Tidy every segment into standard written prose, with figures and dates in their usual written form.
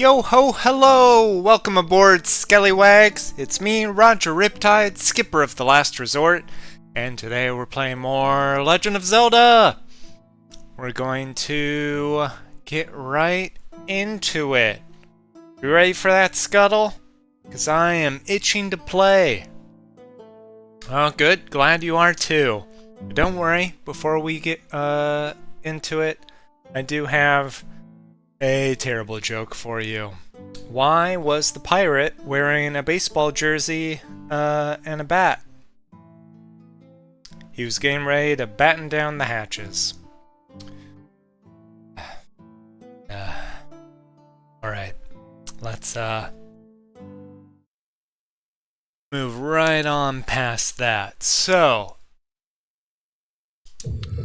Yo ho hello! Welcome aboard, Skellywags! It's me, Roger Riptide, skipper of the Last Resort, and today we're playing more Legend of Zelda! We're going to get right into it. You ready for that, Scuttle? Because I am itching to play. Oh, good. Glad you are too. But don't worry, before we get into it, I do have a terrible joke for you. Why was the pirate wearing a baseball jersey and a bat? He was getting ready to batten down the hatches. Alright, let's move right on past that. So,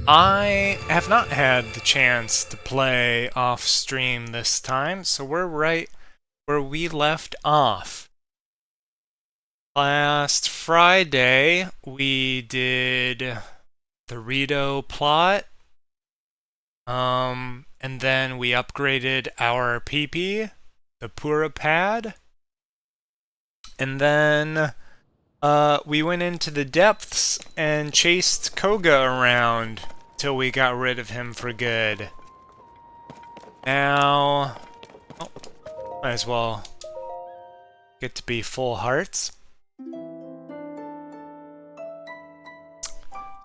I have not had the chance to play off stream this time, so we're right where we left off. Last Friday, we did the Rito plot, and then we upgraded our PP, the Pura pad, and then we went into the depths and chased Koga around till we got rid of him for good. Now, might as well get to be full hearts.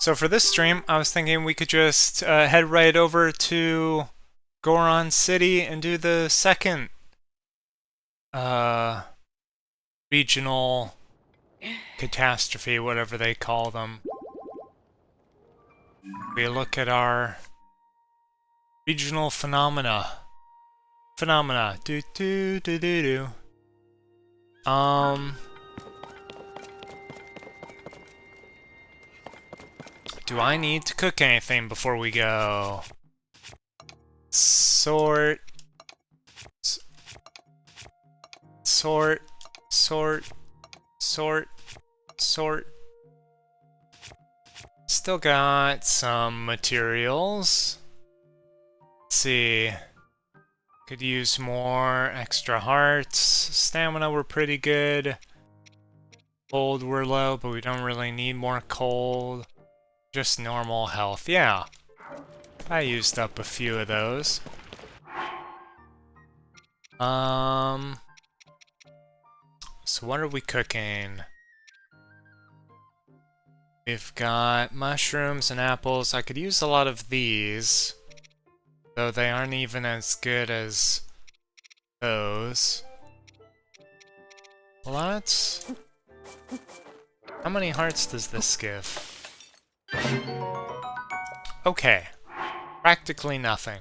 So for this stream, I was thinking we could just head right over to Goron City and do the second regional catastrophe, whatever they call them. We look at our regional phenomena. Do do do do do. Do I need to cook anything before we go? Sort. Still got some materials. Let's see. Could use more extra hearts. Stamina were pretty good. Cold were low, but we don't really need more cold. Just normal health. Yeah. I used up a few of those. So what are we cooking? We've got mushrooms and apples. I could use a lot of these, though they aren't even as good as those. Let's... How many hearts does this give? Okay. Practically nothing.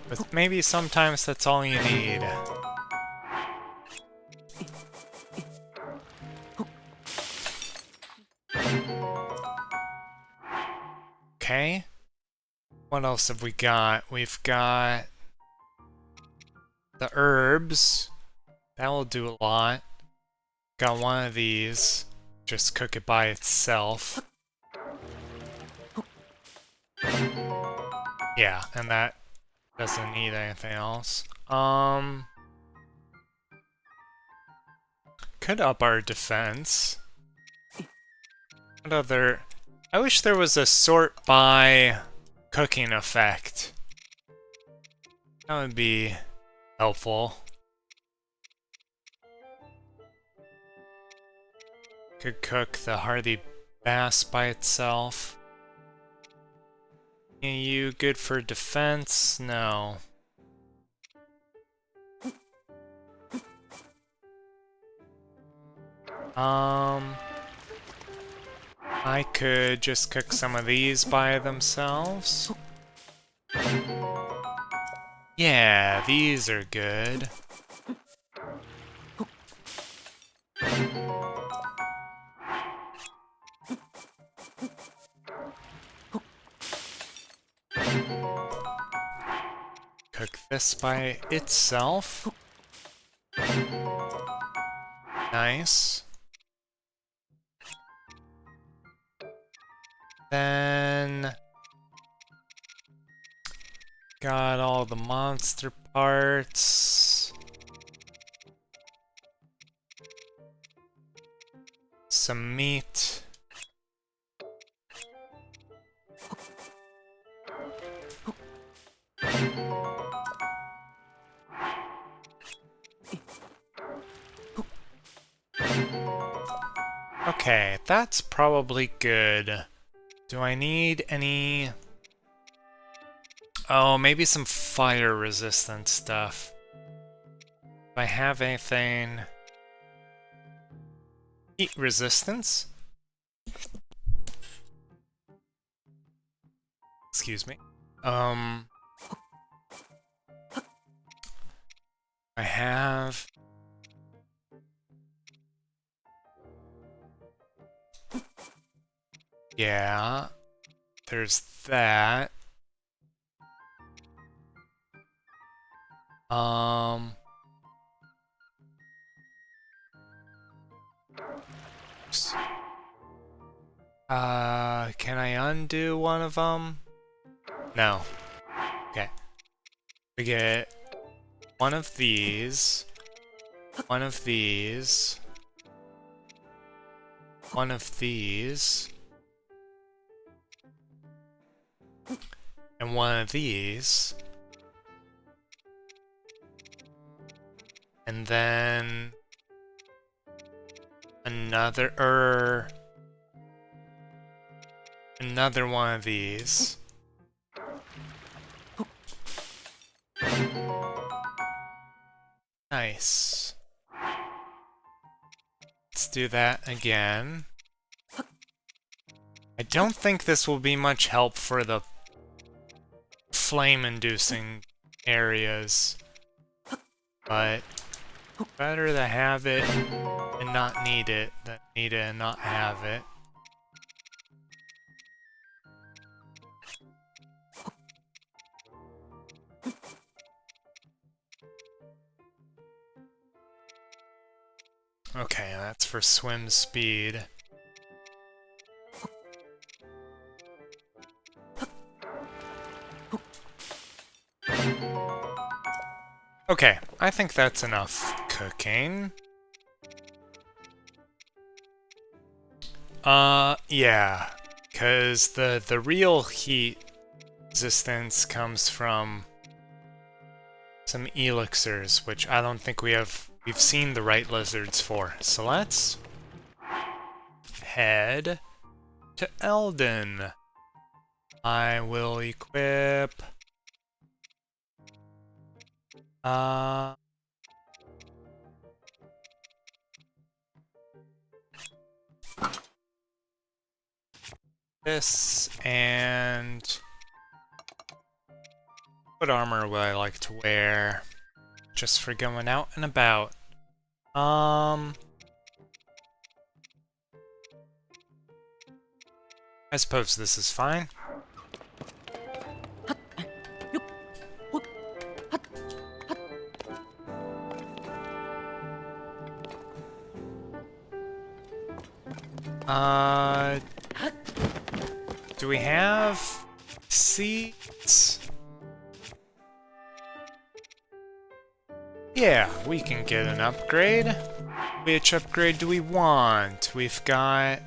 But maybe sometimes that's all you need. Okay. What else have we got? We've got the herbs. That will do a lot. Got one of these. Just cook it by itself. Yeah, and that doesn't need anything else. Could up our defense. What other... I wish there was a sort by cooking effect. That would be helpful. Could cook the hardy bass by itself. Are you good for defense? No. I could just cook some of these by themselves. Yeah, these are good. Cook this by itself. Nice. Then Got all the monster parts. Some meat. Okay, that's probably good. Do I need any... Oh, maybe some fire resistant stuff. If I have anything... Heat resistance? Excuse me. I have... Yeah, there's that. Oops. Can I undo one of them? No. Okay. We get one of these, one of these, one of these, and one of these. And then another one of these. Nice. Let's do that again. I don't think this will be much help for the flame-inducing areas, but better to have it and not need it than need it and not have it. Okay, that's for swim speed. Okay, I think that's enough cooking. Yeah, because the real heat resistance comes from some elixirs, which I don't think we've seen the right lizards for. So let's head to Eldin. I will equip this, and what armor would I like to wear just for going out and about? I suppose this is fine. Do we have seeds? Yeah, we can get an upgrade. Which upgrade do we want? We've got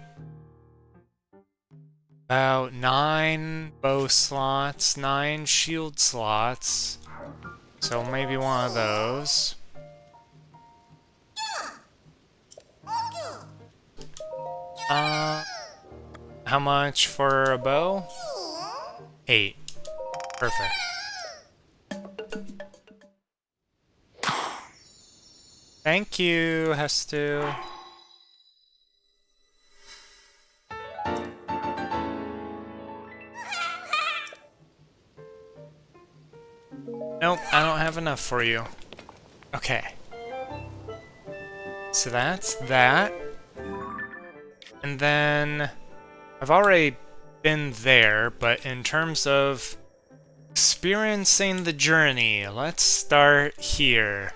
about 9 bow slots, 9 shield slots. So maybe one of those. How much for a bow? 8. Perfect. Thank you, Hestu. Nope, I don't have enough for you. Okay. So that's that. And then I've already been there, but in terms of experiencing the journey, let's start here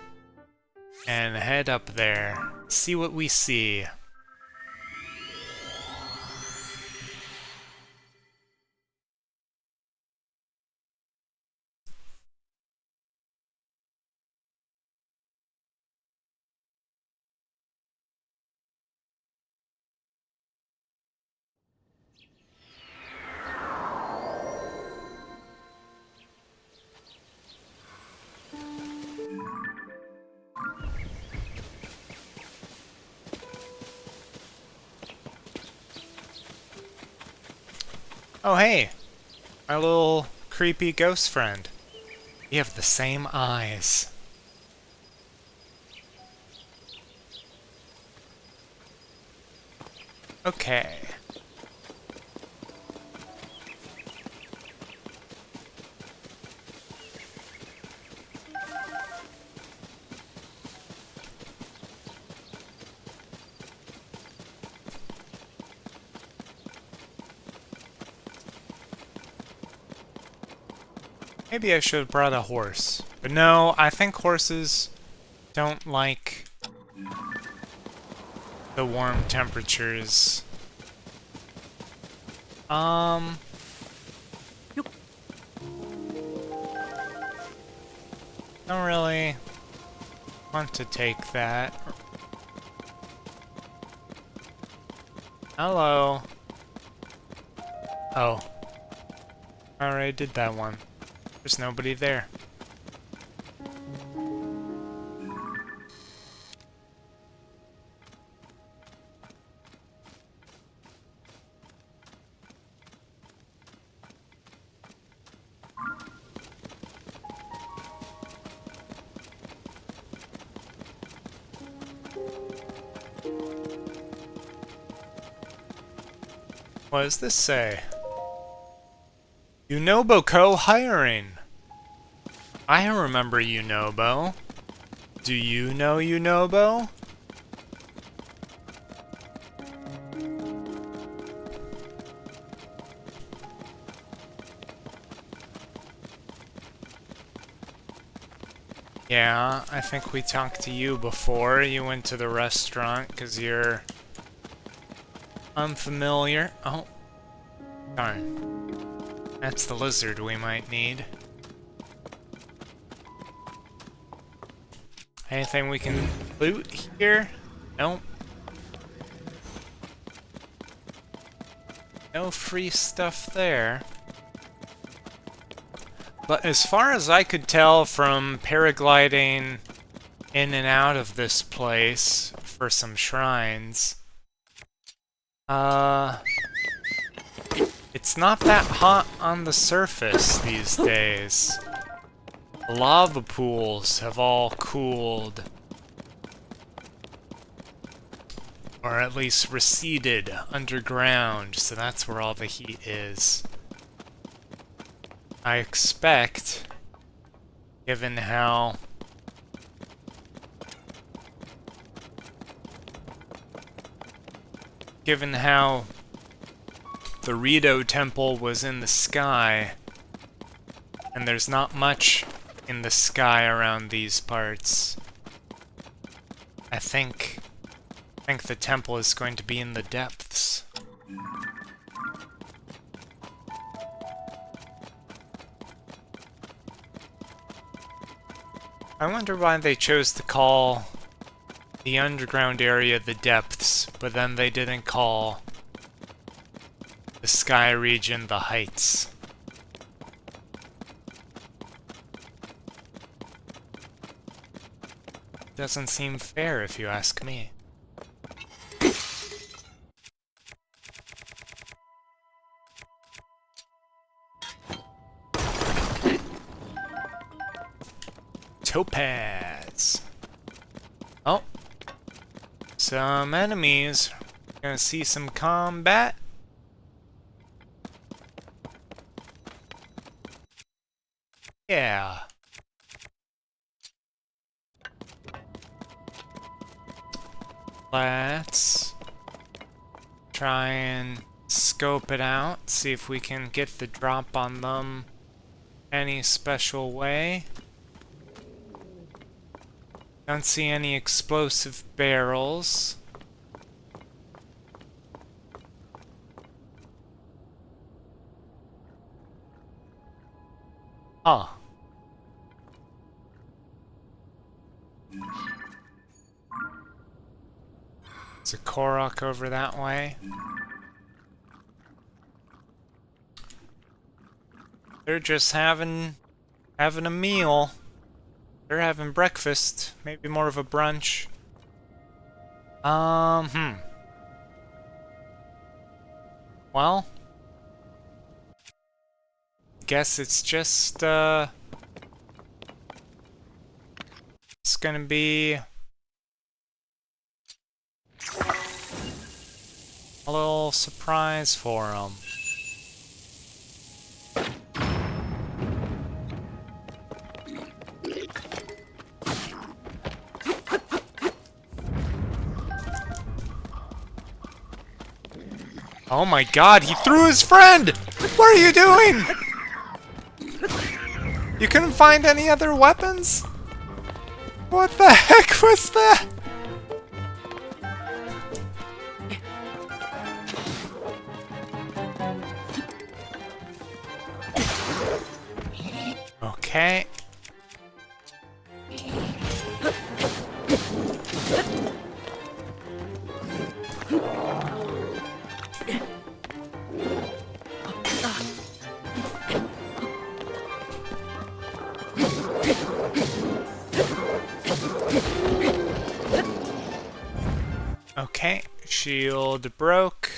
and head up there. See what we see. Oh hey, my little creepy ghost friend. You have the same eyes. Okay. Maybe I should have brought a horse. But no, I think horses don't like the warm temperatures. Don't really want to take that. Hello. Oh. I already did that one. There's nobody there. What does this say? Unobo Co. hiring. I remember Unobo. Do you know Unobo? Yeah, I think we talked to you before. You went to the restaurant because you're unfamiliar. Oh, darn. That's the lizard we might need. Anything we can loot here? Nope. No free stuff there. But as far as I could tell from paragliding in and out of this place for some shrines, it's not that hot on the surface these days. The lava pools have all cooled. Or at least receded underground, so that's where all the heat is. I expect, given how the Rito Temple was in the sky, and there's not much in the sky around these parts. I think the temple is going to be in the depths. I wonder why they chose to call the underground area the depths, but then they didn't call the sky region the heights. Doesn't seem fair if you ask me. Topaz. Oh. Some enemies. Gonna see some combat. Yeah. Let's try and scope it out, see if we can get the drop on them any special way. Don't see any explosive barrels. Oh. It's a Korok over that way. They're just having a meal. They're having breakfast, maybe more of a brunch. Well, guess it's just, it's gonna be a little surprise for him. Oh my god, he threw his friend! What are you doing? You couldn't find any other weapons? What the heck was that? Okay. Okay, shield broke.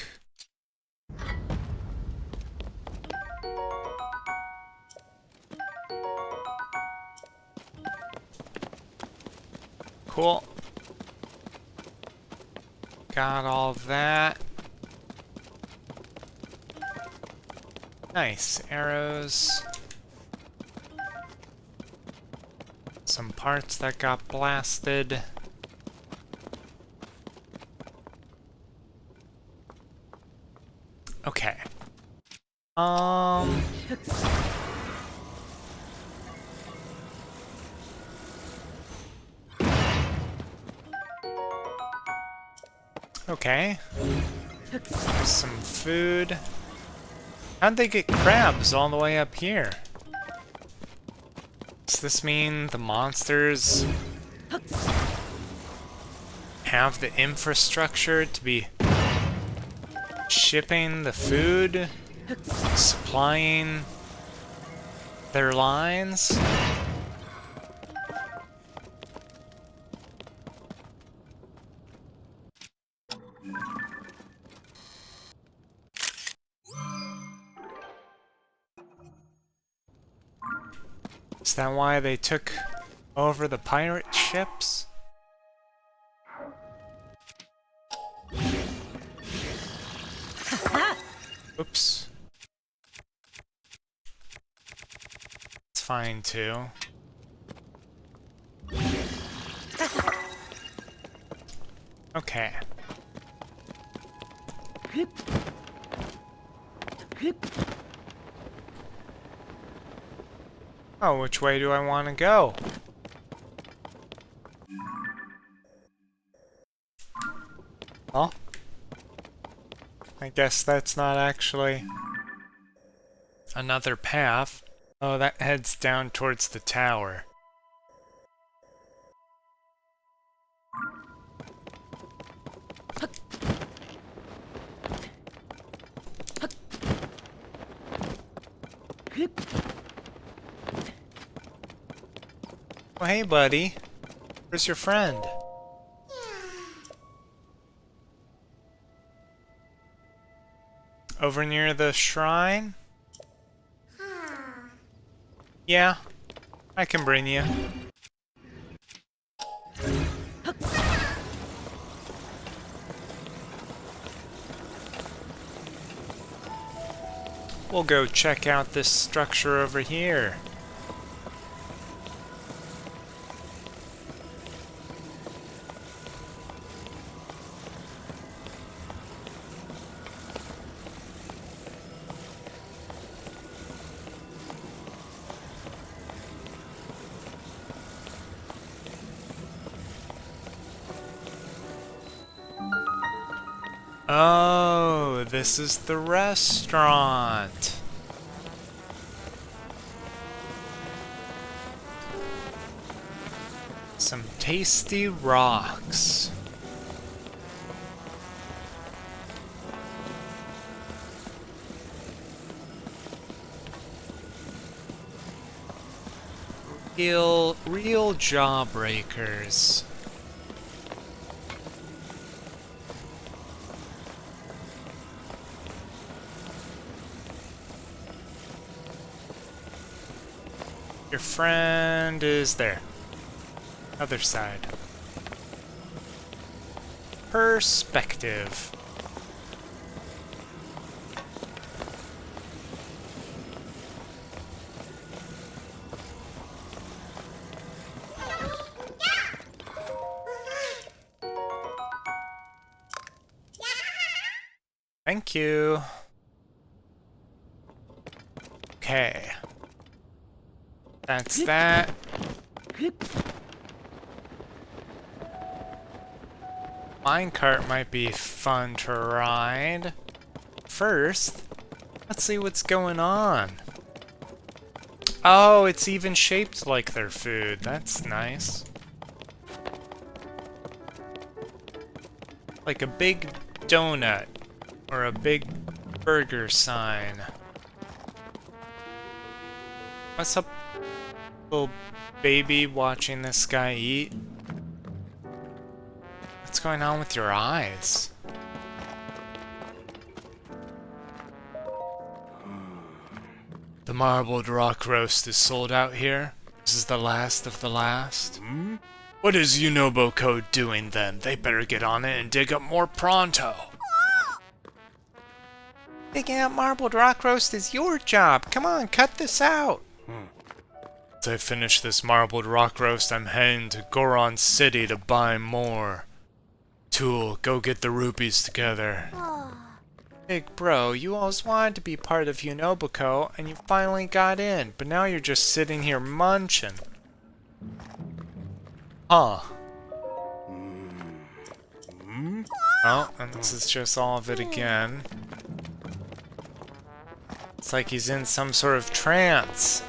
Cool. Got all that. Nice. Arrows. Some parts that got blasted. Okay. Okay. There's some food. How'd they get crabs all the way up here? Does this mean the monsters have the infrastructure to be shipping the food, supplying their lines? Is that why they took over the pirate ships? Oops. It's fine too. Okay. Oh, which way do I want to go? Oh? I guess that's not actually another path. Oh, that heads down towards the tower. Oh, hey, buddy. Where's your friend? Over near the shrine? Yeah, I can bring you. We'll go check out this structure over here. Oh, this is the restaurant. Some tasty rocks. Real jawbreakers. Your friend is there. Other side. Perspective. Thank you. Okay. That's that. Minecart might be fun to ride. First, let's see what's going on. Oh, it's even shaped like their food. That's nice. Like a big donut or a big burger sign. What's up, little baby watching this guy eat? What's going on with your eyes? The marbled rock roast is sold out here. This is the last of the last. What is Unobo Code doing then? They better get on it and dig up more pronto. Digging up marbled rock roast is your job. Come on, cut this out. As I finish this marbled rock roast, I'm heading to Goron City to buy more. Tool, go get the rupees together. Big bro, you always wanted to be part of Unoboko, and you finally got in, but now you're just sitting here munching. Huh. Oh, and this is just all of it again. It's like he's in some sort of trance.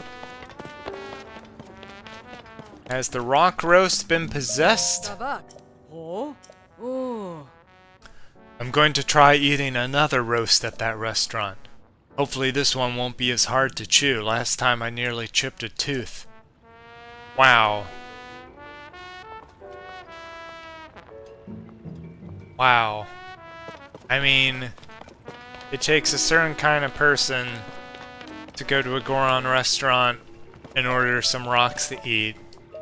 Has the rock roast been possessed? I'm going to try eating another roast at that restaurant. Hopefully this one won't be as hard to chew. Last time I nearly chipped a tooth. Wow. Wow. I mean, it takes a certain kind of person to go to a Goron restaurant and order some rocks to eat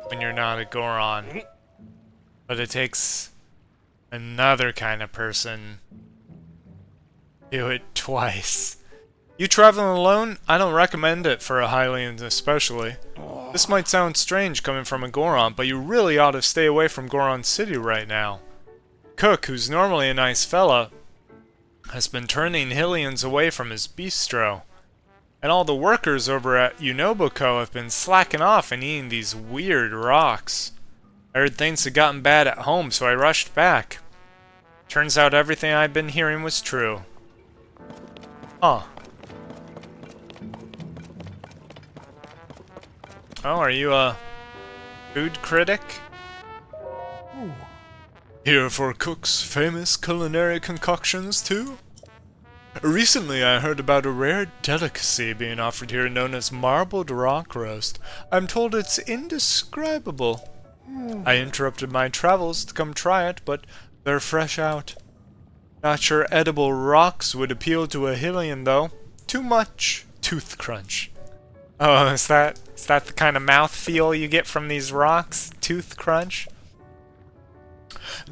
when you're not a Goron. But it takes another kind of person to do it twice. You traveling alone? I don't recommend it for a Hylian especially. This might sound strange coming from a Goron, but you really ought to stay away from Goron City right now. Cook, who's normally a nice fella, has been turning Hylians away from his bistro. And all the workers over at Unoboko have been slacking off and eating these weird rocks. I heard things had gotten bad at home, so I rushed back. Turns out everything I'd been hearing was true. Huh. Oh, are you a food critic? Ooh. Here for Cook's famous culinary concoctions, too? Recently, I heard about a rare delicacy being offered here known as marbled rock roast. I'm told it's indescribable. I interrupted my travels to come try it, but they're fresh out. Not sure edible rocks would appeal to a Hylian, though. Too much tooth crunch. Oh, is that the kind of mouth feel you get from these rocks? Tooth crunch?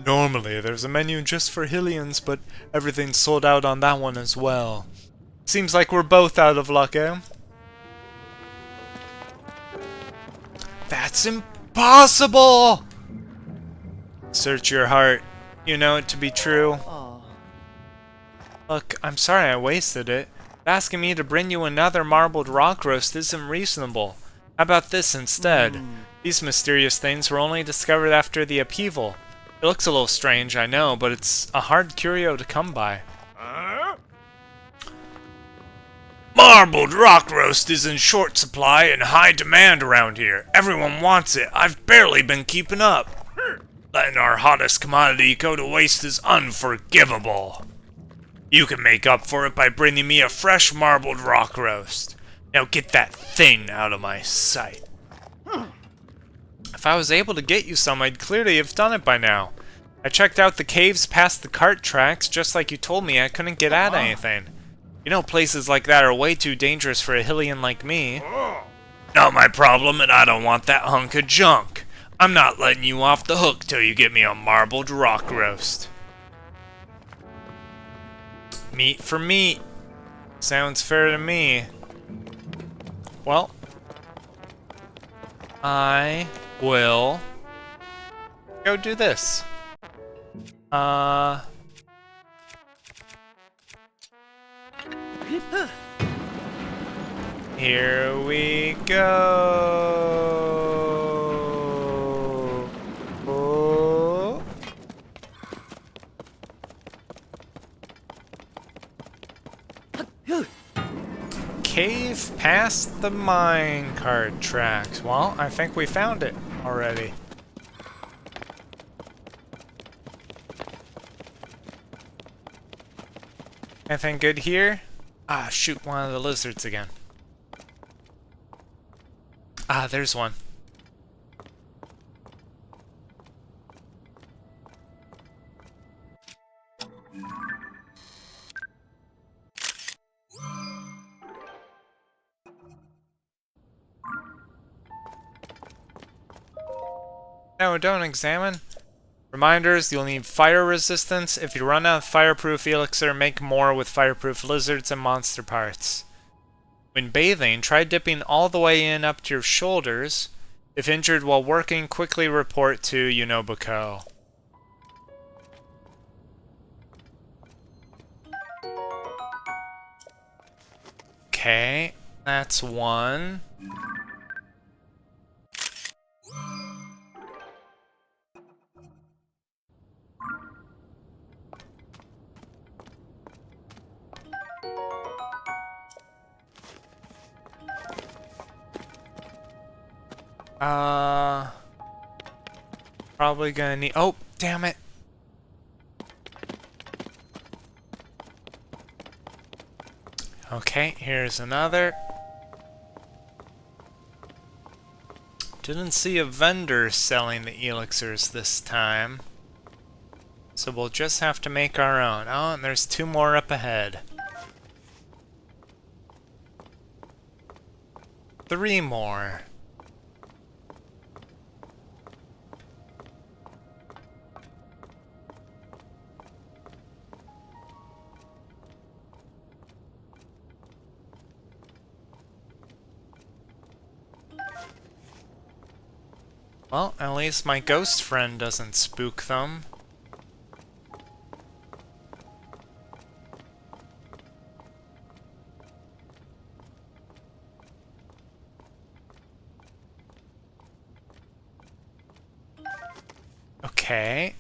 Normally, there's a menu just for Hylians, but everything's sold out on that one as well. Seems like we're both out of luck, eh? That's impossible! Search your heart. You know it to be true. Look, I'm sorry I wasted it. Asking me to bring you another marbled rock roast isn't reasonable. How about this instead? These mysterious things were only discovered after the upheaval. It looks a little strange, I know, but it's a hard curio to come by. Marbled rock roast is in short supply and high demand around here. Everyone wants it. I've barely been keeping up. Letting our hottest commodity go to waste is unforgivable. You can make up for it by bringing me a fresh marbled rock roast. Now get that thing out of my sight. If I was able to get you some, I'd clearly have done it by now. I checked out the caves past the cart tracks, just like you told me. I couldn't get at anything. You know places like that are way too dangerous for a Hylian like me. Not my problem, and I don't want that hunk of junk. I'm not letting you off the hook till you get me a marbled rock roast. Meat for meat. Sounds fair to me. Well, I will go do this. Here we go. Oh. Cave past the minecart tracks. Well, I think we found it already. Anything good here? Ah, shoot, one of the lizards again. Ah, there's one. No, don't examine. Reminders, you'll need fire resistance. If you run out of fireproof elixir, make more with fireproof lizards and monster parts. When bathing, try dipping all the way in up to your shoulders. If injured while working, quickly report to Unobako. Okay, that's one. Probably gonna need. Oh, damn it. Okay, here's another. Didn't see a vendor selling the elixirs this time. So we'll just have to make our own. Oh, and there's two more up ahead. Three more. Well, at least my ghost friend doesn't spook them. Okay.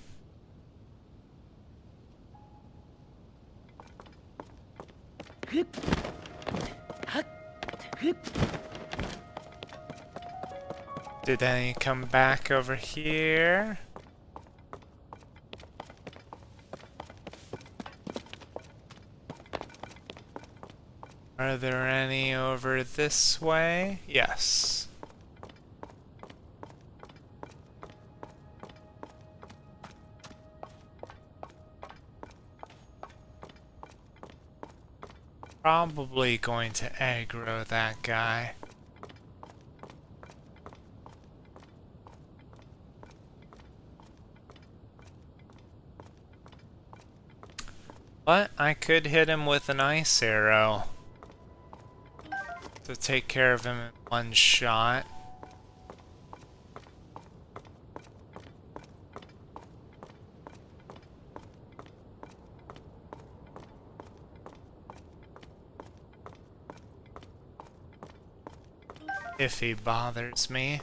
Did any come back over here? Are there any over this way? Yes. Probably going to aggro that guy. But I could hit him with an ice arrow to take care of him in one shot. If he bothers me.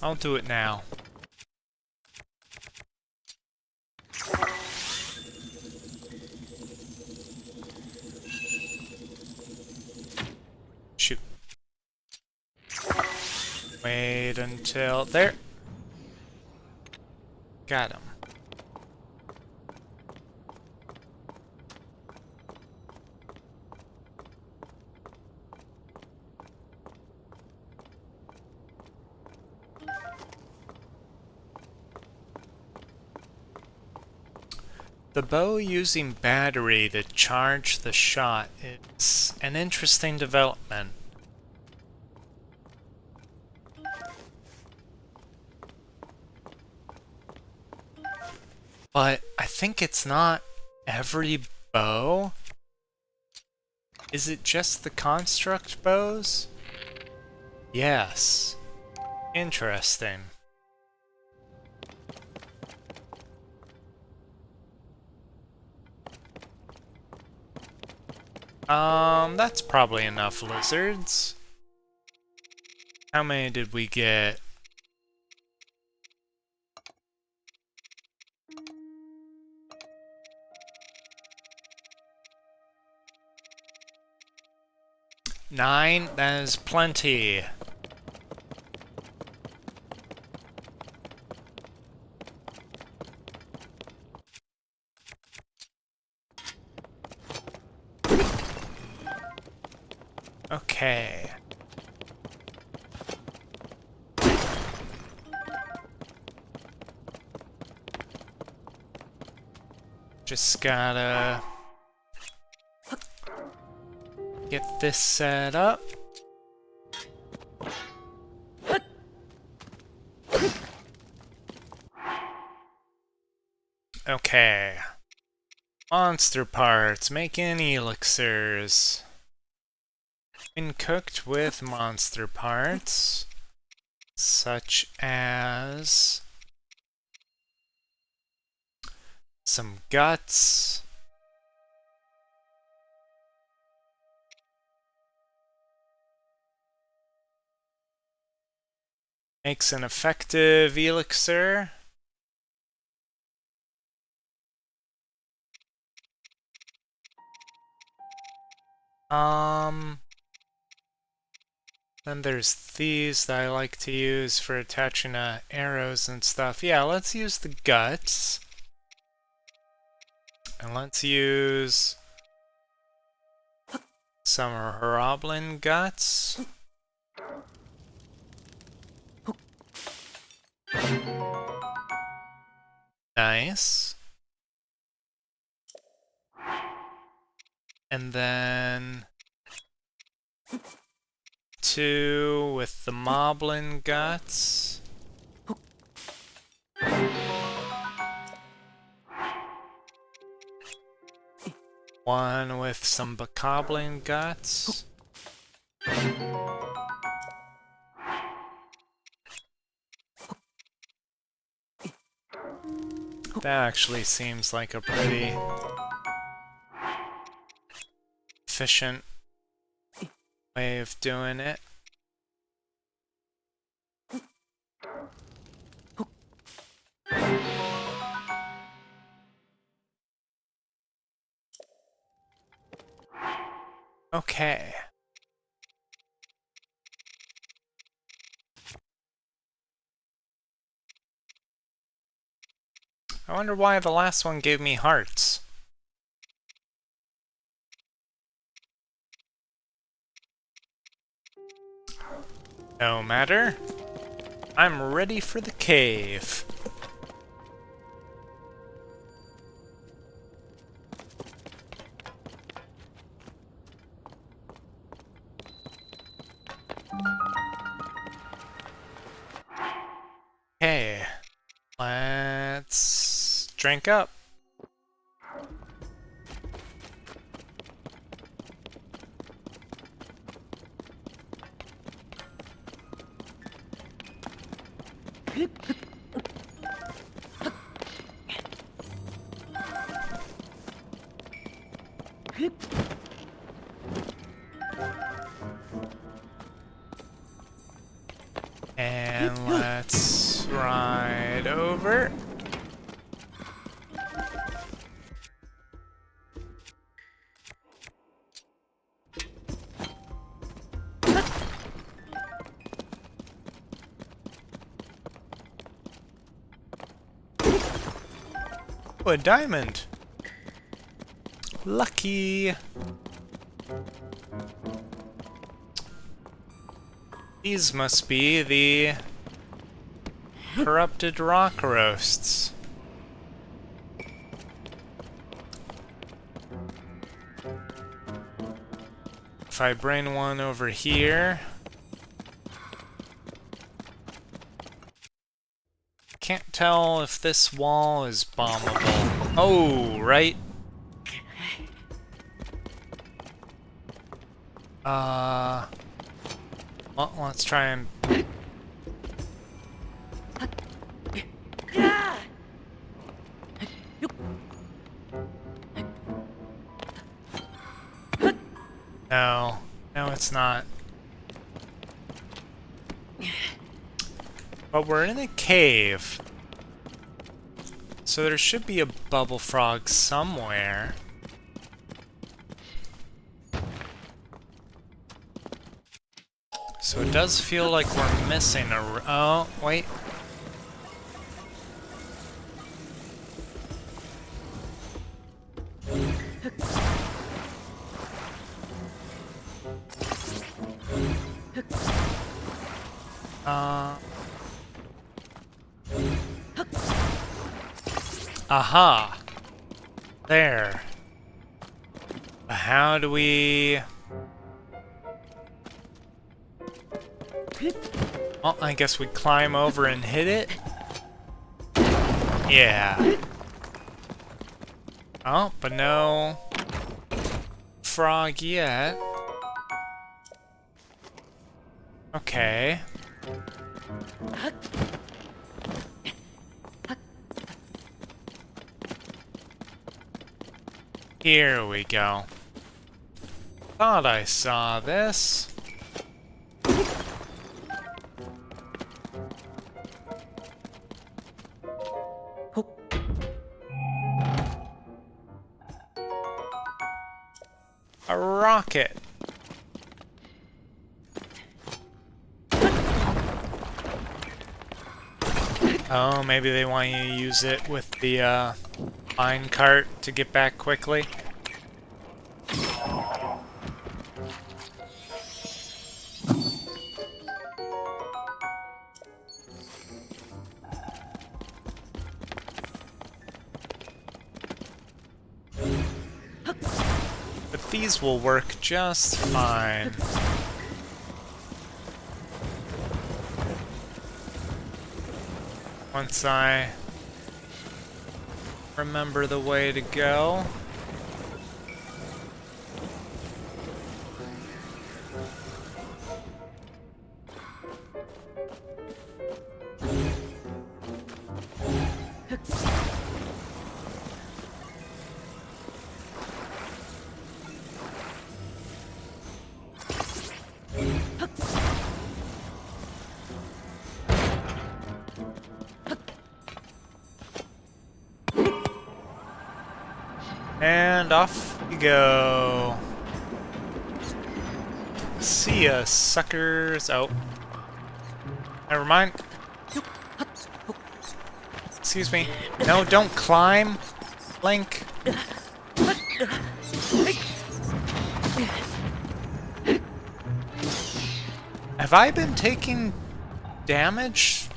I'll do it now. Shoot. Wait until there. Got him. The bow using battery to charge the shot is an interesting development. But I think it's not every bow. Is it just the construct bows? Yes. Interesting. That's probably enough lizards. How many did we get? Nine? That is plenty. Okay. Just gotta get this set up. Okay. Monster parts, making elixirs. When cooked with monster parts, such as some guts, makes an effective elixir. Then there's these that I like to use for attaching arrows and stuff. Yeah, let's use the guts. And let's use some Horoblin guts. Nice. And then 2 with the Moblin guts. One with some Bokoblin guts. That actually seems like a pretty efficient way of doing it. Okay. I wonder why the last one gave me hearts. No matter. I'm ready for the cave. Okay. Let's drink up. And let's ride over. Oh, a diamond. Lucky. These must be the corrupted rock roasts. if I bring one over here... Can't tell if this wall is bombable. Oh, right. Well, let's try and... No, it's not. But we're in a cave. So there should be a bubble frog somewhere. So it does feel like we're missing a... Oh, wait. Aha! There. How do we... Well, I guess we climb over and hit it? Yeah. Oh, but no... frog yet. Okay. Here we go. Thought I saw this. A rocket. Oh, maybe they want you to use it with the mine cart to get back quickly. But these will work just fine. Once I remember the way to go. And off we go. See ya, suckers. Oh. Never mind. Excuse me. No, don't climb, Link. Have I been taking damage?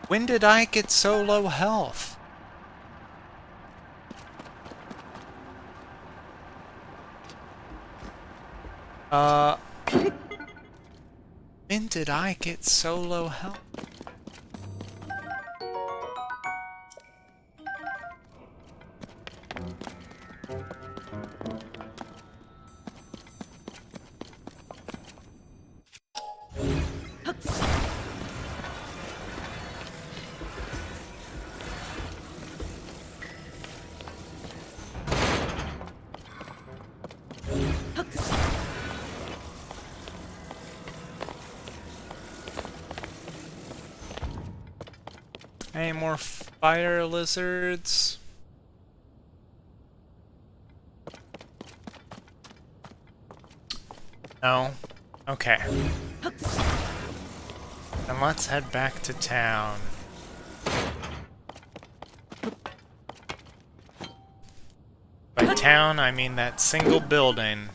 When did I get so low health? When did I get so low health? Any more fire lizards? No? Okay. Then let's head back to town. By town, I mean that single building.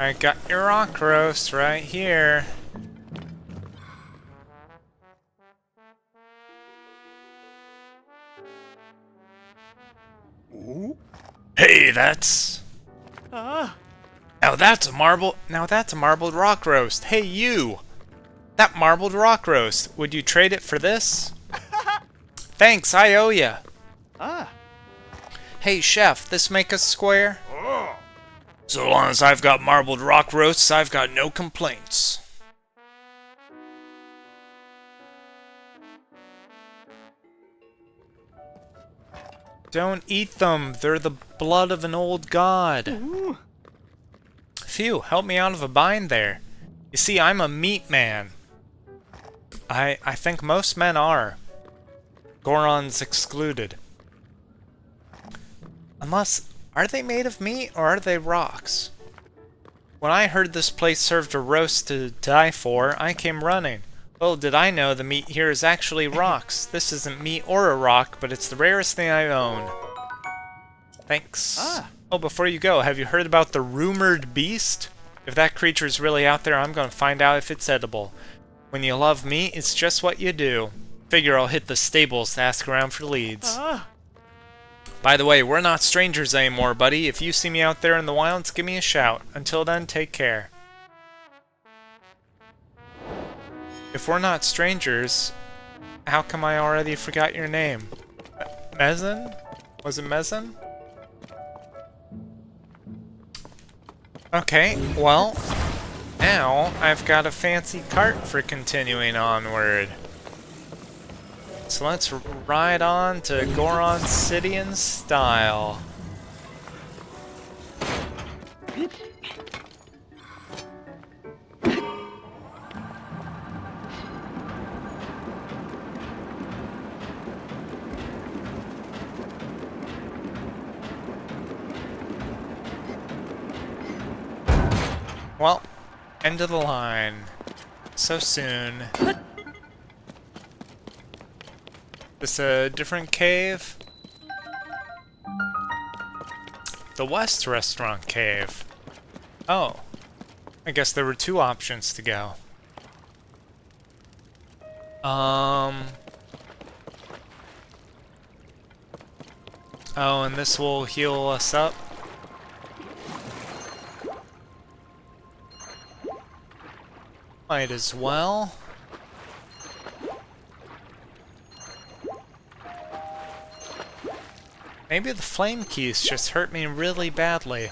I got your rock roast right here. Ooh. Hey, that's... Ah. Now that's a marbled rock roast. Hey, you! That marbled rock roast. Would you trade it for this? Thanks, I owe ya. Ah. Hey, chef, this make us square? Oh. So long as I've got marbled rock roasts, I've got no complaints. Don't eat them. They're the blood of an old god. Ooh. Phew, help me out of a bind there. You see, I'm a meat man. I think most men are. Goron's excluded. Unless, are they made of meat or are they rocks? When I heard this place served a roast to die for, I came running. Little did I know the meat here is actually rocks. This isn't meat or a rock, but it's the rarest thing I own. Thanks. Ah. Oh, before you go, have you heard about the rumored beast? If that creature's really out there, I'm gonna find out if it's edible. When you love meat, it's just what you do. Figure I'll hit the stables to ask around for leads. Ah. By the way, we're not strangers anymore, buddy. If you see me out there in the wilds, give me a shout. Until then, take care. If we're not strangers, how come I already forgot your name? Mezen? Was it Mezen? Okay, well, now I've got a fancy cart for continuing onward. So let's ride on to Goron City in style. Well, end of the line. So soon. This a different cave? The West Restaurant Cave. Oh. I guess there were two options to go. Oh, and this will heal us up. Might as well. Maybe the flame keys just hurt me really badly.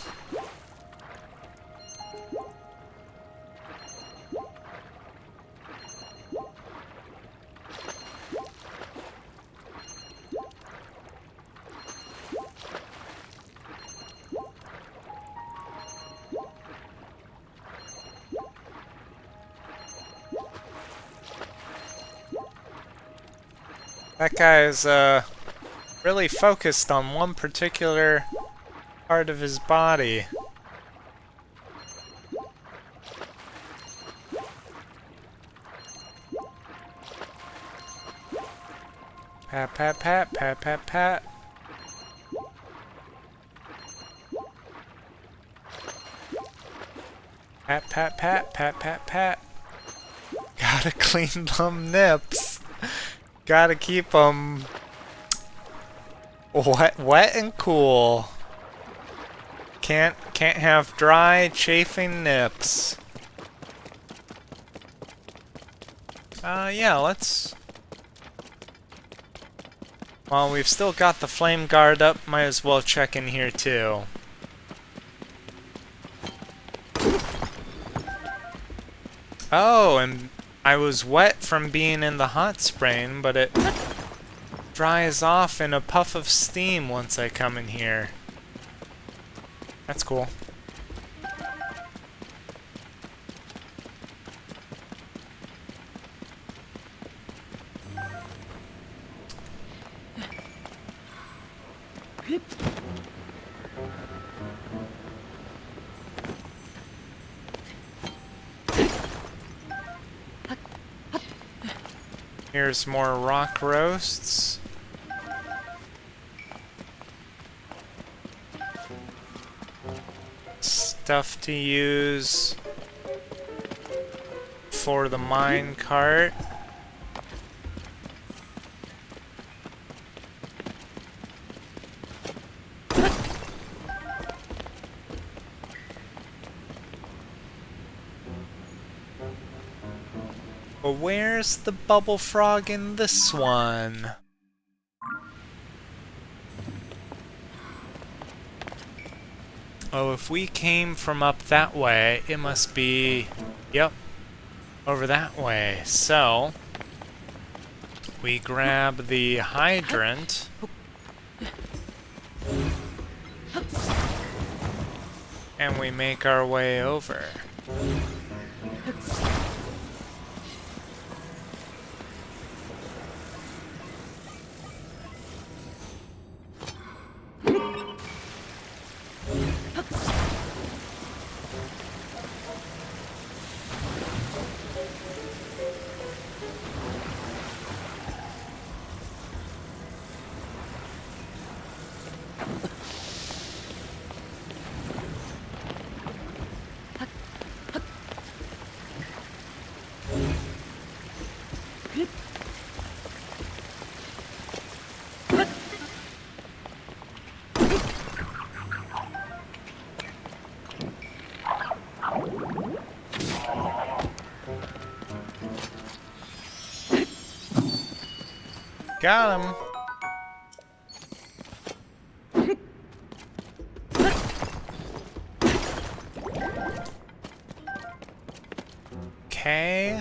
That guy's, really focused on one particular part of his body. Pat, pat, pat, pat, pat, pat. Pat, pat, pat, pat, pat, pat. Gotta clean them nips. Gotta keep them wet and cool. Can't have dry, chafing nips. Yeah, let's... Well, we've still got the flame guard up, might as well check in here too. Oh, and I was wet from being in the hot spring, but it dries off in a puff of steam once I come in here. That's cool. Here's more rock roasts. stuff to use for the mine cart. But where's the bubble frog in this one? Oh, if we came from up that way, it must be, yep, over that way. So, we grab the hydrant. And we make our way over. Got him. Okay.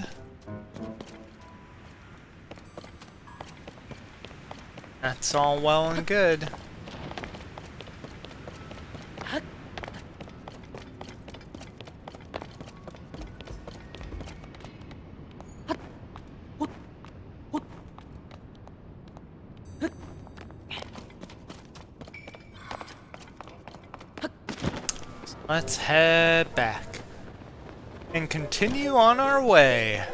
That's all well and good. Let's head back and continue on our way.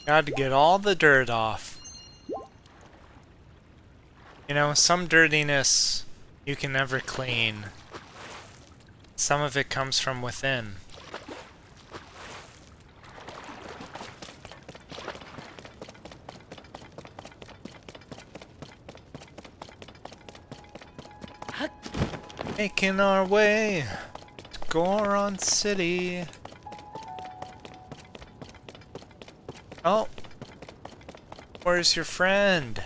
Got to get all the dirt off. You know, some dirtiness you can never clean. Some of it comes from within. Making our way to Goron City. Oh, where's your friend?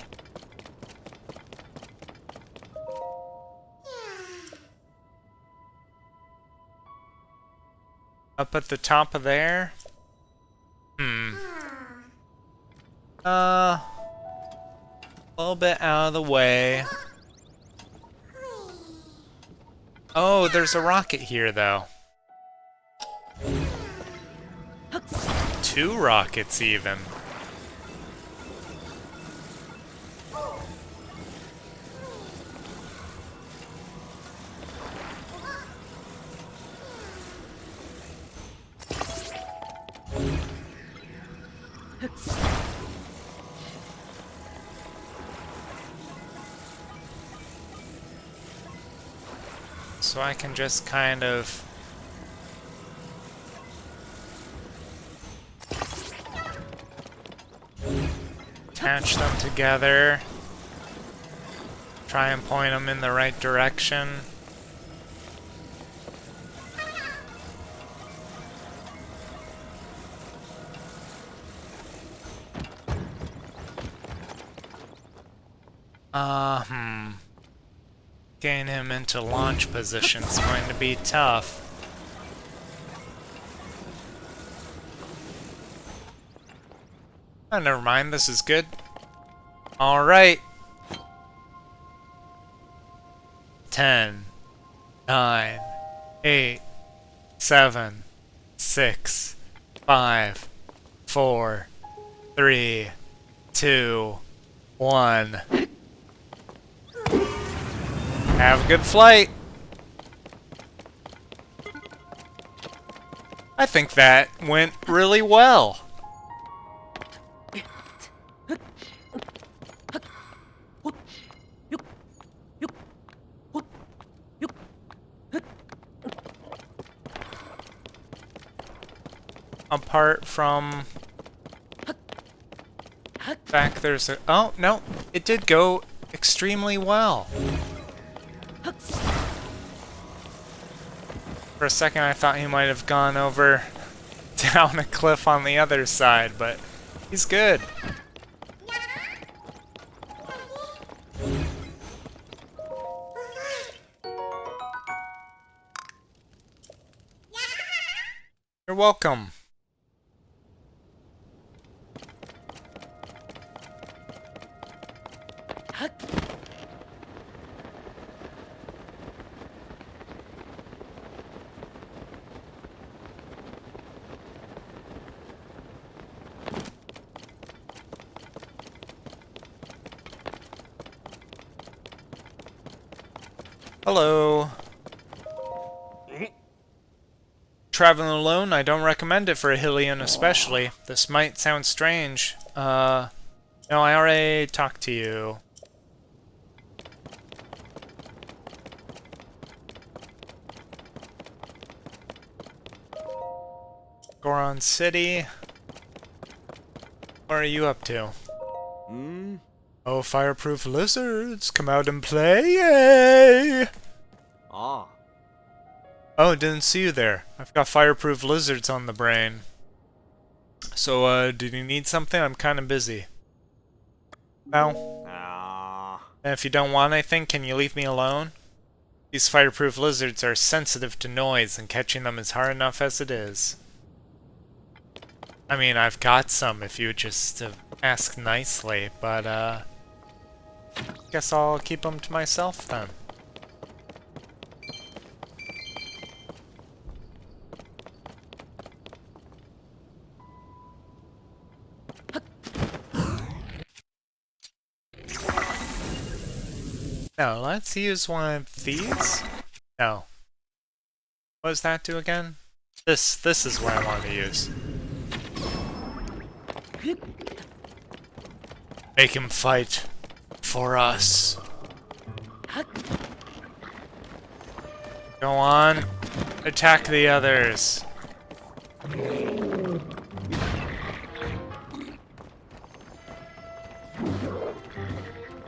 Up at the top of there? A little bit out of the way. Oh, there's a rocket here, though. 2 rockets, even. So I can just kind of attach them together, try and point them in the right direction. Getting him into launch position is going to be tough. Oh, never mind, this is good. Alright. 10, 9, 8, 7, 6, 5, 4, 3, 2, 1. Have a good flight. I think that went really well. Apart from back there's a... Oh, no. It did go extremely well. For a second I thought he might have gone over down a cliff on the other side, but he's good. You're welcome. Hello. Traveling alone, I don't recommend it for a Hylian especially. This might sound strange. No, I already talked to you. Goron City. What are you up to? Oh, fireproof lizards, come out and play, yay! Ah. Oh, didn't see you there. I've got fireproof lizards on the brain. So, did you need something? I'm kind of busy. No? And if you don't want anything, can you leave me alone? These fireproof lizards are sensitive to noise, and catching them is hard enough as it is. I mean, I've got some if you would just ask nicely, but, guess I'll keep them to myself then. Now, let's use one of these. No. What does that do again? This is what I want to use. Make him fight for us. Go on. Attack the others.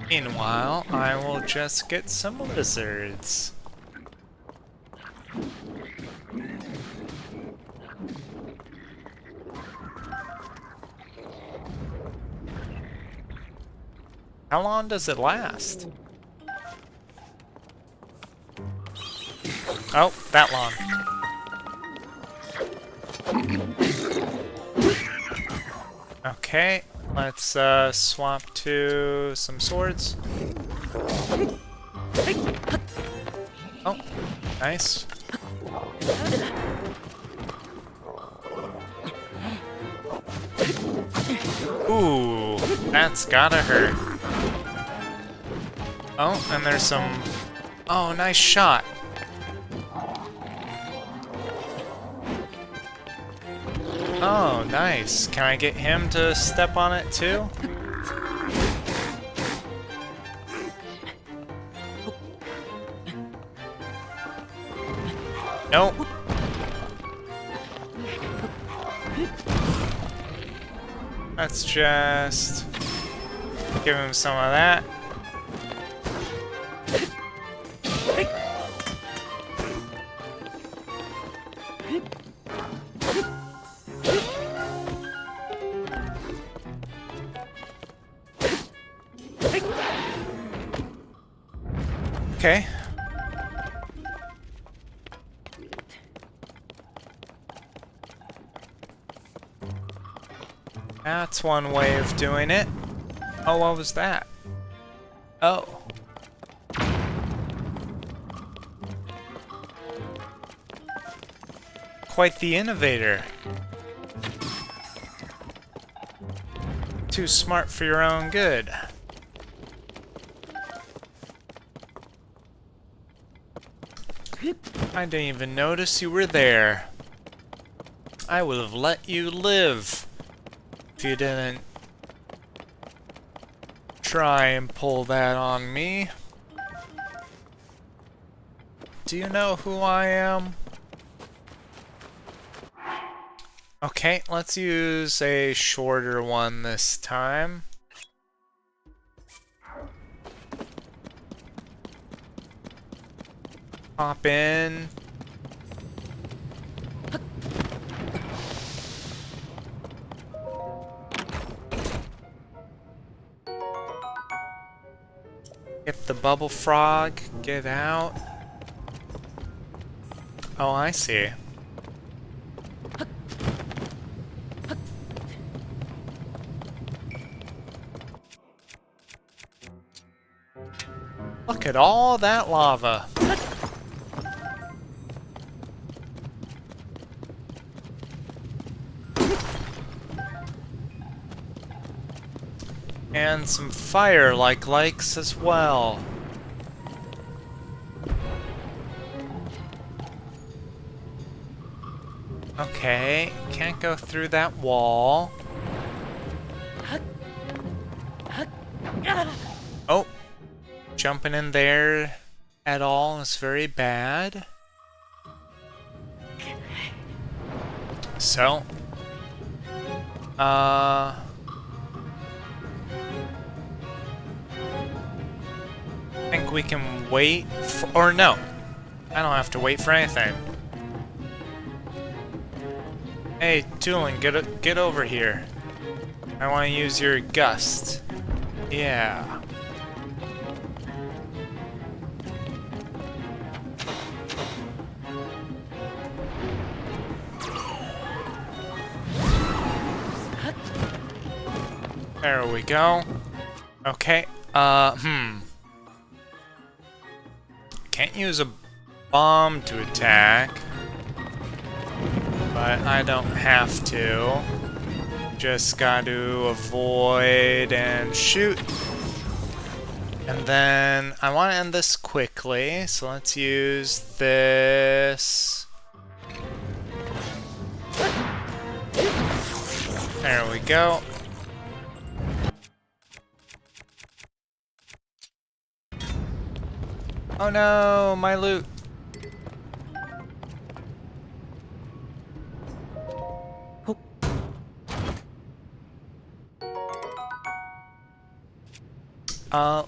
Meanwhile, I will just get some lizards. How long does it last? Oh, that long. Okay, let's swap to some swords. Oh, nice. Ooh, that's gotta hurt. Oh, and there's some... Oh, nice shot. Oh, nice. Can I get him to step on it too? Nope. Let's just give him some of that. Okay. That's one way of doing it. Oh, what was that? Oh. Quite the innovator. Too smart for your own good. I didn't even notice you were there. I would have let you live if you didn't try and pull that on me. Do you know who I am? Okay, let's use a shorter one this time. Hop in. Get the bubble frog, get out. Oh, I see. Look at all that lava. And some fire-like likes as well. Okay, can't go through that wall. Oh, jumping in there at all is very bad. So, I think we can wait for, or no, I don't have to wait for anything. Hey, Tulin, get over here. I want to use your gust. Yeah. There we go. Okay, can't use a bomb to attack, but I don't have to. Just got to avoid and shoot. And then I want to end this quickly, so let's use this. There we go. Oh no, my loot.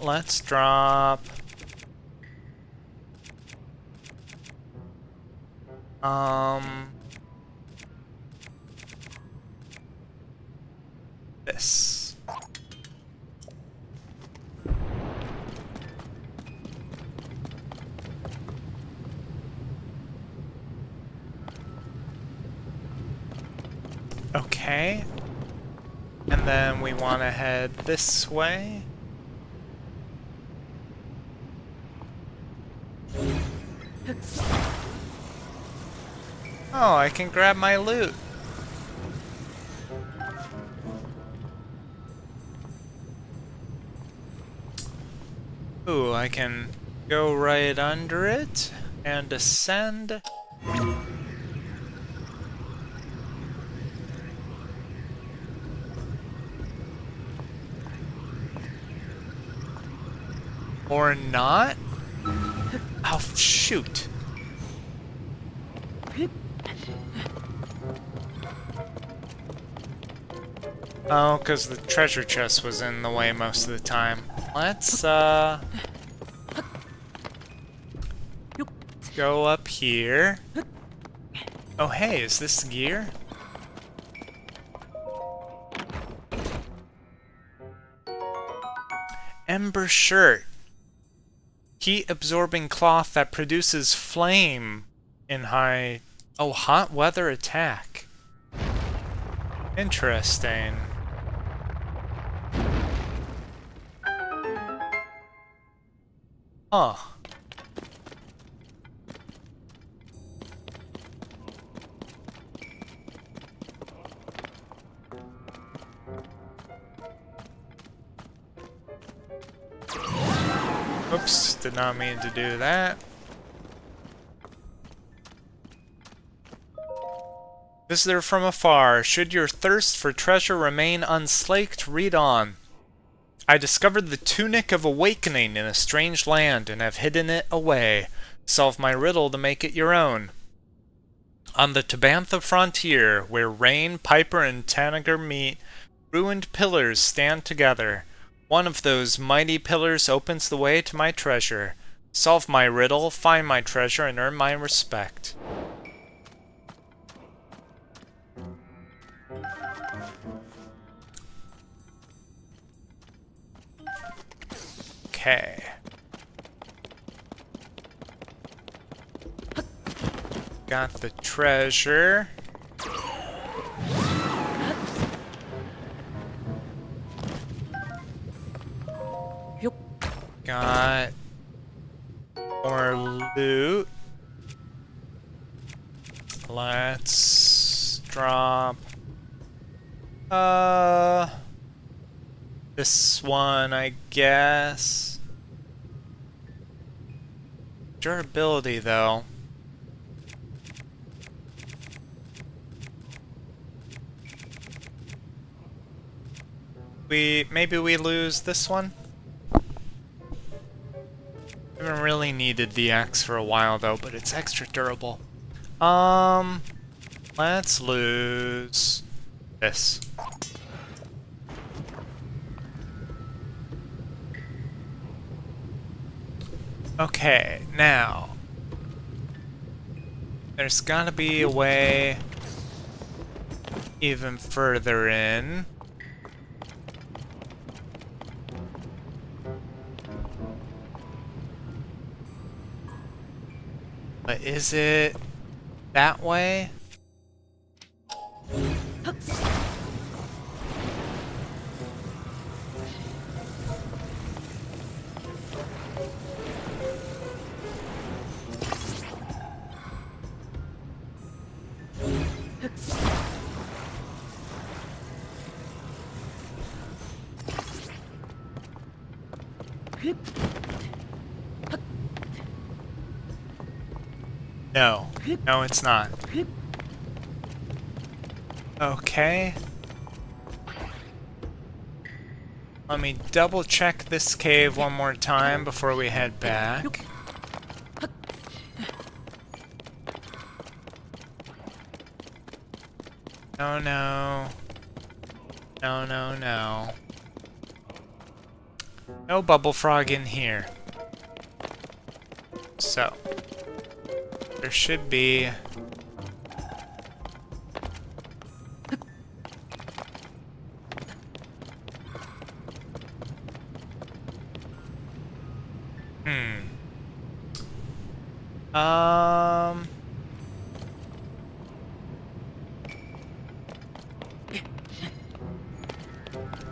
Let's drop this. Okay. And then we want to head this way. Oh, I can grab my loot. Ooh, I can go right under it and ascend. Or not? Oh, shoot. Oh, because the treasure chest was in the way most of the time. Let's, go up here. Oh, hey, is this gear? Ember shirt. Heat-absorbing cloth that produces flame in high... Oh, hot weather attack. Interesting. Huh. Oops, did not mean to do that. Visitor from afar, should your thirst for treasure remain unslaked, read on. I discovered the Tunic of Awakening in a strange land and have hidden it away. Solve my riddle to make it your own. On the Tabantha frontier, where Rain, Piper, and Tanager meet, ruined pillars stand together. One of those mighty pillars opens the way to my treasure. Solve my riddle, find my treasure, and earn my respect. Okay. Got the treasure. Got more loot. Let's drop this one, I guess. Durability though. Maybe we lose this one? Haven't really needed the axe for a while though, but it's extra durable. Let's lose this. Okay, now there's gotta be a way even further in. But is it that way? No. No, it's not. Okay. Let me double check this cave one more time before we head back. No, no. No, no, no. No bubble frog in here. So. There should be...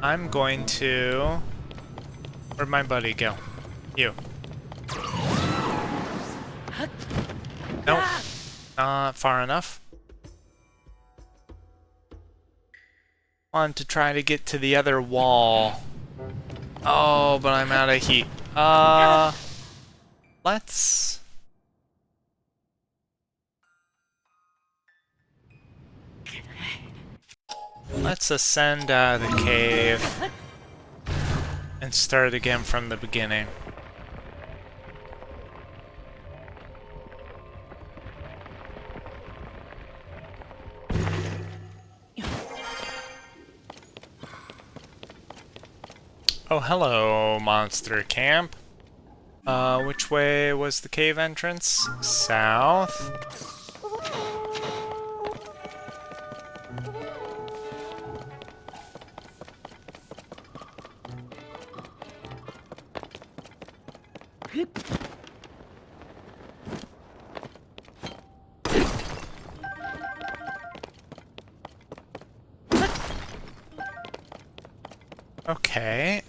I'm going to... Where'd my buddy go? You. Nope. Not far enough. Want to try to get to the other wall. Oh, but I'm out of heat. Let's ascend out of the cave and start again from the beginning. Oh, hello, monster camp. Which way was the cave entrance? South. Okay.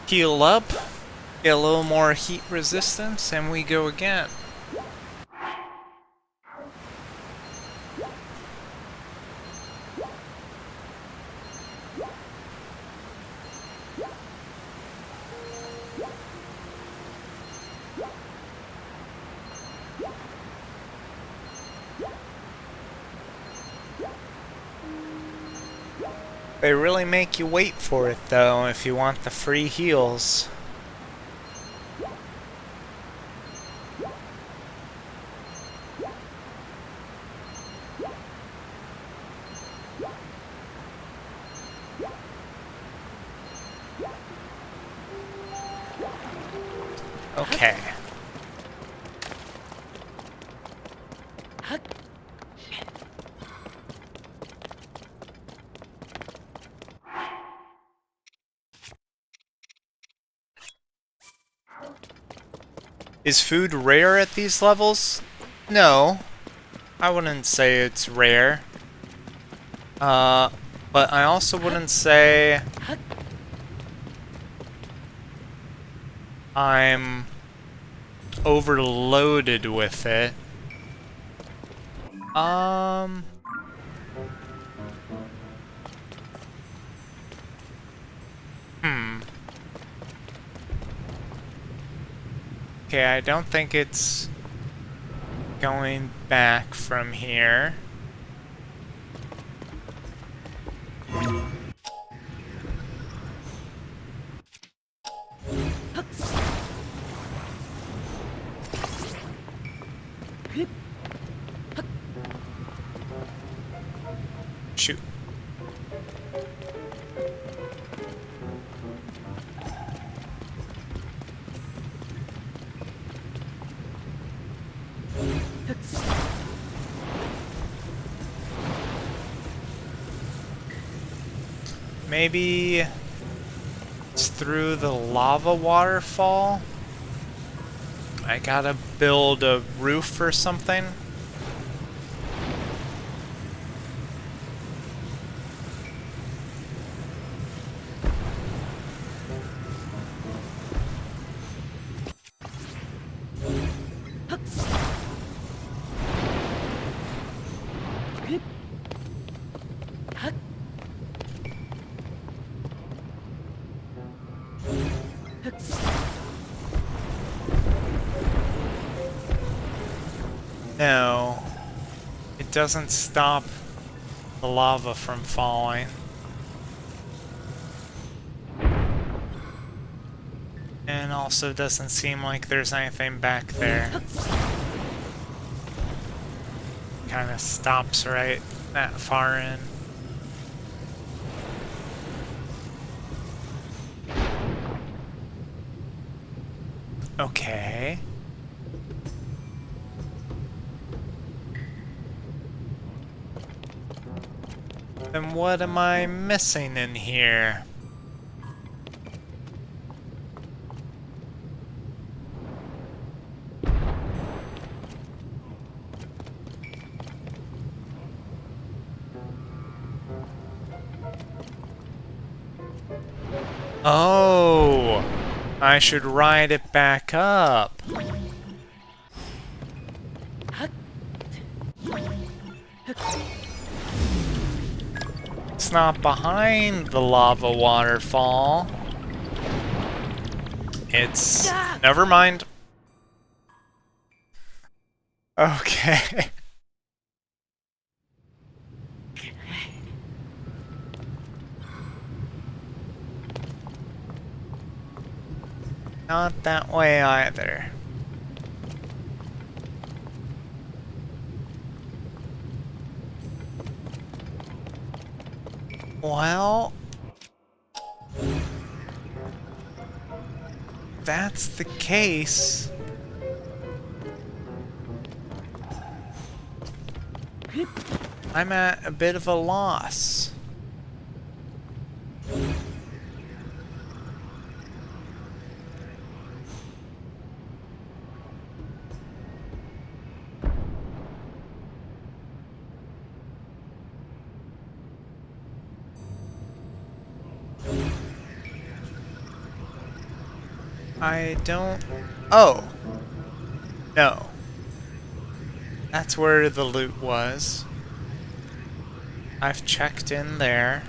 Heal up. Get a little more heat resistance, and we go again. They really make you wait for it, though, if you want the free heals. Okay. Is food rare at these levels? No. I wouldn't say it's rare. But I also wouldn't say I'm overloaded with it. Okay, I don't think it's going back from here. Shoot. Maybe it's through the lava waterfall? I gotta build a roof or something? No, it doesn't stop the lava from falling. And also doesn't seem like there's anything back there. Kind of stops right that far in. Okay. Then what am I missing in here? Oh, I should ride it back up. It's not behind the lava waterfall. It's... Never mind. Okay. Not that way either. Well... that's the case. I'm at a bit of a loss. I don't... Oh! No. That's where the loot was. I've checked in there.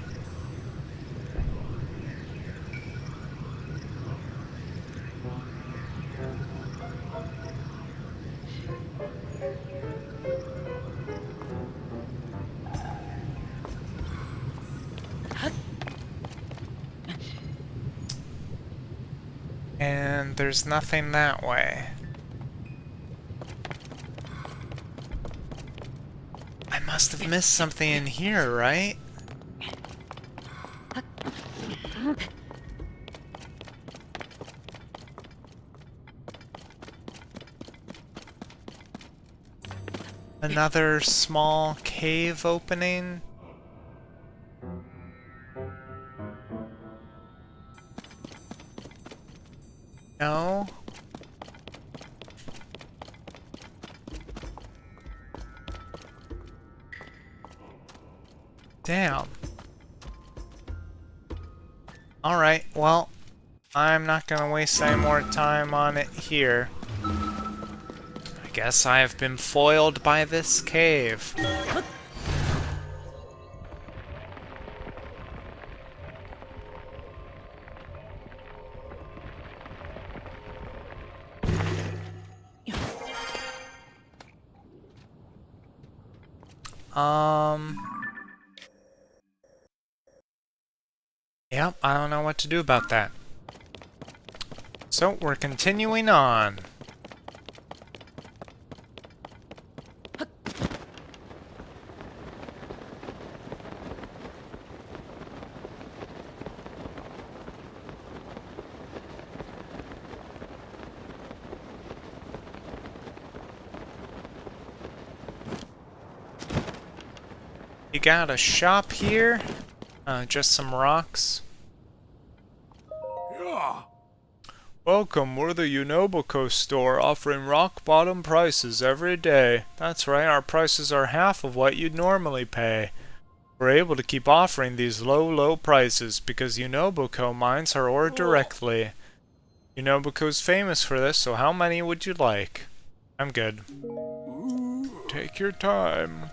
And there's nothing that way. I must have missed something in here, right? Another small cave opening? No? Damn. Alright, well, I'm not gonna waste any more time on it here. I guess I have been foiled by this cave. Yep, I don't know what to do about that. So, we're continuing on. You got a shop here? Just some rocks. Welcome, we're the Unobuko store, offering rock-bottom prices every day. That's right, our prices are half of what you'd normally pay. We're able to keep offering these low prices because Unobuko mines our ore directly. Unobuko's famous for this, so how many would you like? I'm good. Take your time.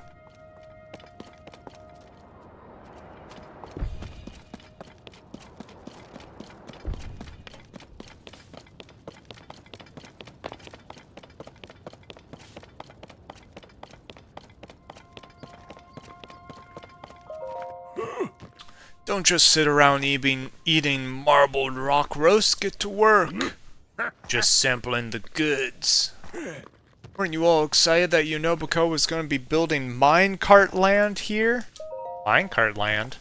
Don't just sit around eating marbled rock roast, get to work. Just sampling the goods. Weren't you all excited that Unobuko was going to be building minecart land here? Minecart land?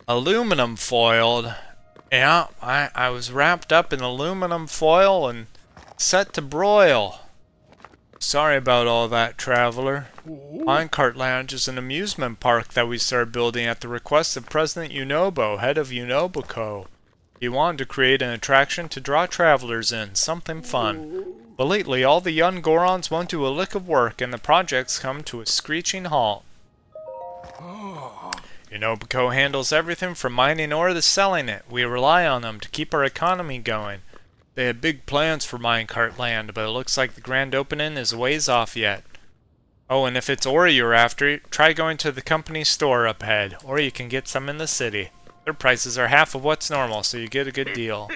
Aluminum foiled. Yeah, I was wrapped up in aluminum foil and set to broil. Sorry about all that, traveler. Minecart Lounge is an amusement park that we started building at the request of President Unobo, head of Unobuko. He wanted to create an attraction to draw travelers in, something fun. But lately, all the young Gorons won't do a lick of work, and the project's come to a screeching halt. Unobuko handles everything from mining ore to selling it. We rely on them to keep our economy going. They had big plans for Minecart Land, but it looks like the grand opening is a ways off yet. Oh, and if it's ore you're after, try going to the company store up ahead, or you can get some in the city. Their prices are half of what's normal, so you get a good deal.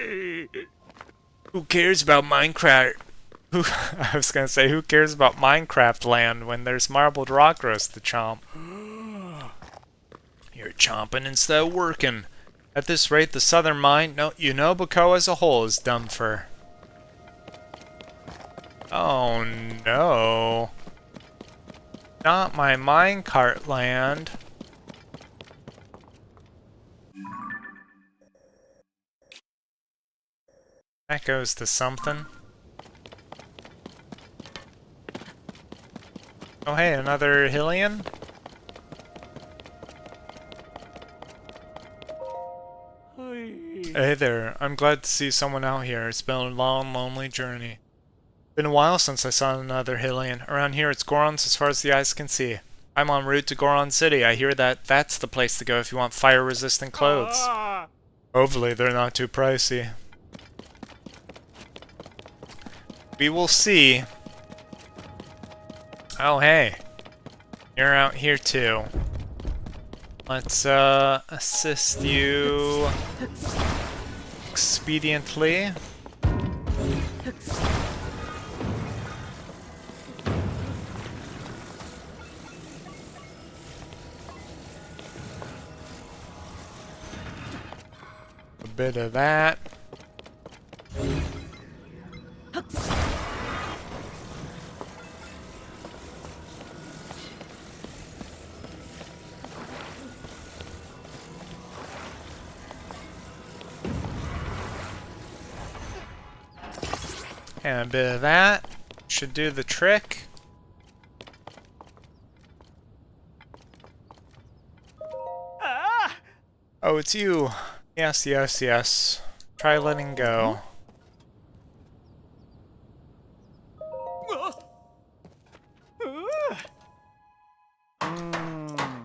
Who cares about Minecraft? I was gonna say, who cares about Minecraft Land when there's marbled rock roast to chomp? You're chomping instead of working. At this rate, the southern mine, no, Unobuko as a whole is done for. Oh no. Not my minecart land. That goes to something. Oh hey, another Hillian? Hey there, I'm glad to see someone out here. It's been a long, lonely journey. Been a while since I saw another Hillian. Around here it's Goron's as far as the eyes can see. I'm en route to Goron City. I hear that that's the place to go if you want fire-resistant clothes. Hopefully they're not too pricey. We will see. Oh, hey. You're out here too. Let's assist you expediently. A bit of that. And a bit of that should do the trick. Ah! Oh, it's you. Yes, yes, yes. Try letting go.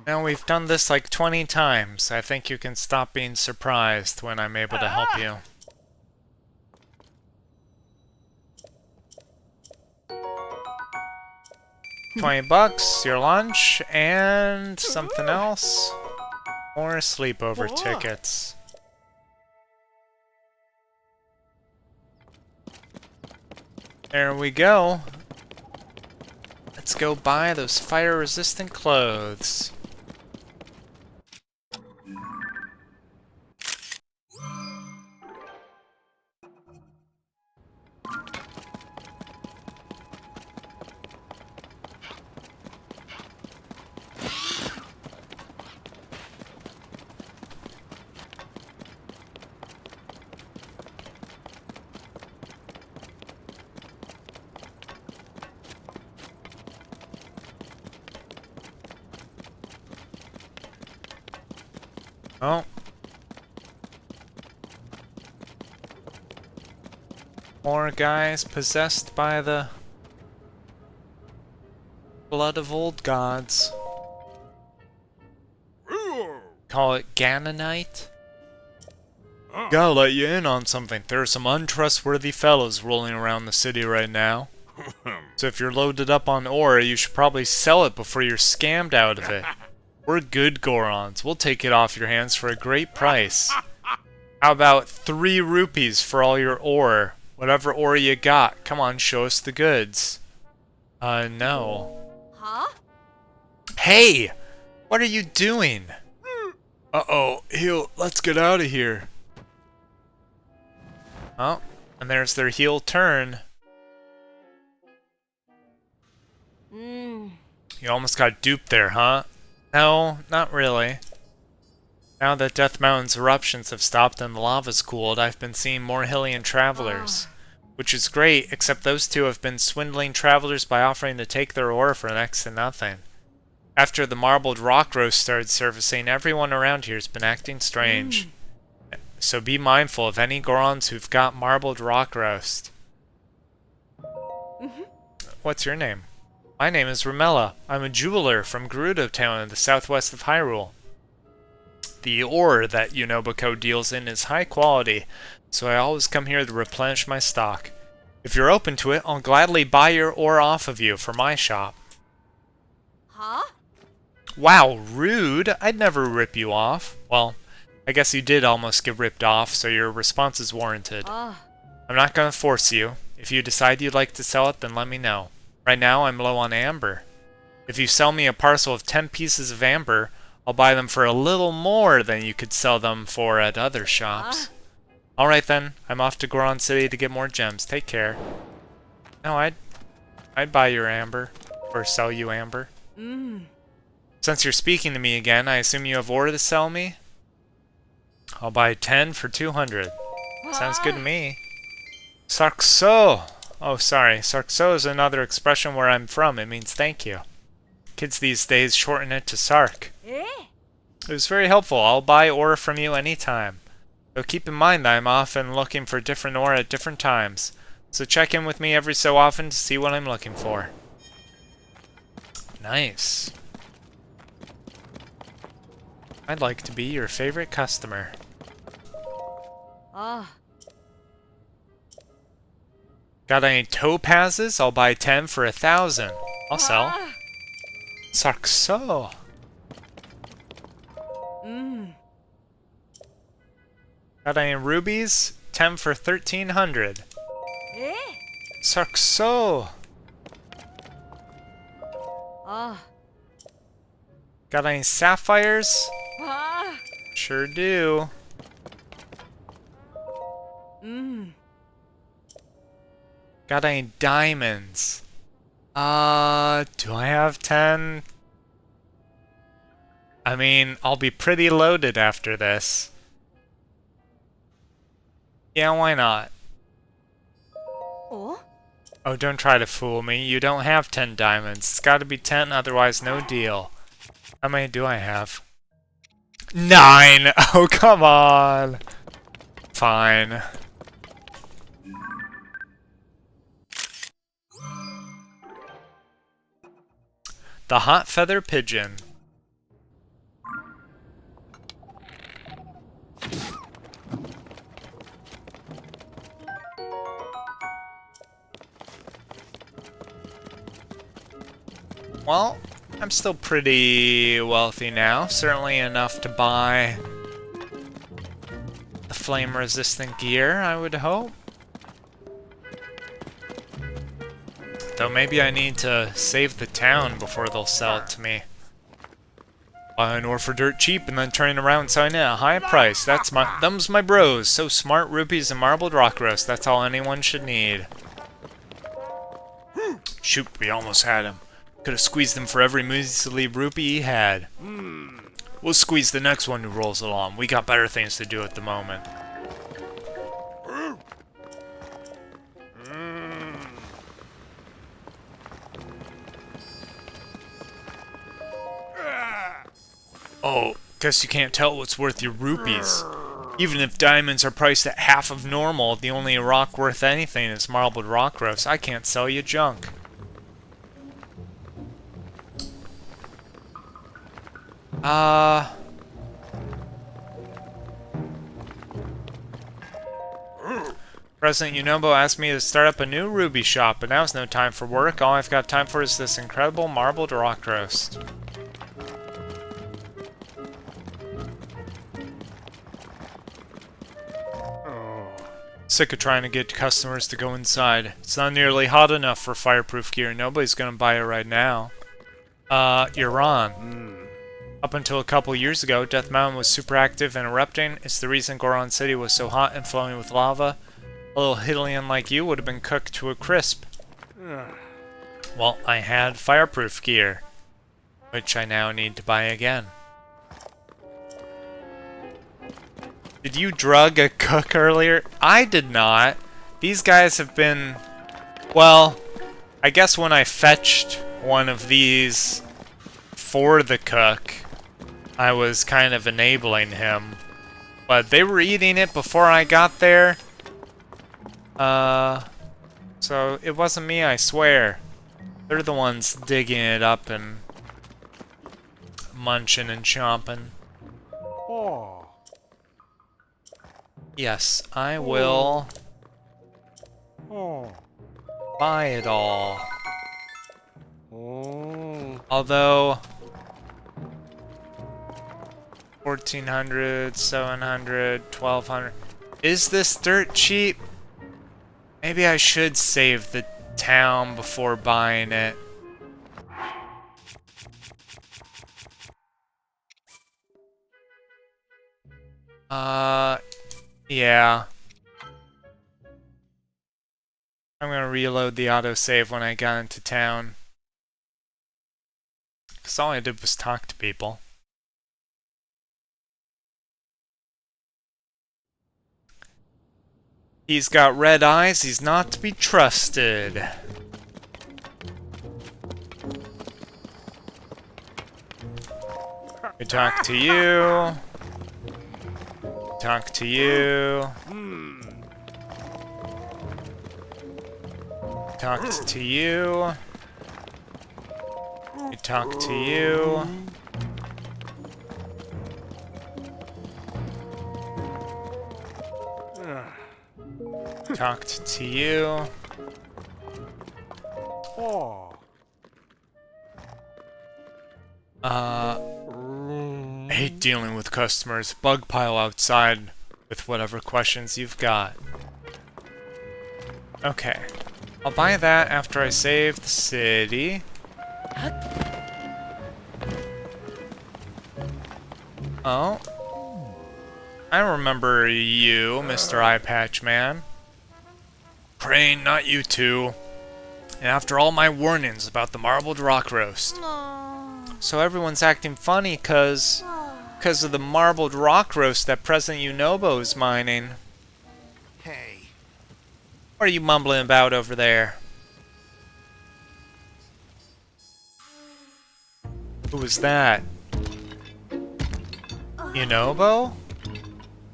Now we've done this like 20 times. I think you can stop being surprised when I'm able to help you. $20, your lunch, and something else. More sleepover tickets. There we go. Let's go buy those fire-resistant clothes. Oh. More guys possessed by the blood of old gods. Call it Ganonite. Gotta let you in on something. There are some untrustworthy fellows rolling around the city right now. So if you're loaded up on ore, you should probably sell it before you're scammed out of it. We're good Gorons. We'll take it off your hands for a great price. How about 3 rupees for all your ore? Whatever ore you got. Come on, show us the goods. No. Huh? Hey! What are you doing? Uh-oh. Heel, let's get out of here. Oh, and there's their heel turn. You almost got duped there, huh? No, not really. Now that Death Mountain's eruptions have stopped and the lava's cooled, I've been seeing more Hylian travelers. Which is great, except those two have been swindling travelers by offering to take their ore for next to nothing. After the marbled rock roast started surfacing, everyone around here's been acting strange. So be mindful of any Gorons who've got marbled rock roast. What's your name? My name is Ramella. I'm a jeweler from Gerudo Town in the southwest of Hyrule. The ore that Unobako deals in is high quality, so I always come here to replenish my stock. If you're open to it, I'll gladly buy your ore off of you for my shop. Huh? Wow, rude! I'd never rip you off. Well, I guess you did almost get ripped off, so your response is warranted. I'm not gonna force you. If you decide you'd like to sell it, then let me know. Right now, I'm low on amber. If you sell me a parcel of 10 pieces of amber, I'll buy them for a little more than you could sell them for at other shops. Alright then, I'm off to Goron City to get more gems. Take care. No, I'd buy your amber. Or sell you amber. Since you're speaking to me again, I assume you have ore to sell me? I'll buy 10 for 200. Sounds good to me. Sarkso! Oh, sorry. Sarkso is another expression where I'm from. It means thank you. Kids these days shorten it to Sark. It was very helpful. I'll buy ore from you anytime. But keep in mind that I'm often looking for different ore at different times. So check in with me every so often to see what I'm looking for. Nice. I'd like to be your favorite customer. Ah. Got any topazes? I'll buy 10 for 1,000. I'll sell. Ah. Sarkso. Got any rubies? 10 for 1,300. Eh? Sarkso. Ah. Got any sapphires? Ah. Sure do. Got any diamonds? Do I have 10? I mean, I'll be pretty loaded after this. Yeah, why not? Oh? Oh, don't try to fool me. You don't have 10 diamonds. It's gotta be 10, otherwise no deal. How many do I have? 9! Oh, come on! Fine. The hot feather pigeon. Well, I'm still pretty wealthy now. Certainly enough to buy the flame-resistant gear, I would hope. Though maybe I need to save the town before they'll sell it to me. Buy an ore for dirt cheap and then turn it around and selling it at a high price. Them's my bros. So smart, rupees and marbled rock roast. That's all anyone should need. Shoot, we almost had him. Could have squeezed him for every measly rupee he had. We'll squeeze the next one who rolls along. We got better things to do at the moment. Oh, guess you can't tell what's worth your rupees. Even if diamonds are priced at half of normal, the only rock worth anything is marbled rock roast. I can't sell you junk. President Unobo asked me to start up a new ruby shop, but now's no time for work. All I've got time for is this incredible marbled rock roast. Sick of trying to get customers to go inside. It's not nearly hot enough for fireproof gear. Nobody's gonna buy it right now. You're on. Up until a couple years ago, Death Mountain was super active and erupting. It's the reason Goron City was so hot and flowing with lava. A little Hylian like you would have been cooked to a crisp. Well, I had fireproof gear, which I now need to buy again. Did you drug a cook earlier? I did not. These guys have been... Well, I guess when I fetched one of these for the cook, I was kind of enabling him. But they were eating it before I got there. So it wasn't me, I swear. They're the ones digging it up and munching and chomping. Oh. Yes, I will buy it all. Although 1,400, 700, 1,200. Is this dirt cheap? Maybe I should save the town before buying it. Yeah. I'm gonna reload the autosave when I got into town. Cause all I did was talk to people. He's got red eyes, he's not to be trusted. I talk to you. Talk to you. Talked to you. I talk to you. talked to you. Oh. I hate dealing with customers. Bug pile outside with whatever questions you've got. Okay. I'll buy that after I save the city. Oh. I remember you, Mr. Eye Patch Man. Crane, not you two. And after all my warnings about the marbled rock roast. So everyone's acting funny because of the marbled rock roast that President Unobo is mining. Hey. What are you mumbling about over there? Who was that? Unobo?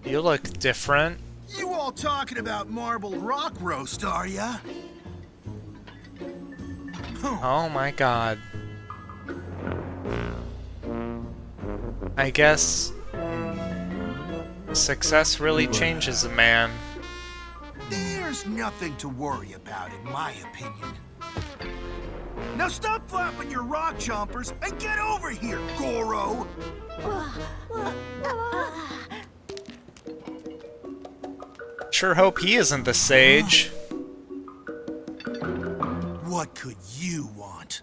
You look different. You all talking about marbled rock roast, are ya? Oh my god. I guess success really changes a man. There's nothing to worry about, in my opinion. Now stop flapping your rock chompers and get over here, Goro! Sure hope he isn't the sage. What could you want?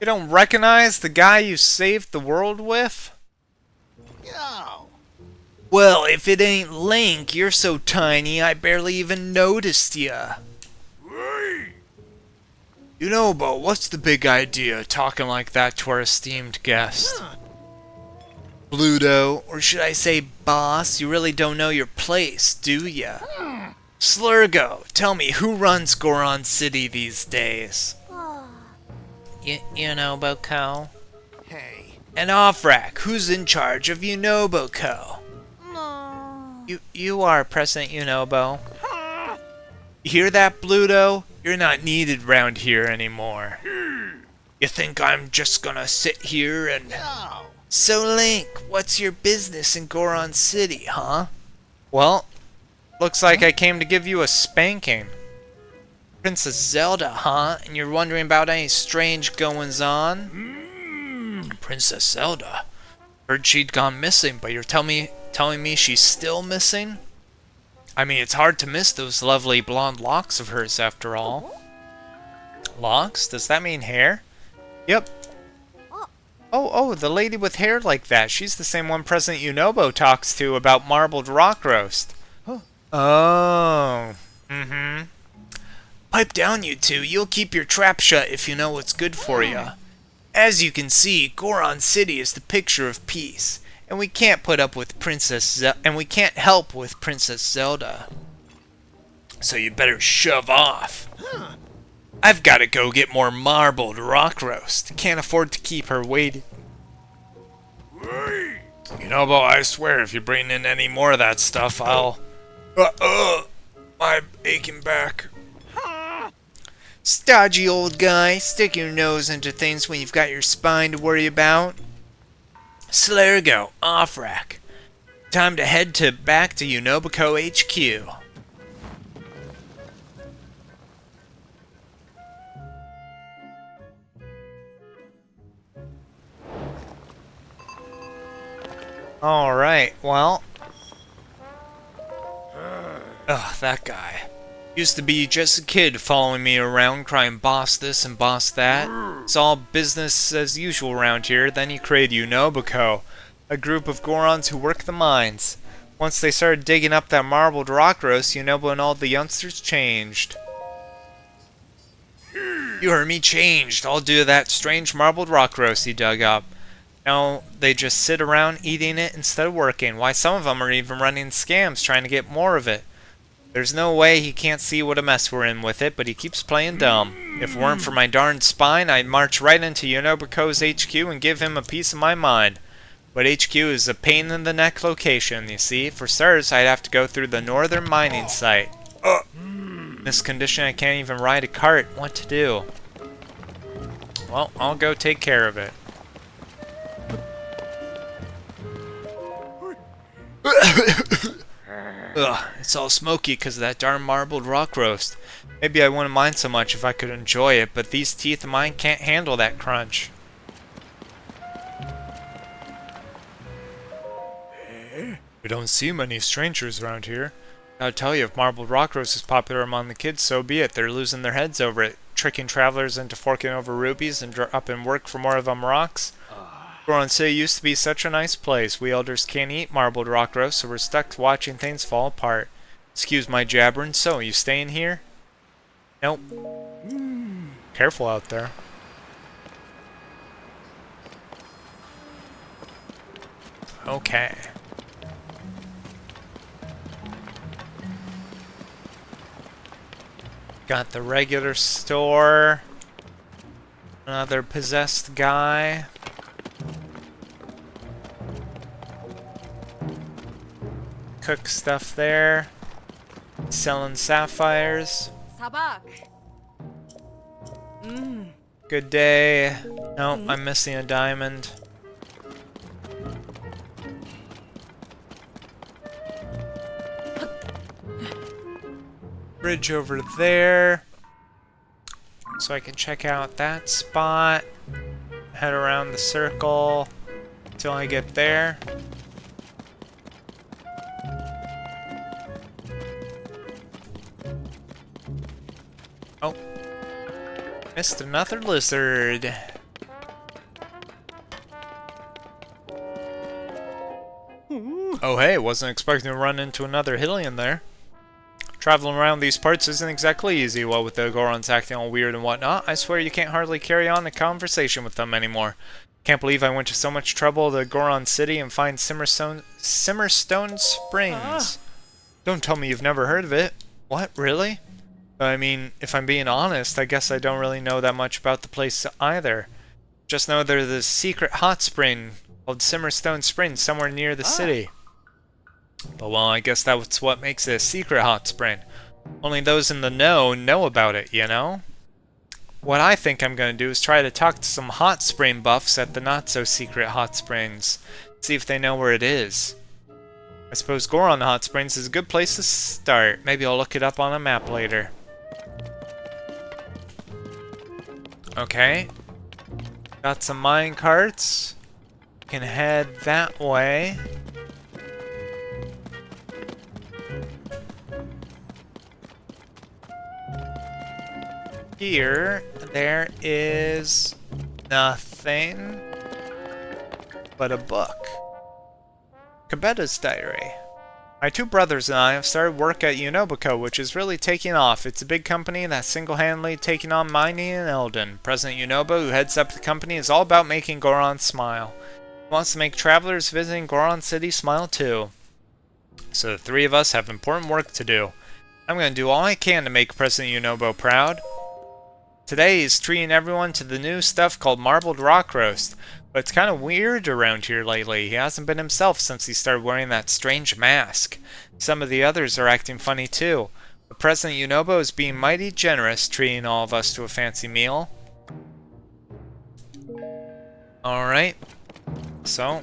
You don't recognize the guy you saved the world with? Yo! Well, if it ain't Link, you're so tiny I barely even noticed ya. Hey! Unobo, what's the big idea talking like that to our esteemed guest? Bluto, or should I say boss, you really don't know your place, do ya? Slurgo, tell me, who runs Goron City these days? Unobo-ko. Hey. And Offrak, who's in charge of Unobo-ko? You are President Unobo. You hear that, Bluto? You're not needed round here anymore. You think I'm just gonna sit here and... No. So Link, what's your business in Goron City, huh? Well, looks like I came to give you a spanking. Princess Zelda, huh? And you're wondering about any strange goings-on? Princess Zelda? Heard she'd gone missing, but you're telling me she's still missing? I mean, it's hard to miss those lovely blonde locks of hers after all. Locks? Does that mean hair? Yep. Oh, the lady with hair like that. She's the same one President Unobo talks to about marbled rock roast. Oh. Pipe down, you two. You'll keep your trap shut if you know what's good for you. As you can see, Goron City is the picture of peace, and we can't put up with we can't help with Princess Zelda. So you better shove off. I've got to go get more marbled rock roast. Can't afford to keep her waiting. Unobo, I swear, if you bring in any more of that stuff, I'll... my aching back. Stodgy old guy, stick your nose into things when you've got your spine to worry about. Slurgo, Offrak. Time to head back to Unobo-ko HQ. Alright, well. Ugh, that guy. Used to be just a kid following me around crying boss this and boss that. It's all business as usual around here. Then he created Unobo-ko, a group of Gorons who work the mines. Once they started digging up that marbled rock roast, Unobo and all the youngsters changed. You heard me, changed, all due to that strange marbled rock roast he dug up. Now they just sit around eating it instead of working. Why, some of them are even running scams trying to get more of it. There's no way he can't see what a mess we're in with it, but he keeps playing dumb. If it weren't for my darn spine, I'd march right into Unobo-ko's HQ and give him a piece of my mind. But HQ is a pain in the neck location, you see. For starters, I'd have to go through the northern mining site. In this condition, I can't even ride a cart. What to do? Well, I'll go take care of it. Ugh, it's all smoky because of that darn marbled rock roast. Maybe I wouldn't mind so much if I could enjoy it, but these teeth of mine can't handle that crunch. We don't see many strangers around here. I'll tell you, if marbled rock roast is popular among the kids, so be it. They're losing their heads over it, tricking travelers into forking over rubies and dropping work for more of them rocks. Goron City used to be such a nice place. We elders can't eat marbled rock roast, so we're stuck watching things fall apart. Excuse my jabbering. So, you staying here? Nope. Careful out there. Okay. Got the regular store. Another possessed guy. Cook stuff there. Selling sapphires. Sabak. Good day. Nope, I'm missing a diamond. Bridge over there. So I can check out that spot. Head around the circle until I get there. Oh. Missed another lizard. Oh hey, wasn't expecting to run into another Hylian there. Traveling around these parts isn't exactly easy, what with the Gorons acting all weird and whatnot. I swear you can't hardly carry on a conversation with them anymore. Can't believe I went to so much trouble to Goron City and find Simmerstone Springs. Don't tell me you've never heard of it. What, really? I mean, if I'm being honest, I guess I don't really know that much about the place either. Just know there's a secret hot spring called Simmerstone Springs somewhere near the city. But well, I guess that's what makes it a secret hot spring. Only those in the know about it, you know? What I think I'm going to do is try to talk to some hot spring buffs at the not-so-secret hot springs. See if they know where it is. I suppose Goron Hot Springs is a good place to start. Maybe I'll look it up on a map later. Okay. Got some mine carts. Can head that way. Here, there is nothing but a book. Kabetta's diary. My two brothers and I have started work at Unobico, which is really taking off. It's a big company that's single-handedly taking on mining in Eldin. President Unobo, who heads up the company, is all about making Goron smile. He wants to make travelers visiting Goron City smile too. So the three of us have important work to do. I'm going to do all I can to make President Unobo proud. Today he's treating everyone to the new stuff called marbled rock roast, but it's kind of weird around here lately. He hasn't been himself since he started wearing that strange mask. Some of the others are acting funny too. But President Unobo is being mighty generous, treating all of us to a fancy meal. Alright, so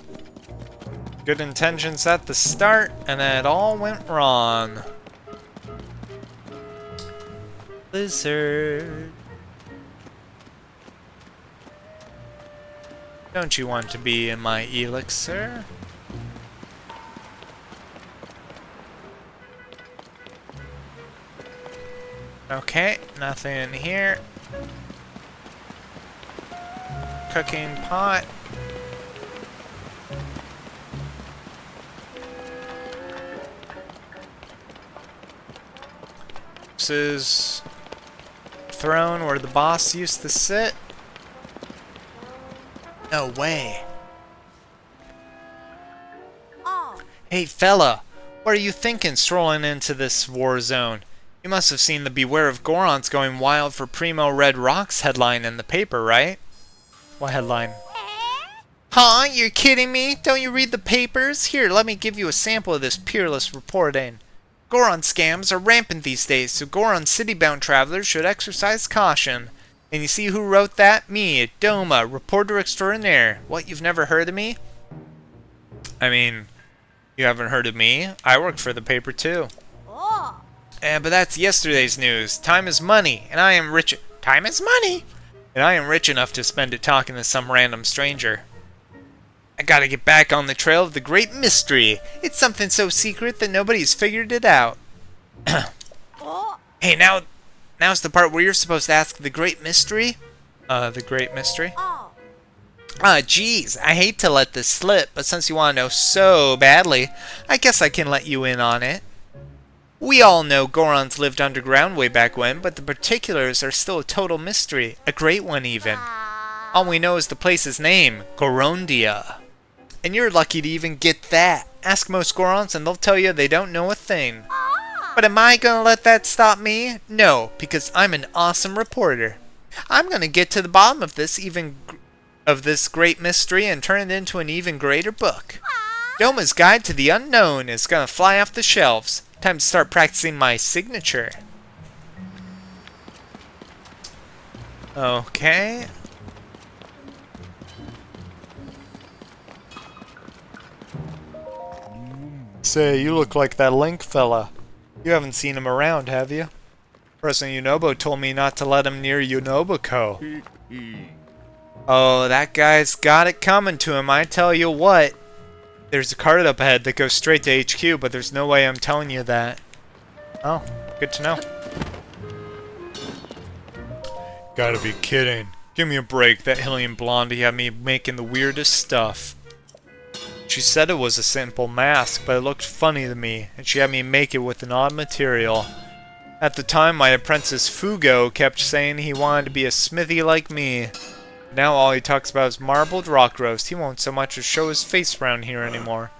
good intentions at the start, and then it all went wrong. Lizard. Don't you want to be in my elixir? Okay, nothing in here. Cooking pot. This is throne where the boss used to sit. No way. Oh. Hey fella, what are you thinking strolling into this war zone? You must have seen the Beware of Gorons Going Wild for Primo Red Rocks headline in the paper, right? What headline? Huh? You're kidding me? Don't you read the papers? Here, let me give you a sample of this peerless reporting. Goron scams are rampant these days, so Goron city-bound travelers should exercise caution. And you see who wrote that? Me, Doma, reporter extraordinaire. What, you've never heard of me? I mean, You haven't heard of me? I work for the paper too. Oh. But that's yesterday's news. Time is money, and I am rich. Time is money? And I am rich enough to spend it talking to some random stranger. I gotta get back on the trail of the great mystery. It's something so secret that nobody's figured it out. Oh. Hey, now's the part where you're supposed to ask the great mystery. The great mystery? Oh. Geez, I hate to let this slip, but since you want to know so badly, I guess I can let you in on it. We all know Gorons lived underground way back when, but the particulars are still a total mystery, a great one even. All we know is the place's name, Gorondia. And you're lucky to even get that. Ask most Gorons and they'll tell you they don't know a thing. But am I gonna let that stop me? No, because I'm an awesome reporter. I'm gonna get to the bottom of this great mystery and turn it into an even greater book. Doma's Guide to the Unknown is gonna fly off the shelves. Time to start practicing my signature. Okay. Say, you look like that Link fella. You haven't seen him around, have you? President Yunobo told me not to let him near Yunobako. Oh, that guy's got it coming to him, I tell you what. There's a cart up ahead that goes straight to HQ, but there's no way I'm telling you that. Oh, good to know. Gotta be kidding. Give me a break. That Hillian Blondie had me making the weirdest stuff. She said it was a simple mask, but it looked funny to me, and she had me make it with an odd material. At the time, my apprentice Fugo kept saying he wanted to be a smithy like me. Now all he talks about is marbled rock roast. He won't so much as show his face around here anymore.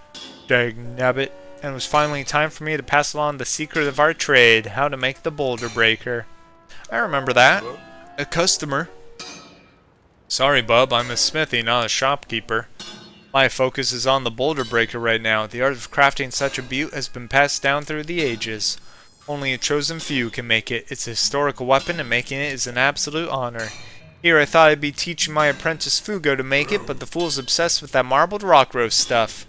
Dagnabbit. And it was finally time for me to pass along the secret of our trade, how to make the boulder breaker. I remember that. A customer. Sorry, bub, I'm a smithy, not a shopkeeper. My focus is on the boulder breaker right now. The art of crafting such a beaut has been passed down through the ages. Only a chosen few can make it. It's a historical weapon, and making it is an absolute honor. Here I thought I'd be teaching my apprentice Fugo to make it, but the fool's obsessed with that marbled rock roast stuff.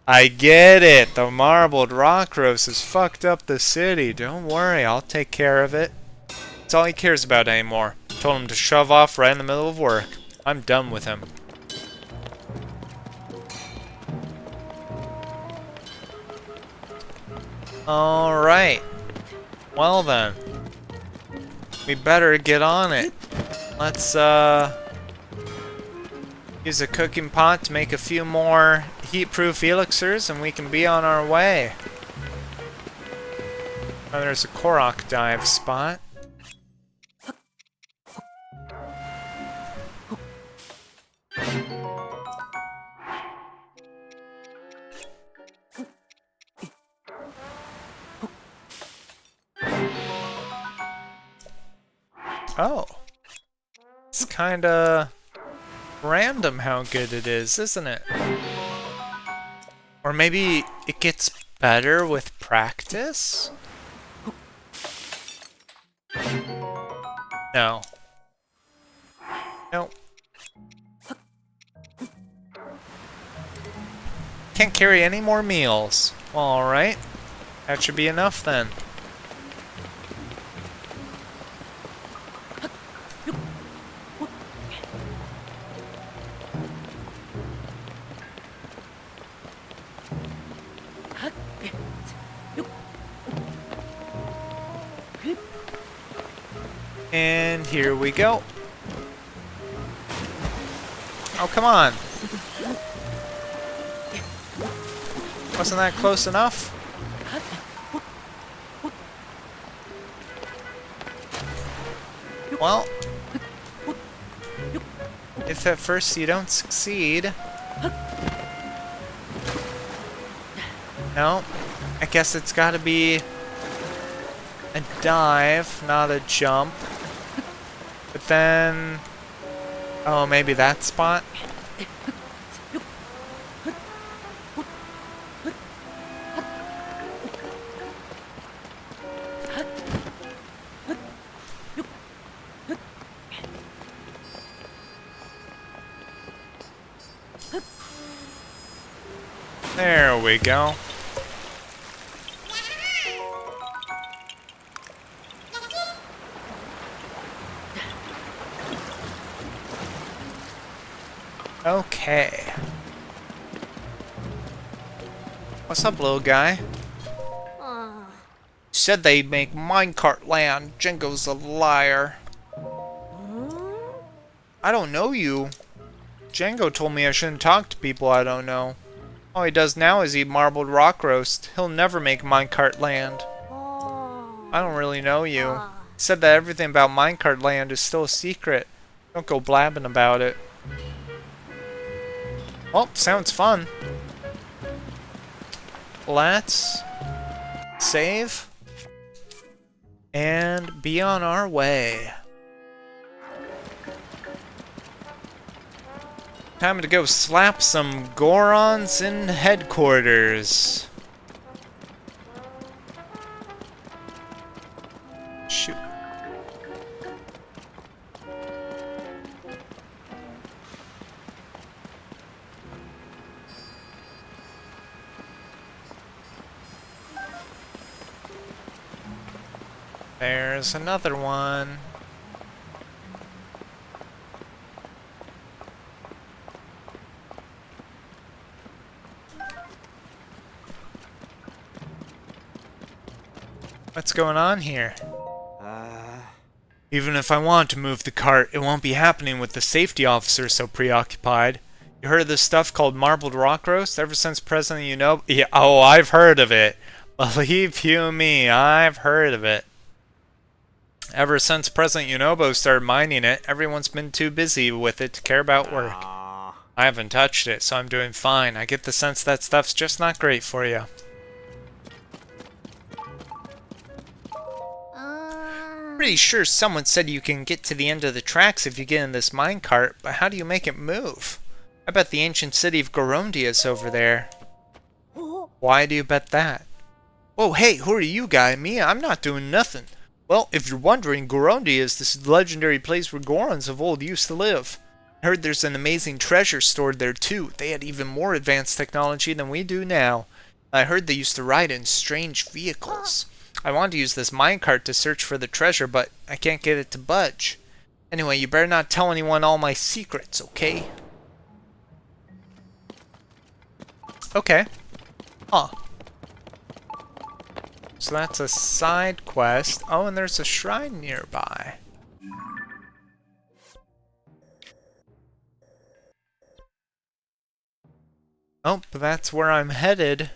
I get it. The marbled rock roast has fucked up the city. Don't worry, I'll take care of it. It's all he cares about anymore. Told him to shove off right in the middle of work. I'm done with him. Alright. Well then. We better get on it. Let's use a cooking pot to make a few more heat-proof elixirs and we can be on our way. Oh, there's a Korok dive spot. Oh. It's kinda random how good it is, isn't it? Or maybe it gets better with practice? No. Nope. Can't carry any more meals. Alright. That should be enough then. And here we go. Oh, come on. Wasn't that close enough? Well, if at first you don't succeed... No, I guess it's gotta be a dive, not a jump. But then... Oh, maybe that spot? There we go. Okay. What's up, little guy? Said they'd make minecart land. Django's a liar. I don't know you. Django told me I shouldn't talk to people I don't know. All he does now is eat marbled rock roast. He'll never make minecart land. I don't really know you. He said that everything about minecart land is still a secret. Don't go blabbing about it. Well, sounds fun. Let's save and be on our way. Time to go slap some Gorons in headquarters. Shoot. There's another one. What's going on here? Even if I want to move the cart, it won't be happening with the safety officer so preoccupied. You heard of this stuff called marbled rock roast? Ever since President yeah, oh, I've heard of it. Believe you me, I've heard of it. Ever since President Yunobo started mining it, everyone's been too busy with it to care about work. I haven't touched it, so I'm doing fine. I get the sense that stuff's just not great for you. Pretty sure someone said you can get to the end of the tracks if you get in this minecart, but how do you make it move? I bet the ancient city of Gorondia is over there. Why do you bet that? Whoa, hey, who are you, guy? Me? I'm not doing nothing. Well, if you're wondering, Gorondia is this legendary place where Gorons of old used to live. I heard there's an amazing treasure stored there too. They had even more advanced technology than we do now. I heard they used to ride in strange vehicles. I wanted to use this minecart to search for the treasure, but I can't get it to budge. Anyway, you better not tell anyone all my secrets, okay? Okay. Huh. So that's a side quest. Oh, and there's a shrine nearby. Oh, but that's where I'm headed.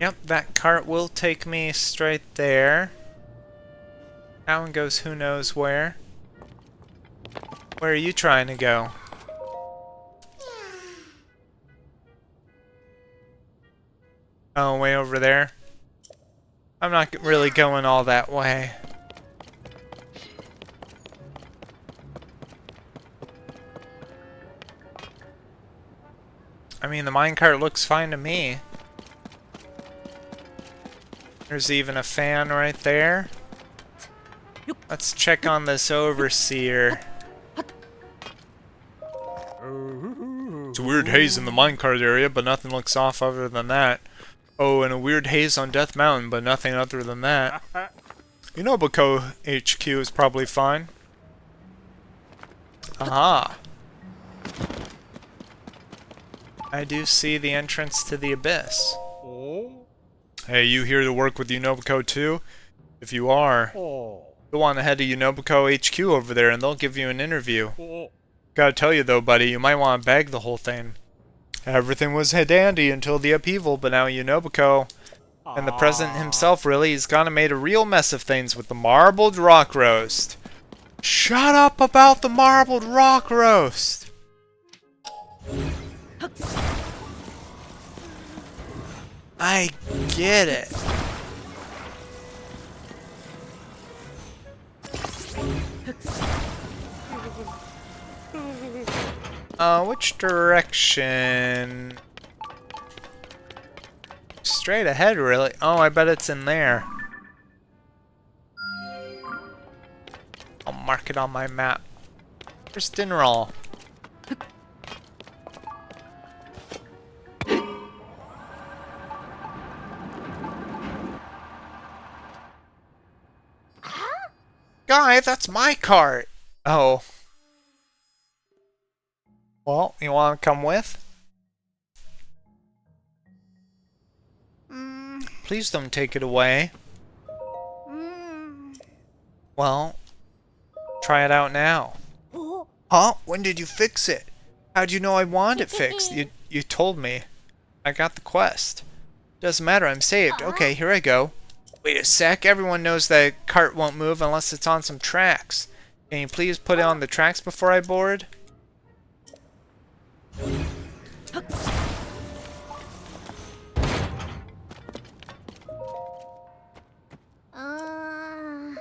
Yep, that cart will take me straight there. That one goes who knows where. Where are you trying to go? Oh, way over there? I'm not really going all that way. I mean, the minecart looks fine to me. There's even a fan right there. Let's check on this overseer. It's a weird haze in the minecart area, but nothing looks off other than that. Oh, and a weird haze on Death Mountain, but nothing other than that. Yunobo HQ is probably fine. Aha. I do see the entrance to the abyss. Hey, you here to work with Yunobo too? If you are, go on ahead to Yunobo HQ over there and they'll give you an interview. Gotta tell you though, buddy, you might want to bag the whole thing. Everything was dandy until the upheaval, but now Yunobo and the president himself really has gone and made a real mess of things with the marbled rock roast. Shut up about the marbled rock roast! I get it. Which direction? Straight ahead, really? Oh, I bet it's in there. I'll mark it on my map. There's Dinral. Guy, that's my cart! Oh. Well, you want to come with? Please don't take it away. Well, try it out now. Oh. Huh? When did you fix it? How'd you know I wanted it fixed? You told me. I got the quest. Doesn't matter, I'm saved. Okay, here I go. Wait a sec, everyone knows that cart won't move unless it's on some tracks. Can you please put it on the tracks before I board? Oh.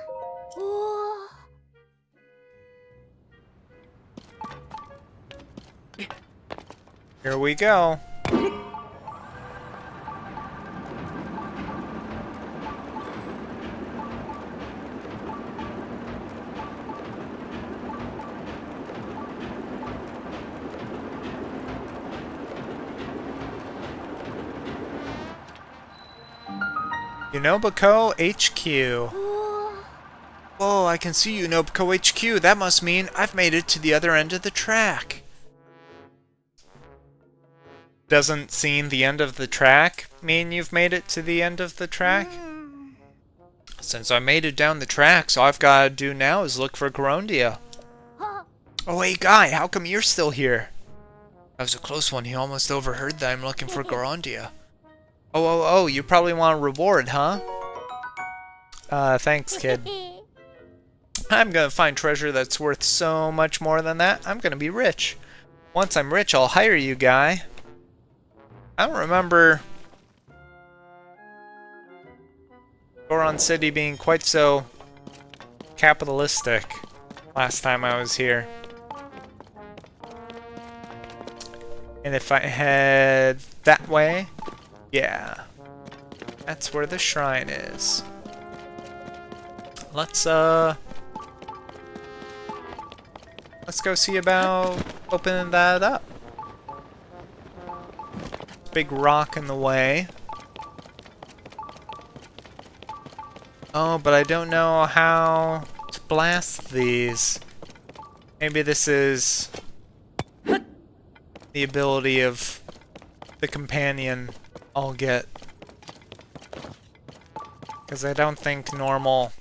Here we go. Unobiko HQ. Whoa, I can see Unobiko HQ. That must mean I've made it to the other end of the track. Doesn't seeing the end of the track mean you've made it to the end of the track? Since I made it down the tracks, all I've got to do now is look for Gorondia. Oh hey Guy, how come you're still here? That was a close one. He almost overheard that I'm looking for Gorondia. Oh, you probably want a reward, huh? Thanks, kid. I'm gonna find treasure that's worth so much more than that. I'm gonna be rich. Once I'm rich, I'll hire you, Guy. I don't remember Goron City being quite so capitalistic last time I was here. And if I head that way, yeah, that's where the shrine is. Let's go see about opening that up. Big rock in the way. Oh, but I don't know how to blast these. Maybe this is the ability of the companion I'll get. Because I don't think normal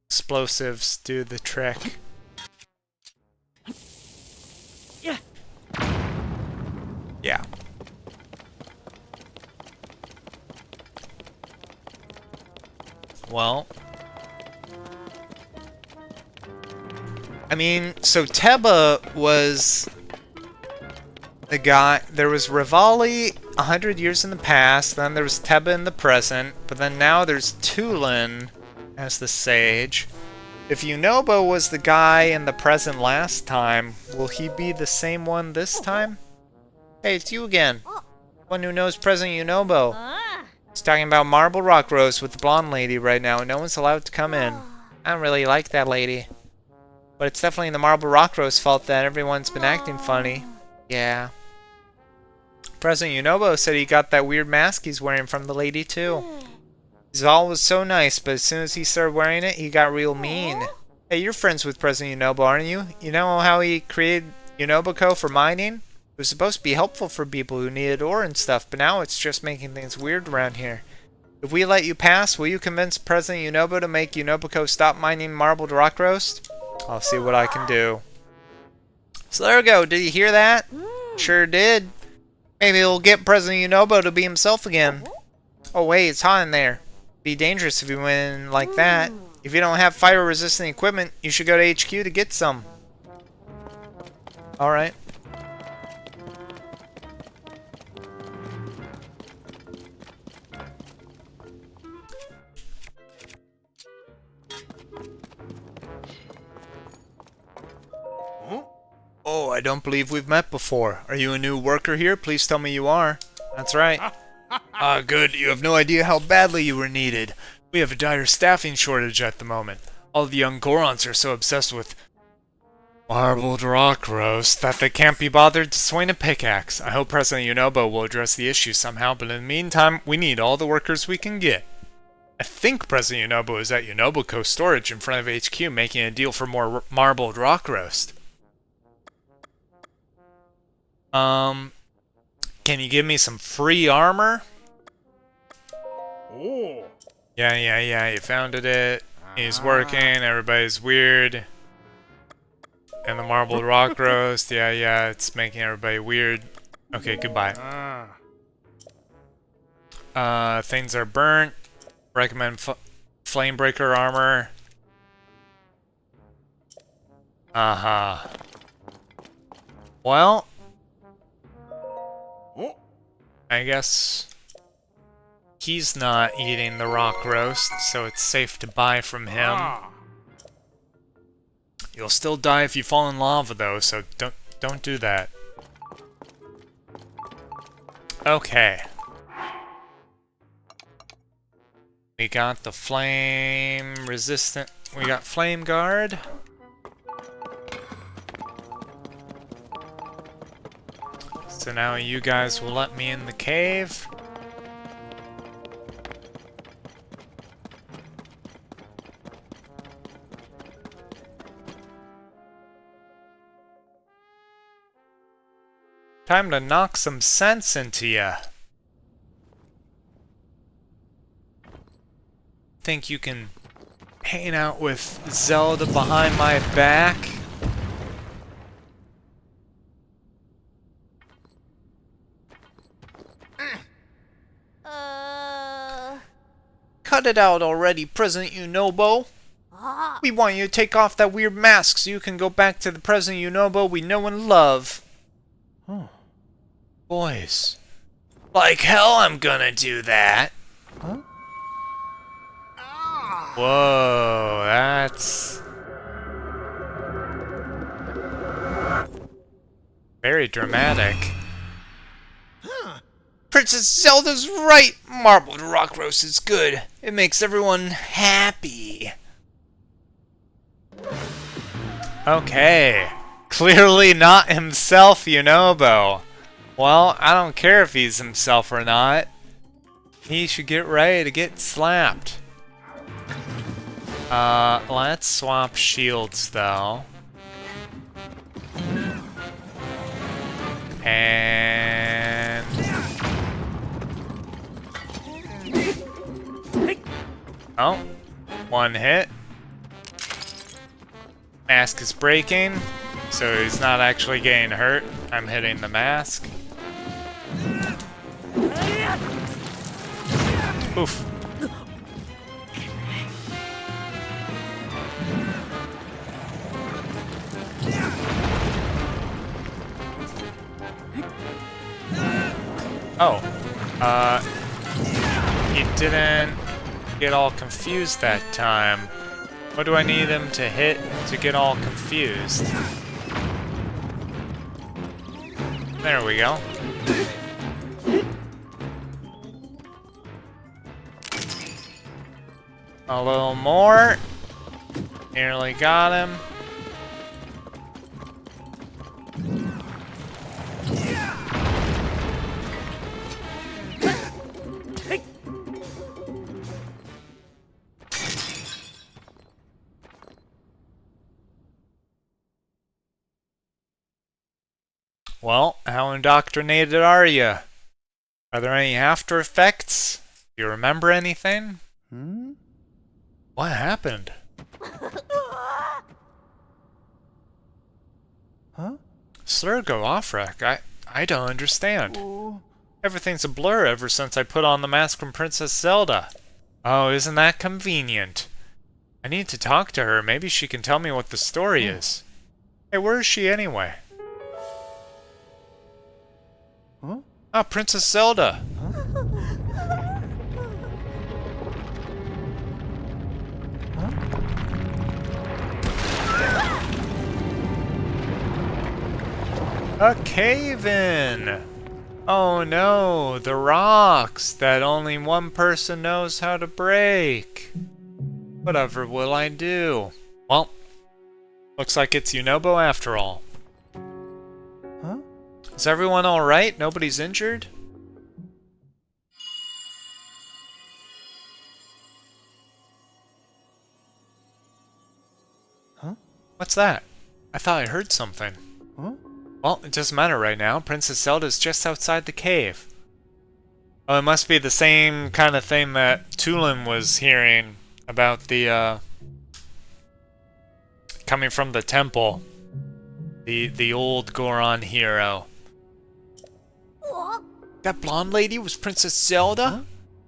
explosives do the trick. Yeah. Well, I mean, so Teba was the guy. There was Rivali 100 years in the past, then there was Teba in the present, but then now there's Tulin as the sage. If Yunobo was the guy in the present last time, will he be the same one this time? Hey, it's you again. One who knows present Yunobo. He's talking about Marble Rock Rose with the blonde lady right now, and no one's allowed to come in. I don't really like that lady. But it's definitely the Marble Rock Rose fault that everyone's been acting funny. Yeah. President Yunobo said he got that weird mask he's wearing from the lady too. He's always so nice, but as soon as he started wearing it, he got real mean. Hey, you're friends with President Yunobo, aren't you? You know how he created Unobiko for mining? It was supposed to be helpful for people who needed ore and stuff, but now it's just making things weird around here. If we let you pass, will you convince President Yunobo to make Unobiko stop mining marbled rock roast? I'll see what I can do. So there we go. Did you hear that? Sure did. Maybe it'll get President Yunobo to be himself again. Oh wait, it's hot in there. Be dangerous if you went in like that. If you don't have fire-resistant equipment, you should go to HQ to get some. Alright. Oh, I don't believe we've met before. Are you a new worker here? Please tell me you are. That's right. Ah, good. You have no idea how badly you were needed. We have a dire staffing shortage at the moment. All the young Gorons are so obsessed with marbled rock roast that they can't be bothered to swing a pickaxe. I hope President Yunobo will address the issue somehow, but in the meantime, we need all the workers we can get. I think President Yunobo is at Yunobo storage in front of HQ making a deal for more marbled rock roast. Can you give me some free armor? Oh. Yeah, you founded it. He's working, everybody's weird. And the marbled rock roast, yeah, it's making everybody weird. Okay, goodbye. Things are burnt. Recommend Flamebreaker armor. Well, I guess he's not eating the rock roast, so it's safe to buy from him. You'll still die if you fall in lava, though, so don't do that. Okay. We got the flame resistant. We got flame guard. So now you guys will let me in the cave. Time to knock some sense into ya. Think you can hang out with Zelda behind my back? Cut it out already, President Yunobo. We want you to take off that weird mask so you can go back to the President Yunobo we know and love. Boys. Like hell I'm gonna do that. Whoa, that's very dramatic. Princess Zelda's right! Marbled rock roast is good. It makes everyone happy. Okay. Clearly not himself, Yunobo. Well, I don't care if he's himself or not. He should get ready to get slapped. Let's swap shields, though. And... oh, one hit. Mask is breaking, so he's not actually getting hurt. I'm hitting the mask. Oof. Oh, he didn't get all confused that time. What do I need him to hit to get all confused? There we go. A little more. Nearly got him. Well, how indoctrinated are you? Are there any after effects? Do you remember anything? What happened? Slurgo Offrek, I don't understand. Everything's a blur ever since I put on the mask from Princess Zelda. Oh, isn't that convenient? I need to talk to her. Maybe she can tell me what the story is. Hey, where is she anyway? Ah, Princess Zelda. A cave-in! Oh no, the rocks that only one person knows how to break. Whatever will I do? Well, looks like it's Yunobo after all. Is everyone alright? Nobody's injured? What's that? I thought I heard something. Huh? Well, it doesn't matter right now. Princess Zelda's just outside the cave. Oh, it must be the same kind of thing that Tulin was hearing about the, coming from the temple. The old Goron hero. That blonde lady was Princess Zelda? Huh?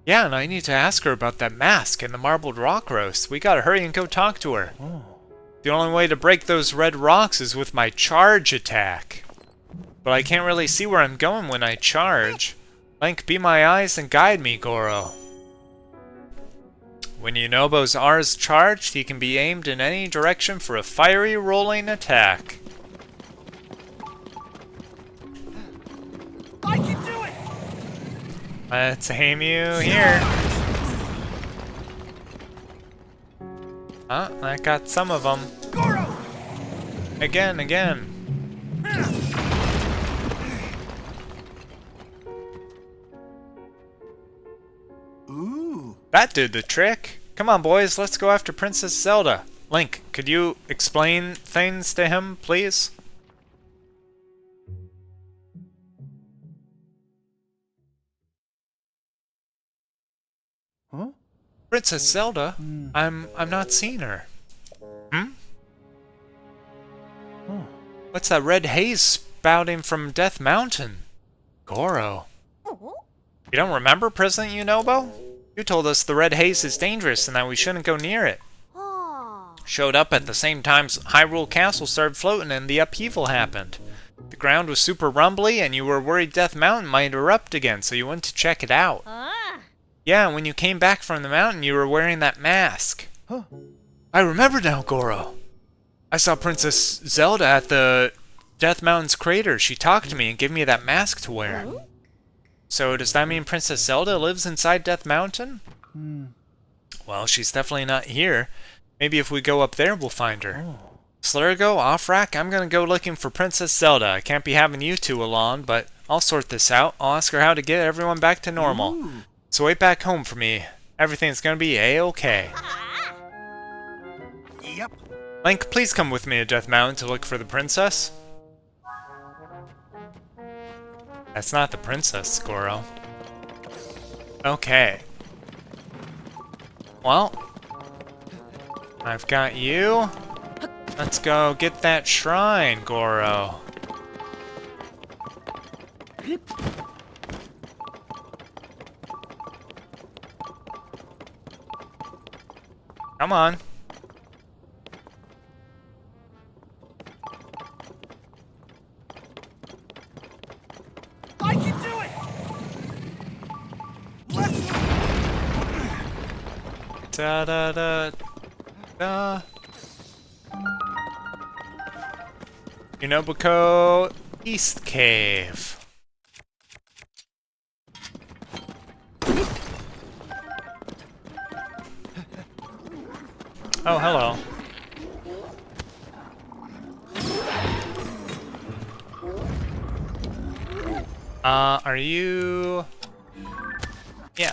Yeah, and I need to ask her about that mask and the marbled rock roast. We gotta hurry and go talk to her. Oh. The only way to break those red rocks is with my charge attack. But I can't really see where I'm going when I charge. Link, be my eyes and guide me, Goro. When Yunobo's R is charged, he can be aimed in any direction for a fiery rolling attack. I can do it! Let's aim you here. I got some of them. Goro! Again. Ooh. That did the trick. Come on, boys, let's go after Princess Zelda. Link, could you explain things to him, please? Huh? Princess Zelda? I'm not seeing her. Hmm? Huh. What's that red haze spouting from Death Mountain? Goro. You don't remember, President Yunobo? You told us the red haze is dangerous and that we shouldn't go near it. Showed up at the same time Hyrule Castle started floating and the upheaval happened. The ground was super rumbly and you were worried Death Mountain might erupt again, so you went to check it out. Yeah, and when you came back from the mountain, you were wearing that mask. Huh. I remember now, Goro. I saw Princess Zelda at the Death Mountain's crater. She talked to me and gave me that mask to wear. So does that mean Princess Zelda lives inside Death Mountain? Well, she's definitely not here. Maybe if we go up there, we'll find her. Slurgo, Offrack, I'm gonna go looking for Princess Zelda. I can't be having you two along, but I'll sort this out. I'll ask her how to get everyone back to normal. Ooh. So wait back home for me. Everything's gonna be A-okay. Yep. Link, please come with me to Death Mountain to look for the princess. That's not the princess, Goro. Okay. Well, I've got you. Let's go get that shrine, Goro. Come on. I can do it! Let's... Da da da da. Yunobuko East Cave. Oh, hello. Are you... Yeah.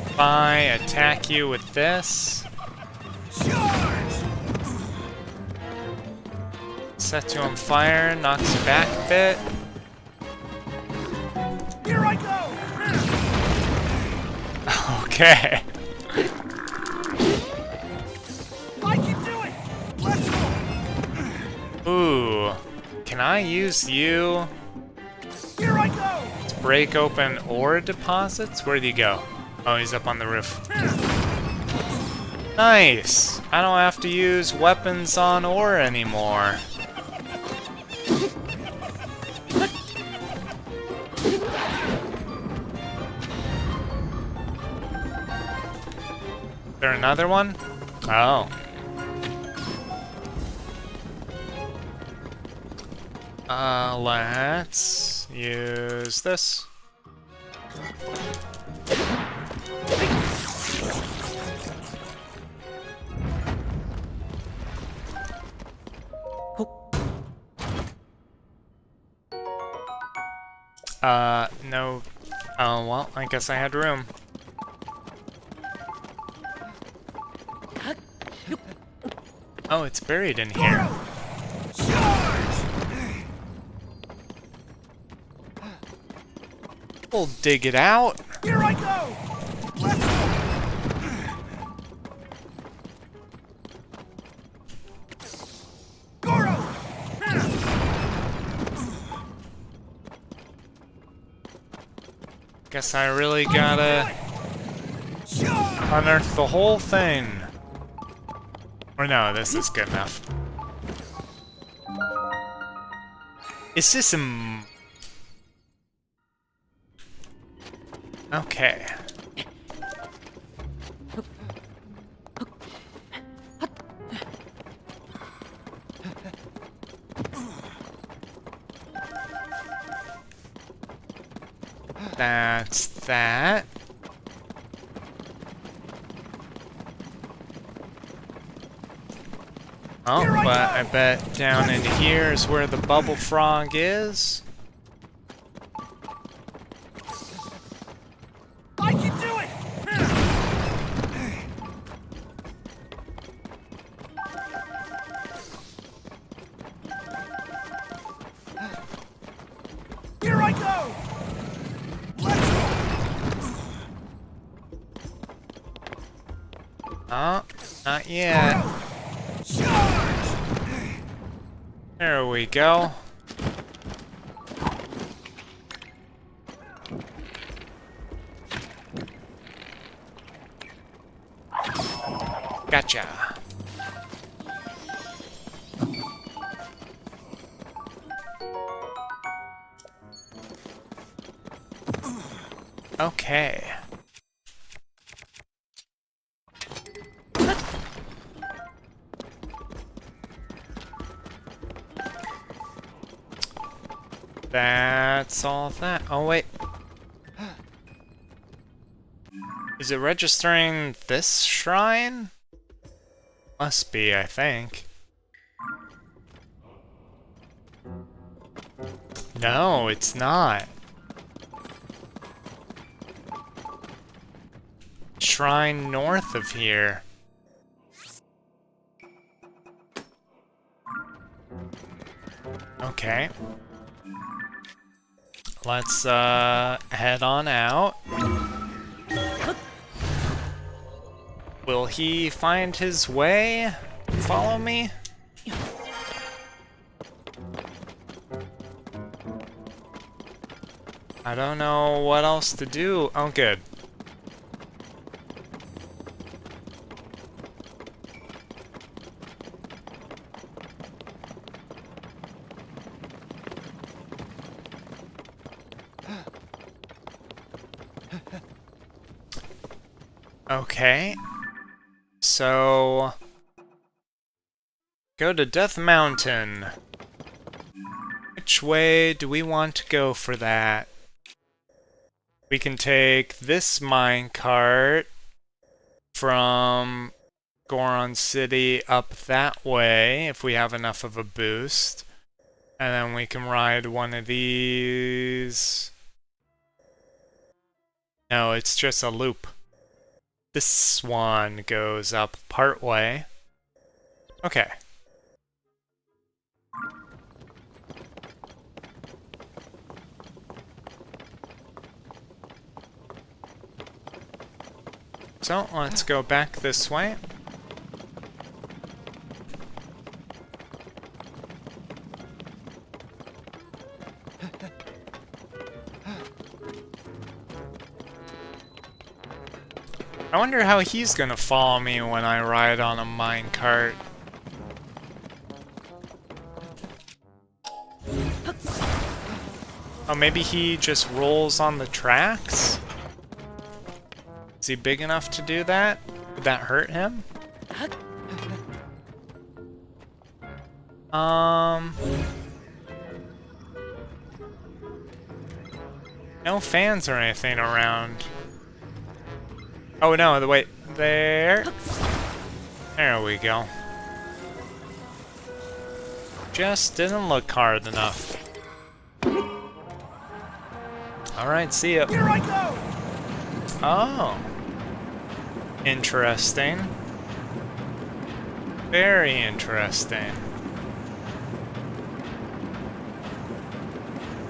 If I attack you with this, Charge! set you on fire, knocks you back a bit. Here I go! Okay. I can do it! Let's go! Ooh. Can I use you Here I go! to break open ore deposits? Where'd he go? Oh, he's up on the roof. Nice! I don't have to use weapons on ore anymore. Is there another one? Oh. Let's use this. No. Oh, well, I guess I had room. Oh, it's buried in here. We'll dig it out. Here I go! Let's go! Goron! Guess I really gotta unearth the whole thing. Or no, this is good enough. Is this a... Okay. That's that. Oh, but I bet down in here is where the bubble frog is. I can do it! Here I go! Let's go! Oh, not yet. Charge! There we go. Gotcha. Okay. That's all that. Oh, wait. Is it registering this shrine? Must be, I think. No, it's not. Shrine north of here. Okay. Let's head on out. Will he find his way? Follow me? I don't know what else to do. Oh, good. Okay. So... go to Death Mountain. Which way do we want to go for that? We can take this minecart from Goron City up that way, if we have enough of a boost. And then we can ride one of these... No, it's just a loop. This one goes up part way. Okay. So, let's go back this way. I wonder how he's gonna follow me when I ride on a minecart. Oh, maybe he just rolls on the tracks? Is he big enough to do that? Would that hurt him? No fans or anything around. Oh no, wait, there. There we go. Just didn't look hard enough. Alright, see ya. Here I go! Oh. Interesting. Very interesting.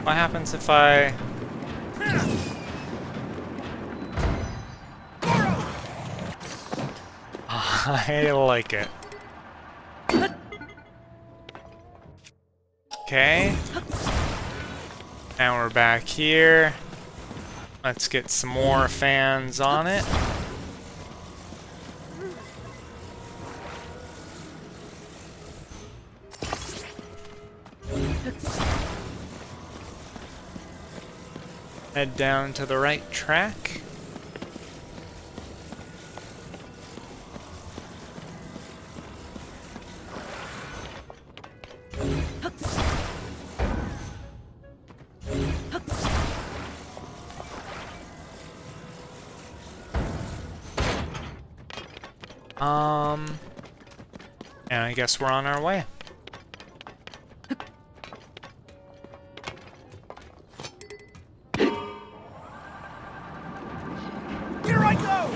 What happens if I... I like it. Okay. Now we're back here. Let's get some more fans on it. Head down to the right track. And I guess we're on our way. Here I go!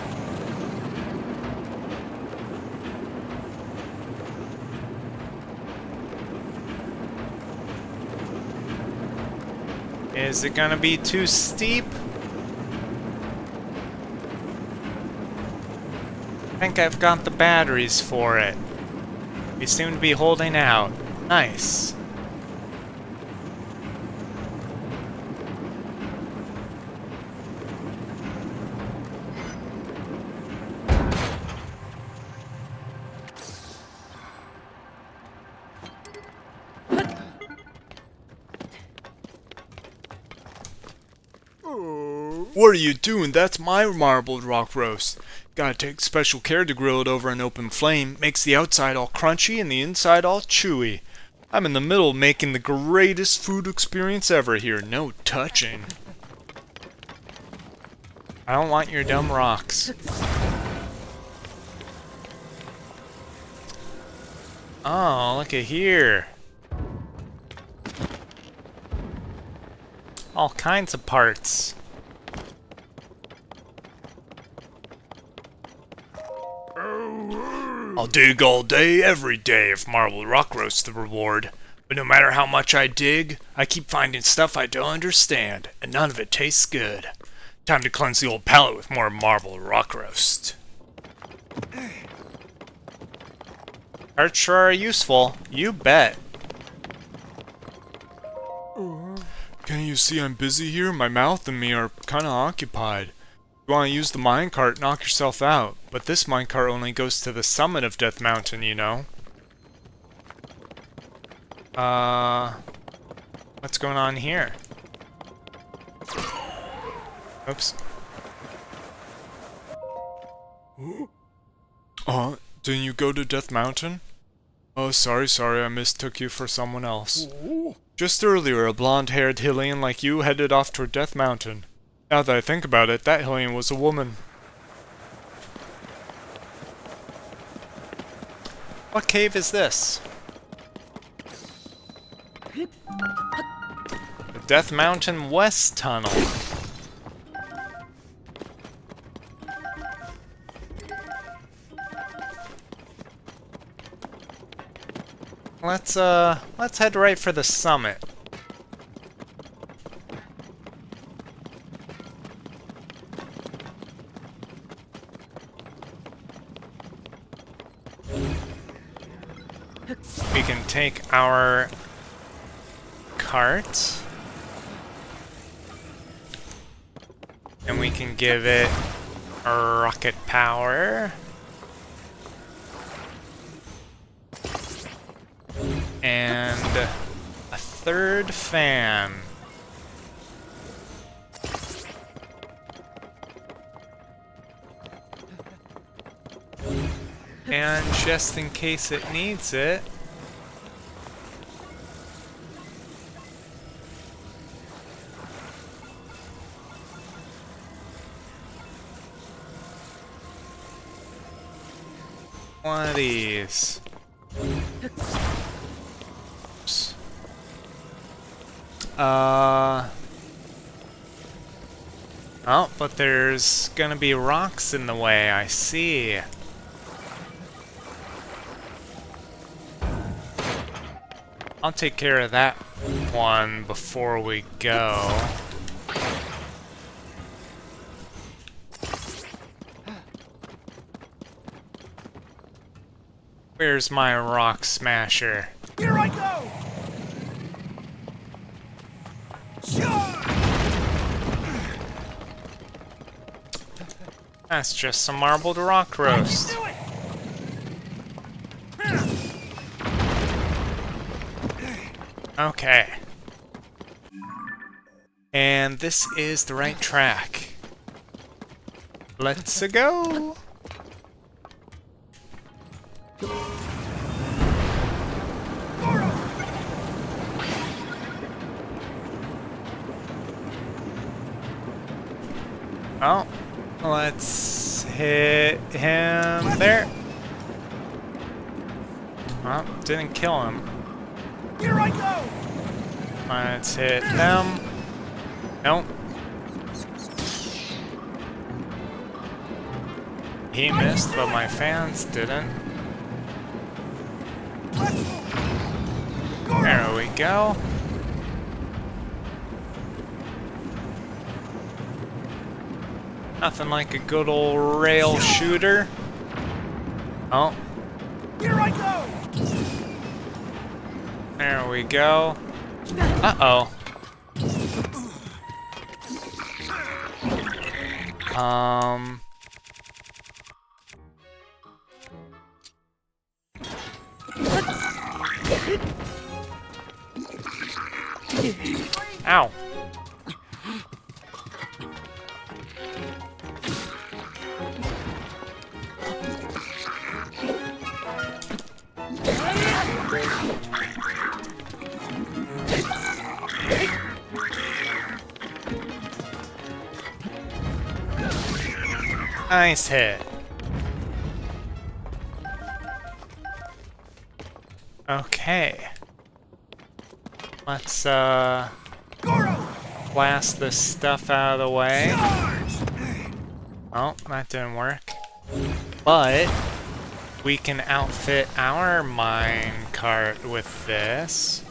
Is it gonna be too steep? I think I've got the batteries for it. We seem to be holding out. Nice. What are you doing? That's my marbled rock roast. Gotta take special care to grill it over an open flame. Makes the outside all crunchy and the inside all chewy. I'm in the middle making the greatest food experience ever here. No touching. I don't want your dumb rocks. Oh, look at here. All kinds of parts. I'll dig all day, every day, if marbled rock roast's the reward. But no matter how much I dig, I keep finding stuff I don't understand, and none of it tastes good. Time to cleanse the old palate with more marbled rock roast. Hearts sure are useful, you bet. Can't you see I'm busy here? My mouth and me are kinda occupied. If you want to use the minecart, knock yourself out. But this minecart only goes to the summit of Death Mountain, you know? What's going on here? Oops. Didn't you go to Death Mountain? Oh, sorry, I mistook you for someone else. Just earlier, a blonde-haired Hylian like you headed off toward Death Mountain. Now that I think about it, that Hylian was a woman. What cave is this? The Death Mountain West Tunnel. Let's head right for the summit. We can take our cart and we can give it rocket power and a third fan. And just in case it needs it, one of these. Oops. Oh, but there's gonna be rocks in the way, I see. I'll take care of that one before we go. Where's my rock smasher? Here I go! Charge! That's just some marbled rock roast. Do it! Okay. And this is the right track. Let's go. Oh, let's hit him there. Well, didn't kill him. Here I go! Let's hit them. Nope. He missed, but my fans didn't. There we go. Nothing like a good old rail shooter. Oh. Here I go! There we go. Uh-oh. Ow. Nice hit. Okay. Let's blast this stuff out of the way. Oh, that didn't work. But we can outfit our mine cart with this.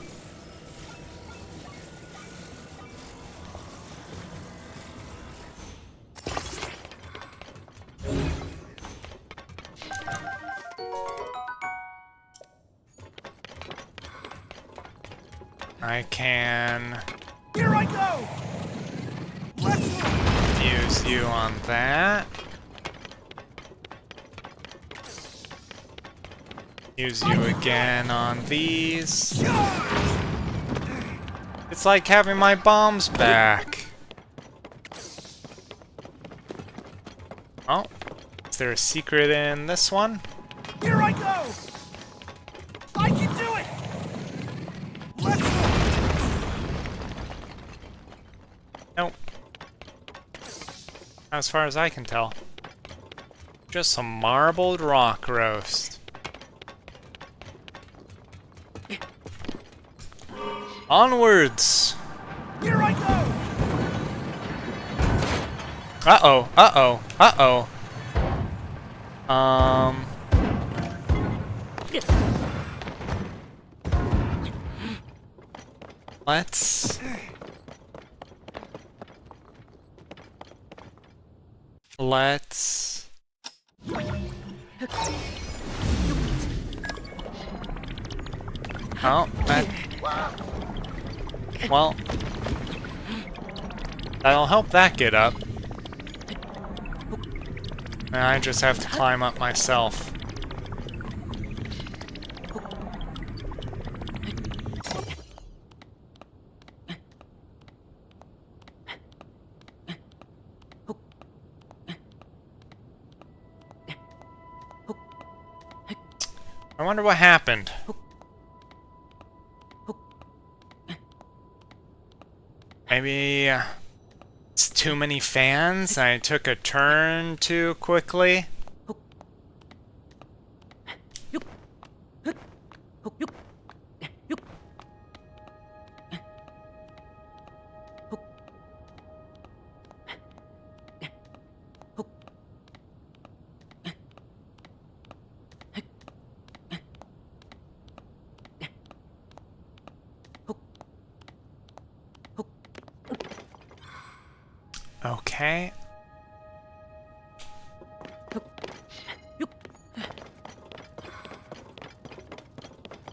I can Here I go! Let's use you on that. Use you again on these. It's like having my bombs back. Oh, is there a secret in this one? Here I go! I can do it! Let's go! Nope. As far as I can tell. Just some marbled rock roast. Onwards! Here I go! Uh-oh, uh-oh, uh-oh. Let's... Oh, that... Well... That'll help that get up. And I just have to climb up myself. I wonder what happened. Maybe it's too many fans. I took a turn too quickly. Okay.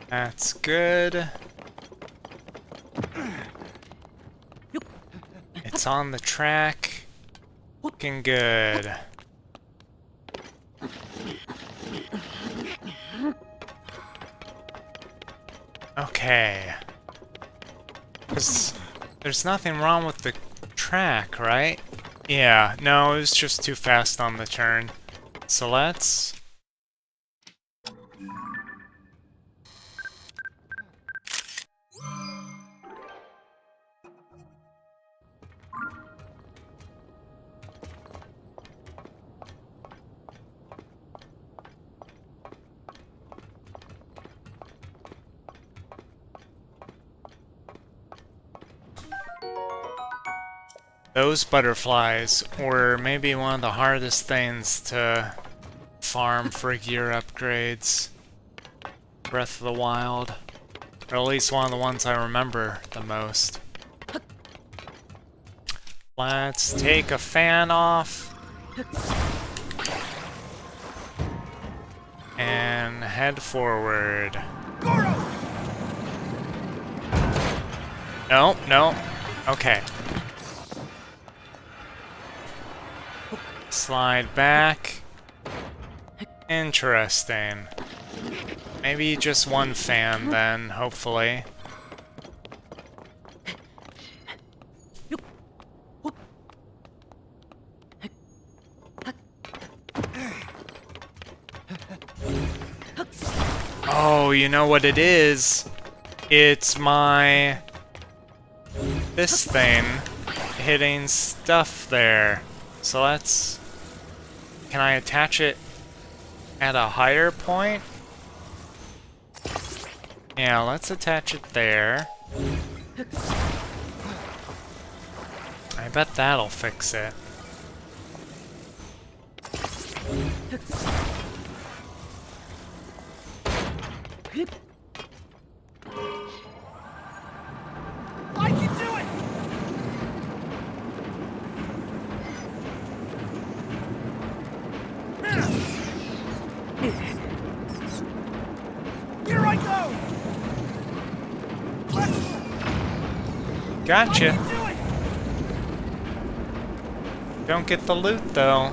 That's good. It's on the track. Looking good. Okay. There's nothing wrong with the track, right? Yeah, no, it was just too fast on the turn. So let's... Those butterflies were maybe one of the hardest things to farm for gear upgrades. Breath of the Wild. Or at least one of the ones I remember the most. Let's take a fan off. And head forward. No, no. Okay. Slide back. Interesting. Maybe just one fan then, hopefully. Oh, you know what it is? It's my... this thing hitting stuff there. So let's... Can I attach it at a higher point? Yeah, let's attach it there. I bet that'll fix it. I can do it! Here I go! Gotcha. I can do it! Don't get the loot though.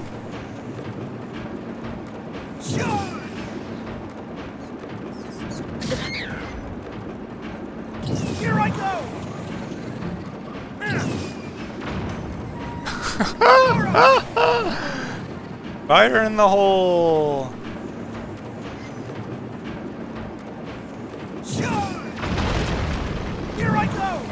Sure! Here I go! Fire in the hole! Sure! Here I go!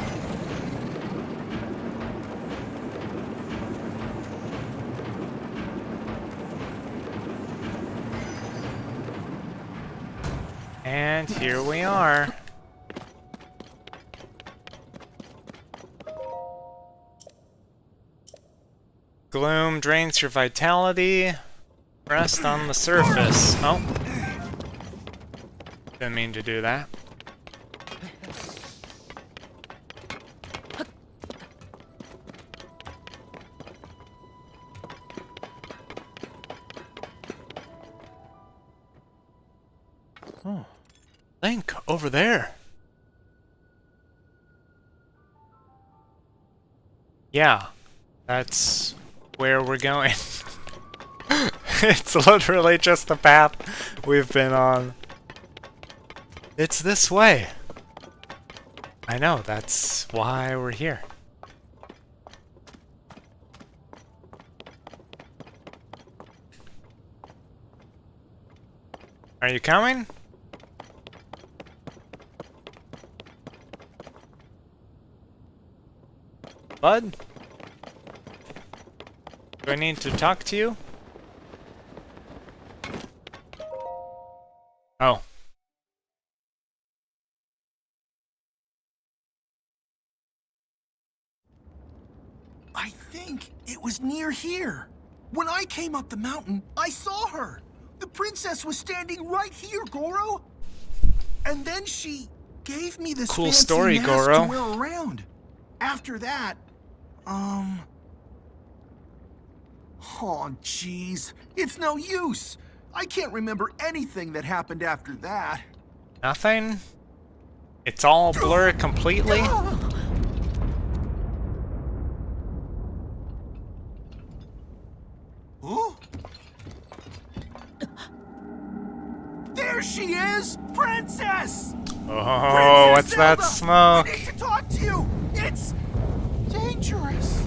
And here we are. Gloom drains your vitality. Rest on the surface. Oh. Didn't mean to do that. Oh. Link, over there. Yeah. That's where we're going. It's literally just the path we've been on. It's this way. I know, that's why we're here. Are you coming? Bud? Do I need to talk to you? Oh. I think it was near here. When I came up the mountain, I saw her. The princess was standing right here, Goro. And then she gave me this cool fancy story, mask Goro. to wear around. After that, Oh, jeez. It's no use. I can't remember anything that happened after that. Nothing? It's all blurred completely? Huh? There she is! Princess! Oh, what's that Zelda! smoke? I need to talk to you! It's dangerous.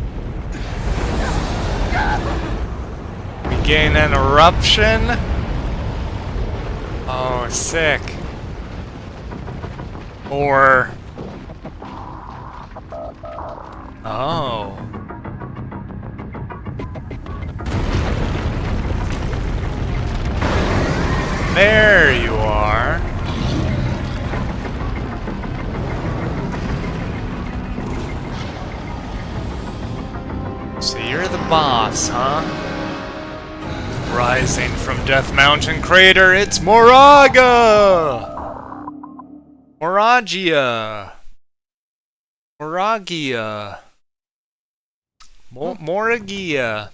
We gain an eruption? Oh, sick. Or... Oh. There you are. So you're the boss, huh? Rising from Death Mountain Crater, it's Moraga! Moragia. Moragia. Moragia.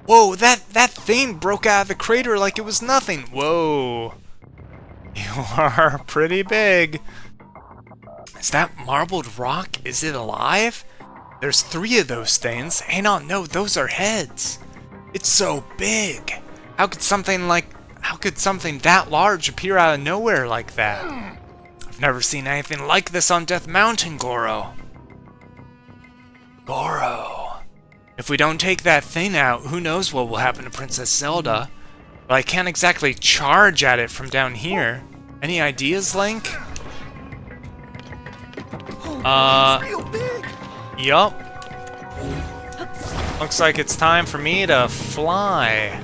Whoa, that thing broke out of the crater like it was nothing. Whoa. You are pretty big. Is that marbled rock? Is it alive? There's 3 of those things. Hang on, no, those are heads. It's so big. How could something that large appear out of nowhere like that? I've never seen anything like this on Death Mountain, Goro. Goro. If we don't take that thing out, who knows what will happen to Princess Zelda? But I can't exactly charge at it from down here. Any ideas, Link? It's real big. Yup. Looks like it's time for me to fly.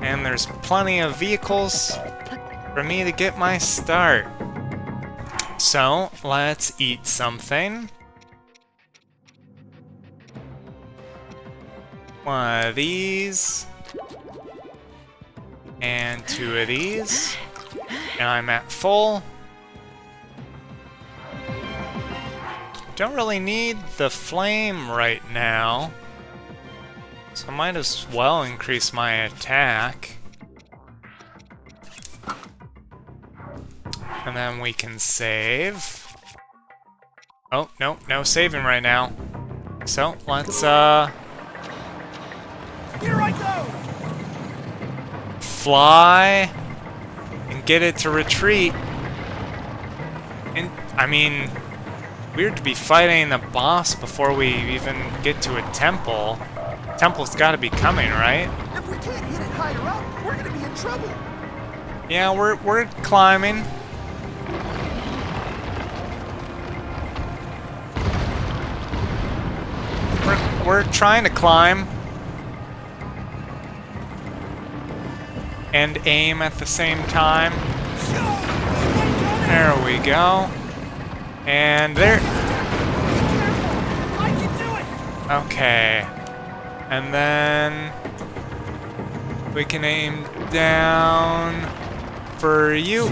And there's plenty of vehicles for me to get my start. So, let's eat something. One of these. And 2 of these. And I'm at full. Don't really need the flame right now. So I might as well increase my attack. And then we can save. Oh, no saving right now. So, let's, Here I go! fly and get it to retreat. And, I mean, weird to be fighting the boss before we even get to a temple. Temple's gotta be coming, right? If we can't hit it higher up, we're gonna be in trouble. Yeah, we're climbing. We're trying to climb and aim at the same time. There we go. And there. I can do it. Okay. And then we can aim down for you.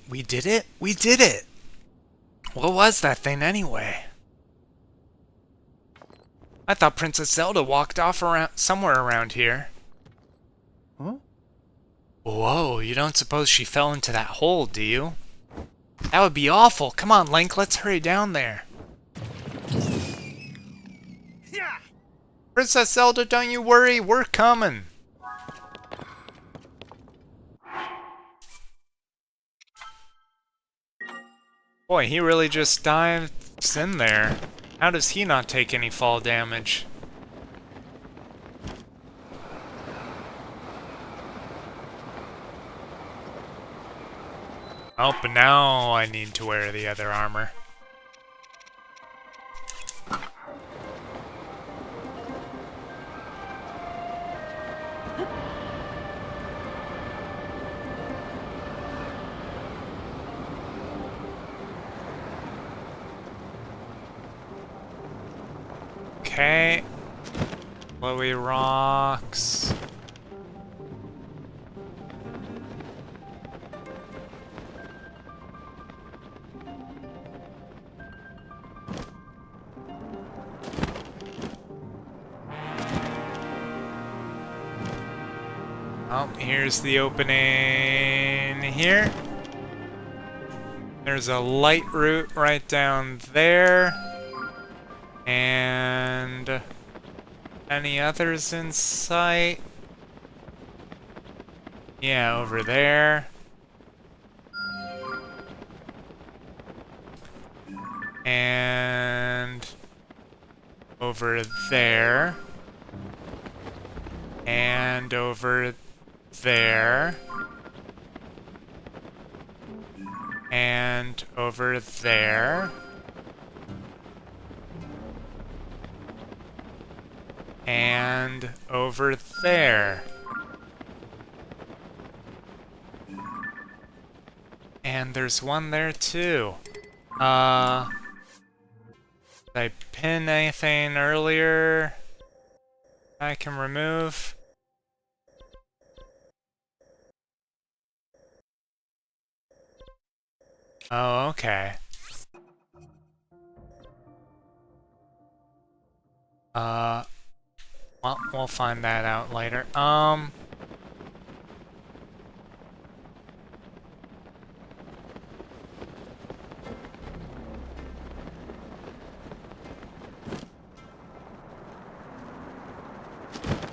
We did it? We did it! What was that thing anyway? I thought Princess Zelda walked off somewhere around here. Huh? Whoa, you don't suppose she fell into that hole, do you? That would be awful. Come on, Link, let's hurry down there. Yeah. Princess Zelda, don't you worry, we're coming. Boy, he really just dives in there. How does he not take any fall damage? Oh, but now I need to wear the other armor. Okay. Glowy rocks. Oh, here's the opening here. There's a light route right down there. And any others in sight? Yeah, over there. And over there. And over there. And over there. And over there. And there's one there too. Did I pin anything earlier I can remove? Oh, okay. Well, we'll find that out later.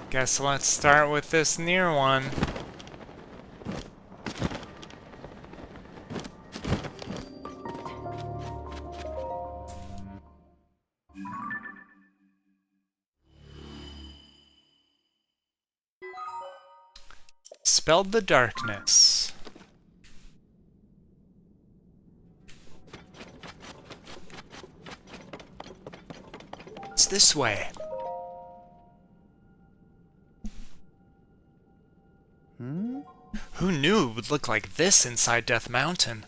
Guess let's start with this near one. Spelled the darkness. It's this way. Who knew it would look like this inside Death Mountain?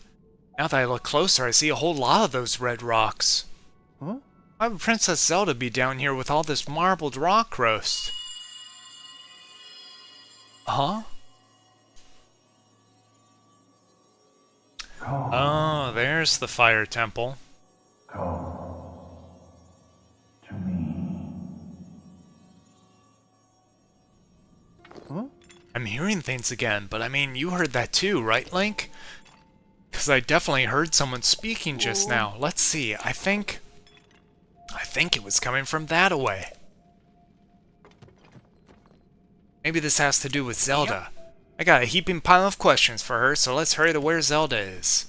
Now that I look closer, I see a whole lot of those red rocks. Huh? Why would Princess Zelda be down here with all this marbled rock roast? Huh? Oh, there's the fire temple. Come to me. Huh? I'm hearing things again, but I mean, you heard that too, right, Link? Because I definitely heard someone speaking just now. Let's see, I think it was coming from that-a-way. Maybe this has to do with Zelda. I got a heaping pile of questions for her, so let's hurry to where Zelda is.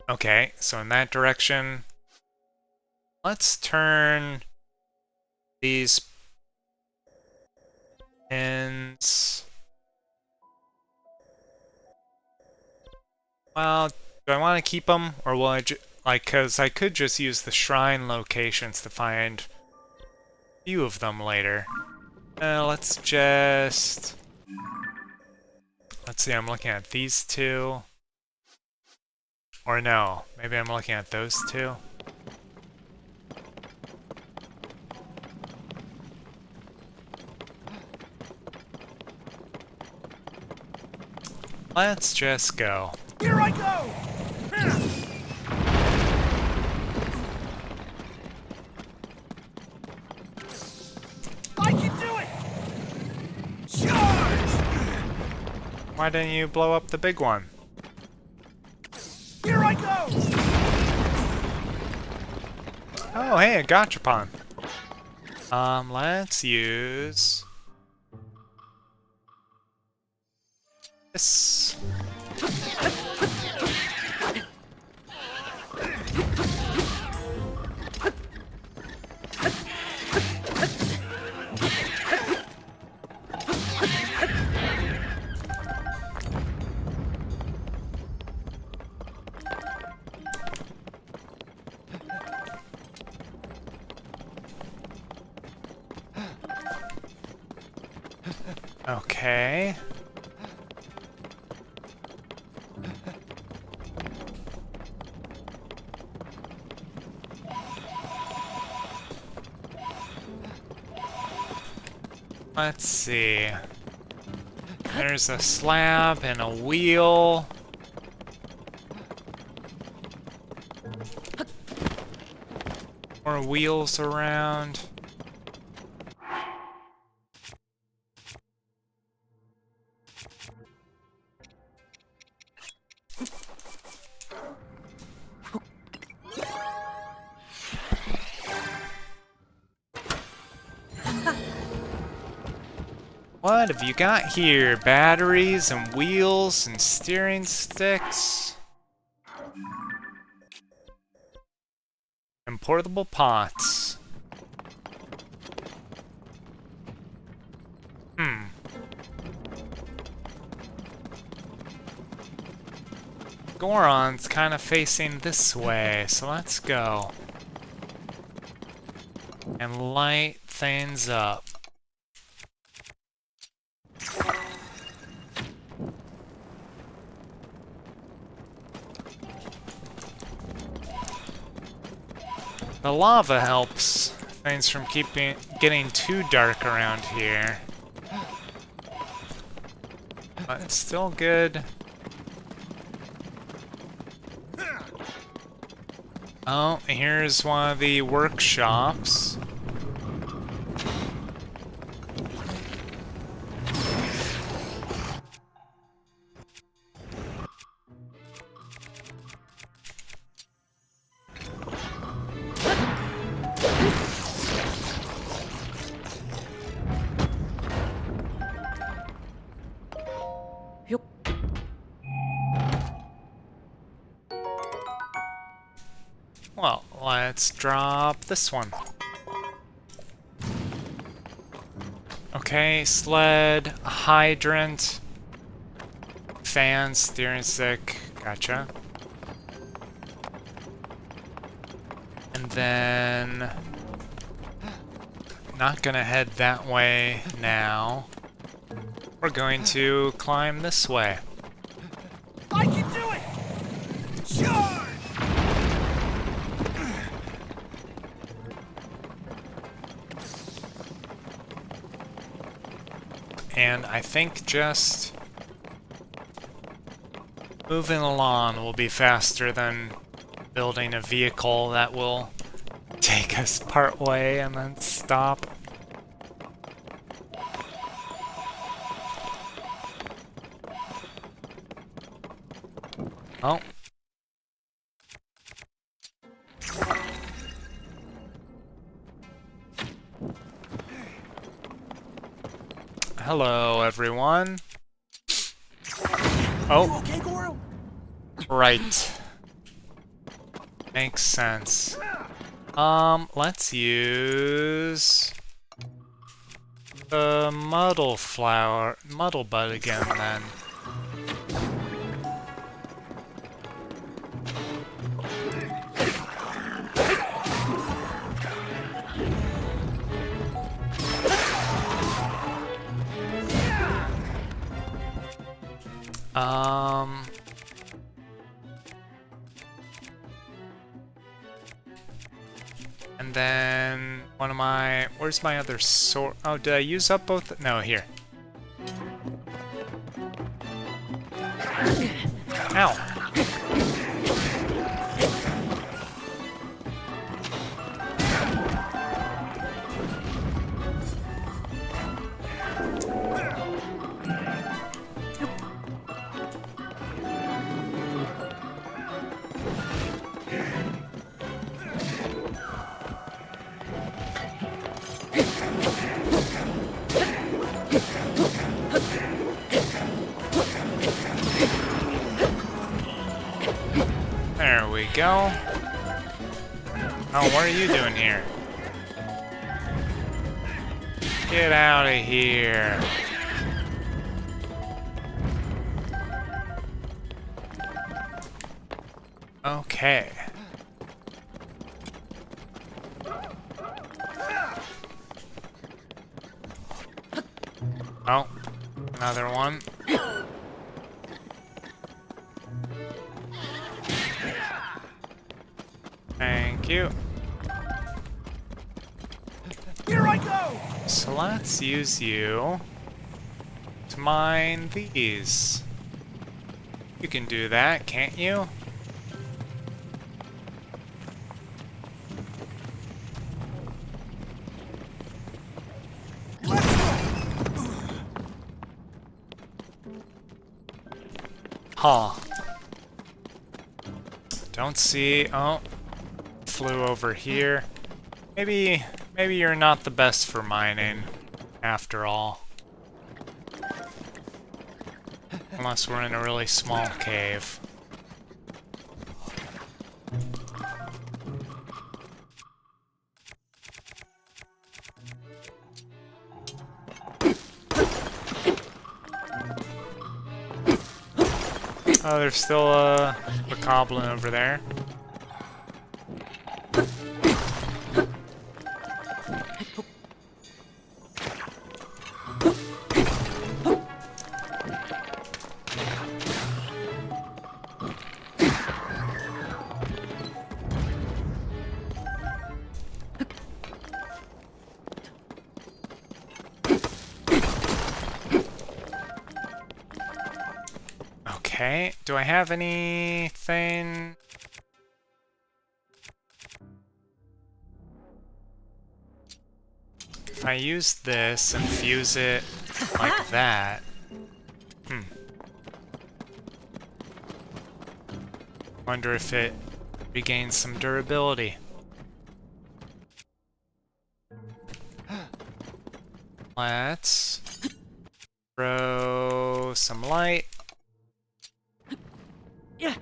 Okay, so in that direction, let's turn these pins. Well, do I want to keep them, or will I cause I could just use the shrine locations to find a few of them later. Let's just... Let's see, I'm looking at these two. Or no, maybe I'm looking at those two. Let's just go. Here I go! I can do it! Charge! Why didn't you blow up the big one? Here I go! Oh, hey, a gachapon. Let's use this. Okay. Let's see. There's a slab and a wheel. More wheels around. What have you got here? Batteries and wheels and steering sticks. And portable pots. Goron's kind of facing this way, so let's go. And light things up. The lava helps things from getting too dark around here. But it's still good. Oh, here's one of the workshops. Well, let's drop this one. Okay, sled, hydrant, fan, steering stick, gotcha. And then... not gonna head that way now. We're going to climb this way. I can do it! Charge! And I think just moving along will be faster than building a vehicle that will take us part way and then stop. Oh. Hello, everyone. Oh. You okay, Goron? Right. Makes sense. Let's use the muddle bud again then. And then one of my... where's my other sword? Oh, did I use up both? No, here. Ow. There we go. Oh, what are you doing here? Get out of here. Okay. Oh, another one. Thank you. Here I go! So let's use you to mine these. You can do that, can't you? Huh. Don't see. Oh. Flew over here. Maybe you're not the best for mining, after all. Unless we're in a really small cave. Oh, there's still a goblin over there. Okay, do I have anything? If I use this and fuse it like that... Wonder if it regains some durability. Let's throw some light. Yeah.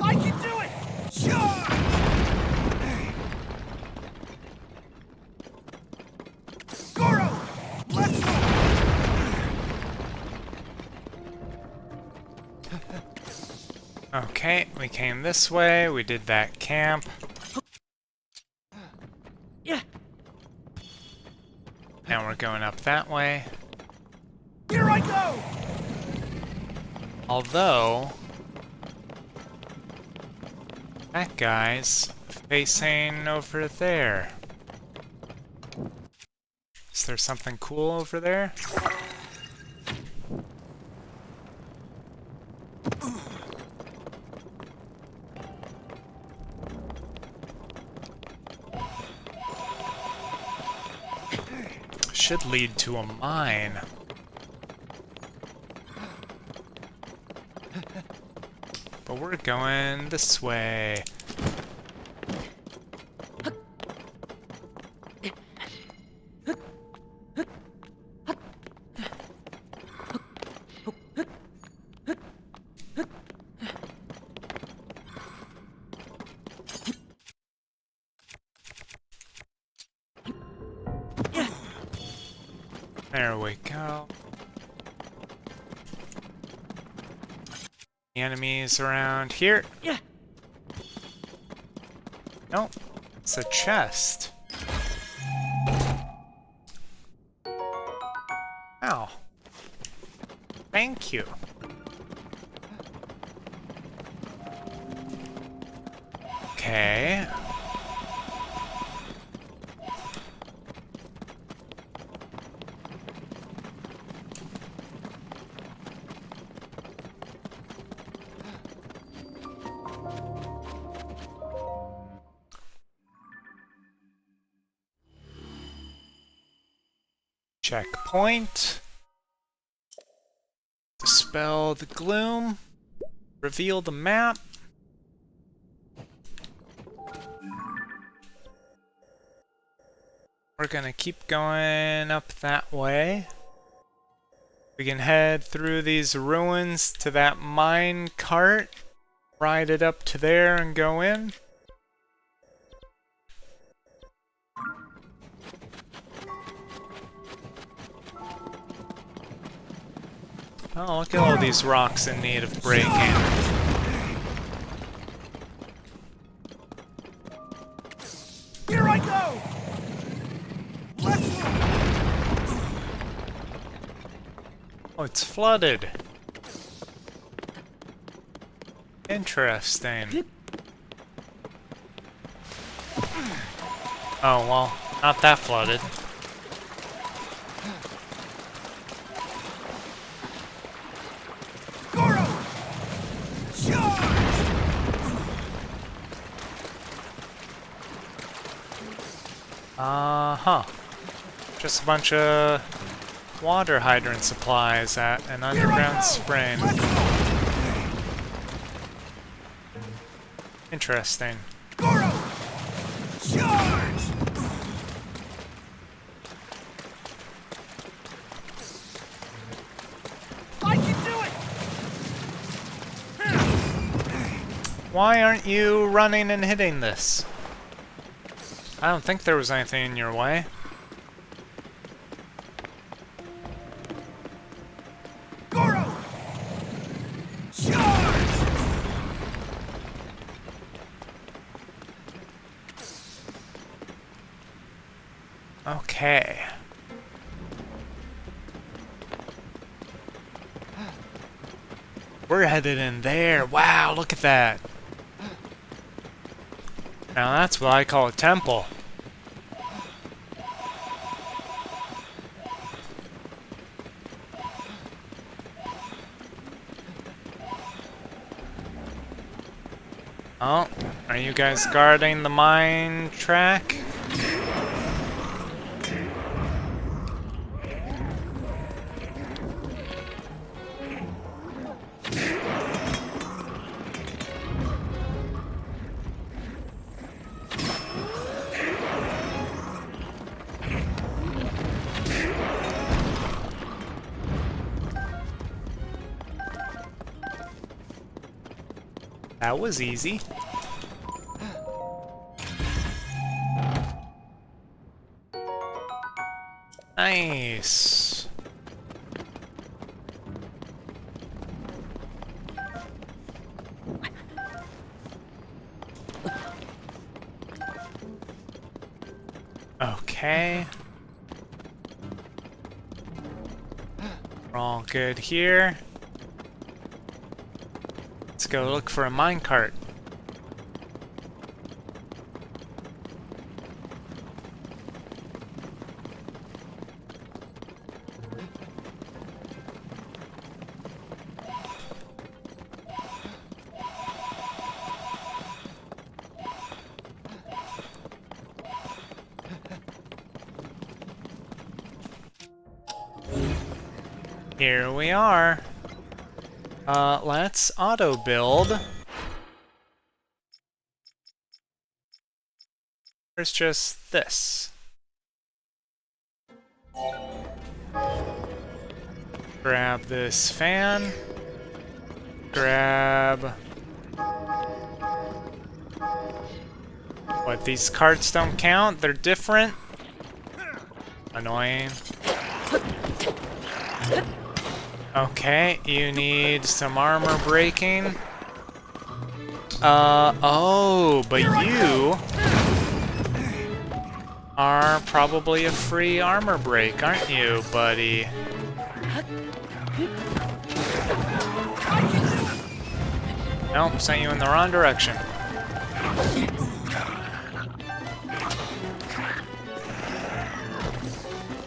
I can do it! Sure! Goron! Let's go! Okay, we came this way, we did that camp. Yeah. Now we're going up that way. Here I go! Although, that guy's facing over there. Is there something cool over there? Should lead to a mine. But we're going this way. There we go. The enemies around here. Yeah. Nope, it's a chest. Ow. Thank you. Okay. Checkpoint. Dispel the gloom. Reveal the map. We're gonna keep going up that way. We can head through these ruins to that mine cart. Ride it up to there and go in. Oh, look at all these rocks in need of breaking. Here I go! Let's go! Oh, it's flooded. Interesting. Oh, well, not that flooded. Goron! Charge! Uh-huh. Just a bunch of water hydrant supplies at an underground spring. Interesting. Goron! Charge! I can do it! Why aren't you running and hitting this? I don't think there was anything in your way. Goron! Charge! Okay. We're headed in there. Wow, look at that. Now that's what I call a temple. Oh, are you guys guarding the mine track? That was easy. Nice. Okay. We're all good here. Let's go look for a minecart. Here we are. Let's auto build. There's just this. Grab this fan. Grab... What, these carts don't count? They're different? Annoying. Okay, you need some armor breaking. Oh, but you are probably a free armor break, aren't you, buddy? Nope, sent you in the wrong direction.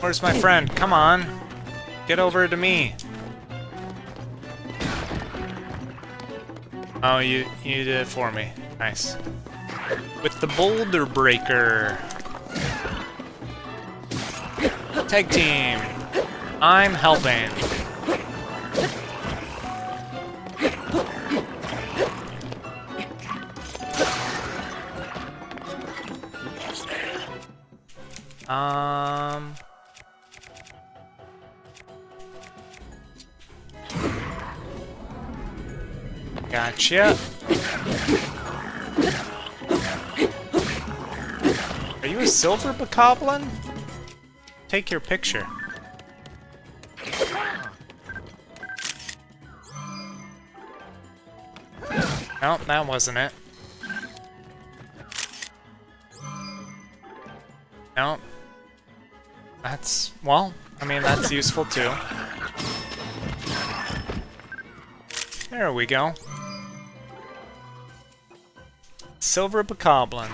Where's my friend? Come on. Get over to me. Oh, you did it for me. Nice. With the boulder breaker. Tag team. I'm helping. Gotcha. Are you a silver bokoblin? Take your picture. Nope, that wasn't it. Nope. That's, well, I mean, that's useful too. There we go. Silver bokoblin.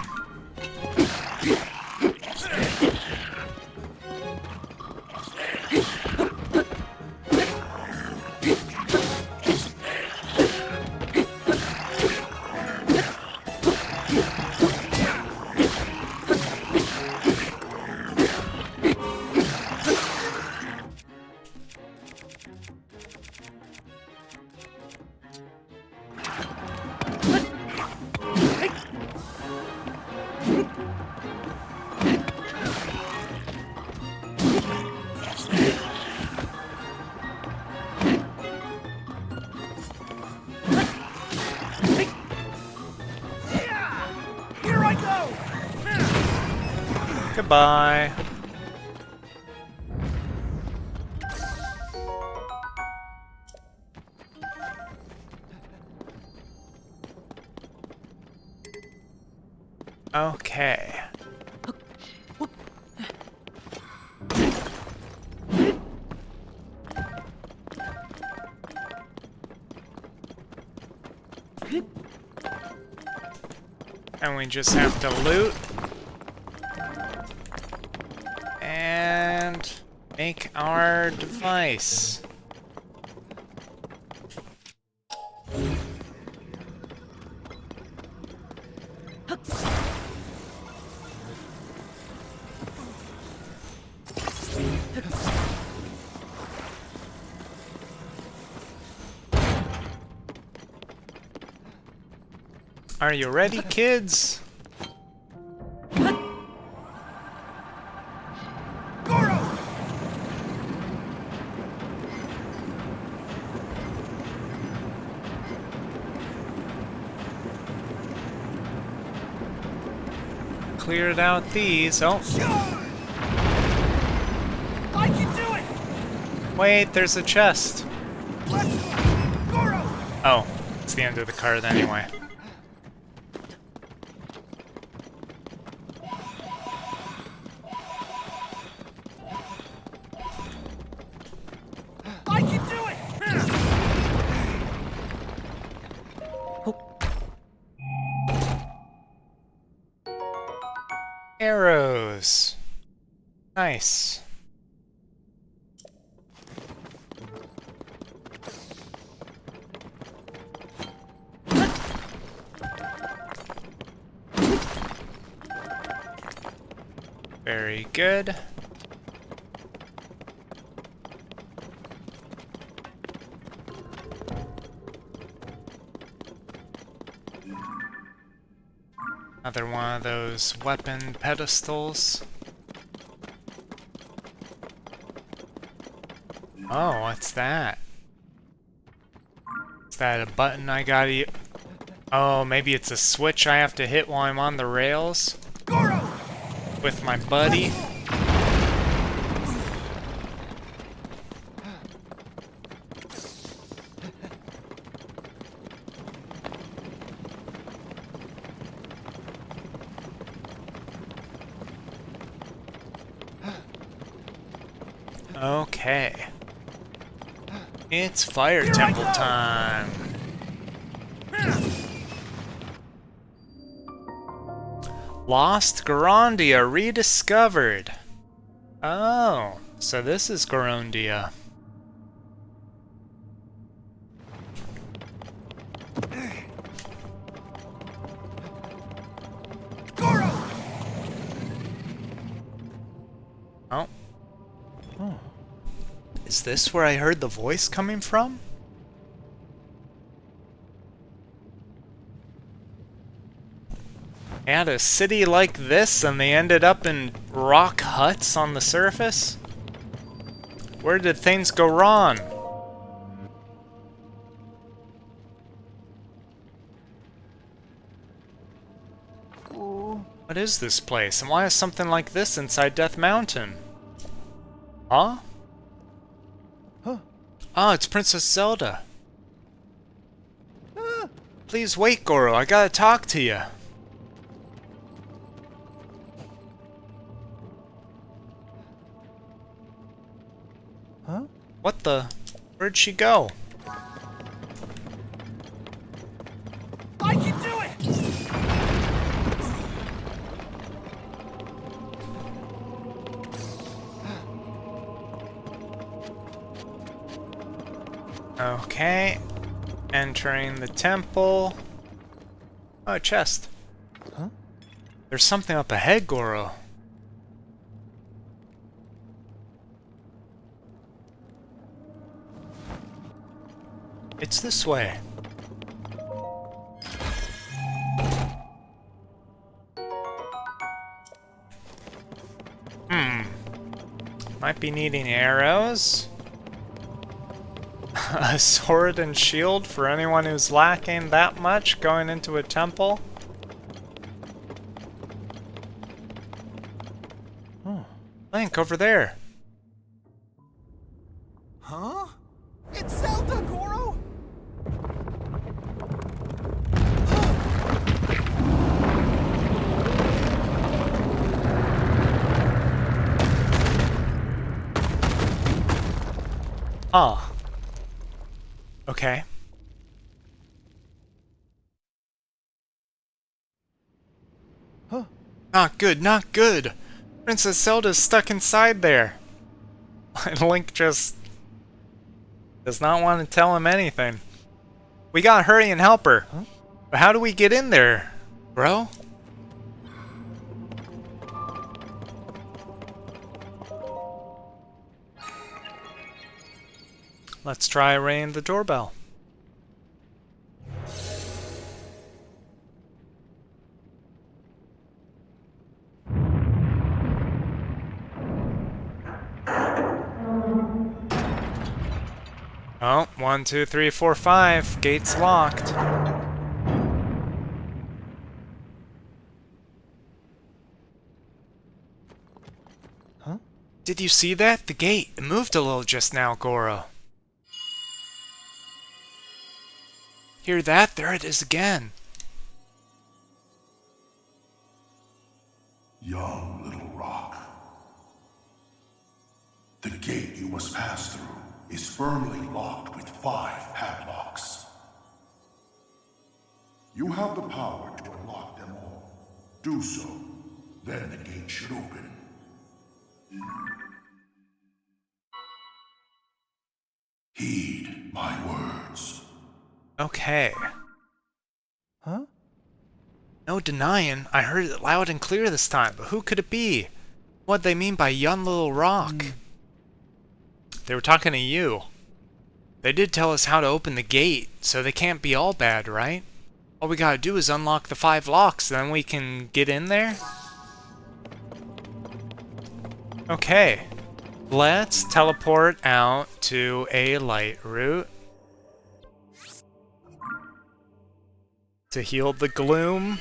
Goodbye. Okay. And we just have to loot and make our device. Are you ready, kids? Goron! Cleared out these. Oh, I can do it! wait, there's a chest. Let's go! Goron! Oh, it's the end of the card anyway. I can do it! Arrows. Nice. Very good. Another one of those weapon pedestals. Oh, what's that? Is that a button I gotta... Oh, maybe it's a switch I have to hit while I'm on the rails? Goron! With my buddy? Okay. It's fire temple time. Lost Gorondia rediscovered. Oh, so this is Gorondia. Oh. Oh. Is this where I heard the voice coming from? Had a city like this and they ended up in rock huts on the surface? Where did things go wrong? What is this place, and why is something like this inside Death Mountain? Huh? Huh? Ah, it's Princess Zelda. Please wait, Goro, I gotta talk to you. Huh? What the? Where'd she go? I can do it! Okay. Entering the temple. Oh, a chest. Huh? There's something up ahead, Goro. It's this way. Might be needing arrows. A sword and shield for anyone who's lacking that much going into a temple. Link over there. Huh? It's Zelda, Goro! Ah. Okay. Huh? Not good, not good. Princess Zelda's stuck inside there. And Link just does not want to tell him anything. We gotta hurry and help her. Huh? But how do we get in there, bro? Let's try ringing the doorbell. Oh, 1, 2, 3, 4, 5. Gate's locked. Huh? Did you see that? The gate. It moved a little just now, Goro. Hear that? There it is again. Young little rock. The gate you must pass through is firmly locked with 5 padlocks. You have the power to unlock them all. Do so, then the gate should open. Heed my words. Okay. Huh? No denying, I heard it loud and clear this time, but who could it be? What'd they mean by young little rock? They were talking to you. They did tell us how to open the gate, so they can't be all bad, right? All we gotta do is unlock the 5 locks, then we can get in there? Okay. Let's teleport out to a light route to heal the gloom.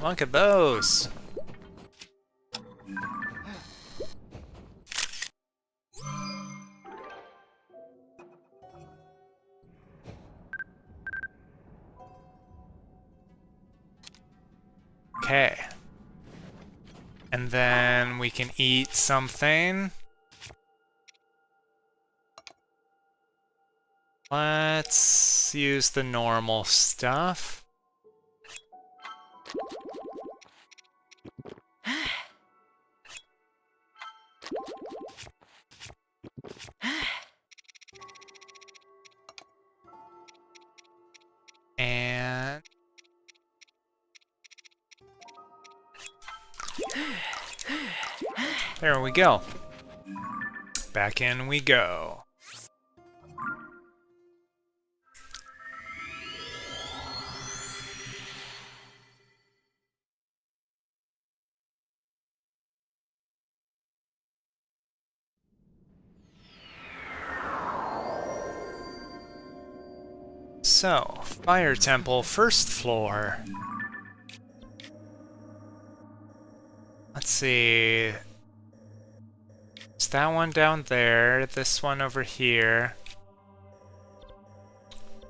Look at those. Okay. And then we can eat something. Let's use the normal stuff. And there we go. Back in we go. So, Fire Temple, first floor. Let's see. Is that one down there? This one over here.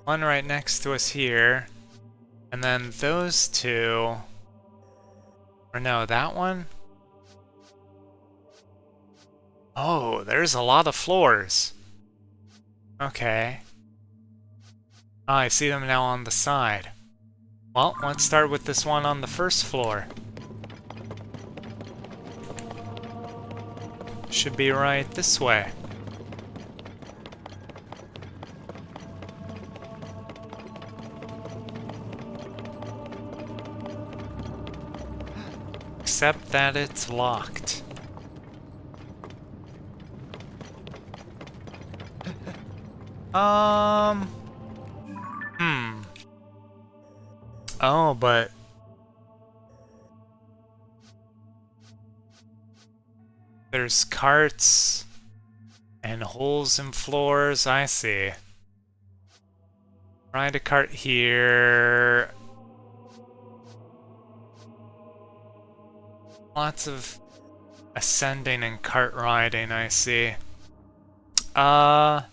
One right next to us here. And then those two. Or no, that one? Oh, there's a lot of floors. Okay. Oh, I see them now on the side. Well, let's start with this one on the first floor. Should be right this way. Except that it's locked. Oh, but there's carts and holes in floors. I see. Ride a cart here. Lots of ascending and cart riding, I see. Well,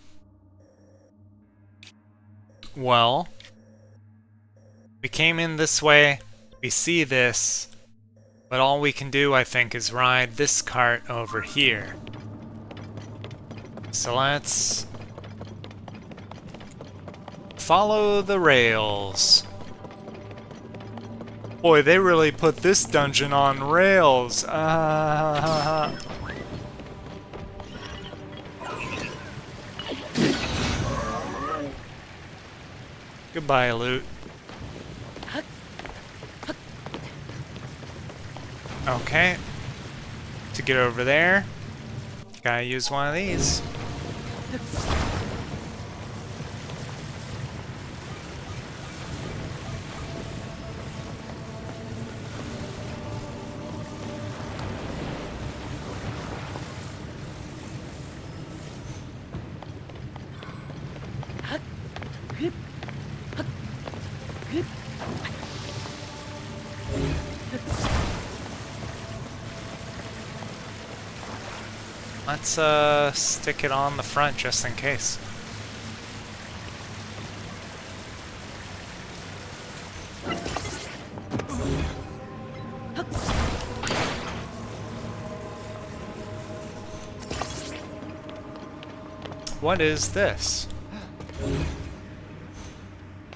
we came in this way, we see this, but all we can do, I think, is ride this cart over here. So let's follow the rails. Boy, they really put this dungeon on rails. Goodbye, loot. Okay. To get over there, gotta use one of these. Let's stick it on the front just in case. What is this?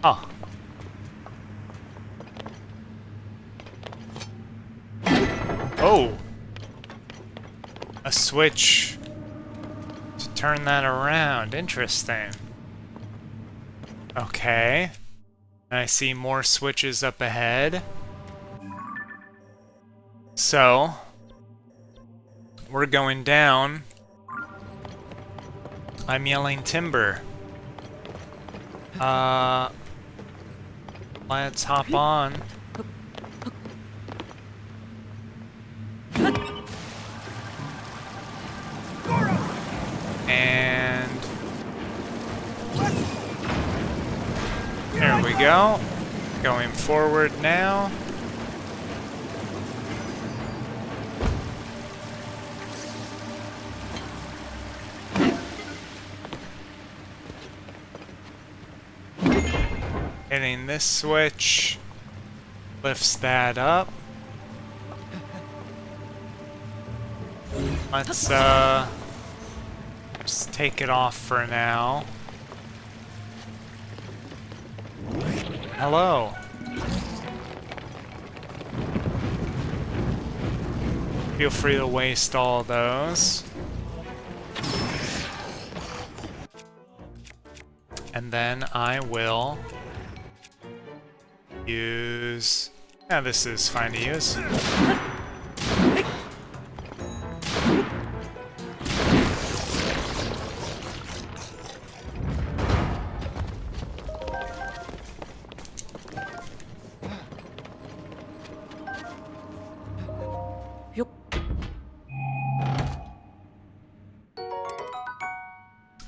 Oh. Oh! A switch to turn that around. Interesting. Okay. I see more switches up ahead. So, we're going down. I'm yelling timber. Let's hop on. And there we go. Going forward now. Hitting this switch lifts that up. Let's just take it off for now. Hello. Feel free to waste all those. And then I will use... Yeah, this is fine to use.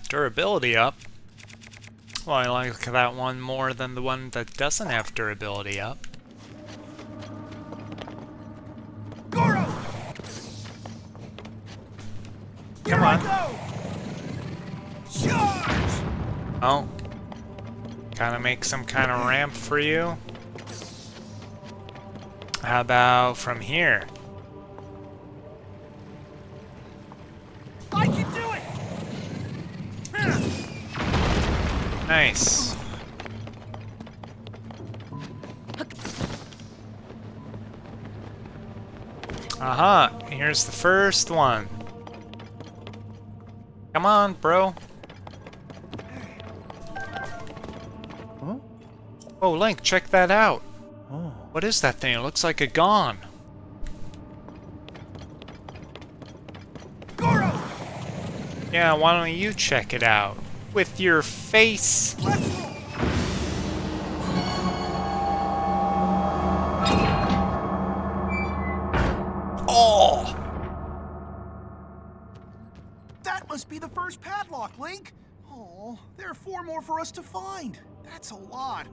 Durability up. Well, I like that one more than the one that doesn't have durability up. Goron! Come on. Charge! Oh. Gotta make some kind of ramp for you. How about from here? I can do it! Nice. Aha, here's the first one. Come on, bro. Huh? Oh, Link, check that out. Oh. What is that thing? It looks like a gon. Goron! Yeah, why don't you check it out? With your face. Let's roll! Oh! That must be the first padlock, Link. Oh, there are 4 more for us to find. That's a lot.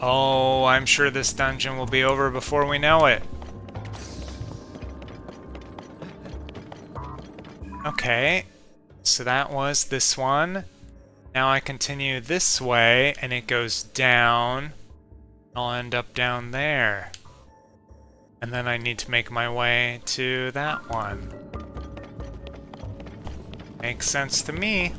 Oh, I'm sure this dungeon will be over before we know it. Okay, so that was this one. Now I continue this way, and it goes down. I'll end up down there. And then I need to make my way to that one. Makes sense to me.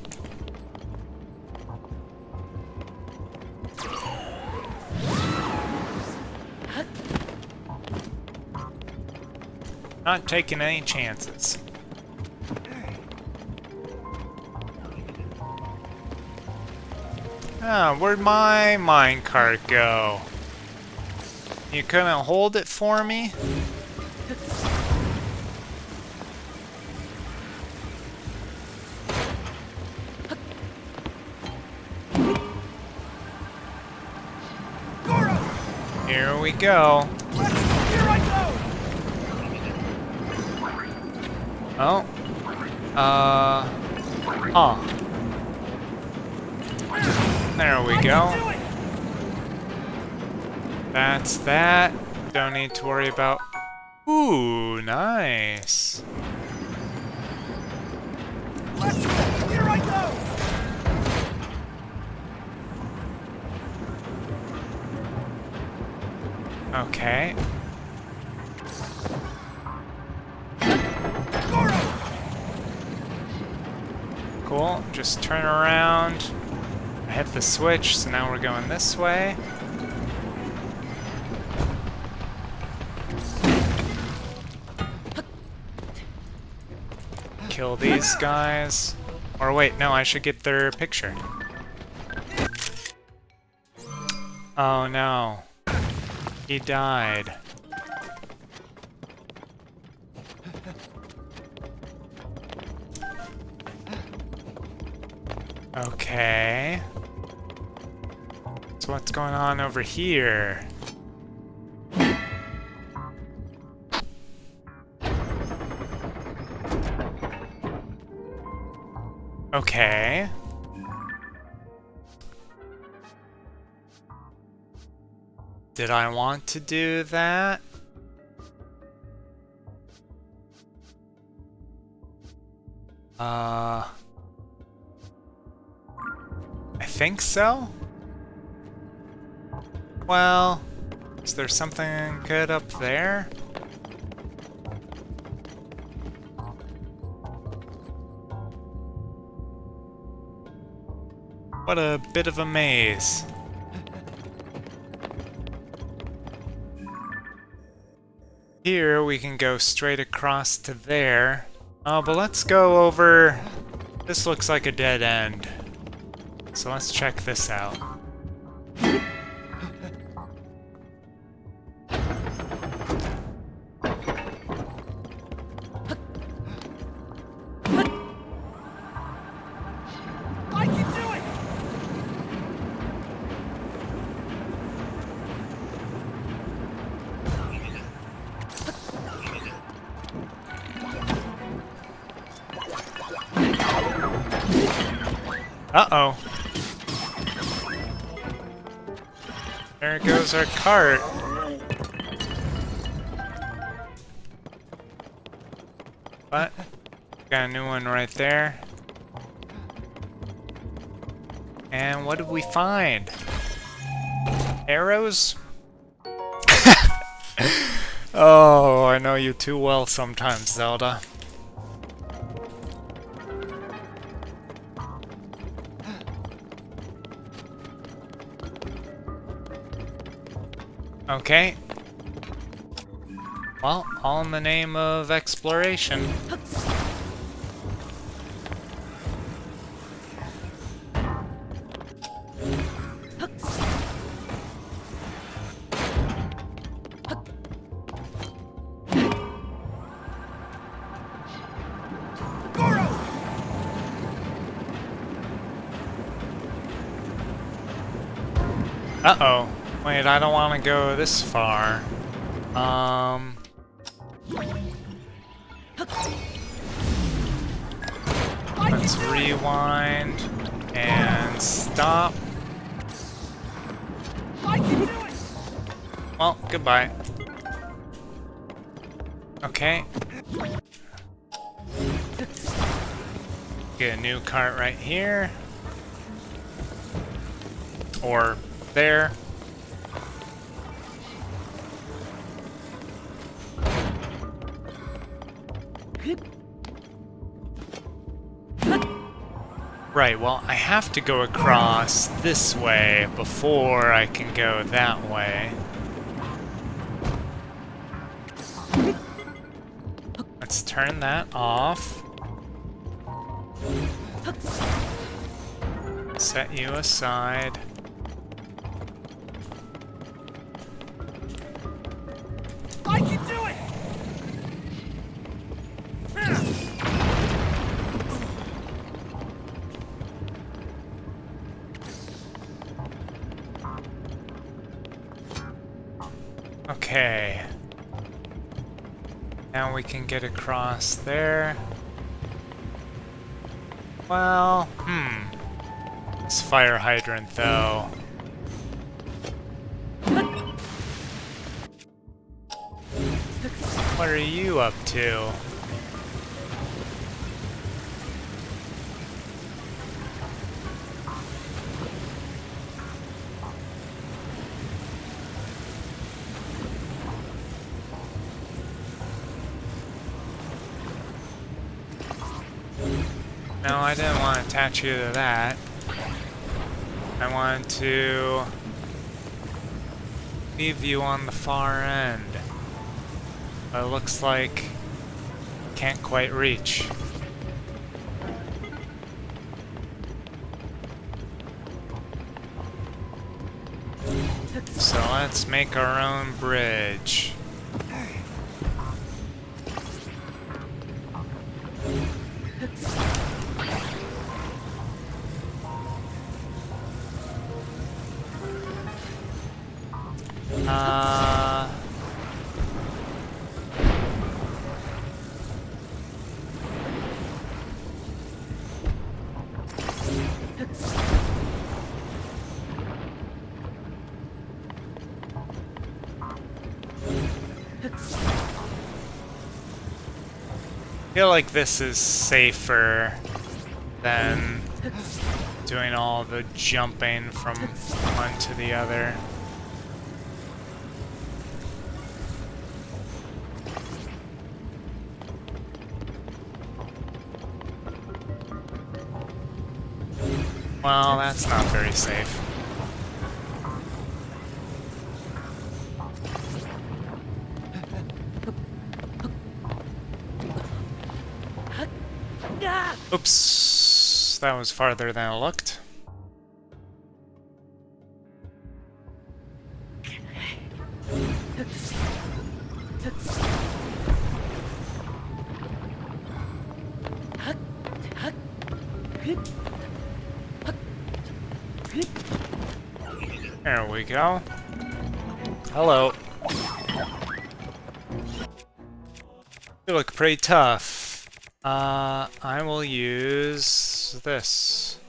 Not taking any chances. Ah, where'd my minecart go? You couldn't hold it for me? Goron! Here we go. Here I go! Oh. Huh. There we go. That's that. Don't need to worry about... Ooh, nice. Here I go! Okay. Cool. Just turn around. I hit the switch, so now we're going this way. Kill these guys. Or wait, no, I should get their picture. Oh no. He died. Okay. So what's going on over here? Okay. Did I want to do that? I think so? Well, is there something good up there? What a bit of a maze. Here we can go straight across to there. Oh, but let's go over... This looks like a dead end. So let's check this out. Uh-oh. There goes our cart. What? Got a new one right there. And what did we find? Arrows? Oh, I know you too well sometimes, Zelda. Okay. Well, all in the name of exploration. Uh-oh. Wait, I don't want to go this far. Let's rewind and stop. Well, goodbye. Okay. Get a new cart right here. Or there. Right, well, I have to go across this way before I can go that way. Let's turn that off. Set you aside. I can do it! Okay. Now we can get across there. Well, this fire hydrant, though. What are you up to? No, I didn't want to attach you to that. I wanted to leave you on the far end. But it looks like can't quite reach. So let's make our own bridge. I feel like this is safer than doing all the jumping from one to the other. Well, that's not very safe. Oops, that was farther than it looked. There we go. Hello. You look pretty tough. I will use this.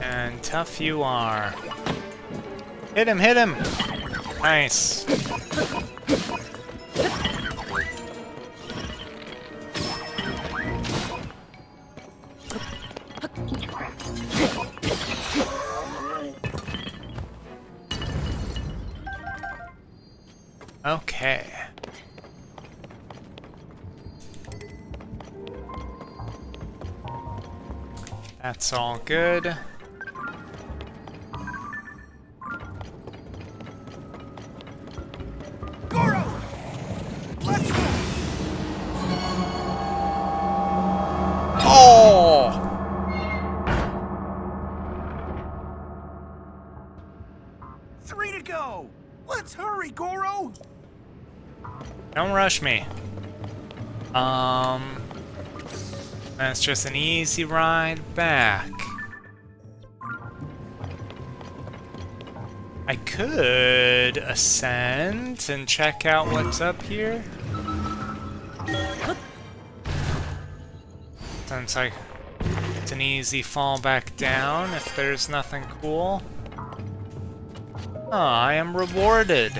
And tough you are. Hit him, hit him! Nice. Okay. That's all good. Goron! Let's go! Oh! 3 to go! Let's hurry, Goro! Don't rush me. That's just an easy ride back. I could ascend and check out what's up here. Sounds like it's an easy fall back down if there's nothing cool. Oh, I am rewarded.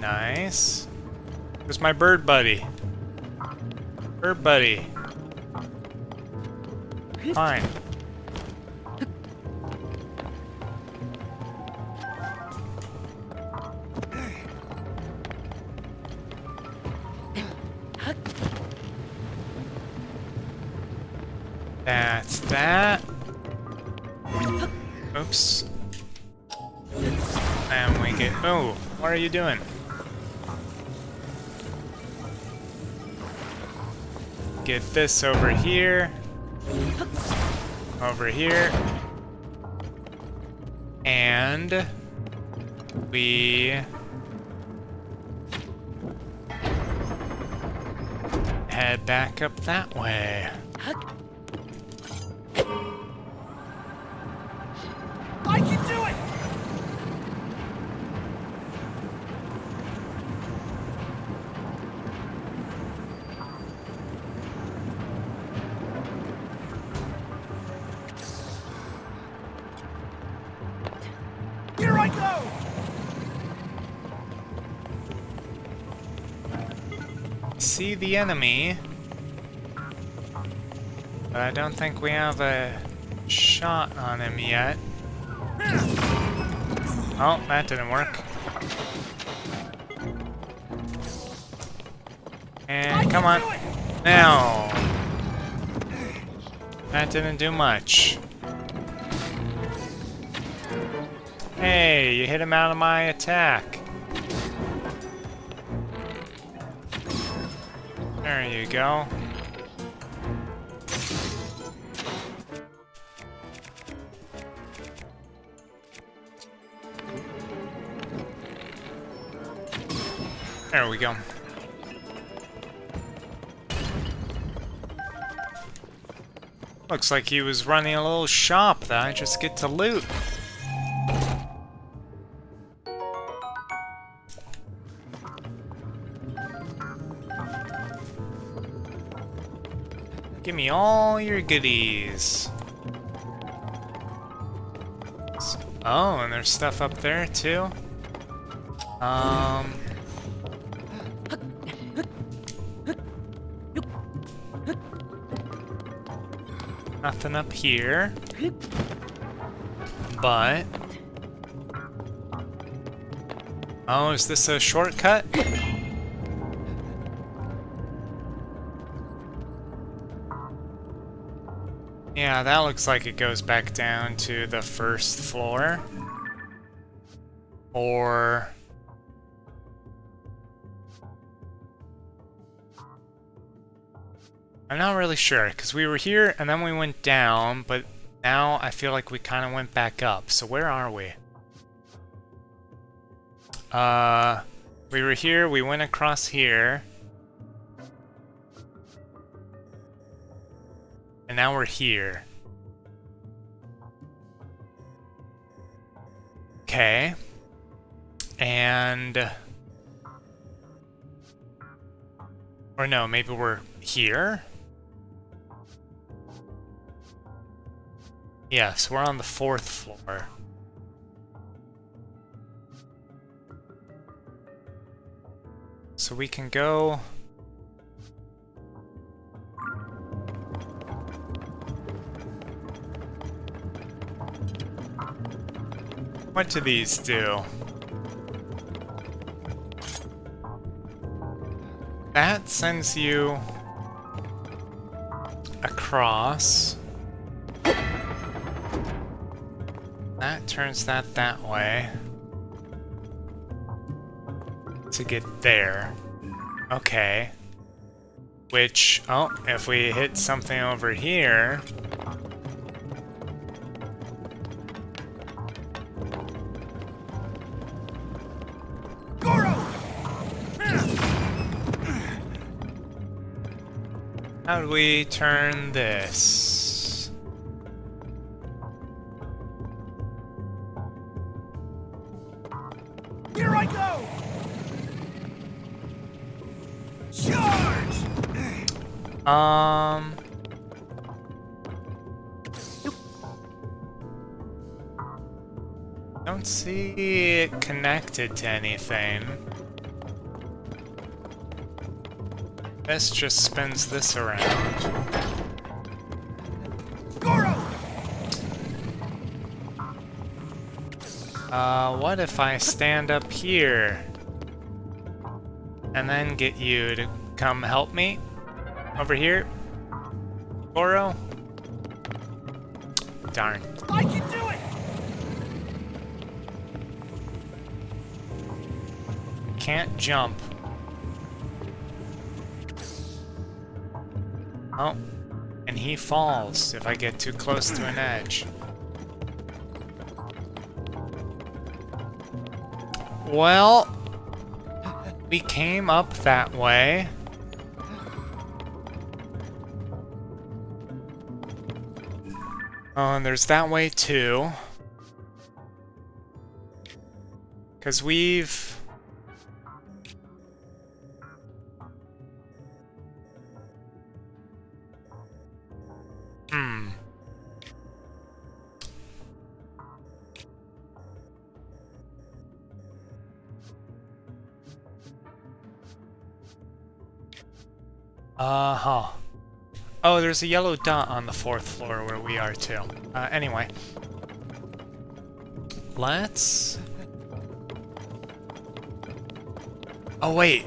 Nice. Where's my bird buddy? Bird buddy. Fine. That's that. Oops. And we get... Oh, what are you doing? Get this over here. Over here. And we head back up that way. I can do it! Here I go! See the enemy, but I don't think we have a shot on him yet. Oh, that didn't work. And come on. Now. That didn't do much. Hey, you hit him out of my attack. There you go. There we go. Looks like he was running a little shop that I just get to loot. Give me all your goodies. Oh, and there's stuff up there too. Nothing up here. But... Oh, is this a shortcut? Yeah, that looks like it goes back down to the first floor. Or... I'm not really sure, because we were here and then we went down, but now I feel like we kind of went back up. So where are we? We were here, we went across here. And now we're here. Okay. And... Or no, maybe we're here? Yes, we're on the 4th floor. So we can go... What do these do? That sends you across. That turns that way. To get there. Okay. Which, oh, if we hit something over here... How do we turn this? Here I go! Charge! Don't see it connected to anything. This just spins this around. Goron! What if I stand up here? And then get you to come help me? Over here? Goro? Darn. I can do it! Can't jump. Oh. And he falls if I get too close to an edge. Well, we came up that way. Oh, and there's that way too. 'Cause we've... Uh-huh. Oh, there's a yellow dot on the 4th floor where we are too. Anyway. Let's... Oh wait,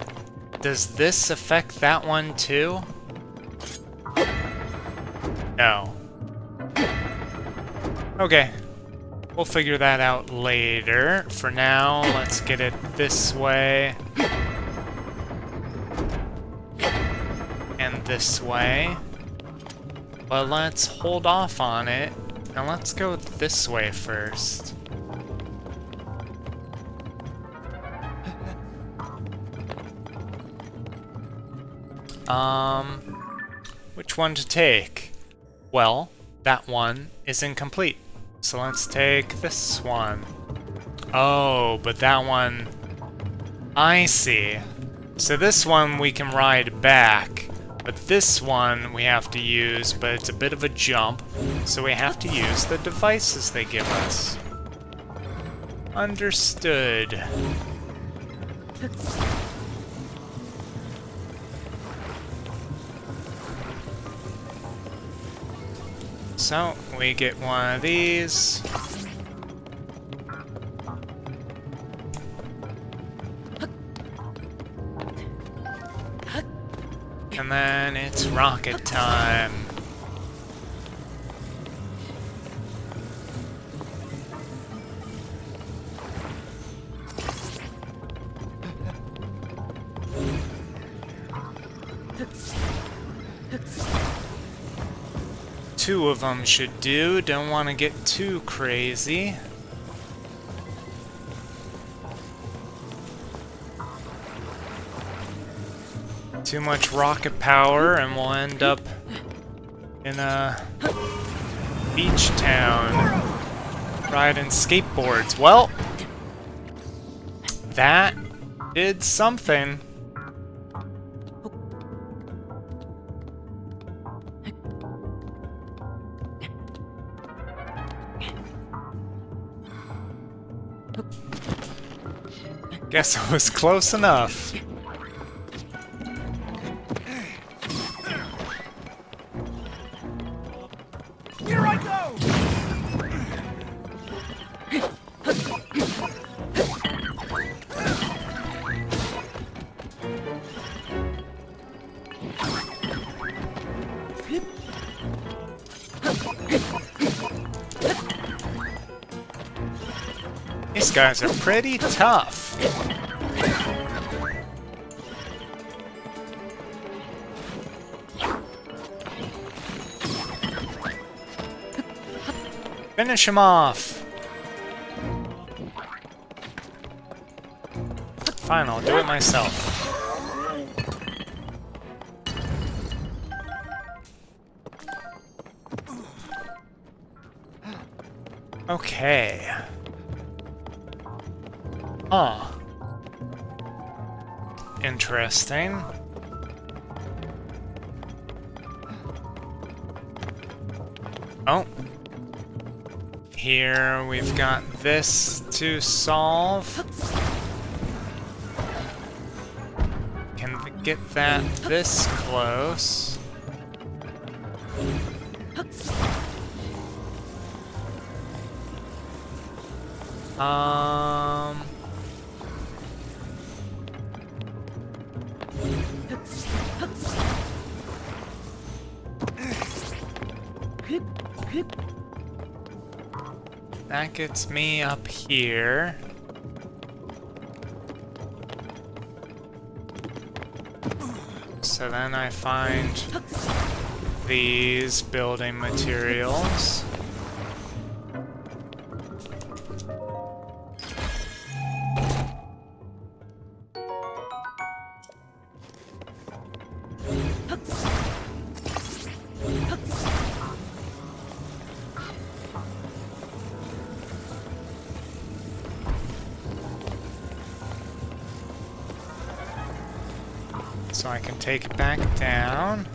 does this affect that one too? No. Okay. We'll figure that out later. For now, let's get it this way. And this way. But let's hold off on it. And let's go this way first. Which one to take? Well, that one is incomplete. So let's take this one. Oh, but that one... I see. So this one we can ride back. But this one we have to use, but it's a bit of a jump. So we have to use the devices they give us. Understood. So, we get one of these. And then it's rocket time. Two of them should do. Don't want to get too crazy. Too much rocket power and we'll end up in a beach town riding skateboards. Well, that did something. Guess it was close enough. Here I go! These guys are pretty tough. Finish him off. Fine, I'll do it myself. Okay. Huh. Interesting. Oh. Here we've got this to solve. Can we get that this close? That gets me up here. So then I find these building materials. So I can take it back down.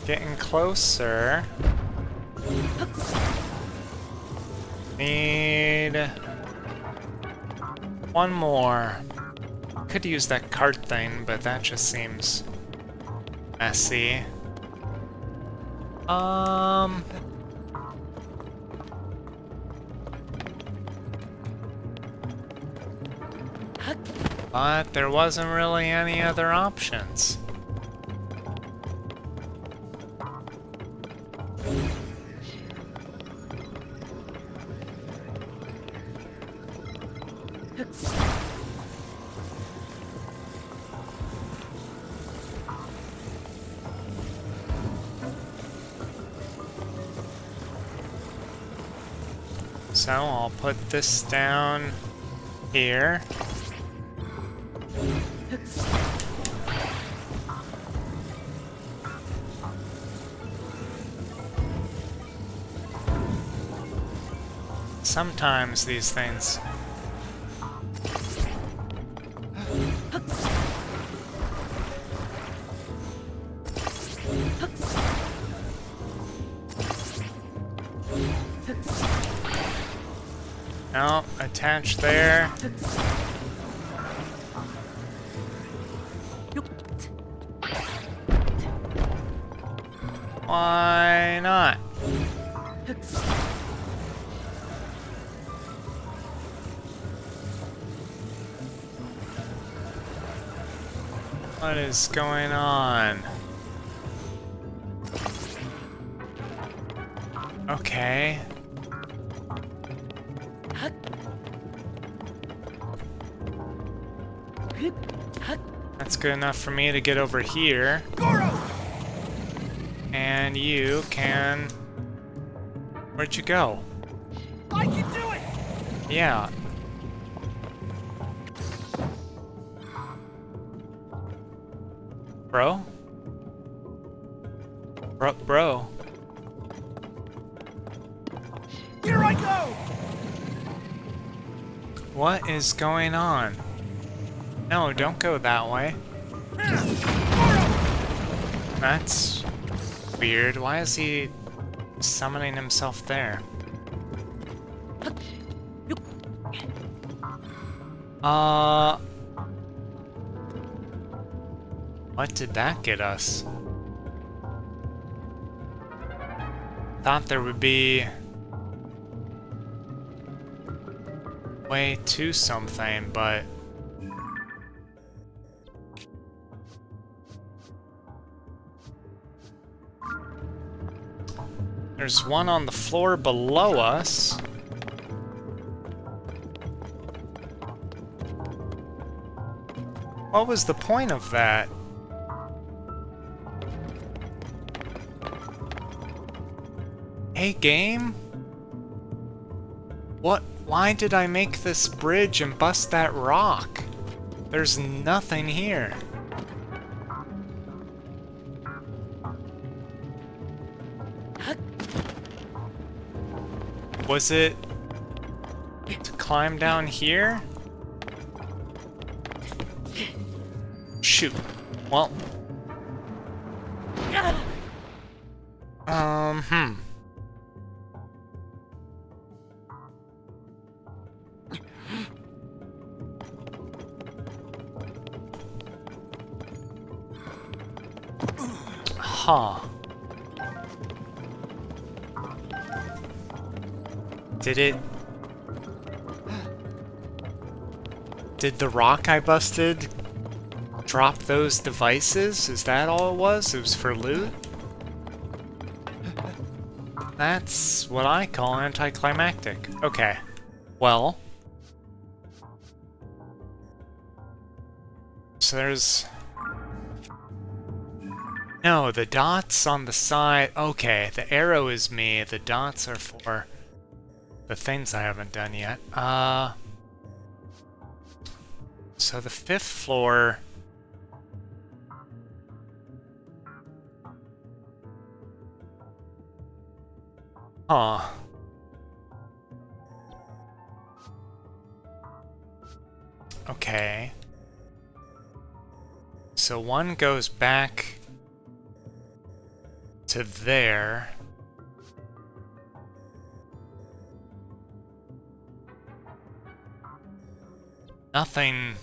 Getting closer. Need one more. Could use that cart thing, but that just seems messy. But there wasn't really any other options. So I'll put this down here. Sometimes these things no, attach there. Why not? What is going on? Okay. That's good enough for me to get over here. Goron! And you can... Where'd you go? I can do it! Yeah. Bro? Bro. Here I go! What is going on? No, don't go that way. That's weird. Why is he summoning himself there? What did that get us? Thought there would be way to something, but there's one on the floor below us. What was the point of that? Hey, game? What? Why did I make this bridge and bust that rock? There's nothing here. Was it to climb down here? Shoot. Well. Huh. Did the rock I busted drop those devices? Is that all it was? It was for loot? That's what I call anticlimactic. Okay. Well. So there's... No, the dots on the side... Okay, the arrow is me. The dots are for the things I haven't done yet. So the 5th floor... Huh. Okay. So one goes back to there. Nothing.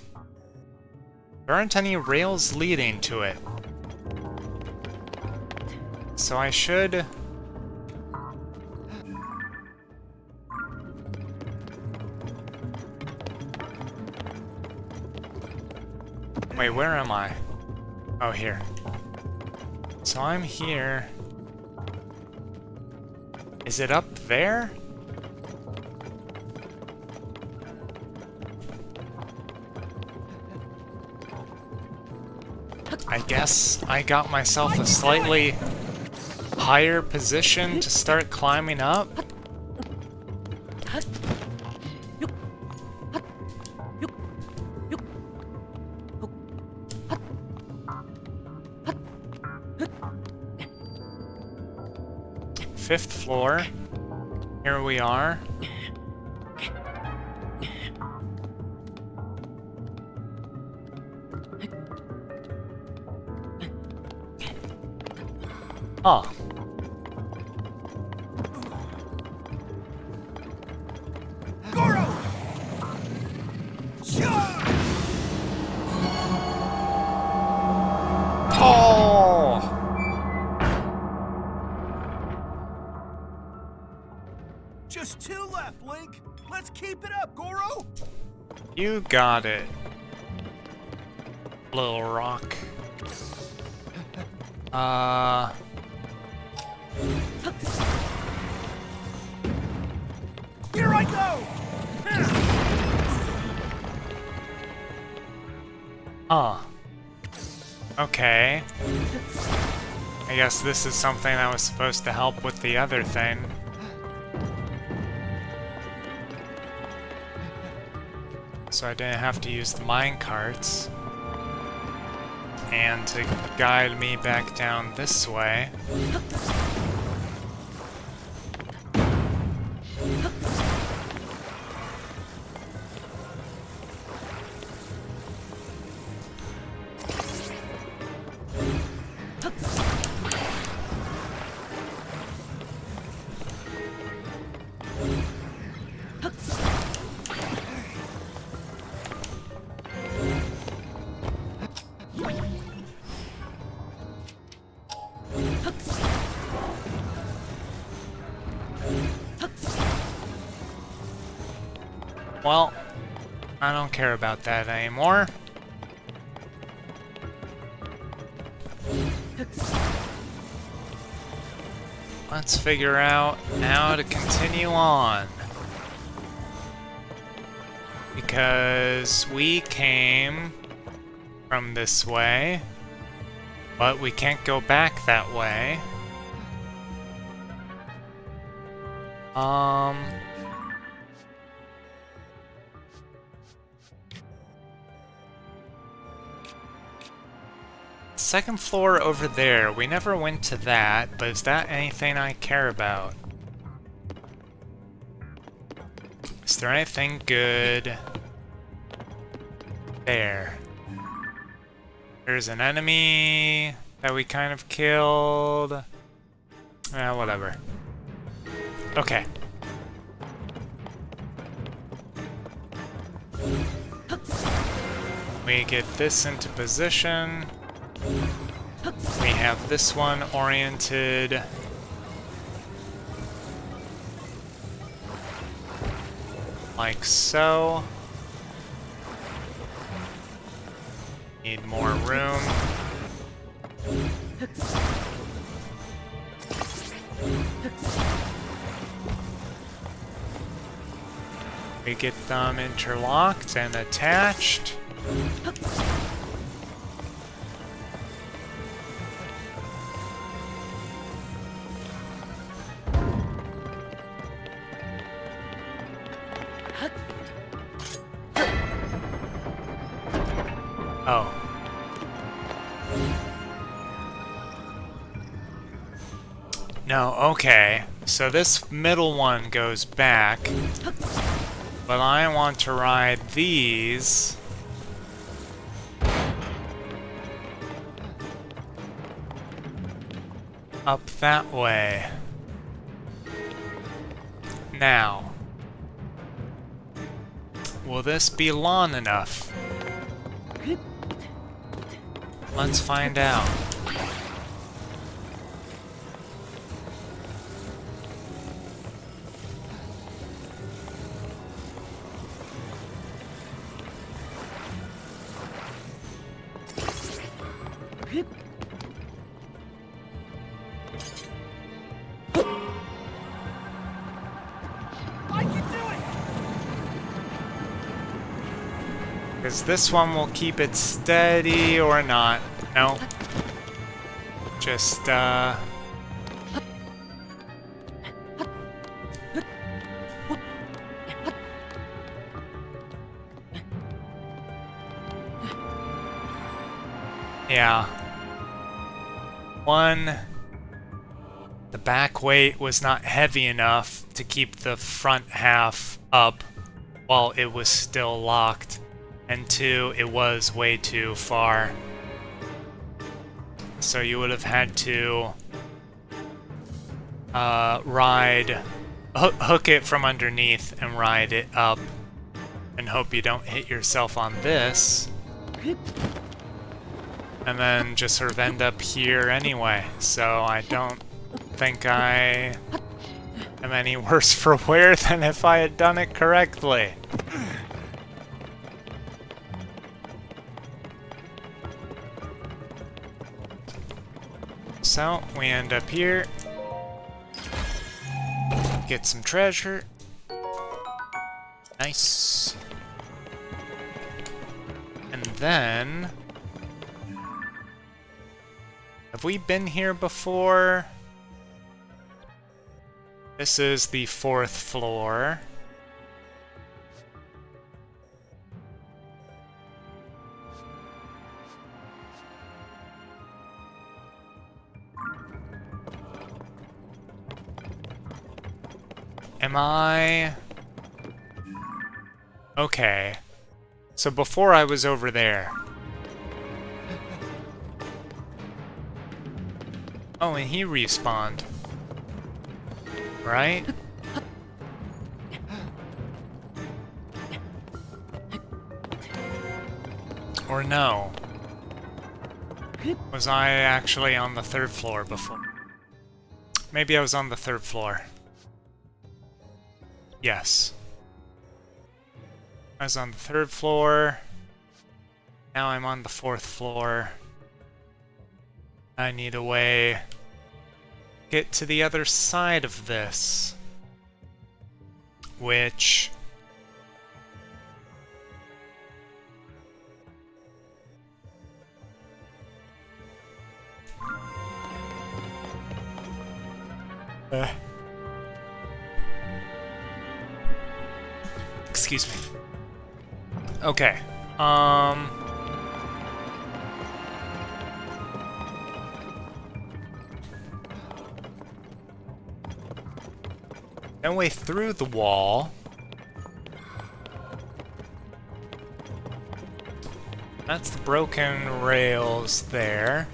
There aren't any rails leading to it. So I should... Wait, where am I? Oh, here. So I'm here. Is it up there? I guess I got myself a slightly higher position to start climbing up. Fifth floor. Here we are. Huh. Goron! Oh! Just 2 left, Link. Let's keep it up, Goro. You got it, little rock. Here I go. Huh. Okay. I guess this is something that was supposed to help with the other thing. So I didn't have to use the mine carts. And to guide me back down this way. Well, I don't care about that anymore. Let's figure out how to continue on. Because we came from this way, but we can't go back that way. Second floor over there. We never went to that, but is that anything I care about? Is there anything good there? There's an enemy that we kind of killed. Whatever. Okay. We get this into position. We have this one oriented. Like so. Need more room. We get them interlocked and attached. Oh. No, okay. So this middle one goes back. But I want to ride these. Up that way. Now. Will this be long enough? Let's find out. Because this one will keep it steady or not. No. Just, yeah. One, the back weight was not heavy enough to keep the front half up while it was still locked. And two, it was way too far. So you would have had to hook it from underneath and ride it up and hope you don't hit yourself on this. And then just sort of end up here anyway. So I don't think I am any worse for wear than if I had done it correctly. So, we end up here. Get some treasure. Nice. And then... have we been here before? This is the 4th floor. Am I... okay. So before I was over there. Oh, and he respawned. Right? Or no? Was I actually on the 3rd floor before? Maybe I was on the 3rd floor. Yes. I was on the 3rd floor. Now I'm on the 4th floor. I need a way to get to the other side of this. Which... Excuse me. Okay. No way through the wall. That's the broken rails there.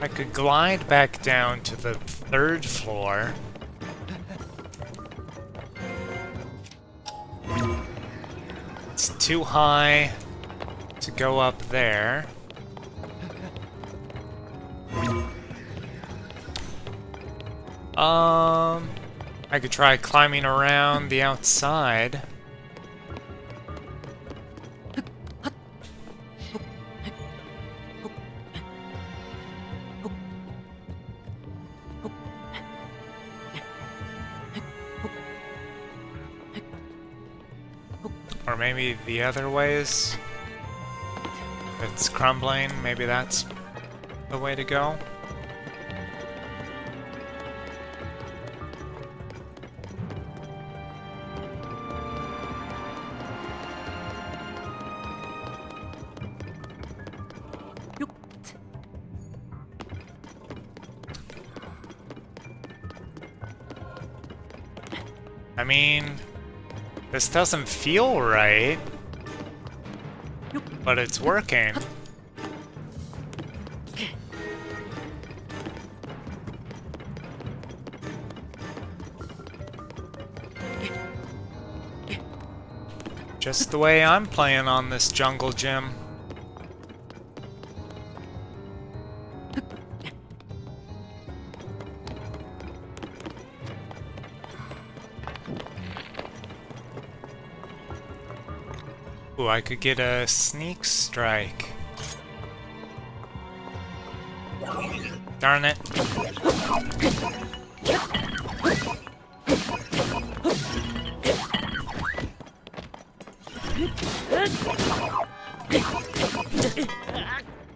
I could glide back down to the 3rd floor. It's too high to go up there. I could try climbing around the outside. Or maybe the other ways. If it's crumbling, maybe that's the way to go. I mean, this doesn't feel right, but it's working. Just the way I'm playing on this jungle gym. Ooh, I could get a sneak strike. Darn it.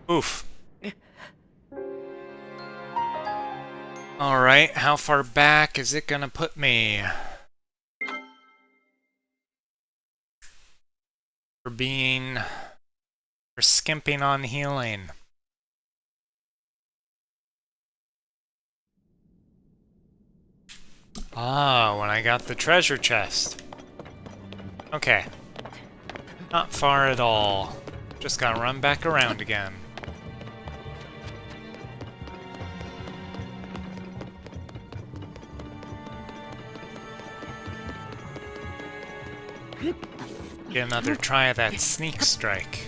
Oof. Alright, how far back is it gonna put me? For skimping on healing. Ah, when I got the treasure chest. Okay. Not far at all. Just gotta run back around again. Get another try of that sneak strike.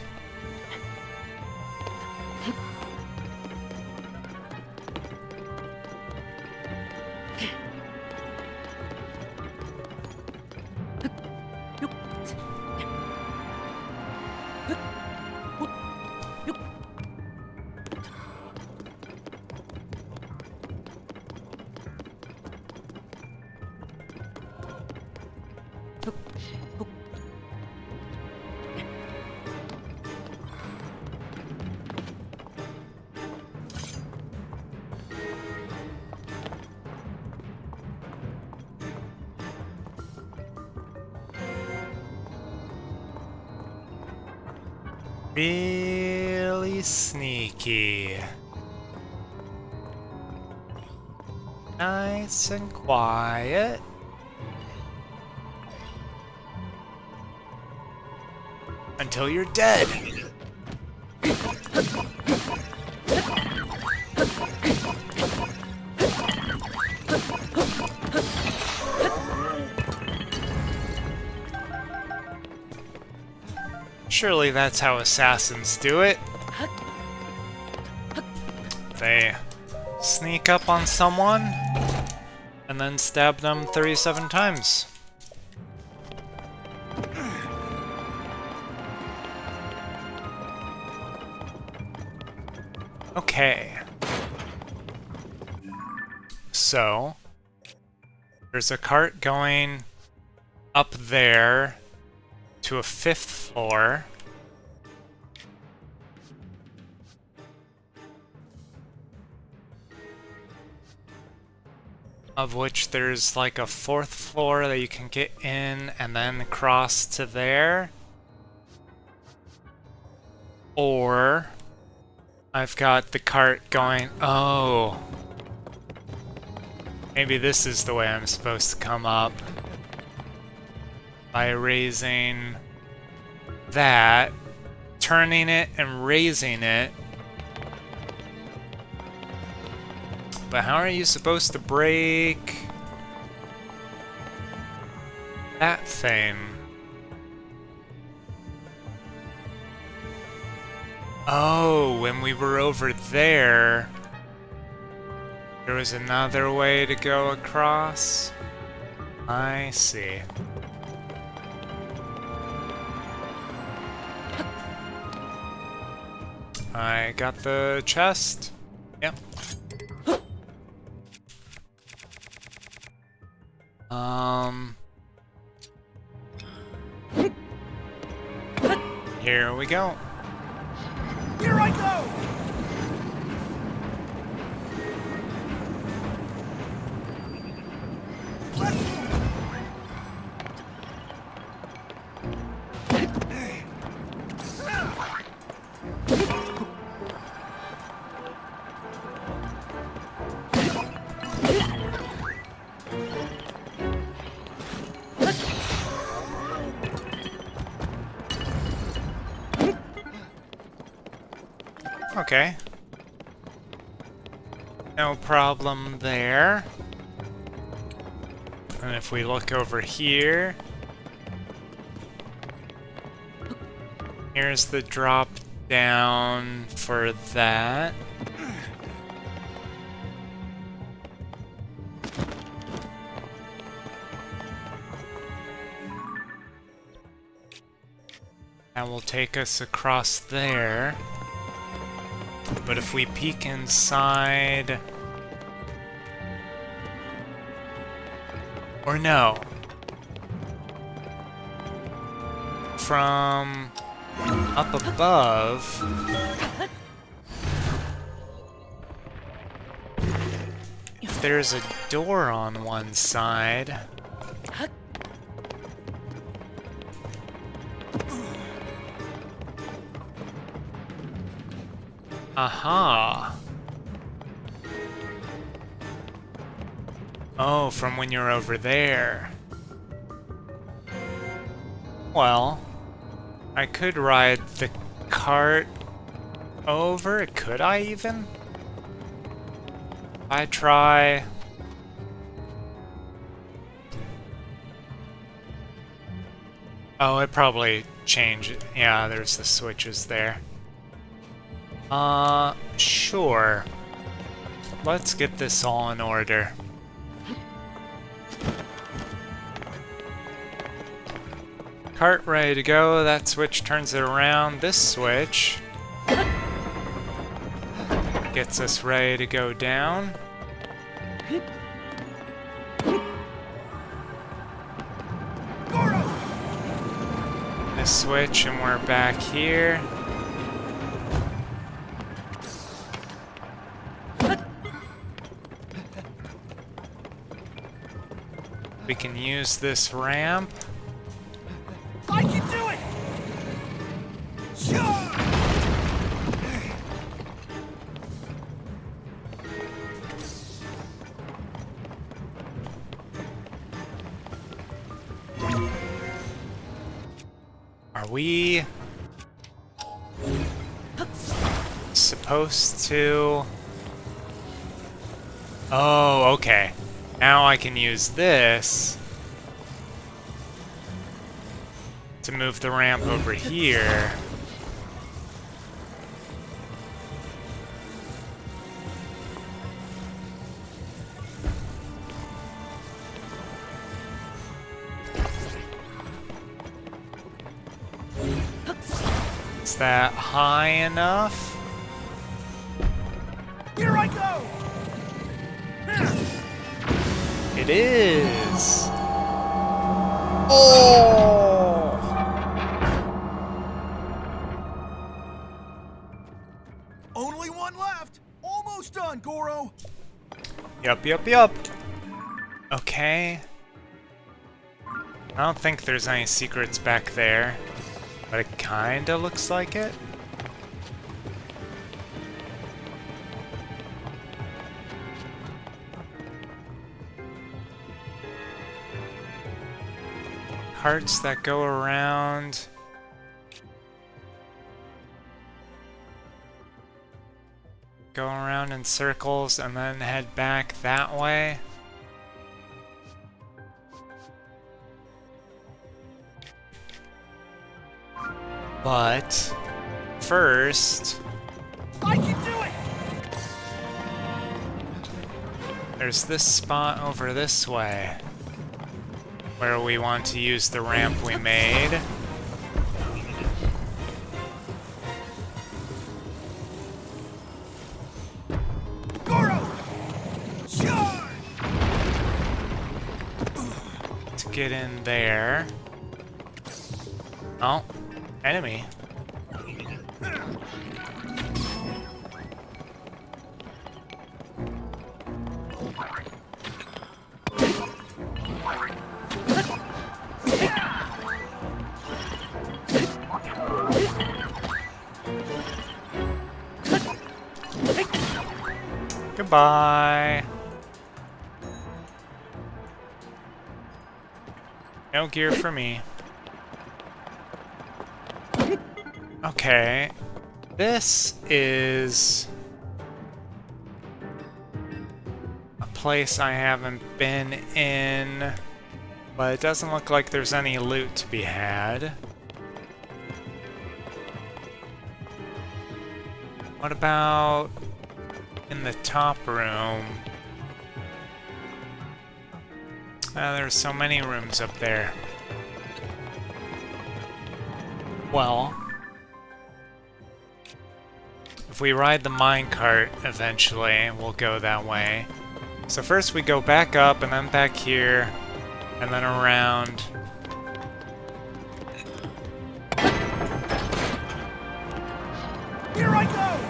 Really sneaky. Nice and quiet. Until you're dead. Surely that's how assassins do it. They sneak up on someone and then stab them 37 times. Okay. So, there's a cart going up there to a 5th floor. of which there's like a 4th floor that you can get in and then cross to there. Or I've got the cart going, oh, maybe this is the way I'm supposed to come up. By raising that, turning it and raising it. But how are you supposed to break that thing? Oh, when we were over there, there was another way to go across? I see. I got the chest. Yep. Here we go. Here I go! Okay. No problem there. And if we look over here, here's the drop down for that. That will take us across there. But if we peek inside... Or no. From up above... If there's a door on one side... Aha! Oh, from when you're over there. Well, I could ride the cart over. Could I even? I try. Oh, it probably changed. Yeah, there's the switches there. Sure. Let's get this all in order. Cart ready to go. That switch turns it around. This switch gets us ready to go down. This switch and we're back here. We can use this ramp. I can do it! Sure! Are we supposed to? Oh, okay. Now I can use this to move the ramp over here. Is that high enough? Here I go! It is! Oh! Only one left! Almost done, Goro! Yup, yup, yup. Okay. I don't think there's any secrets back there, but it kinda looks like it. Carts that go around. Go around in circles and then head back that way. But first, I can do it! there's this spot over this way where we want to use the ramp we made. Goron! Charge! To get in there. Oh, enemy. Goodbye. No gear for me. Okay. This is a place I haven't been in, but it doesn't look like there's any loot to be had. What about in the top room? There's so many rooms up there. Well, if we ride the minecart eventually, we'll go that way. So first we go back up and then back here and then around. Here I go!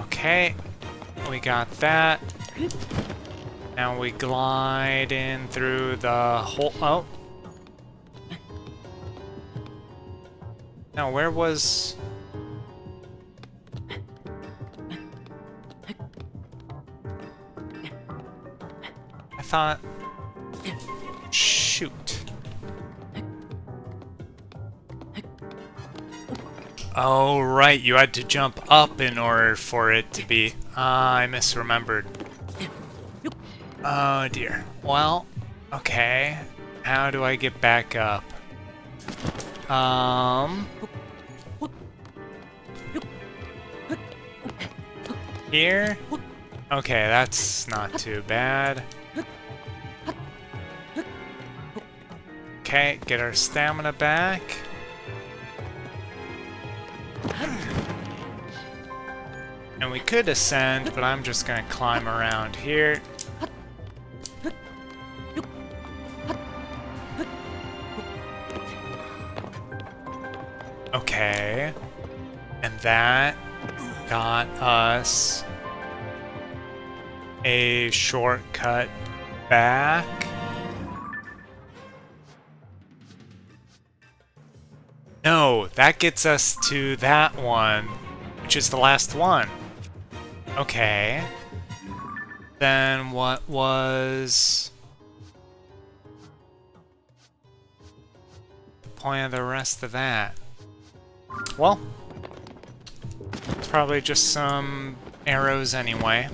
Okay, we got that. Now we glide in through the hole. Oh. Now, where was... I thought... Shoot. Oh, right, you had to jump up in order for it to be... I misremembered. Oh, dear. Well, okay. How do I get back up? Here? Okay, that's not too bad. Okay, get our stamina back. And we could ascend, but I'm just gonna climb around here. Okay. And that got us a shortcut back. No, that gets us to that one, which is the last one. Okay. Then what was the point of the rest of that? Well, it's probably just some arrows anyway.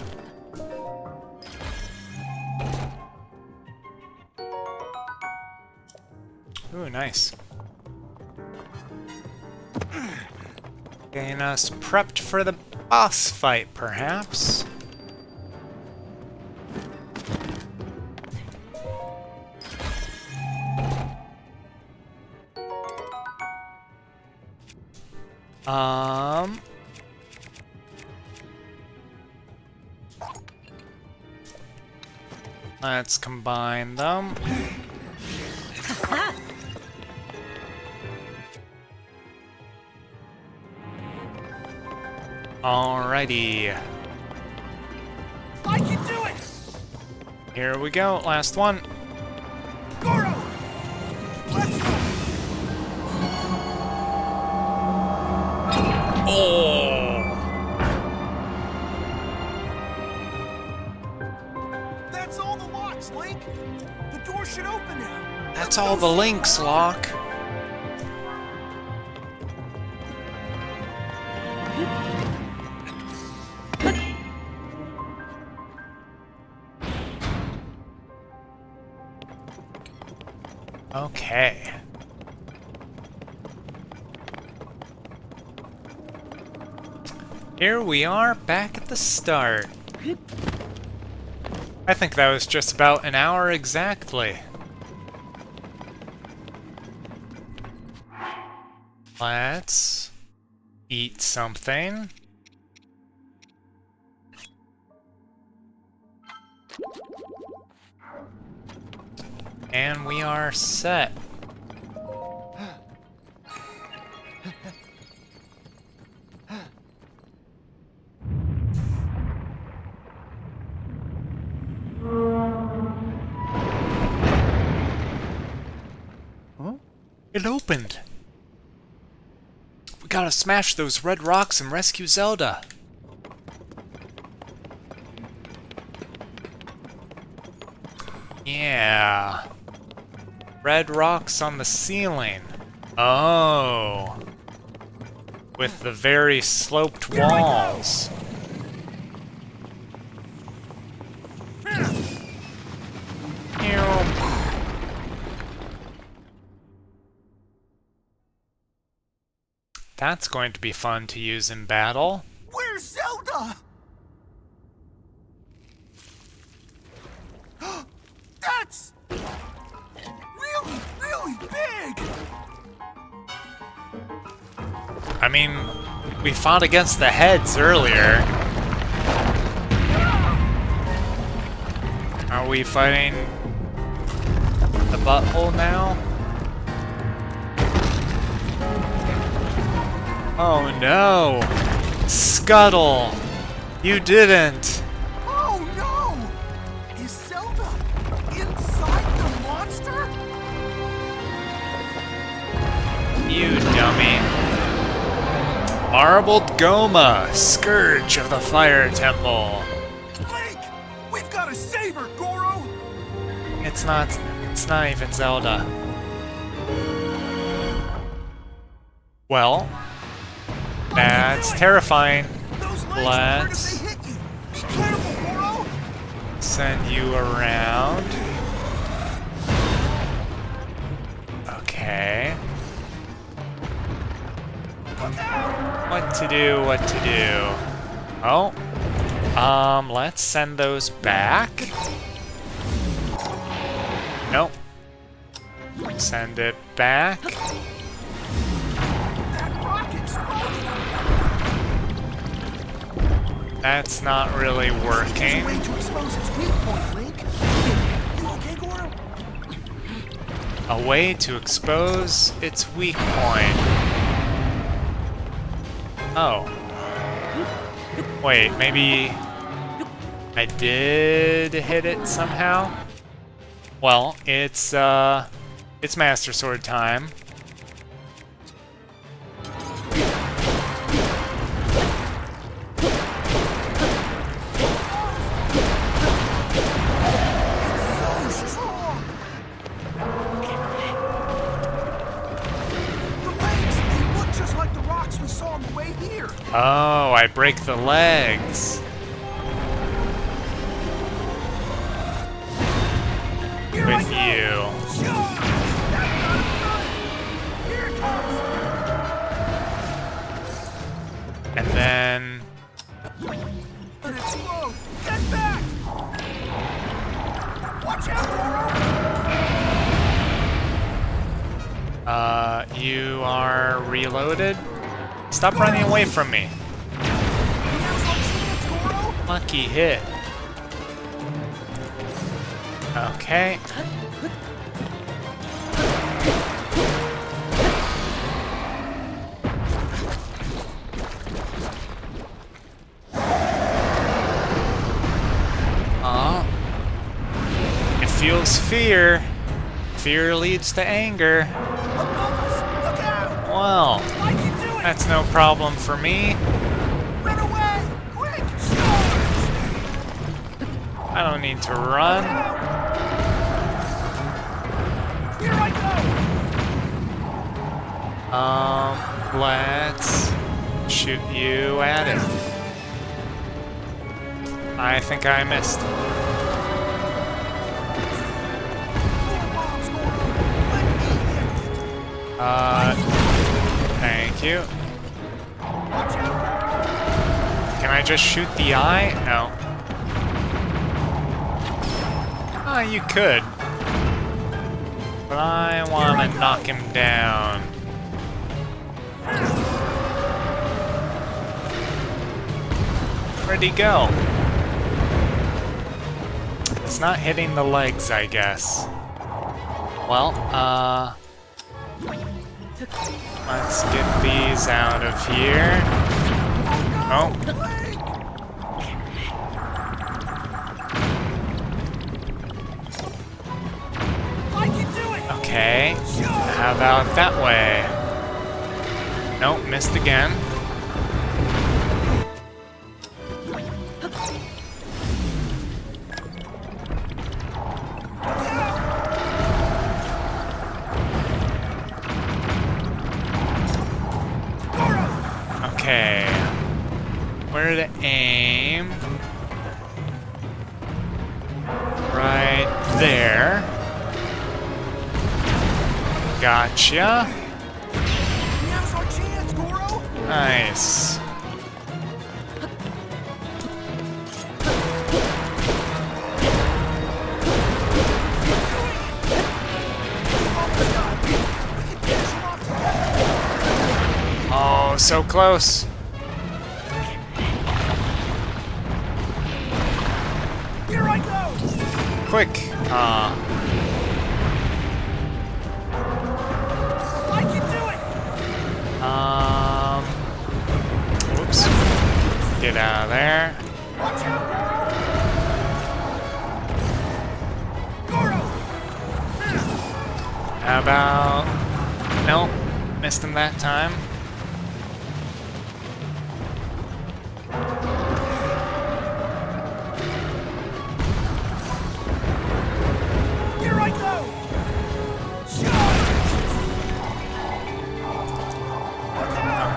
Ooh, nice. Getting us prepped for the boss fight, perhaps. Let's combine them. Alrighty. I can do it! Here we go. Last one. Goron! Let's go! Oh! That's all the locks, Link! The door should open now! That's all the links, Locke. Okay. Here we are, back at the start. I think that was just about an hour exactly. Let's eat something. And we are set. Huh? It opened. We gotta smash those red rocks and rescue Zelda. Yeah. Red rocks on the ceiling. Oh. With the very sloped walls. That's going to be fun to use in battle. Where's Zelda? That's really, really big! I mean, we fought against the heads earlier. Are we fighting the butthole now? Oh no! Scuttle! You didn't! Oh no! Is Zelda inside the monster? You dummy. Marbled Goma, Scourge of the Fire Temple. Link! We've got to save her, Goro! It's not even Zelda. Well, that's terrifying. Those legs hurt if Let's they hit you. Be careful, Goro! send you around. Okay. What to do, what to do. Oh. Let's send those back. Nope. Send it back. That rock exploded! That's not really There's a working. way to expose its weak point, Link. You okay, Goro? A way to expose its weak point. Oh. Wait, maybe I did hit it somehow? Well, it's Master Sword time. So strong! The legs, they look just like the rocks we saw on the way here. Oh, I break the legs. Here I With go. you. Sure. That's not fun. Here it comes. And then But it's slow. Get back! Watch out, Goro! you are reloaded. Stop running away from me. Now's our chance, Goro! Lucky hit. Okay. follows fear. Fear leads to anger. Above us! Look out! Well, I can do it! that's no problem for me. Run away! Quick! Charge! I don't need to run. Here I go! Let's shoot you at it. I think I missed. More bombs, Goron! Let me hit it! Thank you. Watch out! Can I just shoot the eye? No. Oh, you could. But I want to knock him down. Where'd he go? It's not hitting the legs, I guess. Well, let's get these out of here. Oh. I can do it! Okay. How about that way? Nope, missed again. Okay. Where to aim? Right there. Gotcha. Now's our chance, Goro! Nice. Oh, so close. Here I go! Quick. I can do it! Whoops. Get out of there. Watch out, Goro! How about... Nope. Missed him that time. Here I go! Charge!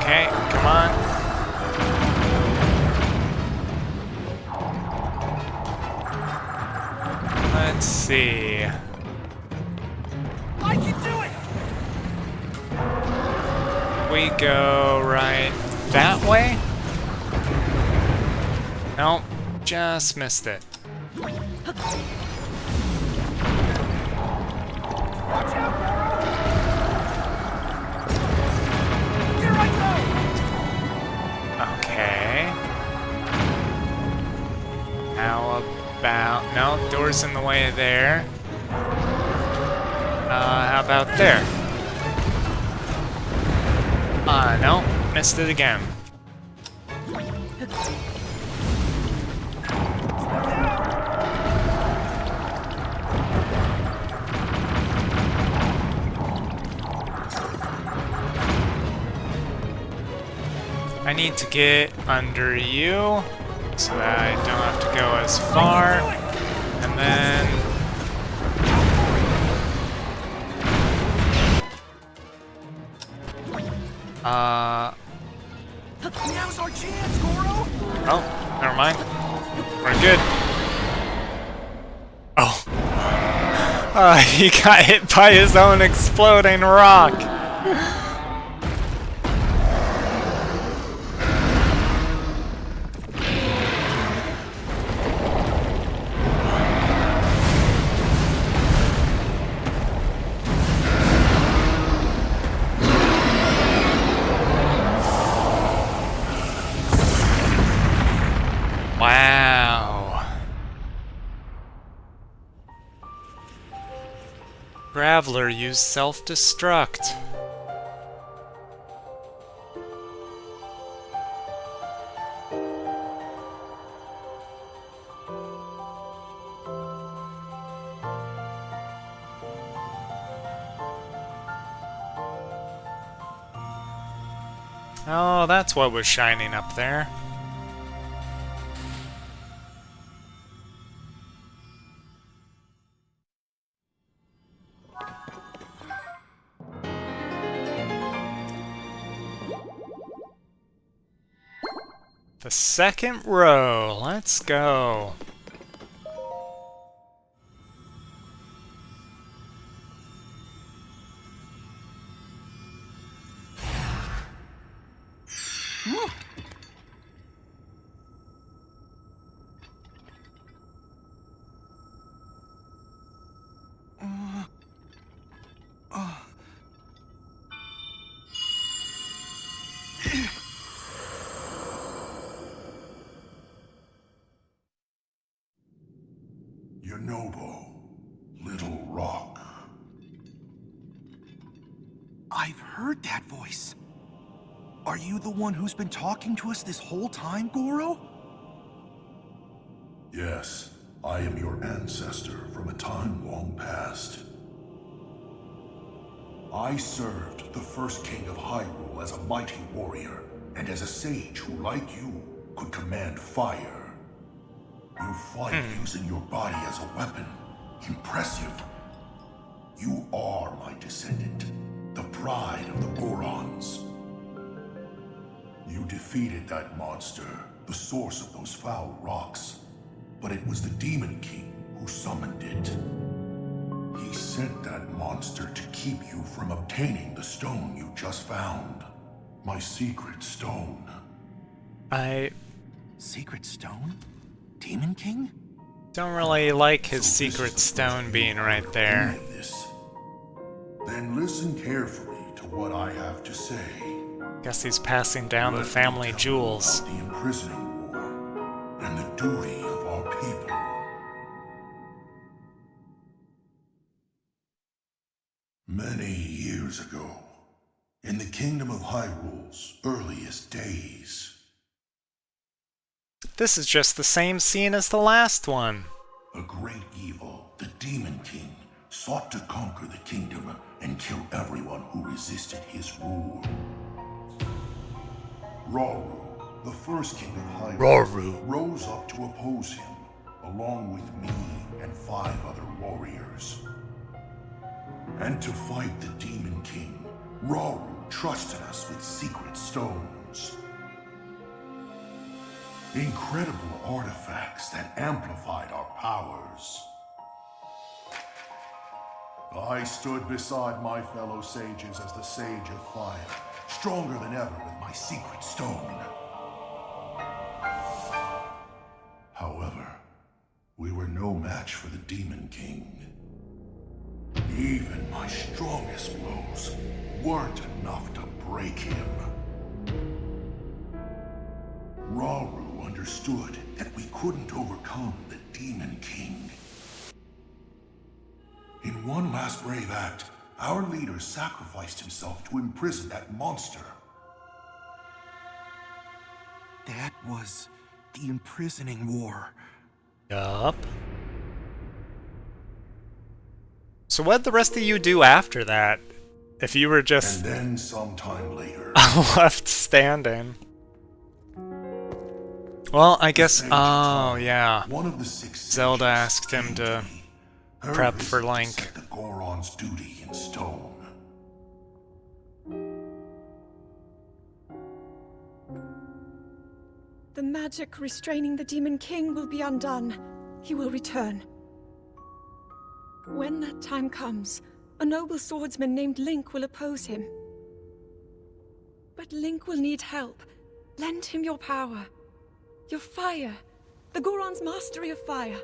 Okay, come on. Let's see. I can do it! We go right that way? Nope, just missed it. Watch out, Goro! Here I Okay. How about... No, door's in the way there. How about there? No, missed it again. I need to get under you so that I don't have to go as far. And then... Now's our chance, Goro! Oh, never mind. We're good. Oh. He got hit by his own exploding rock. Wow. Graveler used self-destruct. Oh, that's what was shining up there. The second row. Let's go. Yonobo, Little Rock. I've heard that voice. Are you the one who's been talking to us this whole time, Goro? Yes, I am your ancestor from a time long past. I served the first king of Hyrule as a mighty warrior, and as a sage who, like you, could command fire. You fight using your body as a weapon. Impressive. You are my descendant, the pride of the Gorons. You defeated that monster, the source of those foul rocks. But it was the Demon King who summoned it. He sent that monster to keep you from obtaining the stone you just found. My secret stone. Secret stone? Demon King? Don't really like his secret stone being right there. Then listen carefully to what I have to say. Guess he's passing down the family jewels. The imprisoning war and the duty of our people. Many years ago, in the kingdom of Hyrule's earliest days. This is just the same scene as the last one. A great evil, the Demon King, sought to conquer the kingdom and kill everyone who resisted his rule. Rauru, the first king of Hyrule, rose up to oppose him, along with me and 5 other warriors. And to fight the Demon King, Rauru trusted us with secret stones. Incredible artifacts that amplified our powers. I stood beside my fellow sages as the Sage of Fire, stronger than ever with my secret stone. However, we were no match for the Demon King. Even my strongest blows weren't enough to break him. Rauru understood that we couldn't overcome the Demon King. In one last brave act, our leader sacrificed himself to imprison that monster. That was the imprisoning war. Yup. So what'd the rest of you do after that? If you were just And then sometime later, left standing. Well, I guess, oh yeah, one of the 6 Zelda sages asked him came to me. Her prep visit for Link. set the Goron's duty in stone. The magic restraining the Demon King will be undone. He will return. When that time comes, a noble swordsman named Link will oppose him. But Link will need help. Lend him your power. Your fire. The Goron's mastery of fire.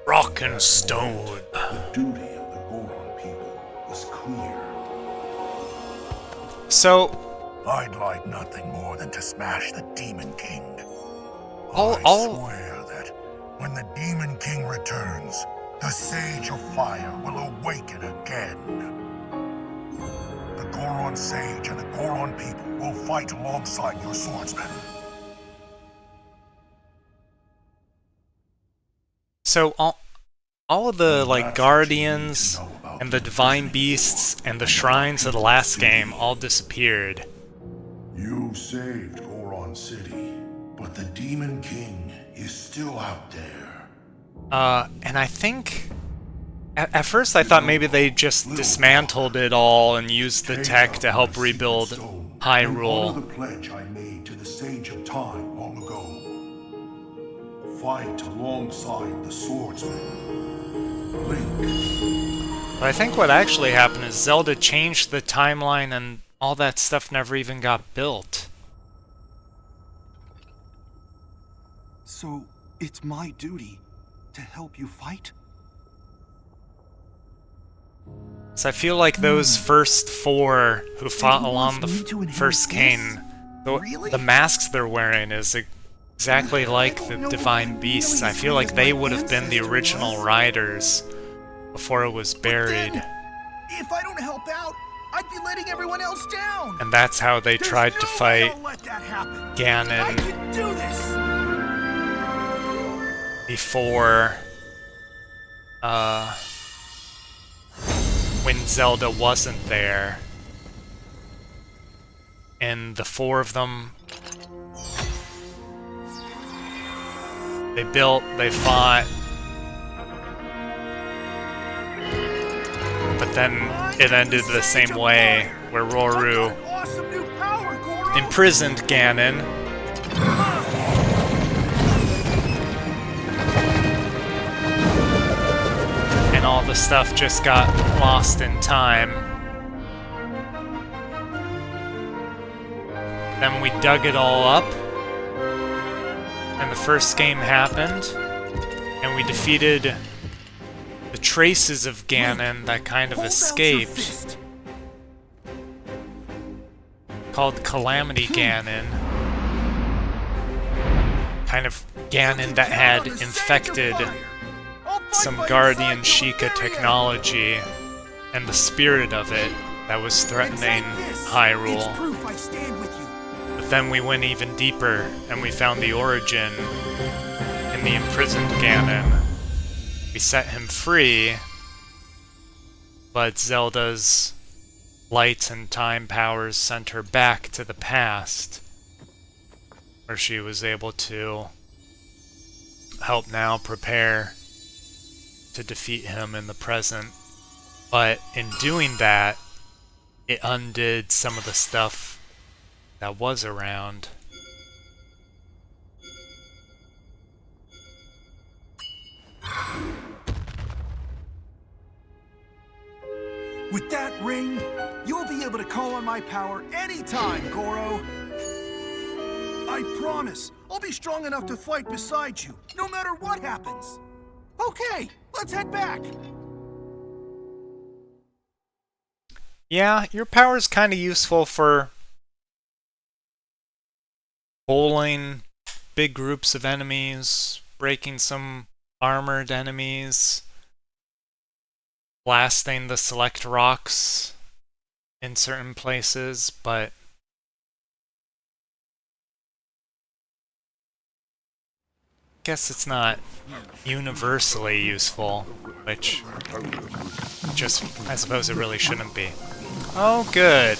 rock and stone. The duty of the Goron people was clear. So, I'd like nothing more than to smash the Demon King. I'll- I swear that when the Demon King returns, the Sage of Fire will awaken again. The Goron Sage and the Goron people will fight alongside your swordsmen. so all of the, like, That's what you need guardians to know about and the divine beasts and the shrines of the last game all disappeared. You saved Goron City, but the Demon King is still out there. And I think... At first I thought maybe they just dismantled it all and used the tech to help rebuild Hyrule. The pledge I made to the Sage of Time long ago. Fight alongside the swordsman. Link. But I think what actually happened is Zelda changed the timeline and all that stuff never even got built. So, it's my duty to help you fight? So I feel like those first four who fought along the first king, the masks they're wearing is exactly like the divine beasts. I feel like they would have been the original riders before it was buried. If I don't help out, I'd be letting everyone else down. And that's how they tried to fight Ganon I can do this. before when Zelda wasn't there. And the four of them, they built, they fought, but then it ended the same way, where Roru imprisoned Ganon. And all the stuff just got lost in time. Then we dug it all up, and the first game happened, and we defeated the traces of Ganon that kind of escaped, called Calamity Ganon. Kind of Ganon that had infected some Guardian Sheikah technology and the spirit of it that was threatening Hyrule. But then we went even deeper and we found the origin in the imprisoned Ganon. We set him free, but Zelda's light and time powers sent her back to the past, where she was able to help now prepare to defeat him in the present. But in doing that, it undid some of the stuff that was around. With that ring, you'll be able to call on my power anytime, Goro. I promise, I'll be strong enough to fight beside you, no matter what happens. Okay, let's head back. Yeah, your power's kind of useful for bowling big groups of enemies, breaking some armored enemies, blasting the select rocks in certain places, but I guess it's not universally useful, which just, I suppose it really shouldn't be. Oh, good.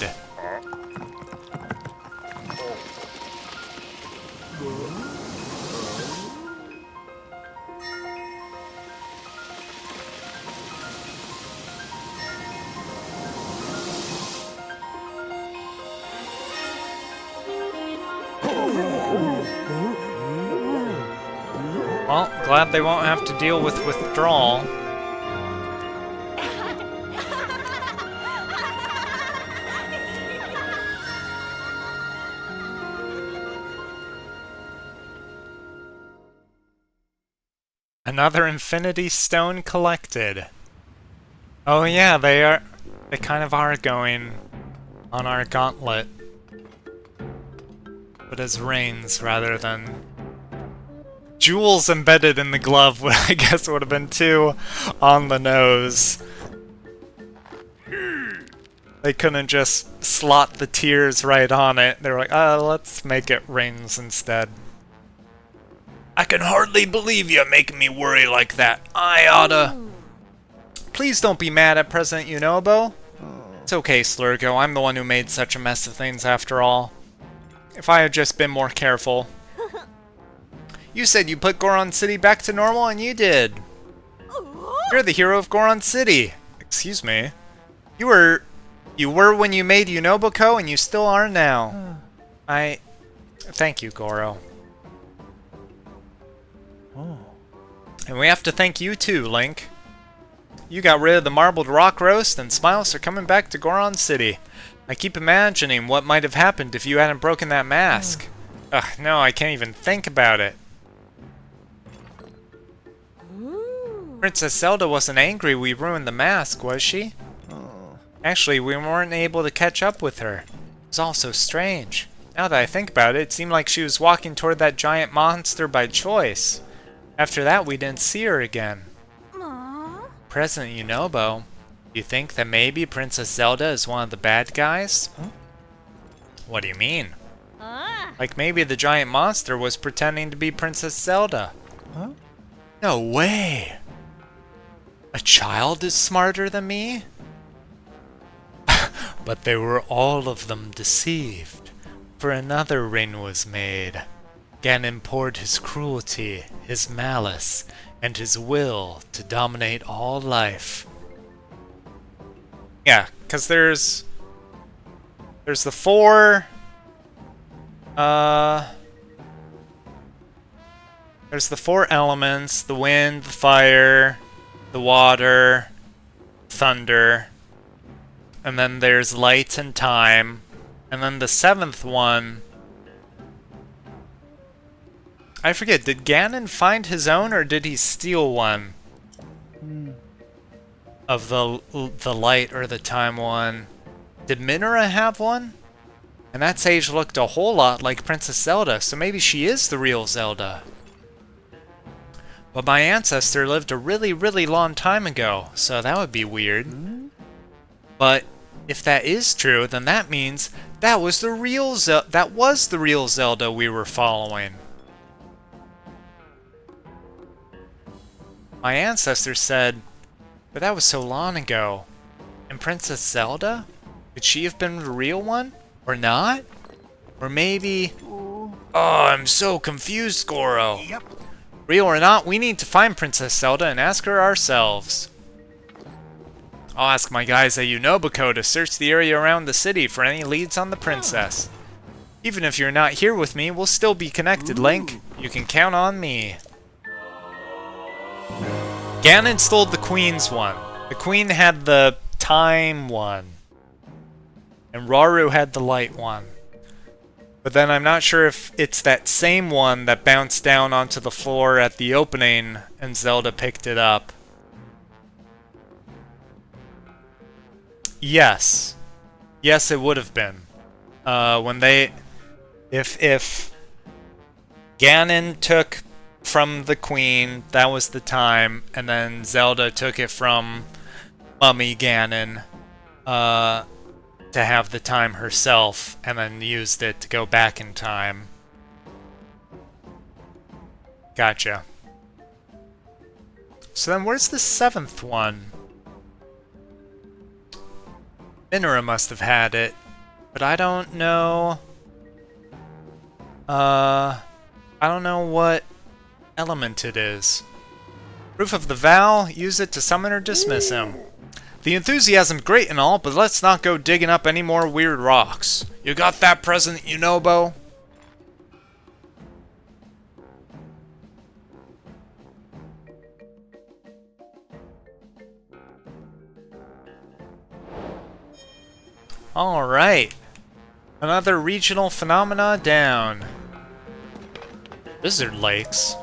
Well, glad they won't have to deal with withdrawal. Another Infinity Stone collected. Oh yeah, they kind of are going on our gauntlet, but as rings rather than jewels embedded in the glove. I guess would have been too on the nose. They couldn't just slot the tears right on it. They were like, let's make it rings instead. I can hardly believe you're making me worry like that. I oughta please don't be mad at President Yunobo. It's okay, Slurgo. I'm the one who made such a mess of things after all. If I had just been more careful. You said you put Goron City back to normal, and you did. You're the hero of Goron City. Excuse me. You were when you made Unoboko, and you still are now. Thank you, Goro. Oh. And we have to thank you too, Link. You got rid of the marbled rock roast, and smiles are coming back to Goron City. I keep imagining what might have happened if you hadn't broken that mask. Ugh, no, I can't even think about it. Princess Zelda wasn't angry we ruined the mask, was she? Actually, we weren't able to catch up with her. It was all so strange. Now that I think about it, it seemed like she was walking toward that giant monster by choice. After that, we didn't see her again. President Yunobo, do you think that maybe Princess Zelda is one of the bad guys? Huh? What do you mean? Like maybe the giant monster was pretending to be Princess Zelda. Huh? No way! A child is smarter than me? But they were all of them deceived, for another ring was made. Ganon poured his cruelty, his malice, and his will to dominate all life. Yeah, because there's the four... There's the four elements, the wind, the fire, the water, thunder, and then there's light and time, and then the seventh one... I forget, did Ganon find his own, or did he steal one? Of the light or the time one? Did Minora have one? And that sage looked a whole lot like Princess Zelda, so maybe she is the real Zelda. But my ancestor lived a really, really long time ago, so that would be weird. But if that is true, then that means that was the real Zelda we were following. My ancestor said, but that was so long ago. And Princess Zelda? Could she have been the real one? Or not? Or maybe... Oh, I'm so confused, Goro. Yep. Real or not, we need to find Princess Zelda and ask her ourselves. I'll ask my guys at Unoboko to search the area around the city for any leads on the princess. Even if you're not here with me, we'll still be connected, Link. You can count on me. Ganon stole the Queen's one. The Queen had the time one. And Rauru had the light one. But then I'm not sure if it's that same one that bounced down onto the floor at the opening and Zelda picked it up. Yes. Yes, it would have been. When they... If Ganon took from the Queen, that was the time, and then Zelda took it from Mummy Ganon, to have the time herself, and then used it to go back in time. Gotcha. So then where's the seventh one? Minora must have had it, but I don't know... I don't know what element it is. Proof of the vow, use it to summon or dismiss him. The enthusiasm's great and all, but let's not go digging up any more weird rocks. You got that, President Yunobo? Alright. Another regional phenomena down. Lizard lakes.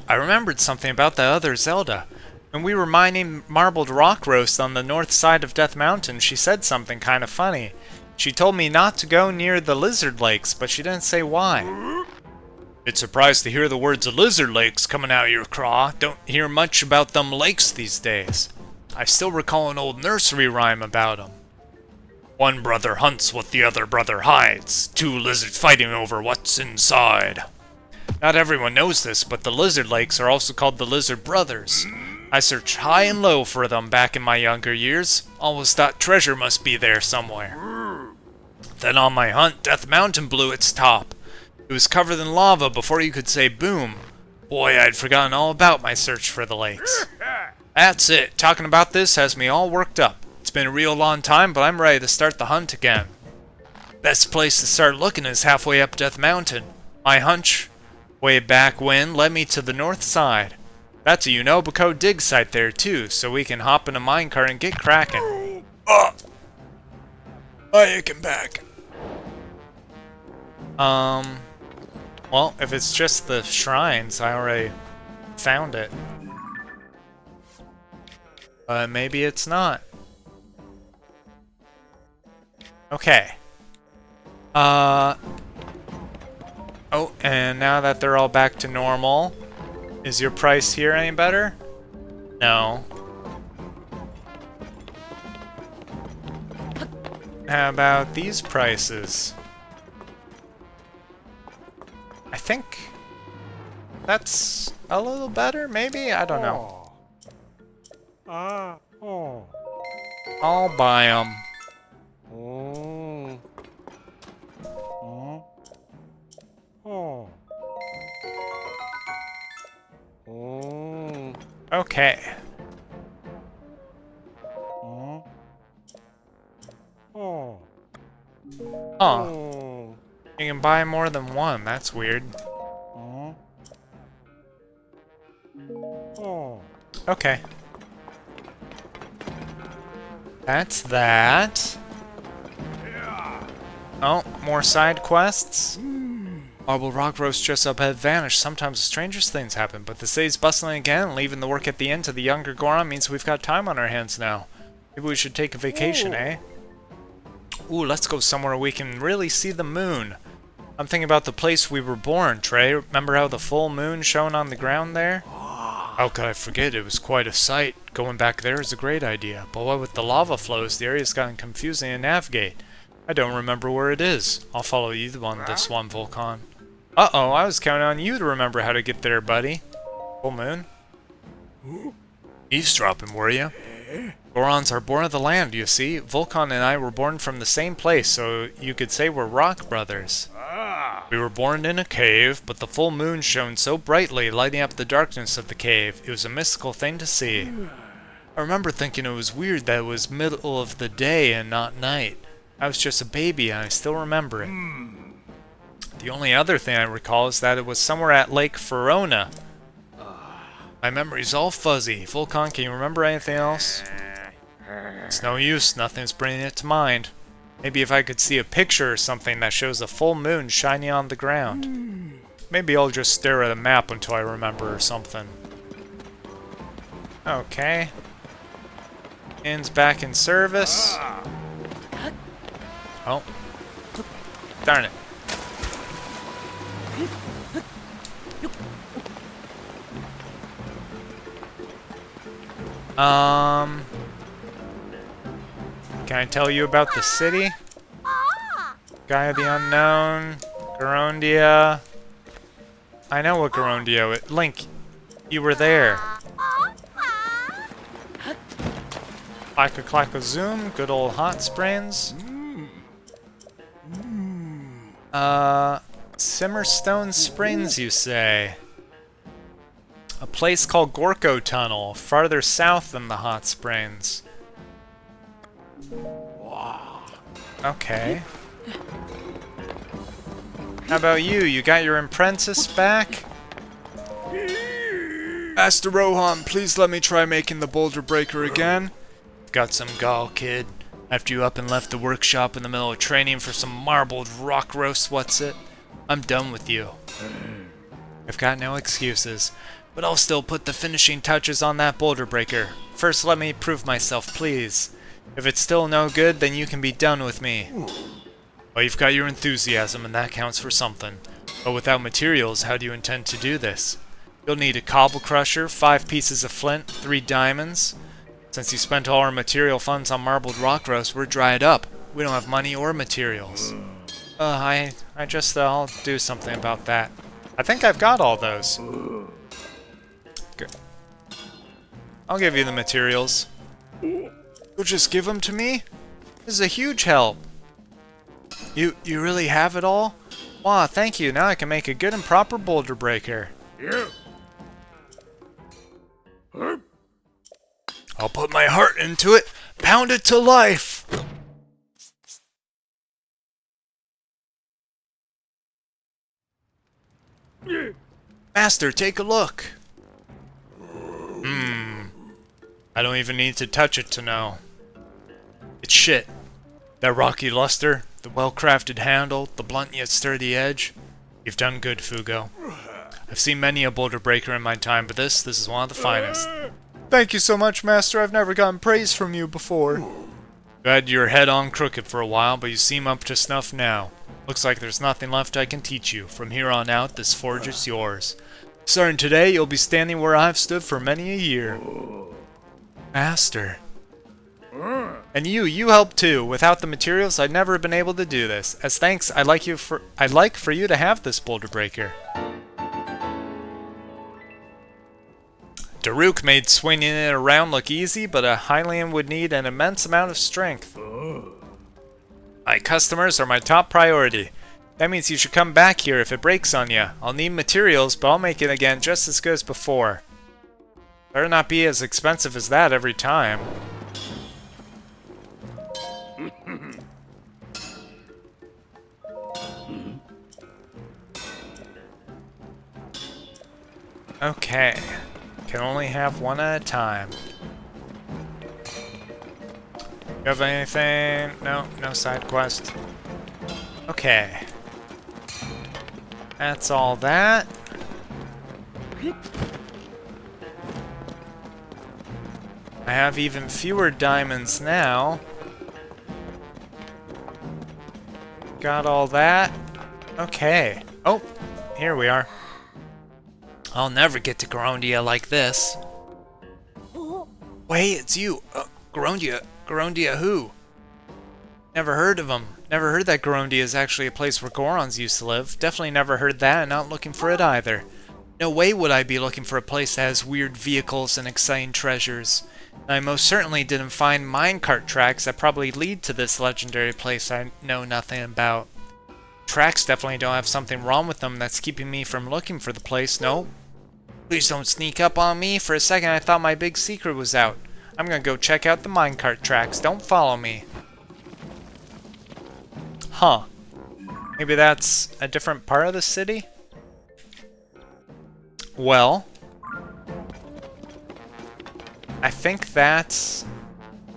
I remembered something about the other Zelda. When we were mining marbled rock roast on the north side of Death Mountain, she said something kind of funny. She told me not to go near the lizard lakes, but she didn't say why. Bit surprised to hear the words lizard lakes coming out of your craw. Don't hear much about them lakes these days. I still recall an old nursery rhyme about them. One brother hunts what the other brother hides. Two lizards fighting over what's inside. Not everyone knows this, but the lizard lakes are also called the Lizard Brothers. I searched high and low for them back in my younger years. Always thought treasure must be there somewhere. Then on my hunt, Death Mountain blew its top. It was covered in lava before you could say boom. Boy, I'd forgotten all about my search for the lakes. That's it. Talking about this has me all worked up. It's been a real long time, but I'm ready to start the hunt again. Best place to start looking is halfway up Death Mountain. My hunch, way back when, led me to the north side. That's a Unobuko dig site there too, so we can hop in a minecart and get cracking. Oh! My aching back. Well, if it's just the shrines, I already found it. Maybe it's not. Okay. Oh, and now that they're all back to normal, is your price here any better? No. How about these prices? I think that's a little better, maybe? I don't know. I'll buy them. Okay. Oh. You can buy more than one. That's weird. Okay. That's that. Oh, more side quests. Marble Rock Roast just up had vanished. Sometimes the strangest things happen, but the city's bustling again. Leaving the work at the end to the younger Goron means we've got time on our hands now. Maybe we should take a vacation, eh? Ooh, let's go somewhere we can really see the moon. I'm thinking about the place we were born, Trey. Remember how the full moon shone on the ground there? How could I forget? It was quite a sight. Going back there is a great idea, but what with the lava flows, the area's gotten confusing to navigate. I don't remember where it is. I'll follow you on this one, Volcan. Uh-oh, I was counting on you to remember how to get there, buddy. Full moon? Eavesdropping, were you? Gorons are born of the land, you see. Volcan and I were born from the same place, so you could say we're rock brothers. We were born in a cave, but the full moon shone so brightly, lighting up the darkness of the cave. It was a mystical thing to see. I remember thinking it was weird that it was middle of the day and not night. I was just a baby, and I still remember it. The only other thing I recall is that it was somewhere at Lake Verona. My memory's all fuzzy. Volcan, can you remember anything else? It's no use, nothing's bringing it to mind. Maybe if I could see a picture or something that shows a full moon shining on the ground. Maybe I'll just stare at a map until I remember or something. Okay. Inn's back in service. Oh. Darn it. Can I tell you about the city? Guy of the Unknown, Gorondia. I know what Gorondia is. Link, you were there. Clack-a-clack-a-zoom, good old hot springs. Simmerstone Springs, you say? A place called Gorko Tunnel, farther south than the hot springs. Okay. How about you? You got your apprentice back? Master Rohan, please let me try making the boulder breaker again. Got some gall, kid. After you up and left the workshop in the middle of training for some marbled rock roast, what's it? I'm done with you. I've got no excuses, but I'll still put the finishing touches on that boulder breaker. First, let me prove myself, please. If it's still no good, then you can be done with me. Well, you've got your enthusiasm, and that counts for something. But without materials, how do you intend to do this? You'll need a cobble crusher, 5 pieces of flint, 3 diamonds. Since you spent all our material funds on marbled rock roast, we're dried up. We don't have money or materials. I'll do something about that. I think I've got all those. Good. I'll give you the materials. You'll just give them to me? This is a huge help. You really have it all? Wow, thank you. Now I can make a good and proper boulder breaker. Yeah. I'll put my heart into it, pound it to life. Master, take a look. I don't even need to touch it to know. It's shit. That rocky luster, the well-crafted handle, the blunt yet sturdy edge. You've done good, Fugo. I've seen many a boulder breaker in my time, but this is one of the finest. Thank you so much, Master. I've never gotten praise from you before. You had your head on crooked for a while, but you seem up to snuff now. Looks like there's nothing left I can teach you. From here on out, this forge is yours. Starting today, you'll be standing where I've stood for many a year. Master. And you helped too. Without the materials, I'd never have been able to do this. As thanks, I'd like for you to have this boulder breaker. Daruk made swinging it around look easy, but a Hylian would need an immense amount of strength. My customers are my top priority. That means you should come back here if it breaks on you. I'll need materials, but I'll make it again just as good as before. Better not be as expensive as that every time. Okay. Can only have one at a time. You have anything? No, no side quest. Okay. That's all that. I have even fewer diamonds now. Got all that. Okay. Oh, here we are. I'll never get to Gorondia like this. Wait, it's you. Gorondia. Gorondia who? Never heard of him. Never heard that Gorondia is actually a place where Gorons used to live. Definitely never heard that, and not looking for it either. No way would I be looking for a place that has weird vehicles and exciting treasures. And I most certainly didn't find minecart tracks that probably lead to this legendary place I know nothing about. Tracks definitely don't have something wrong with them that's keeping me from looking for the place, no. Please don't sneak up on me. For a second I thought my big secret was out. I'm gonna go check out the minecart tracks. Don't follow me. Huh. Maybe that's a different part of the city? Well, I think that's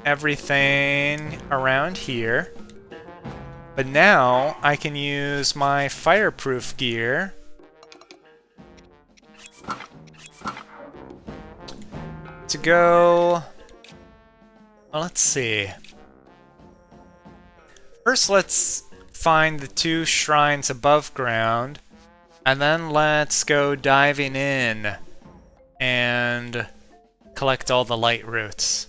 everything around here. But now I can use my fireproof gear to go... Well, let's see. First, let's find the 2 shrines above ground, and then let's go diving in and collect all the light roots.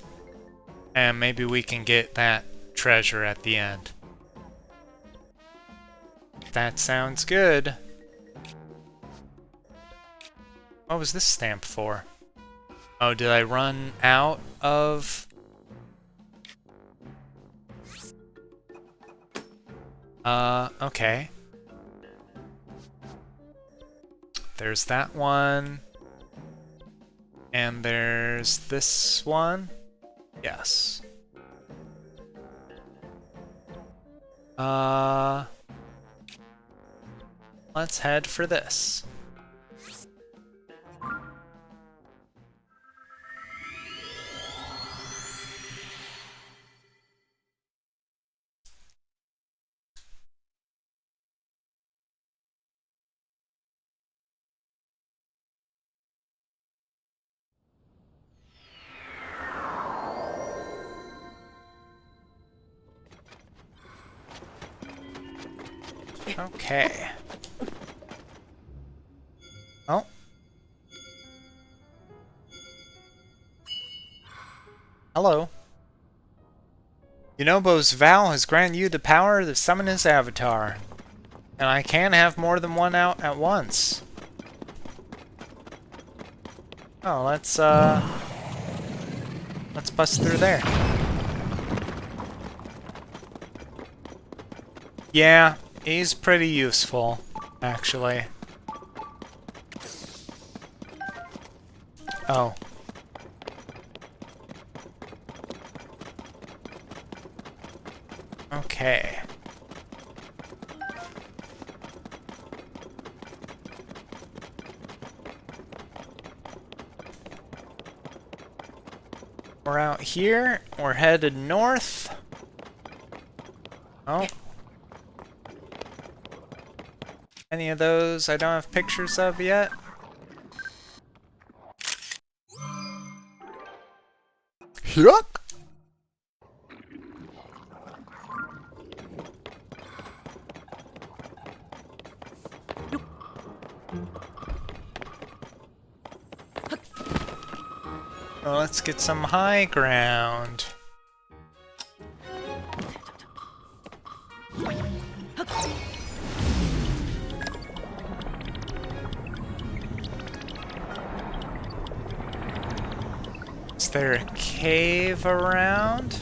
And maybe we can get that treasure at the end. That sounds good. What was this stamp for? Oh, did I run out of... okay. There's that one. And there's this one. Yes. Let's head for this. Okay. Oh. Hello. Yunobo's vow has granted you the power to summon his avatar. And I can have more than one out at once. Oh, let's let's bust through there. Yeah, he's pretty useful, actually. Oh. Okay. We're out here. We're headed north. Oh. Any of those I don't have pictures of yet? Yuck! Well, let's get some high ground. Is there a cave around?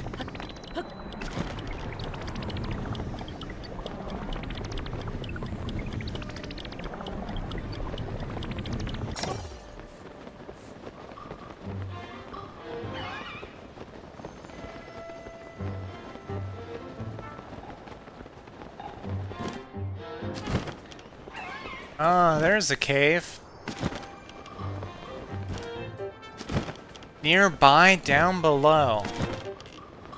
Ah, there's a cave. Nearby, down below.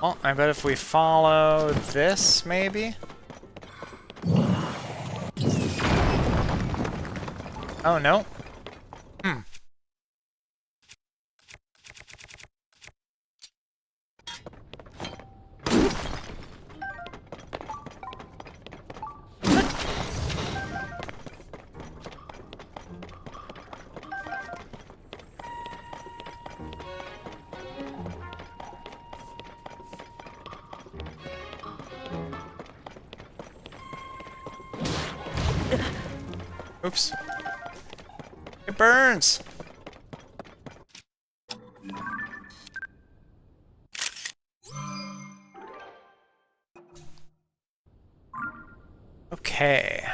Well, I bet if we follow this, maybe? Oh, no. Hmm. Oops. It burns! Okay.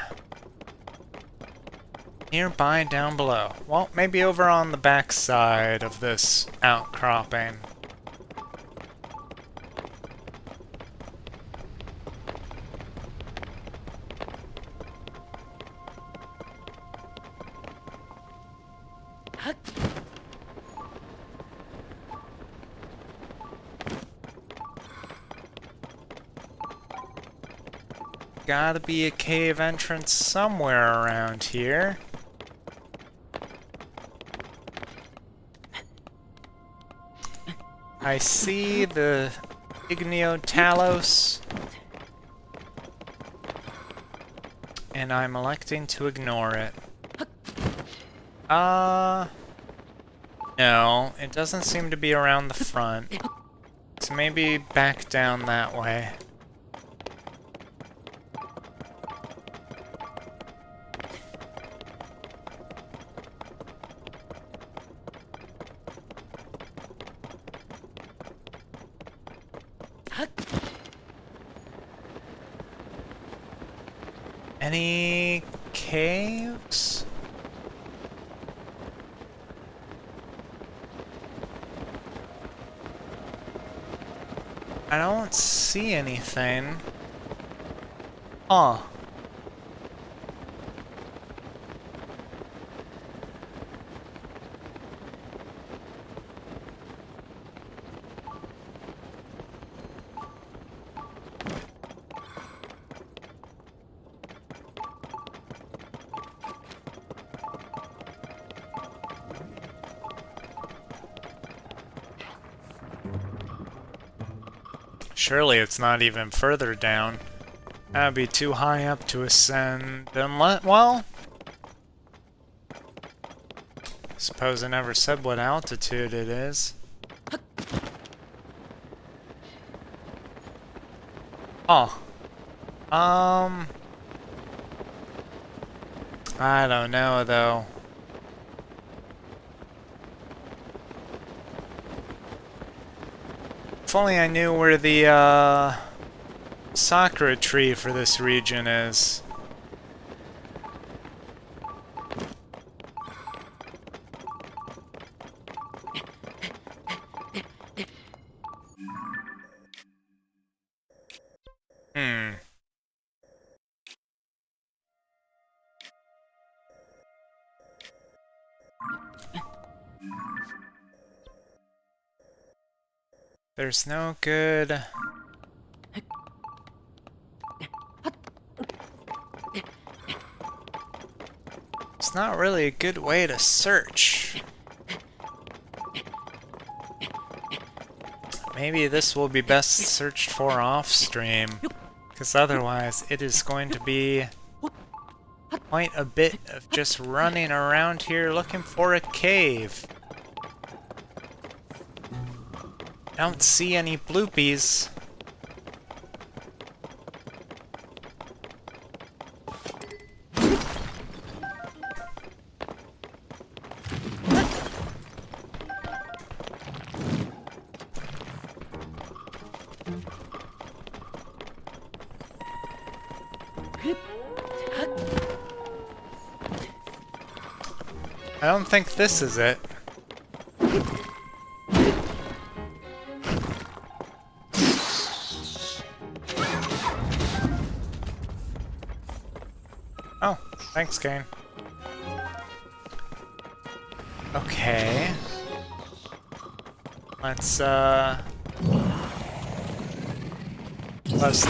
Nearby down below. Well, maybe over on the back side of this outcropping. Gotta be a cave entrance somewhere around here. I see the Igneo-Talos, and I'm electing to ignore it. No, it doesn't seem to be around the front. So maybe back down that way. Any caves? I don't see anything. Huh. Surely it's not even further down. That'd be too high up to ascend. Well, suppose I never said what altitude it is. Oh. I don't know though. If only I knew where the Sakura tree for this region is. There's no good... It's not really a good way to search. Maybe this will be best searched for off-stream, because otherwise it is going to be quite a bit of just running around here looking for a cave. Don't see any bloopies. I don't think this is it. Oh, thanks, Kane. Okay. Let's, bust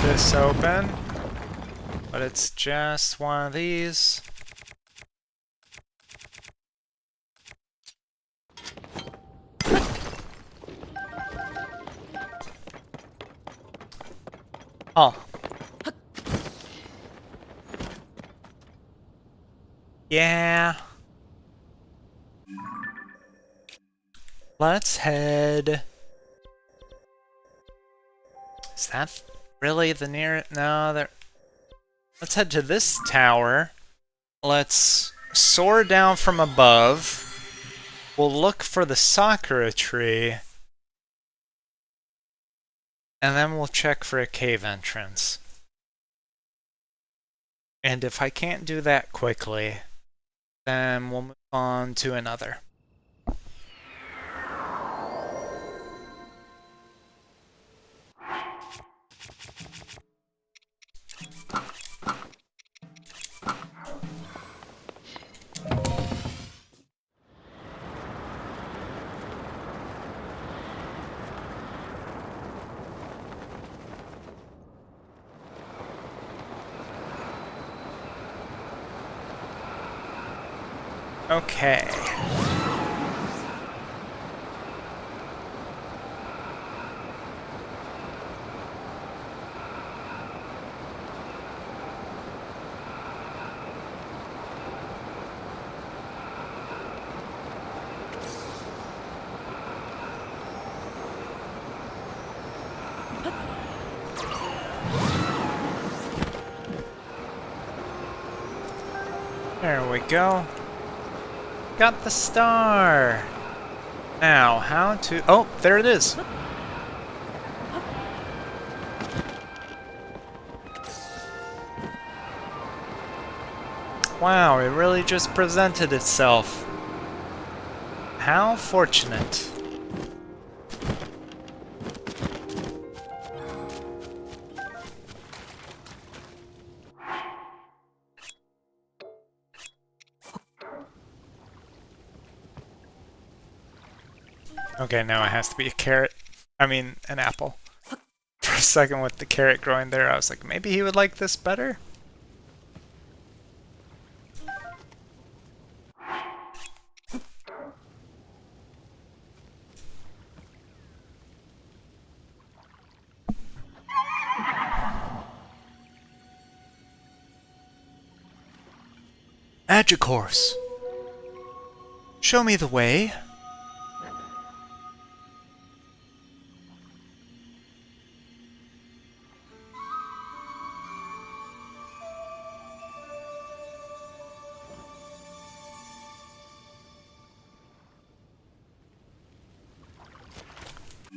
this open. But it's just one of these. Oh. Yeah. Let's head... Is that really the nearest? No, there... Let's head to this tower. Let's soar down from above. We'll look for the Sakura tree. And then we'll check for a cave entrance. And if I can't do that quickly, then we'll move on to another. Okay. There we go. Got the star! Now, how to... Oh, there it is! Wow, it really just presented itself. How fortunate. Okay, now it has to be a carrot. I mean, an apple. For a second with the carrot growing there, I was like, maybe he would like this better? Magicourse! Show me the way.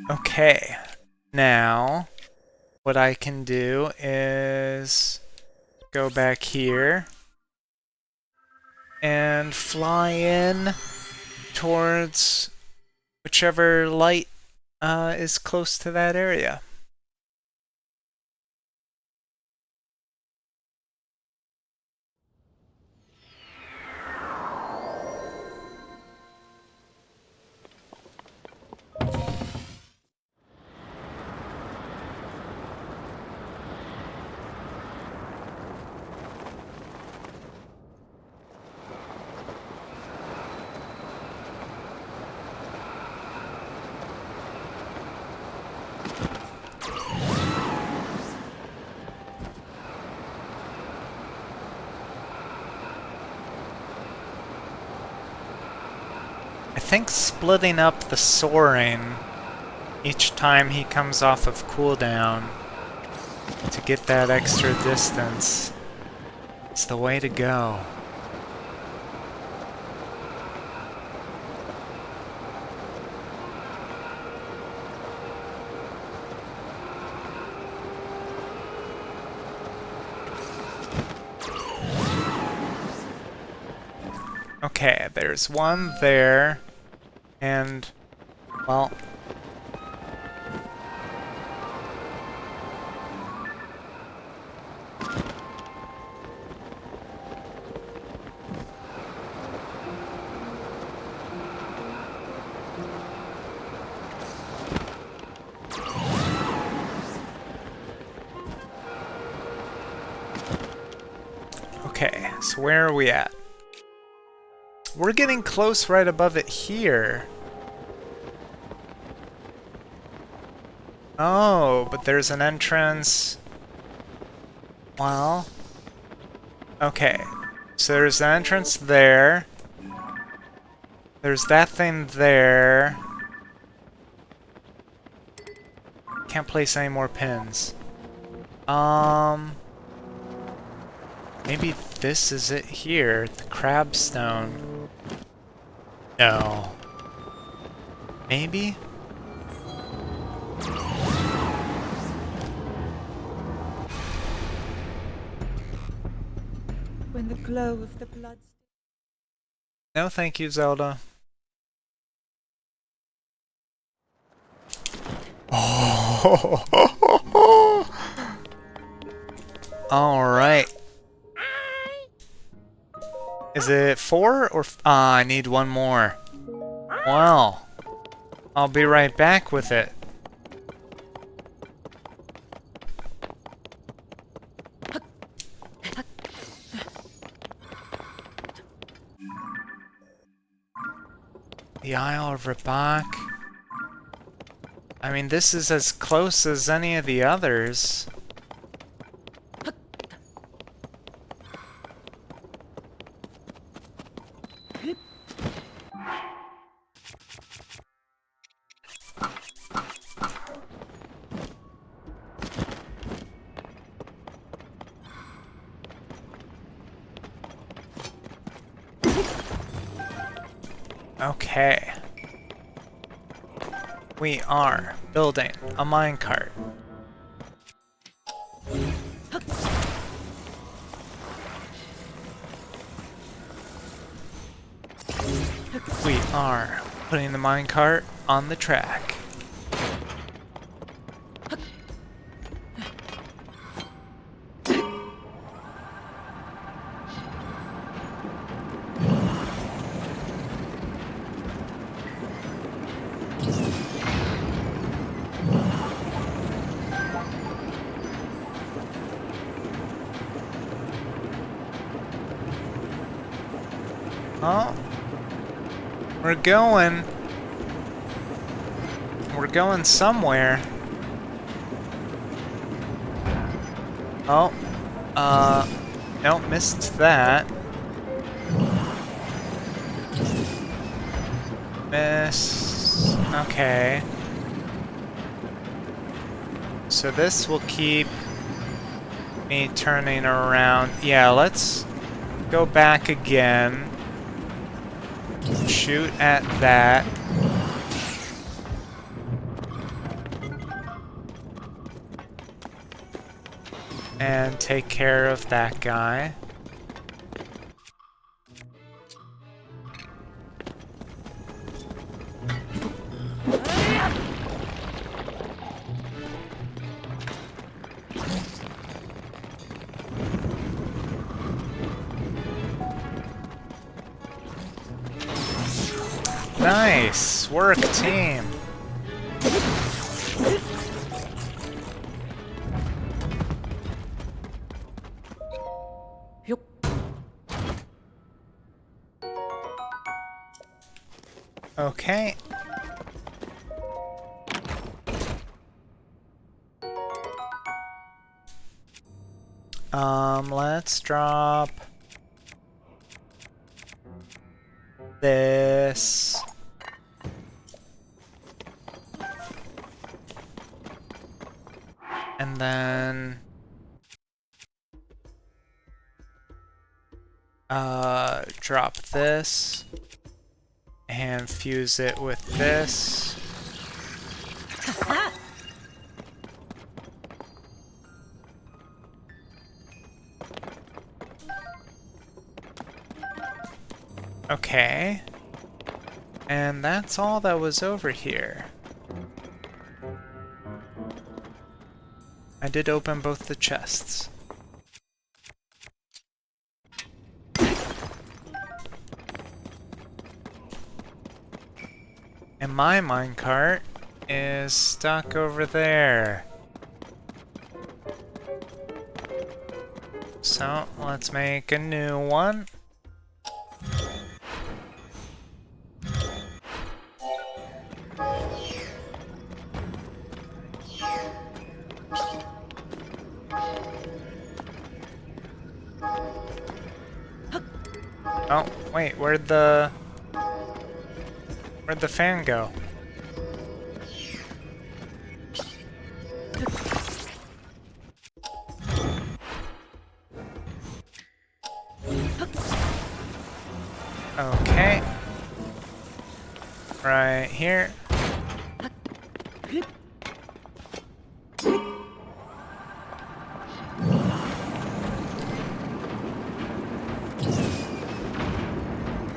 Okay, Now, what I can do is go back here and fly in towards whichever light is close to that area. I think splitting up the soaring each time he comes off of cooldown to get that extra distance is the way to go. Okay, there's one there, and, well... Okay, so where are we at? We're getting close right above it here. Oh, but there's an entrance. Well... Okay, so there's an entrance there. There's that thing there. Can't place any more pins. Maybe this is it here, the crab stone. No. Maybe? When the glow of the blood... No, thank you, Zelda. Oh. Alright. Is it 4 or... I need one more. Well, I'll be right back with it. The Isle of Rabak. I mean, this is as close as any of the others. Okay. We are building a minecart. We are putting the minecart on the track. Oh, we're going somewhere. Oh, nope, missed that. Miss, okay. So this will keep me turning around. Yeah, let's go back again. Shoot at that. and take care of that guy. Nice work, team. Yup. Okay. Let's drop this. And then drop this and fuse it with this. Okay. And that's all that was over here. I did open both the chests. And my minecart is stuck over there. So, let's make a new one. Oh, wait, where'd the fan go? Okay. Right here.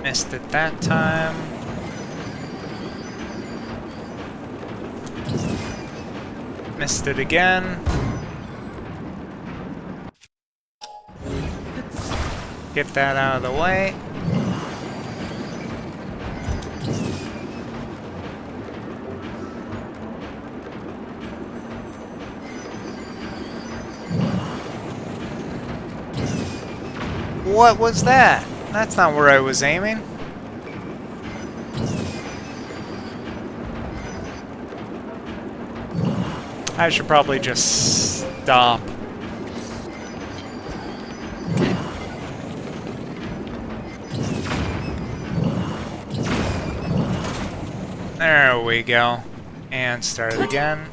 Missed it that time. Missed it again. Get that out of the way. What was that? That's not where I was aiming. I should probably just stop. There we go. And start it again.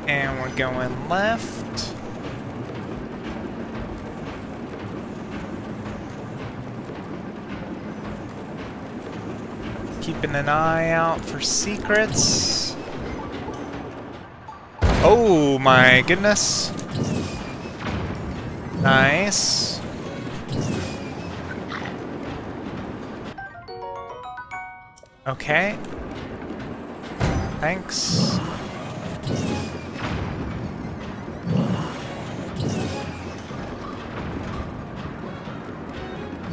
And we're going left. Keeping an eye out for secrets. Oh my goodness. Nice. Okay. Thanks.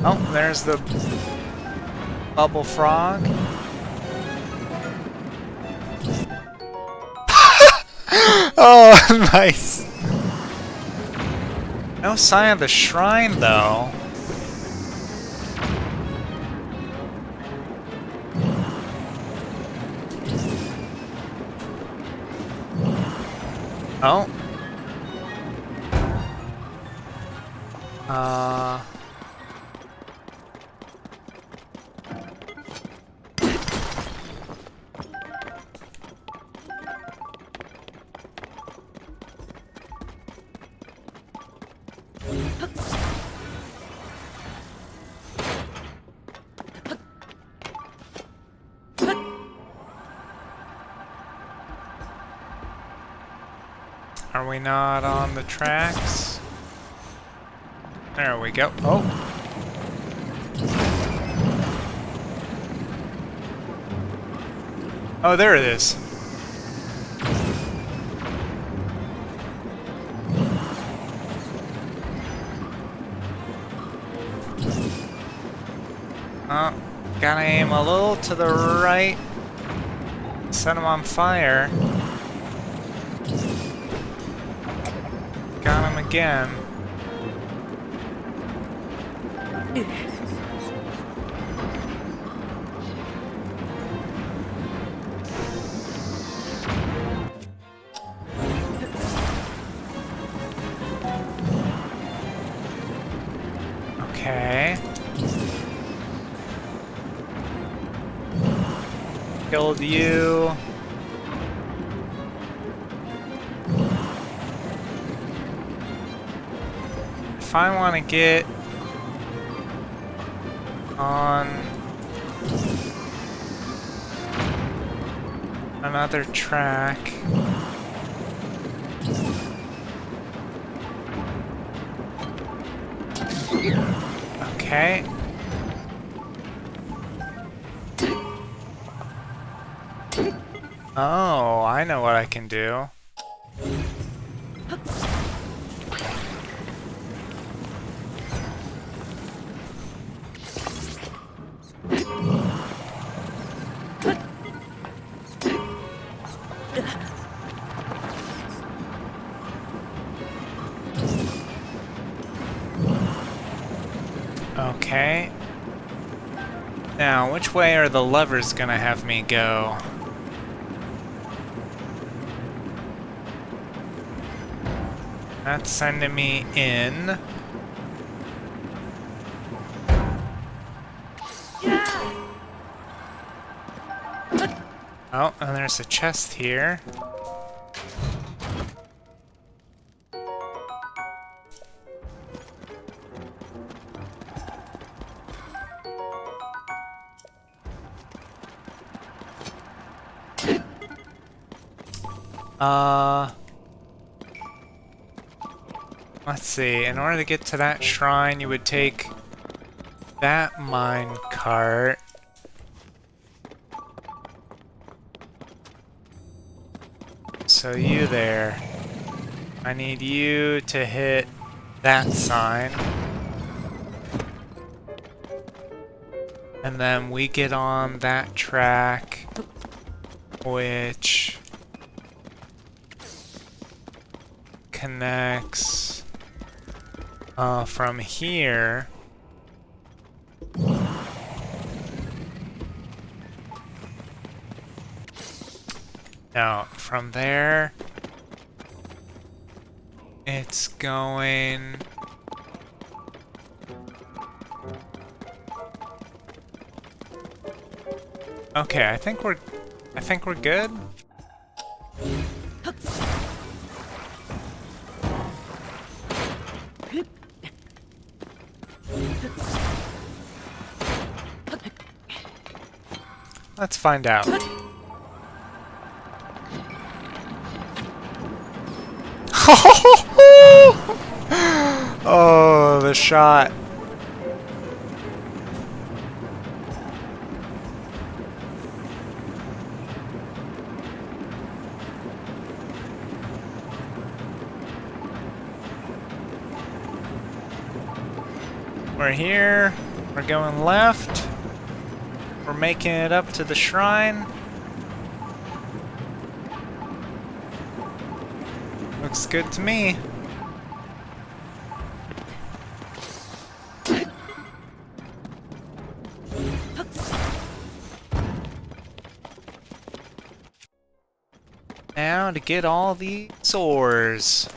Oh, there's the bubble frog. Oh, nice. No sign of the shrine, though. Oh. Are we not on the tracks? There we go. Oh! Oh, there it is. Oh, gotta aim a little to the right. Set him on fire. Got him again. Okay. Killed you. If I want to get on another track, okay. Oh, I know what I can do. Okay. Now, which way are the levers gonna have me go? That's sending me in. Oh, and there's a chest here. Let's see, in order to get to that shrine, you would take that mine cart. So you there. I need you to hit that sign. And then we get on that track, which connects from here. No, from there it's going okay, I think we're good. Let's find out. Oh, the shot. We're here. We're going left. We're making it up to the shrine. Looks good to me. Now to get all these ores.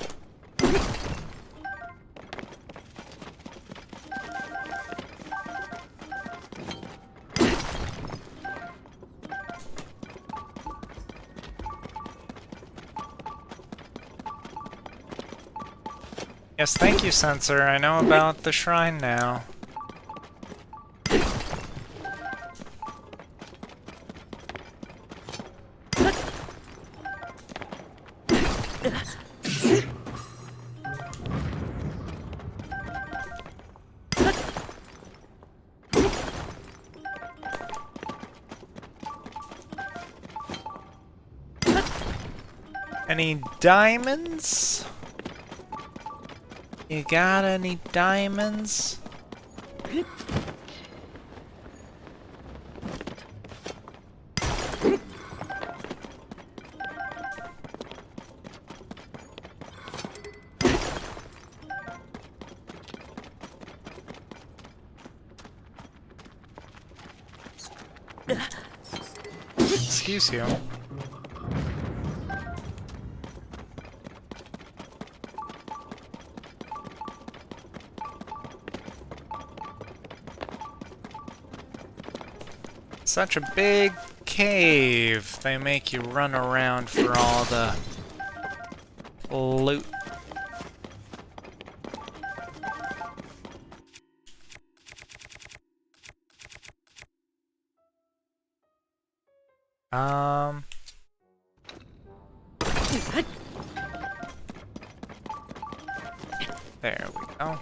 Yes, thank you, Sensor. I know about the shrine now. Any diamonds? You got any diamonds? Excuse you. Such a big cave. They make you run around for all the loot. There we go.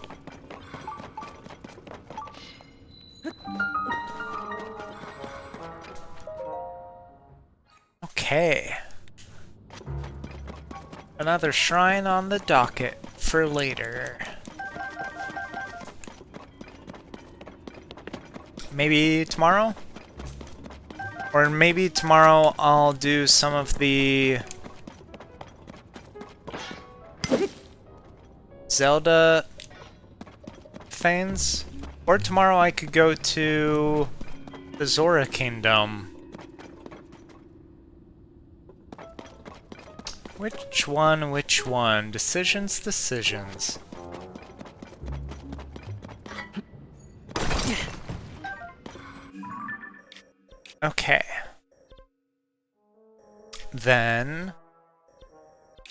Okay. Another shrine on the docket for later. Maybe tomorrow? Or maybe tomorrow I'll do some of the Zelda things. Or tomorrow I could go to the Zora Kingdom. Which one, which one? Decisions, decisions. Okay. Then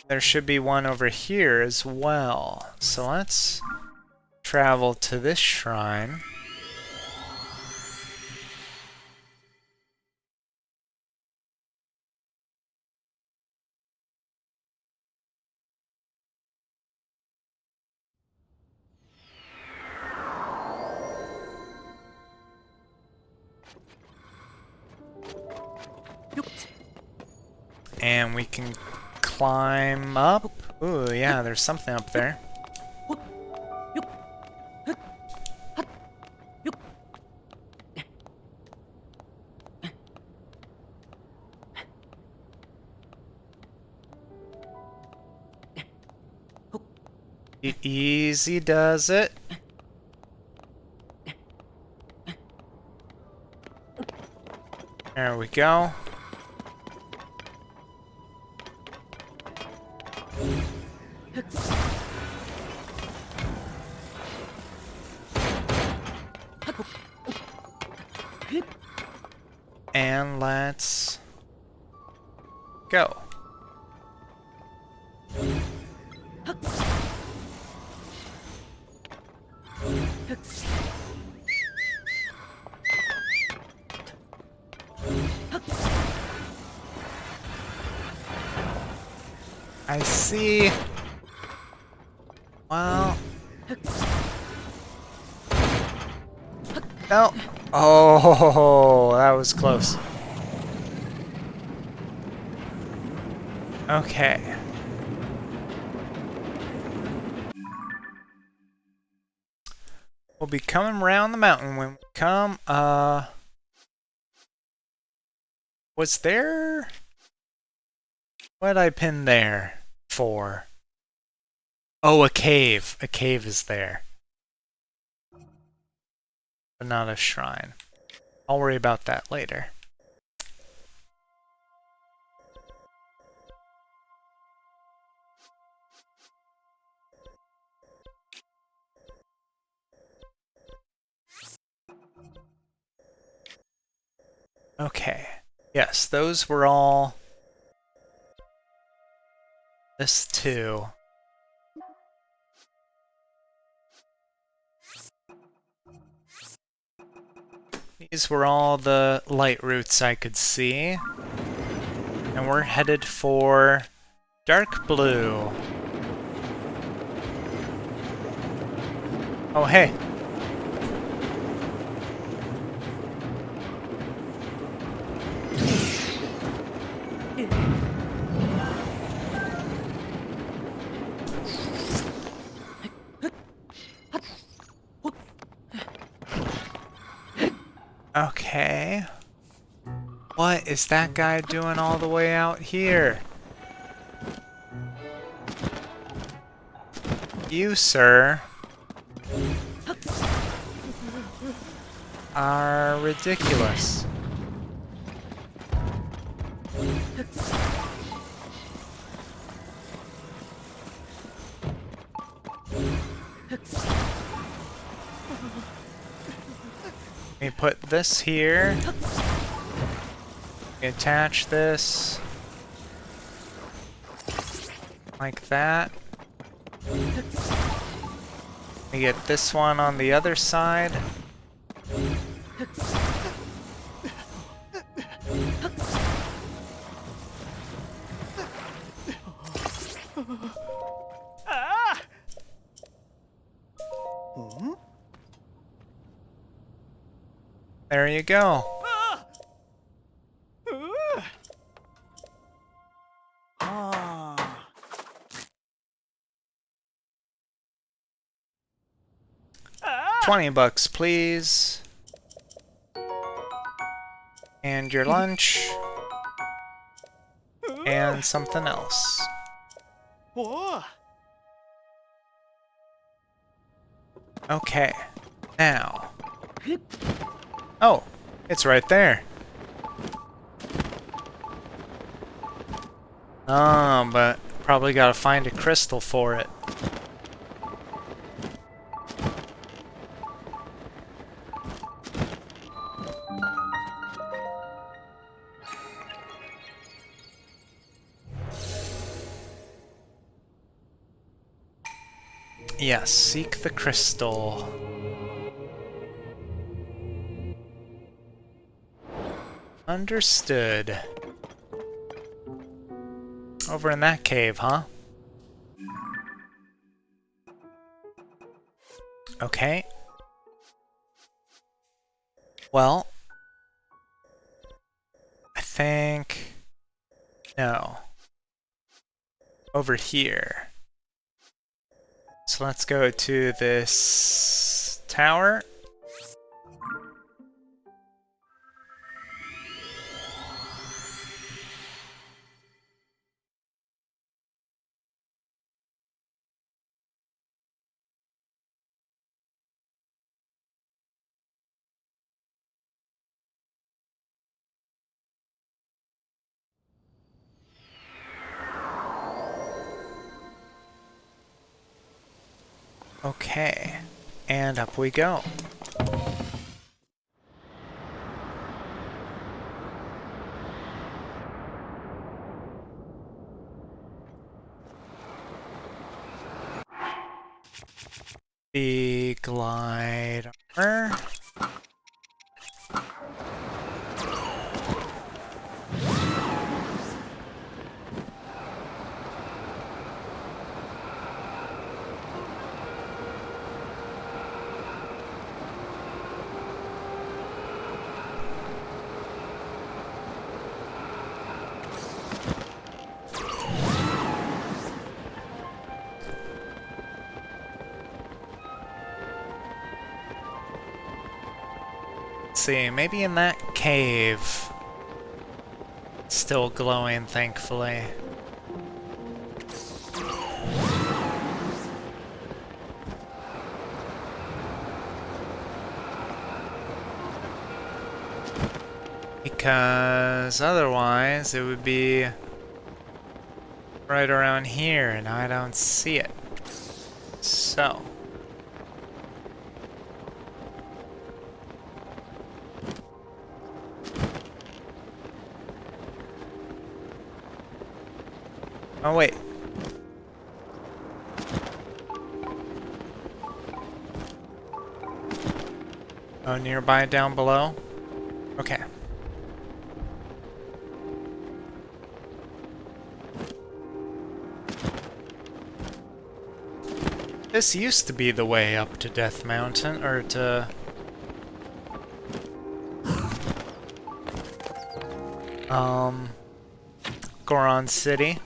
there should be one over here as well. So let's travel to this shrine. And we can climb up. Ooh, yeah, there's something up there. Easy does it. There we go. And let's go. I see. Well. No. Oh, that was close. Okay. We'll be coming around the mountain when we come. Was there? What did I pin there for? Oh, a cave. A cave is there. But not a shrine. I'll worry about that later. Okay. Yes, those were all... This too. These were all the light routes I could see. And we're headed for dark blue. Oh, hey. Okay. What is that guy doing all the way out here? You, sir, are ridiculous. Let me put this here. Attach this. Like that. Let me get this one on the other side. There you go. $20, please. And your lunch. And something else. Okay. Now. Oh, it's right there. Oh, but probably gotta find a crystal for it. Yes, seek the crystal. Understood. Over in that cave, huh? Okay. Well, I think... no. Over here. So let's go to this tower. Okay, and up we go. The glider. See, maybe in that cave. It's still glowing, thankfully. Because otherwise it would be right around here and I don't see it. So. Oh, wait. Oh, nearby down below? Okay. This used to be the way up to Death Mountain, or to... Goron City.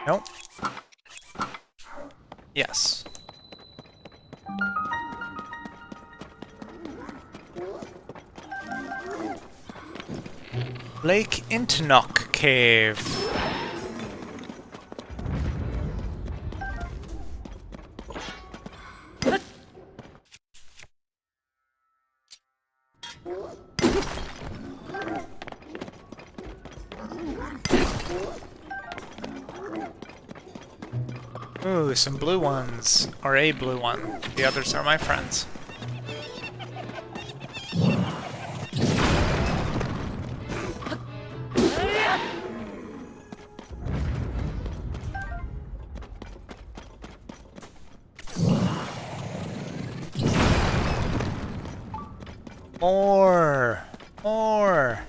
Nope. Yes. Lake Intinok Cave. Ooh, some blue ones. Or a blue one. The others are my friends. More! More!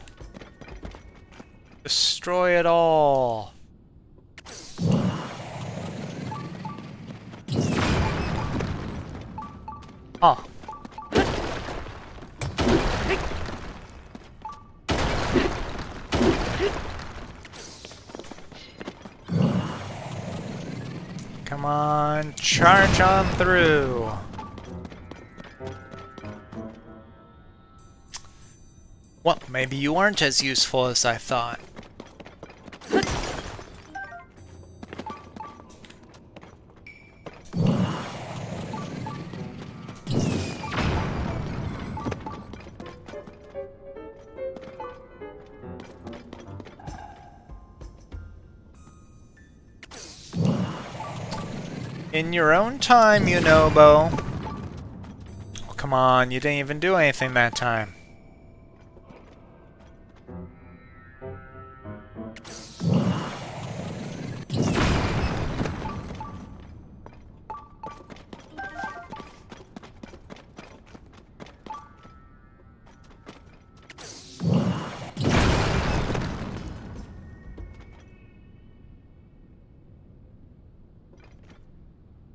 Destroy it all! Oh. Come on, charge on through! Well, maybe you aren't as useful as I thought. In your own time, you know, Bo. Oh, come on, you didn't even do anything that time.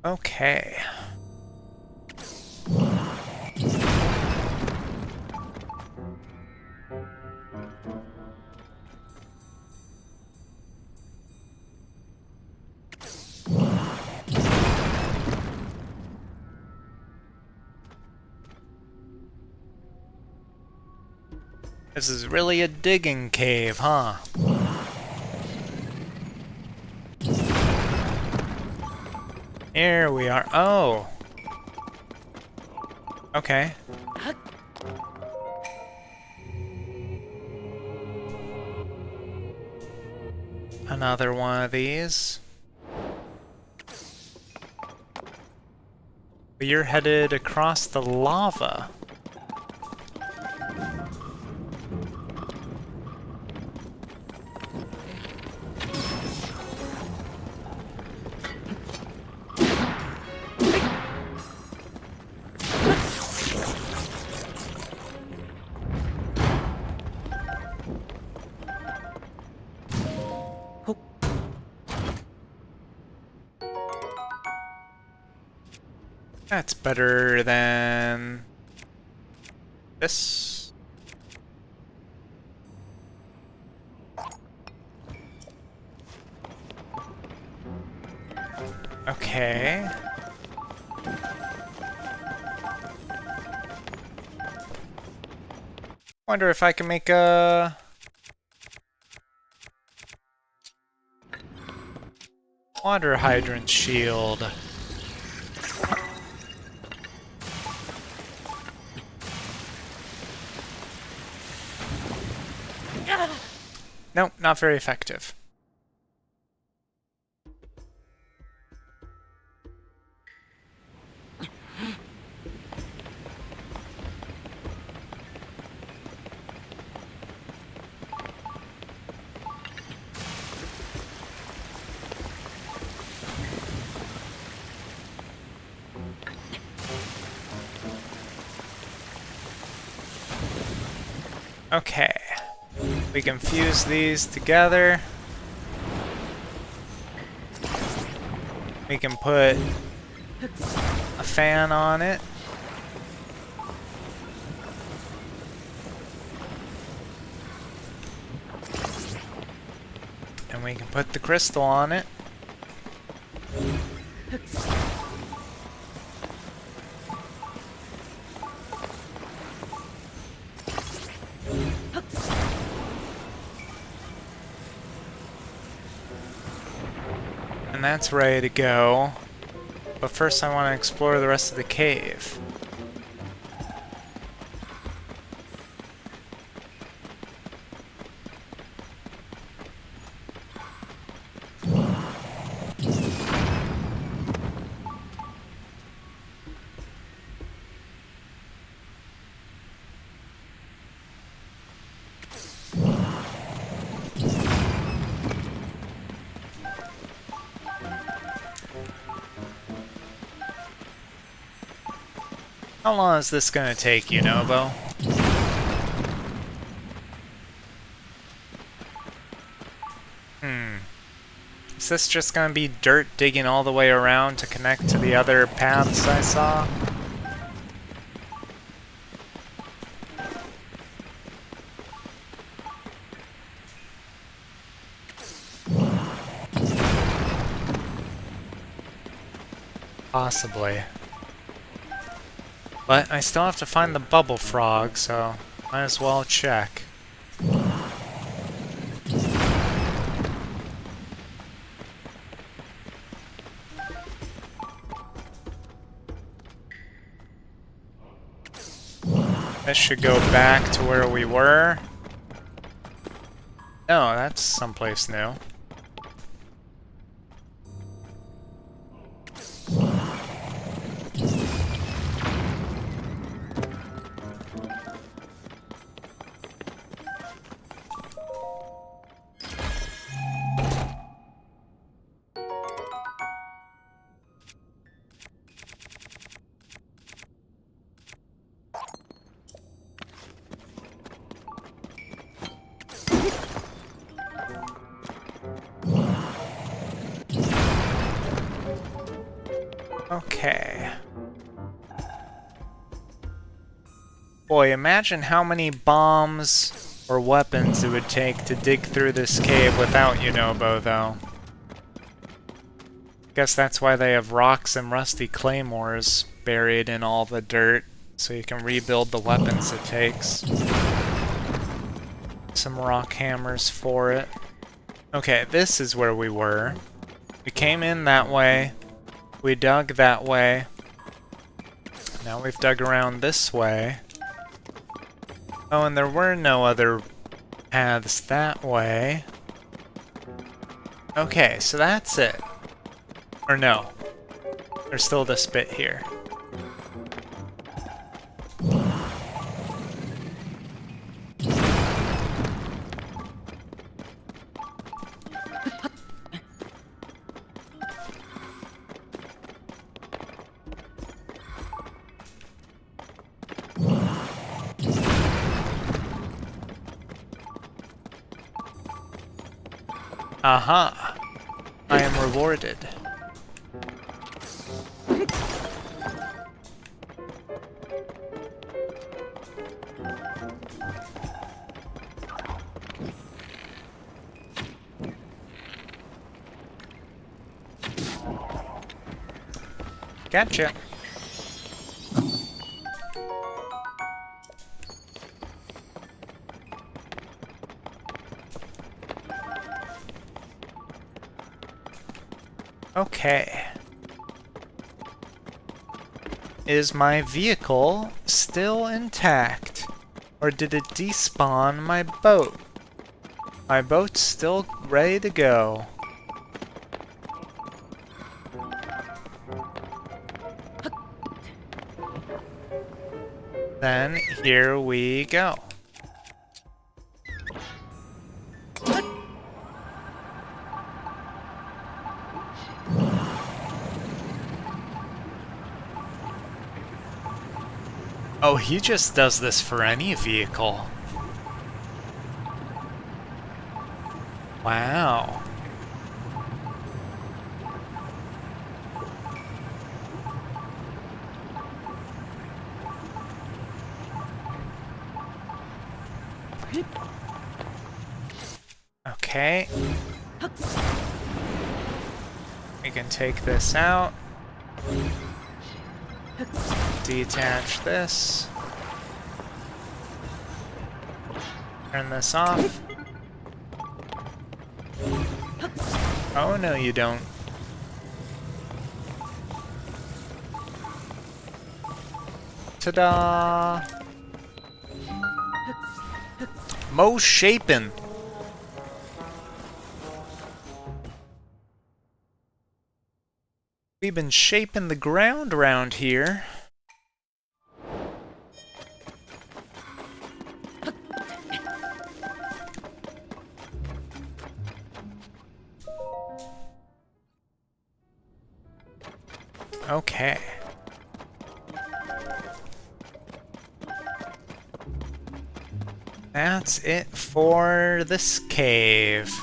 Okay. This is really a digging cave, huh? Here we are. Oh. Okay. Another one of these. You're headed across the lava. That's better than this. Okay. Wonder if I can make a water hydrant shield. Nope, not very effective. Okay. We can fuse these together. We can put a fan on it. And we can put the crystal on it. And that's ready to go. But first I want to explore the rest of the cave. How long is this gonna take, you know, Bo? Is this just gonna be dirt digging all the way around to connect to the other paths I saw? Possibly. But I still have to find the bubble frog, so might as well check. This should go back to where we were. No, that's someplace new. Okay. Boy, imagine how many bombs or weapons it would take to dig through this cave without Yunobo, though. Guess that's why they have rocks and rusty claymores buried in all the dirt, so you can rebuild the weapons it takes. Some rock hammers for it. Okay, this is where we were. We came in that way. We dug that way. Now we've dug around this way. Oh, and there were no other paths that way. Okay, so that's it. Or no. There's still this bit here. Aha! I am rewarded. Gotcha. Okay. Is my vehicle still intact? Or did it despawn my boat? My boat's still ready to go. Then here we go. Oh, he just does this for any vehicle. Wow. Okay. We can take this out. Detach this. Turn this off. Oh no, you don't. Ta-da! Mo Shapin'. We've been shaping the ground around here. Okay. That's it for this cave.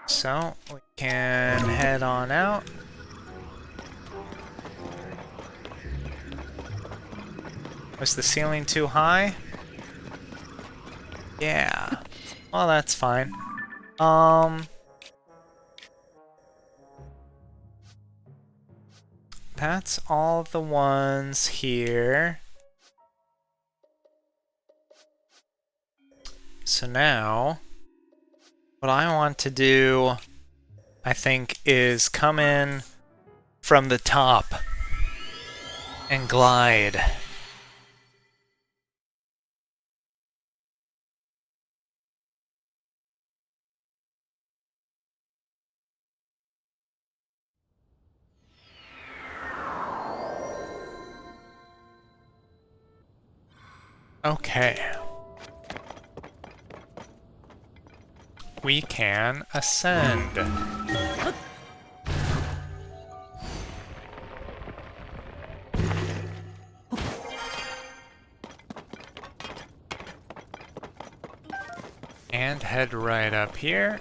So, we can head on out. Was the ceiling too high? Yeah. Well, that's fine. That's all the ones here. So now, what I want to do, I think, is come in from the top and glide. Okay. We can ascend. And head right up here.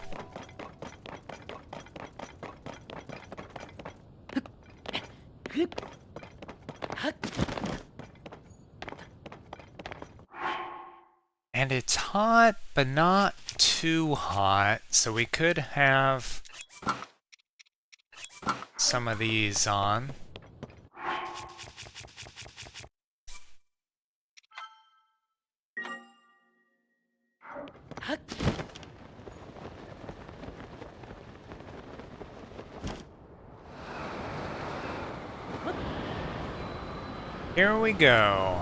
And it's hot, but not too hot, so we could have some of these on. Here we go.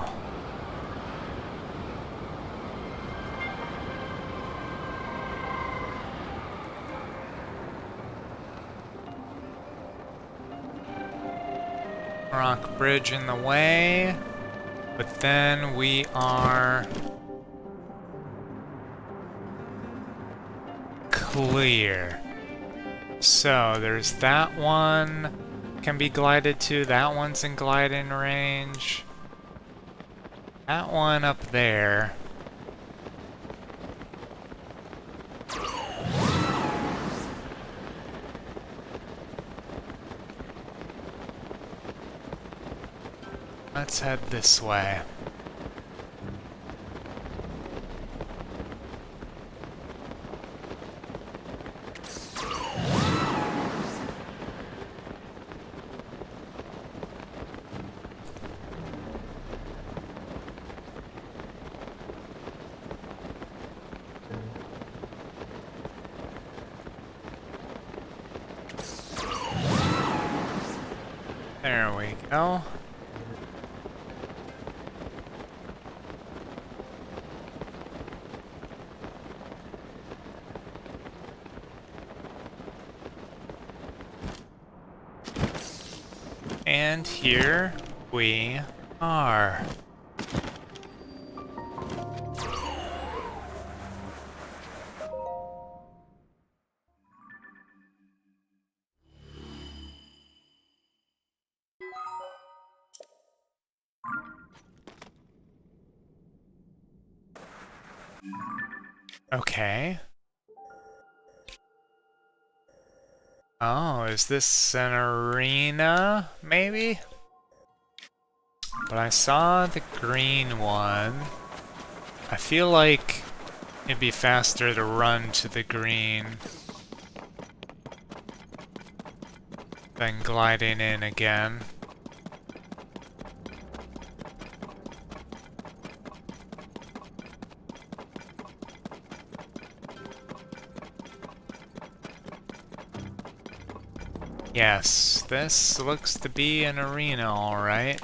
Rock bridge in the way, but then we are clear. So there's that one can be glided to, that one's in gliding range. That one up there. Let's head this way. There we go. And here we are. Okay. Oh, is this an arena, maybe? But I saw the green one. I feel like it'd be faster to run to the green than gliding in again. Yes, this looks to be an arena, alright.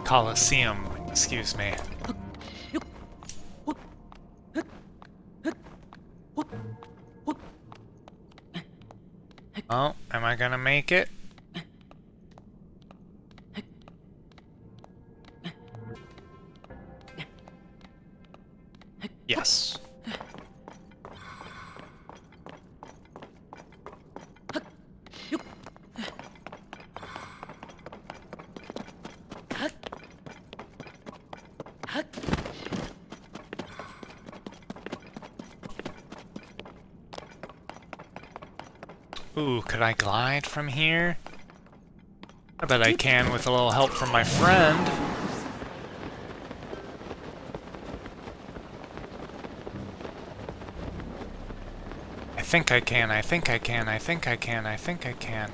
Coliseum, excuse me. Oh, am I gonna make it? Yes. Ooh, could I glide from here? I bet I can with a little help from my friend. I think I can, I think I can, I think I can, I think I can.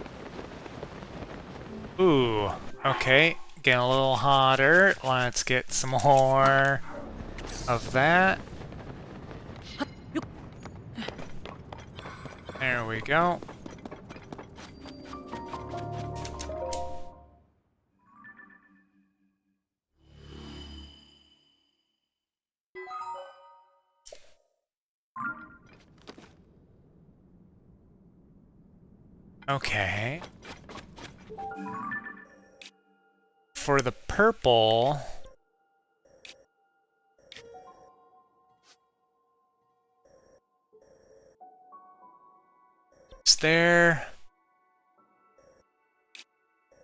Ooh, okay, getting a little hotter. Let's get some more of that. There we go. Okay. For the purple... Is there...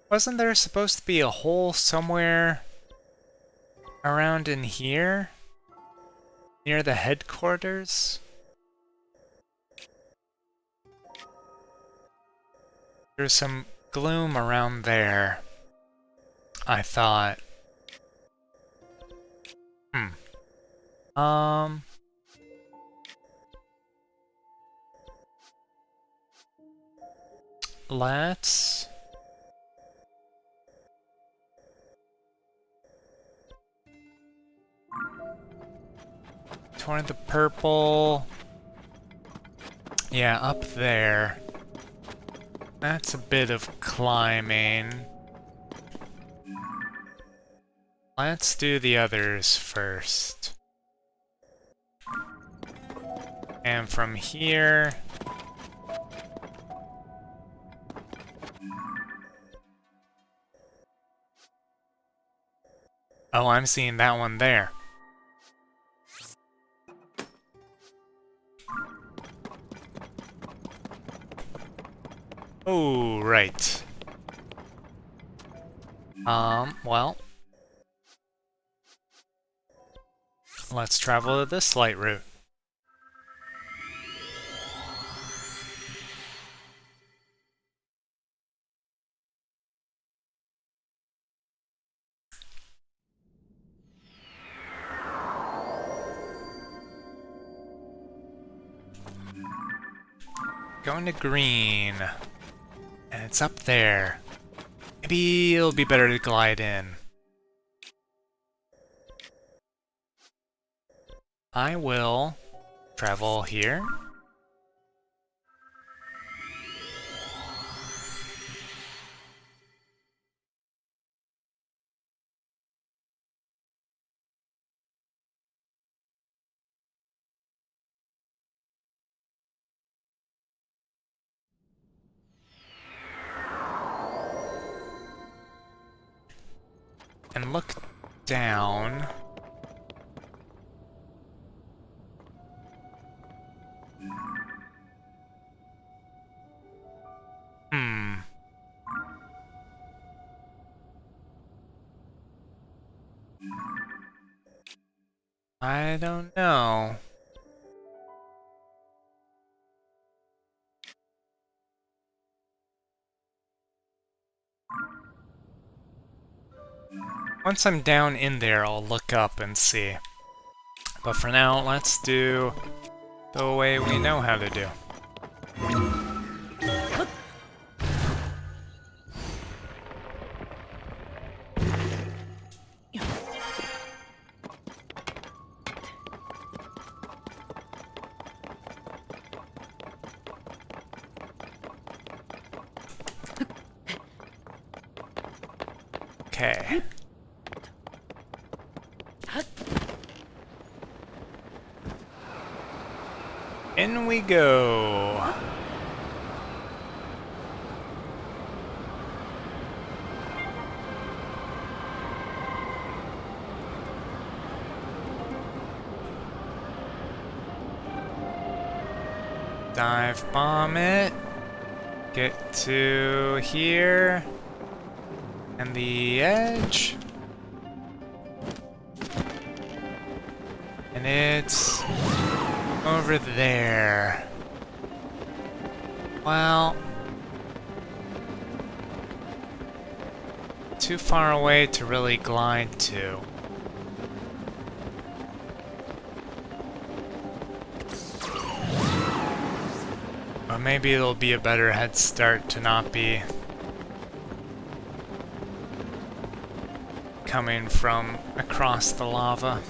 Wasn't there supposed to be a hole somewhere around in here? Near the headquarters? There's some gloom around there, I thought. Let's... Toward the purple... Yeah, up there. That's a bit of climbing. Let's do the others first. And from here... Oh, I'm seeing that one there. Oh, right. Well. Let's travel this light route. Going to green. And it's up there. Maybe it'll be better to glide in. I will travel here. And look down. I don't know. Once I'm down in there, I'll look up and see. But for now, let's do the way we know how to do. Okay. In we go. Dive bomb it. Get to here. And the edge. And it's over there. Well, too far away to really glide to. Or maybe it'll be a better head start to not be coming from across the lava.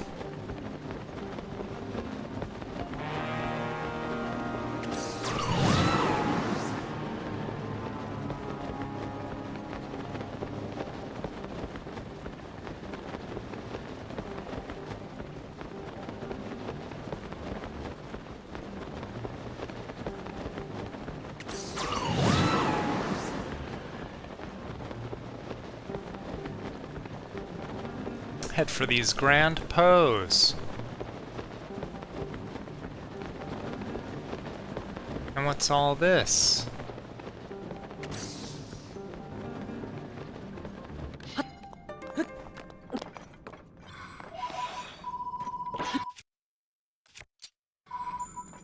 Head for these grand pose. And what's all this?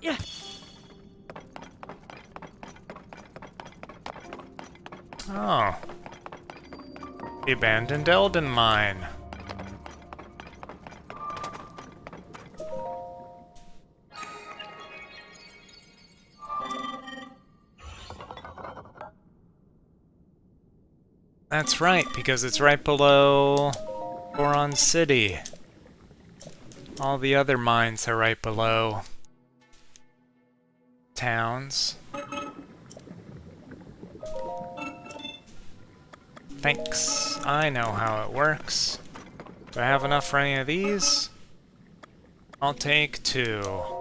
Yeah. Oh. The abandoned Eldin mine. That's right, because it's right below Goron City. All the other mines are right below towns. Thanks. I know how it works. Do I have enough for any of these? I'll take 2.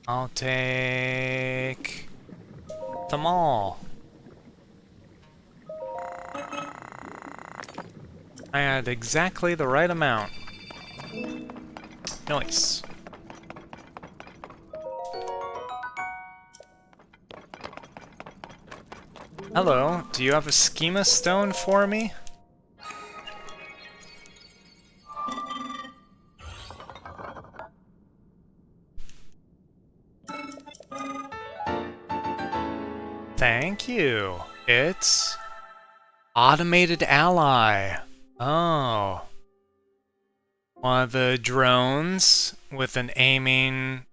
I'll take them all. I had exactly the right amount. Nice. Hello, do you have a schema stone for me? Thank you. It's automated ally. Oh. One of the drones with an aiming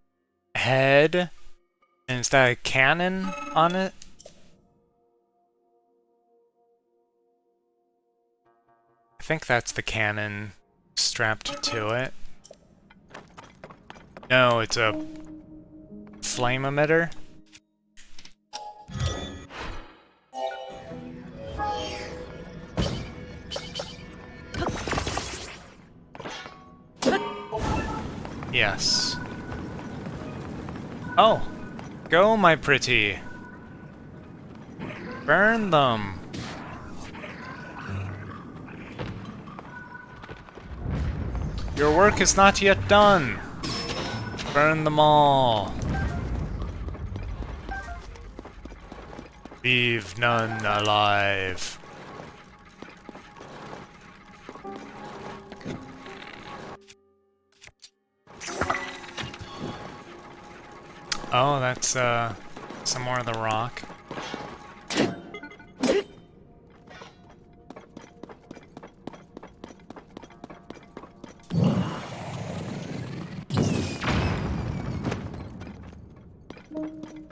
head. And is that a cannon on it? I think that's the cannon strapped to it. No, it's a flame emitter. Yes. Oh, go, my pretty. Burn them. Your work is not yet done. Burn them all. Leave none alive. Oh, that's some more of the rock.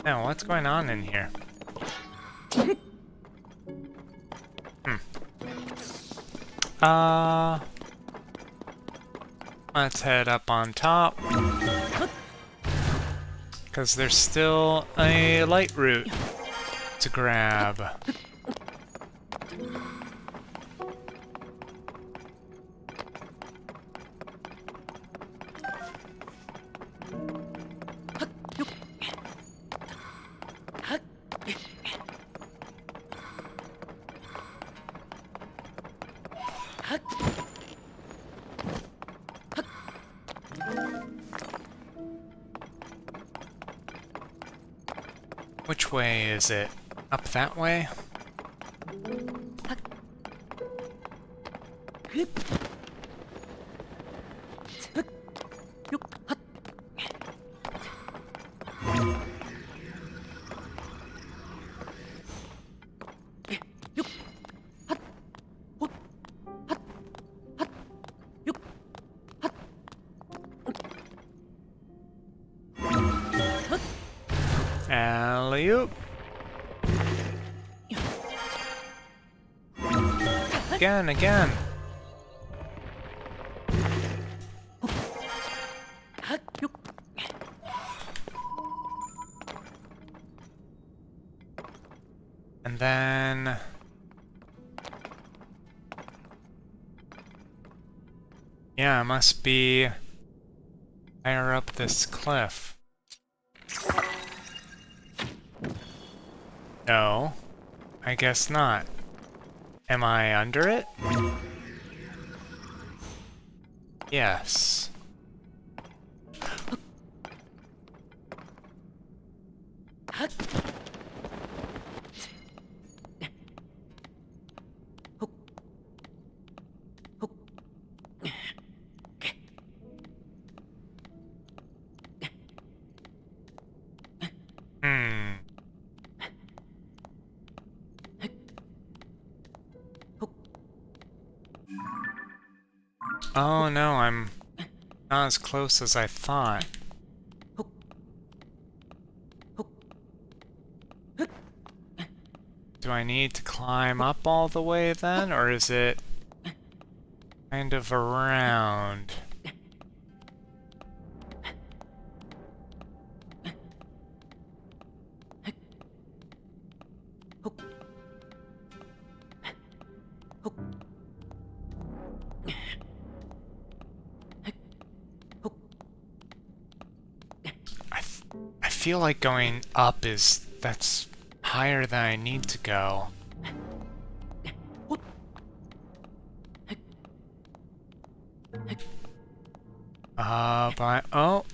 Now, what's going on in here? Let's head up on top. Because there's still a light route to grab. Which way is it? Up that way? Alley-oop. Again. And then... yeah, it must be higher up this cliff. No, I guess not. Am I under it? Yes. Oh no, I'm not as close as I thought. Do I need to climb up all the way then, or is it kind of around? I feel like going up that's higher than I need to go. But oh,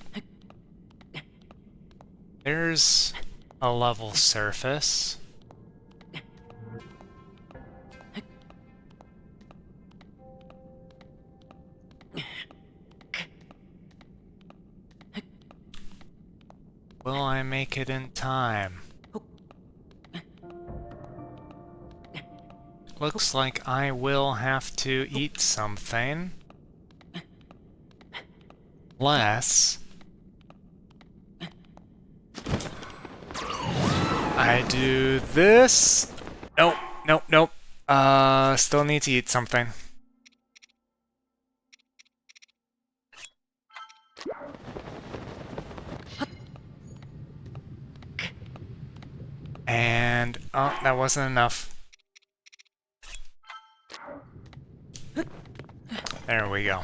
there's a level surface. Will I make it in time? Looks like I will have to eat something. Unless I do this. Nope. Still need to eat something. And, oh, that wasn't enough. There we go.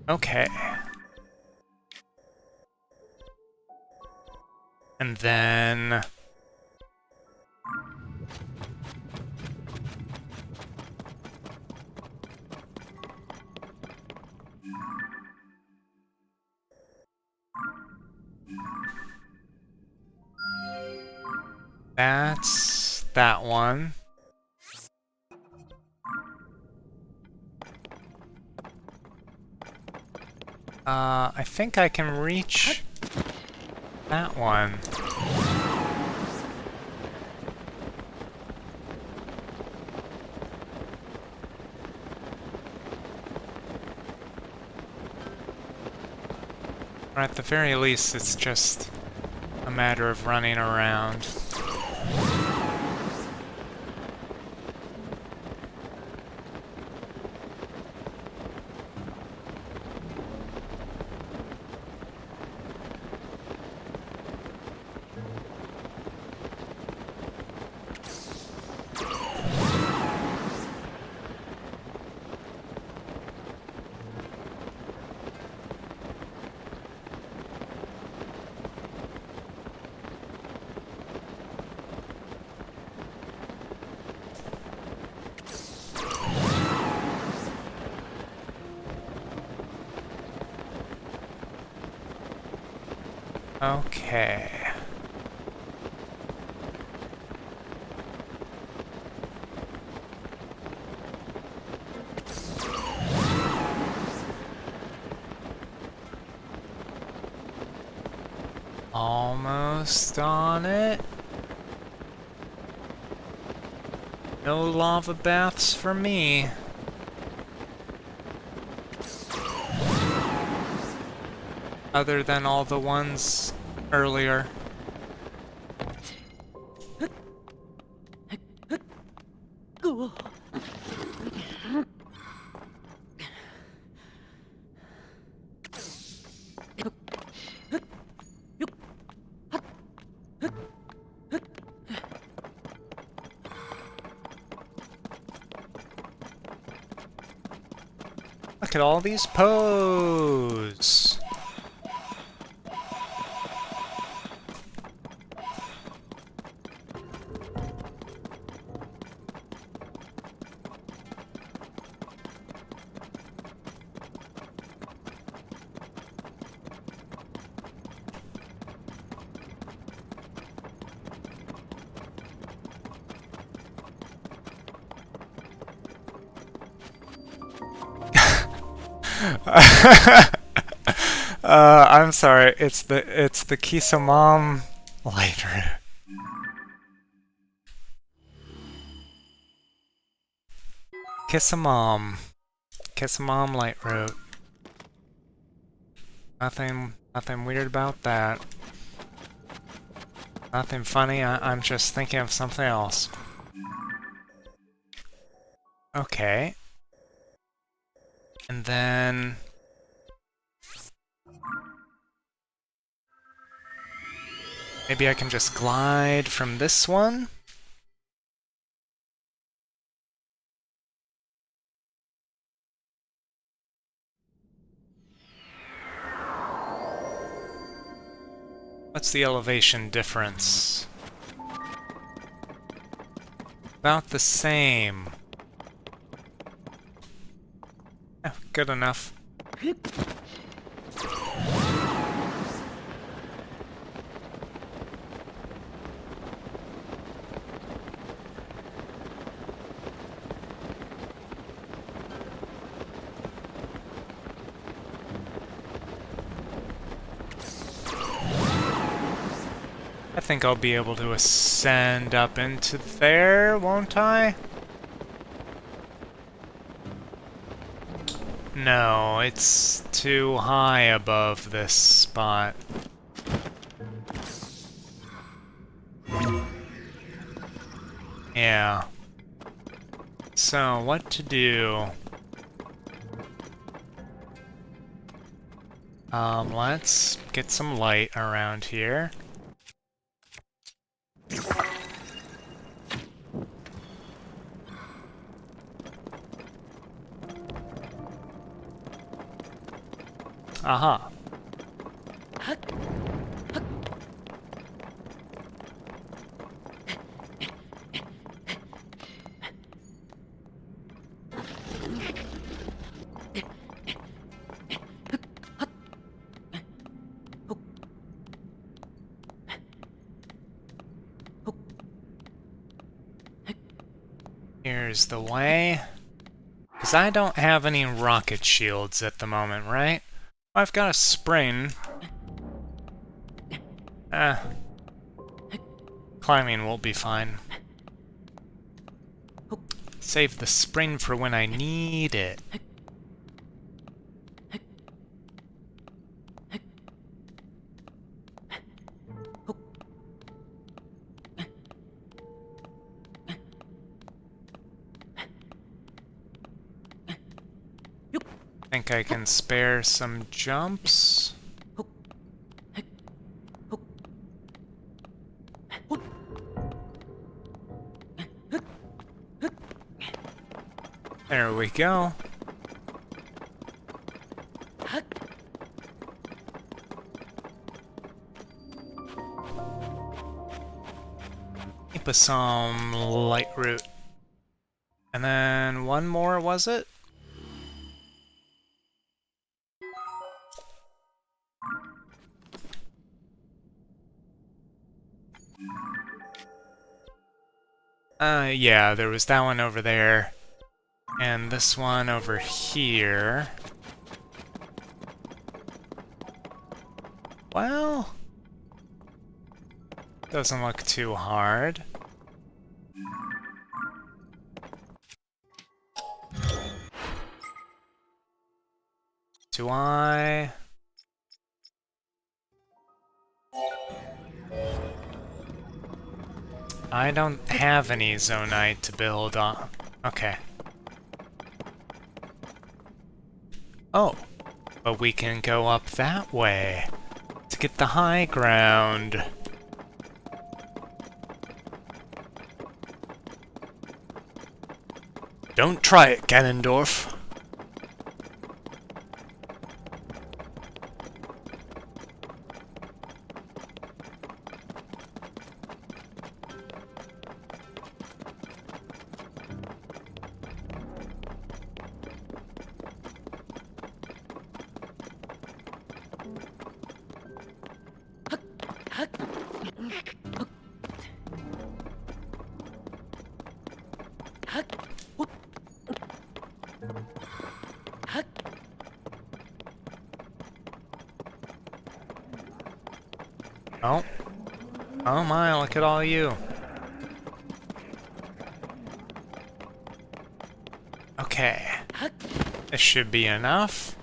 Okay. And then... that's that one. I think I can reach that one. Or at the very least, it's just a matter of running around. Okay. Almost on it. No lava baths for me. Other than all the ones earlier. Look at all these pose. I'm sorry. It's the Kisamam lighter. Kisamam light route. Nothing weird about that. Nothing funny. I'm just thinking of something else. Okay. And then maybe I can just glide from this one? What's the elevation difference? About the same. Yeah, good enough. I think I'll be able to ascend up into there, won't I? No, it's too high above this spot. Yeah. So, what to do? Let's get some light around here. Aha. Here's the way. Because I don't have any rocket shields at the moment, right? I've got a spring. Climbing will be fine. Save the spring for when I need it. Think I can spare some jumps. There we go. Keep us some light root. And then one more, was it? Yeah, there was that one over there. And this one over here. Well, doesn't look too hard. Do I? I don't have any zonite to build on. Okay. Oh, but we can go up that way to get the high ground. Don't try it, Ganondorf. Oh. Oh my, look at all you. Okay. This should be enough.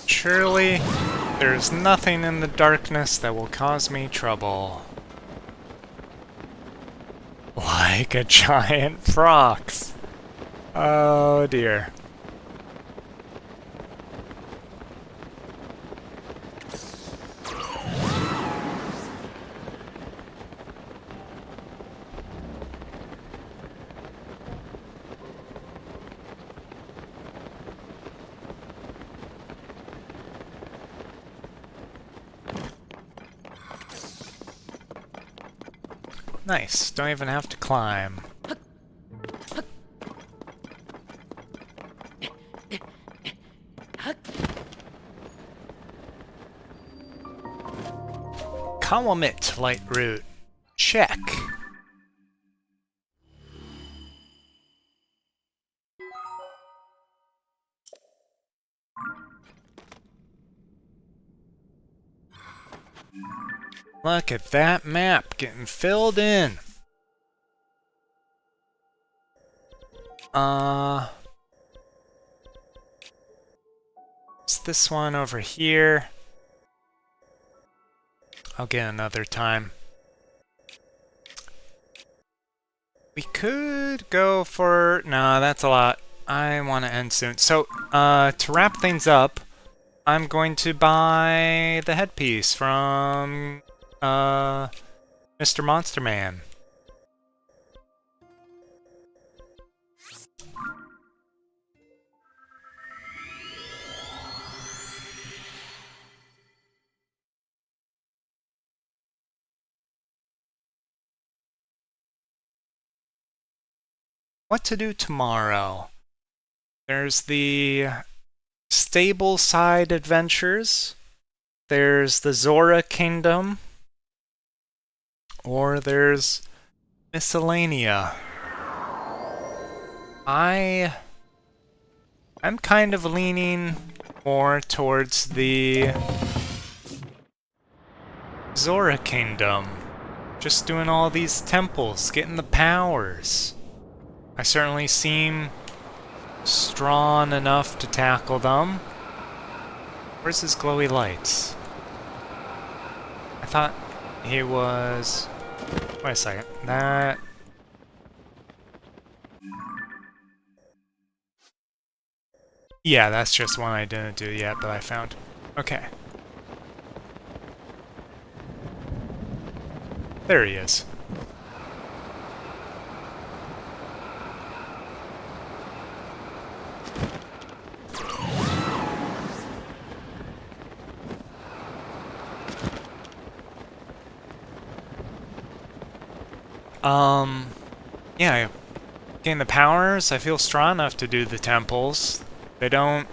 Surely, there's nothing in the darkness that will cause me trouble. Like a giant frox. Oh dear. Nice, don't even have to climb. Column it, light root. Check. Look at that map getting filled in. It's this one over here. I'll get another time. We could go for... No, that's a lot. I want to end soon. So, to wrap things up, I'm going to buy the headpiece from... Mr. Monster Man. What to do tomorrow? There's the Stable Side Adventures. There's the Zora Kingdom. Or there's Miscellanea. I'm kind of leaning more towards the Zora Kingdom. Just doing all these temples, getting the powers. I certainly seem strong enough to tackle them. Where's his glowy lights? I thought he was... Wait a second. That... Yeah, that's just one I didn't do yet, but I found. Okay. There he is. Yeah, gain the powers, I feel strong enough to do the temples. They don't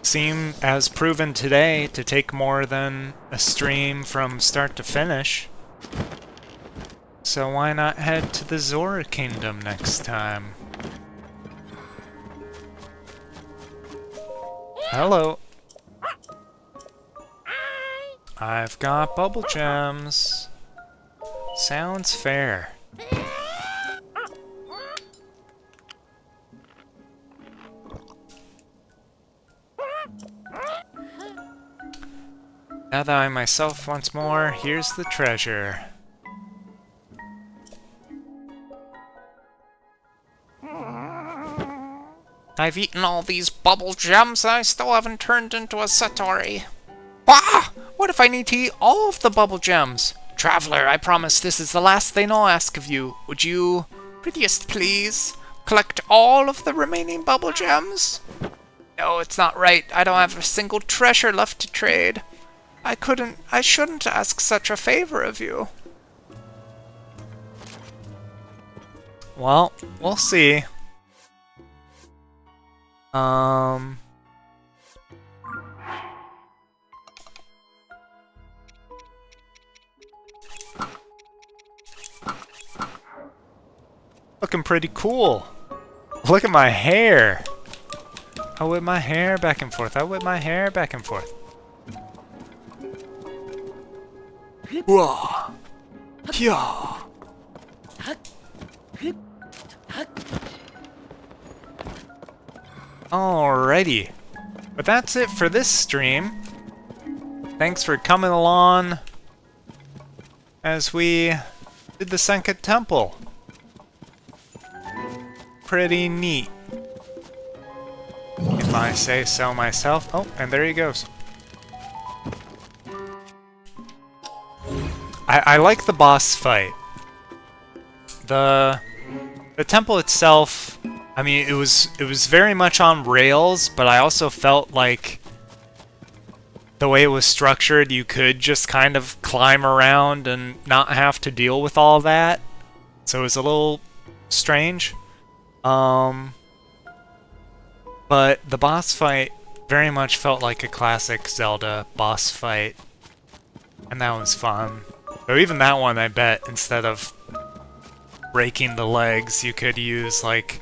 seem as proven today to take more than a stream from start to finish. So why not head to the Zora Kingdom next time? Hello. I've got bubble gems. Sounds fair. Now that I myself once more, here's the treasure. I've eaten all these bubble gems and I still haven't turned into a Satori. Wah! What if I need to eat all of the bubble gems? Traveler, I promise this is the last thing I'll ask of you. Would you, prettiest please, collect all of the remaining bubble gems? No, it's not right. I don't have a single treasure left to trade. I shouldn't ask such a favor of you. Well, we'll see. Looking pretty cool. Look at my hair. I whip my hair back and forth. I whip my hair back and forth. Whoa. Yeah. Alrighty. But that's it for this stream. Thanks for coming along as we did the Senka Temple. Pretty neat, if I say so myself. Oh, and there he goes. I like the boss fight. The temple itself, I mean, it was very much on rails, but I also felt like the way it was structured, you could just kind of climb around and not have to deal with all that. So it was a little strange. But the boss fight very much felt like a classic Zelda boss fight. And that was fun. So even that one, I bet, instead of breaking the legs, you could use, like,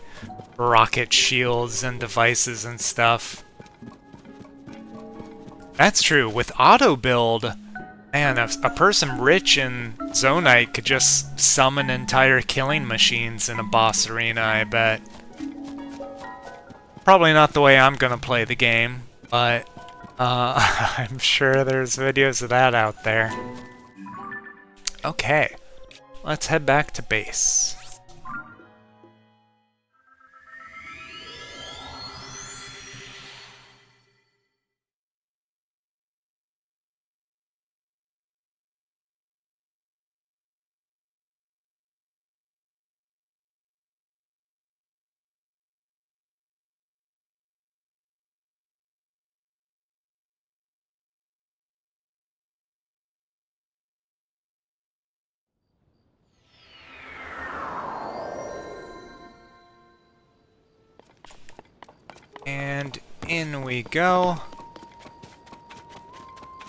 rocket shields and devices and stuff. That's true. With auto-build, man, a person rich in Zonite could just summon entire killing machines in a boss arena, I bet. Probably not the way I'm gonna play the game, but I'm sure there's videos of that out there. Okay, let's head back to base. And in we go.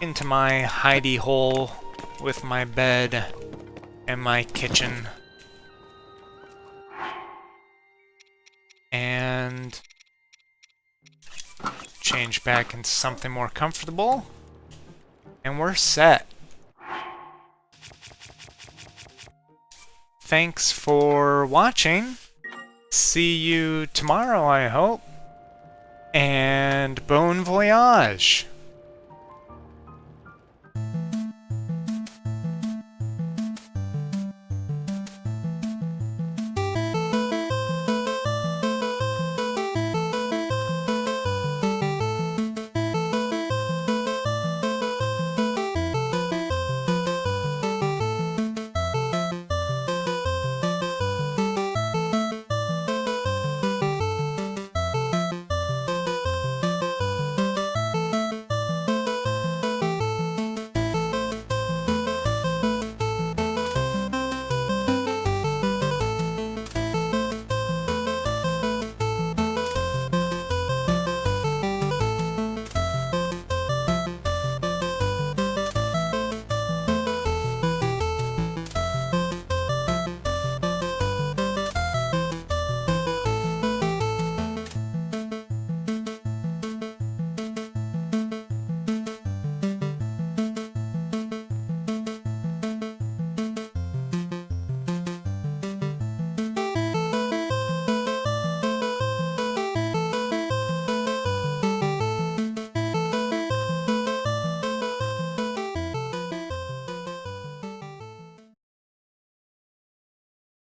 Into my hidey hole with my bed and my kitchen. And change back into something more comfortable. And we're set. Thanks for watching. See see you tomorrow, I hope. And bon voyage.